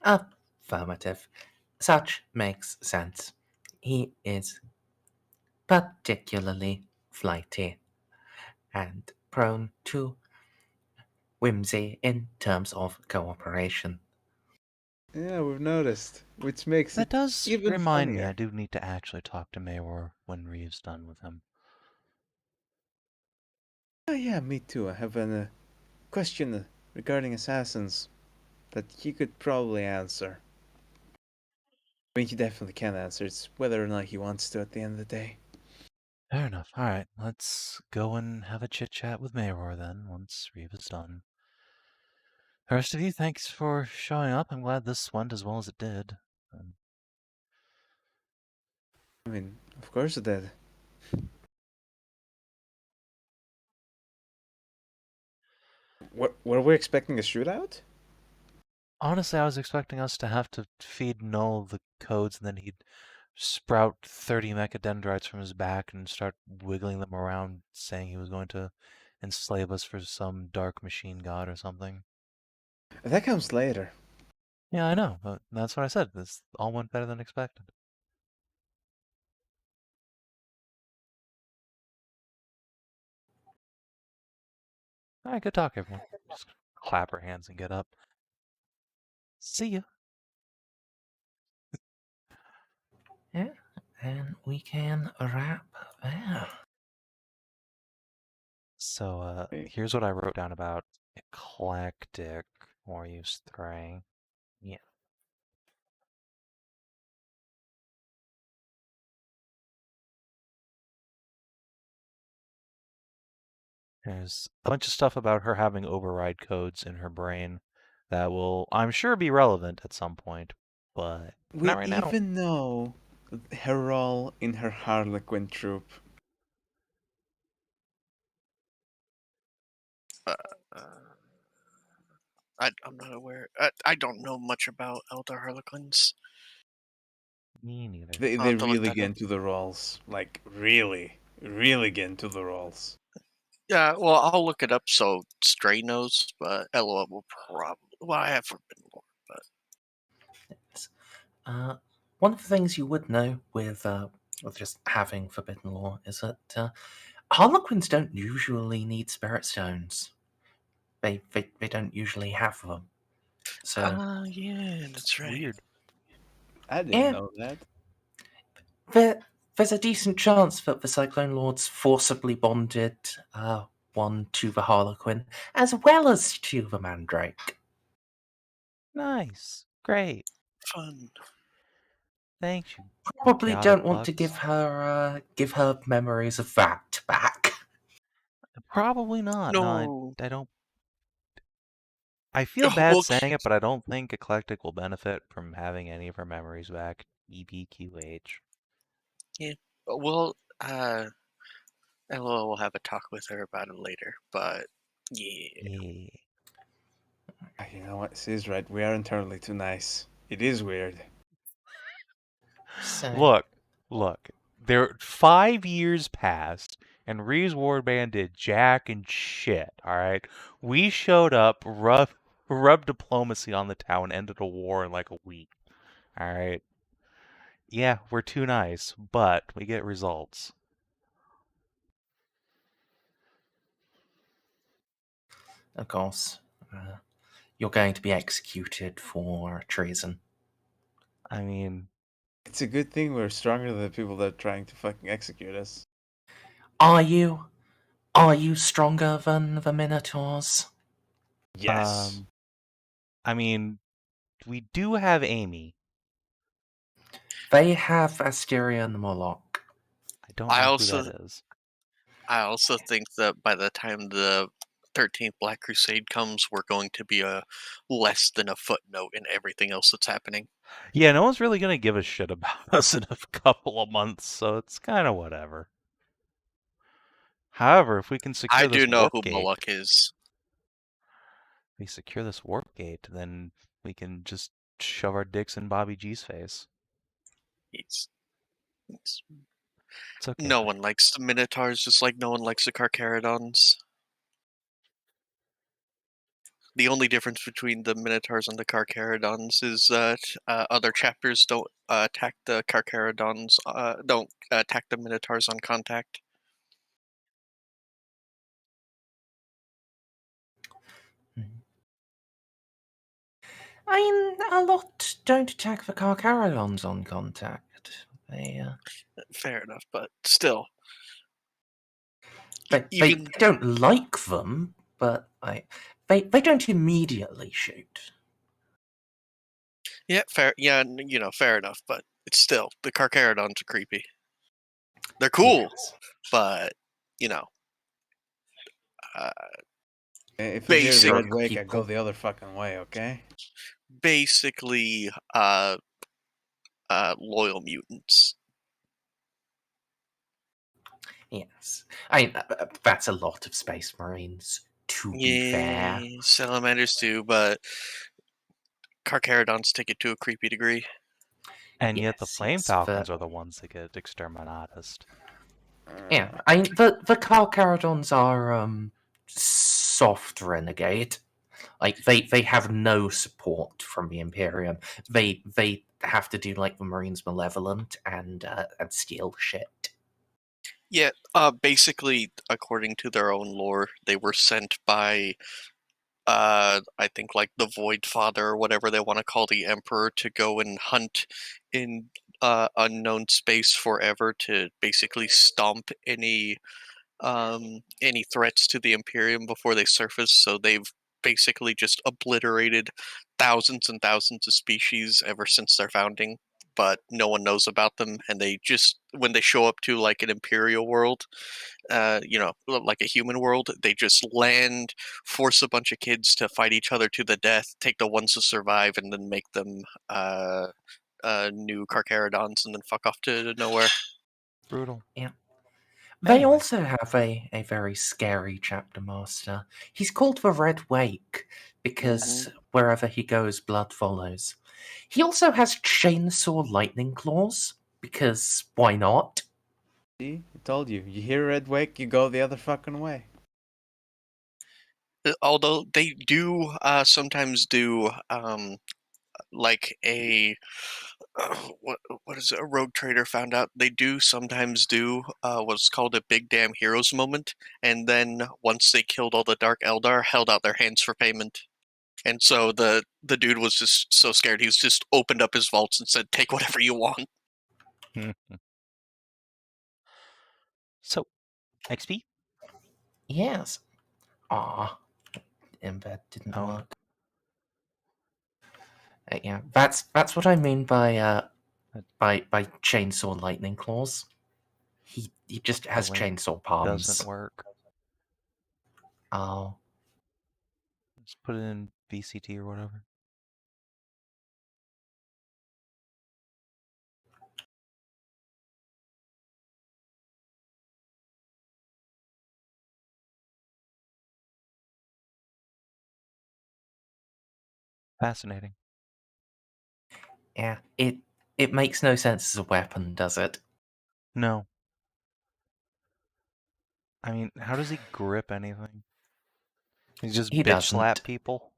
Affirmative. Such makes sense. He is particularly flighty and prone to whimsy in terms of cooperation. Yeah, we've noticed, which makes That it does even remind me, funnier. I do need to actually talk to Mayor when Reeve's done with him. Oh yeah, me too. I have a question regarding assassins that he could probably answer. I mean, he definitely can answer. It's whether or not he wants to at the end of the day. Fair enough. Alright, let's go and have a chit-chat with Mayor then, once Reeve is done. The rest of you, thanks for showing up. I'm glad this went as well as it did. I mean, of course it did. Were we expecting a shootout? Honestly, I was expecting us to have to feed Null the codes, and then he'd sprout 30 mechadendrites from his back and start wiggling them around, saying he was going to enslave us for some dark machine god or something. That comes later. Yeah, I know, but that's what I said. This all went better than expected. Alright, good talk, everyone. Just clap our hands and get up. See ya. Yeah, and we can wrap there. So, here's what I wrote down about eclectic, or use 3. Yeah. There's a bunch of stuff about her having override codes in her brain that will, I'm sure, be relevant at some point, but We not right now. even know her role in her Harlequin troop. I'm not aware. I don't know much about Elder Harlequins. Me neither. They I'll have to look really that get up. into the roles. Like, really get into the roles. Yeah, well, I'll look it up so Stray knows, but Eloa will probably. Well, I haven't been more, but. One of the things you would know with just having Forbidden Law is that Harlequins don't usually need Spirit Stones. They don't usually have them. So Yeah, that's right. Weird. I didn't Yeah. know that. there's a decent chance that the Cyclone Lords forcibly bonded one to the Harlequin, as well as to the Mandrake. Nice. Great. Fun. Thank you. Probably Chaotic don't want to Lux. give her memories of that back. Probably not. No, No. I don't. I feel bad Well, saying it, but I don't think Eclectic will benefit from having any of her memories back. EBQH. yeah. Well, Eloa will have a talk with her about it later, but yeah. Yeah. You know what? She's right. We are internally too nice. It is weird. So, Look. There 5 years passed, and Reeve's Warband did jack and shit. All right, we showed up, rubbed diplomacy on the town, ended a war in like a week. All right. Yeah, we're too nice, but we get results. of course, you're going to be executed for treason. I mean, It's a good thing we're stronger than the people that are trying to fucking execute us. Are you? Are you stronger than the Minotaurs? Yes. I mean, we do have Amy. They have Asteria and Moloch. I don't know who that is. I also think that by the time the 13th Black Crusade comes, we're going to be less than a footnote in everything else that's happening. Yeah, no one's really gonna give a shit about us in a couple of months, so it's kind of whatever. However, if we can secure I this do know warp who gate, Moloch is. if we secure this warp gate, then we can just shove our dicks in Bobby G's face. It's okay. No one likes the Minotaurs, just like no one likes the Carcharodons. The only difference between the Minotaurs and the Carcharodons is that other chapters don't attack the Carcharodons, don't attack the Minotaurs on contact. I mean, a lot don't attack the Carcharodons on contact. Fair enough, but still. They don't like them, but they don't immediately shoot. Yeah, fair. Yeah, fair enough. But it's still the Carcharodons are creepy. They're cool, but If you basic hear Red Wake, I go the other fucking way, okay? Basically, loyal mutants. Yes, I mean that's a lot of Space Marines. To be fair, Salamanders too, but Carcharodons take it to a creepy degree. And yet the Flame Falcons are the ones that get exterminatus. Yeah, I mean the Carcharodons are soft renegade. Like they have no support from the Imperium. They have to do like the Marines Malevolent and steal shit. Yeah, basically, according to their own lore, they were sent by, I think, like the Void Father or whatever they want to call the Emperor to go and hunt in unknown space forever to basically stomp any threats to the Imperium before they surface. So they've basically just obliterated thousands and thousands of species ever since their founding, but no one knows about them. And they just, when they show up to like an Imperial world, like a human world, they just land, force a bunch of kids to fight each other to the death, take the ones who survive, and then make them new Carcharodons, and then fuck off to nowhere. Brutal. Yeah. They also have a very scary chapter master. He's called the Red Wake because wherever he goes, blood follows. He also has chainsaw lightning claws because why not? See, I told you. You hear Red Wake, you go the other fucking way. Although they do sometimes do like a what is it? A rogue trader found out they do sometimes do what's called a big damn heroes moment, and then once they killed all the Dark Eldar, held out their hands for payment. And so the dude was just so scared, he's just opened up his vaults and said, "Take whatever you want." So, XP? Yes. Ah, embed didn't Oh. work. Yeah, that's what I mean by chainsaw lightning claws. He just has link chainsaw palms. Doesn't work. Oh. Just put it in VCT or whatever. Fascinating. Yeah, it makes no sense as a weapon, does it? No. I mean, how does he grip anything? He just He bitch slap doesn't. people?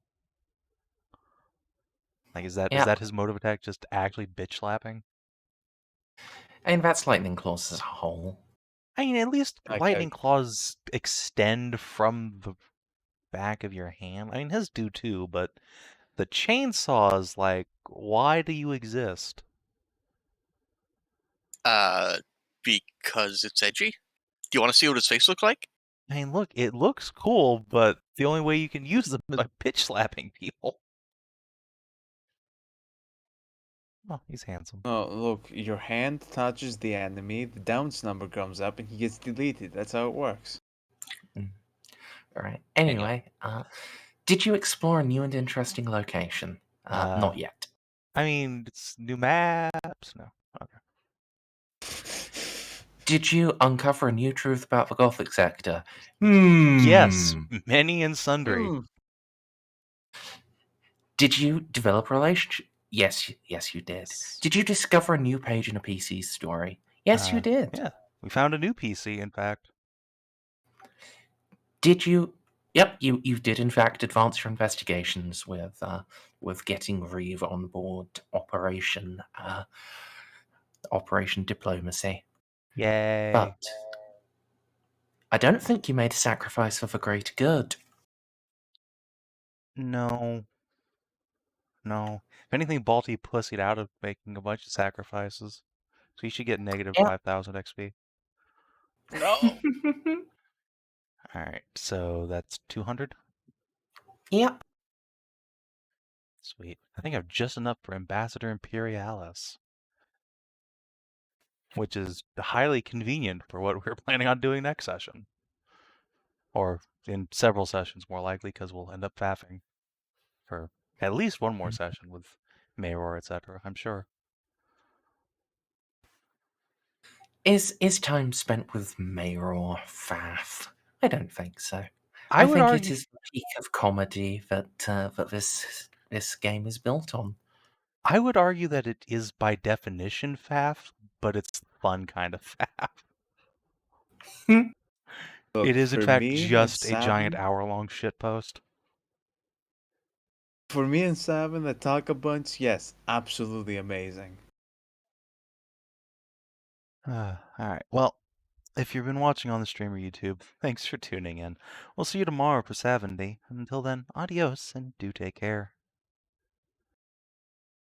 Like, is that Yeah. his mode of attack, just actually bitch slapping? I mean, that's lightning claws as a whole. I mean, at least Okay. lightning claws extend from the back of your hand. I mean, his do too, but the chainsaws, like, why do you exist? Because it's edgy. Do you want to see what his face looks like? I mean, look, it looks cool, but the only way you can use them is by pitch slapping people. Oh, he's handsome. Oh, look, your hand touches the enemy, the downs number comes up, and he gets deleted. That's how it works. All right. Anyway, did you explore a new and interesting location? Not yet. I mean, it's new maps. No. Okay. Did you uncover a new truth about the Gothic sector? Yes, many and sundry. Did you develop a relationship? Yes, you did. Did you discover a new page in a PC's story? Yes, you did. Yeah, we found a new PC, in fact. Did you? Yep, you did in fact advance your investigations with getting Reeve on board Operation Diplomacy. Yay! But I don't think you made a sacrifice for the greater good. No. If anything, Balti pussied out of making a bunch of sacrifices. So you should get negative 5,000 XP. No! Alright, so that's 200? Yep. Sweet. I think I have just enough for Ambassador Imperialis. Which is highly convenient for what we're planning on doing next session. Or in several sessions, more likely, because we'll end up faffing for at least one more session with Mayor, etc., I'm sure. Is time spent with Mayor faff? I don't think so. I I would think argue- it is the peak of comedy that this game is built on. I would argue that it is by definition faff, but it's fun kind of faff. Look, It is in for fact me and just a giant Savin- hour-long shitpost. For me and Savin, the Talk a Bunch, yes, absolutely amazing. Alright, well, if you've been watching on the stream or YouTube, thanks for tuning in. We'll see you tomorrow for 70. Until then, adios and do take care.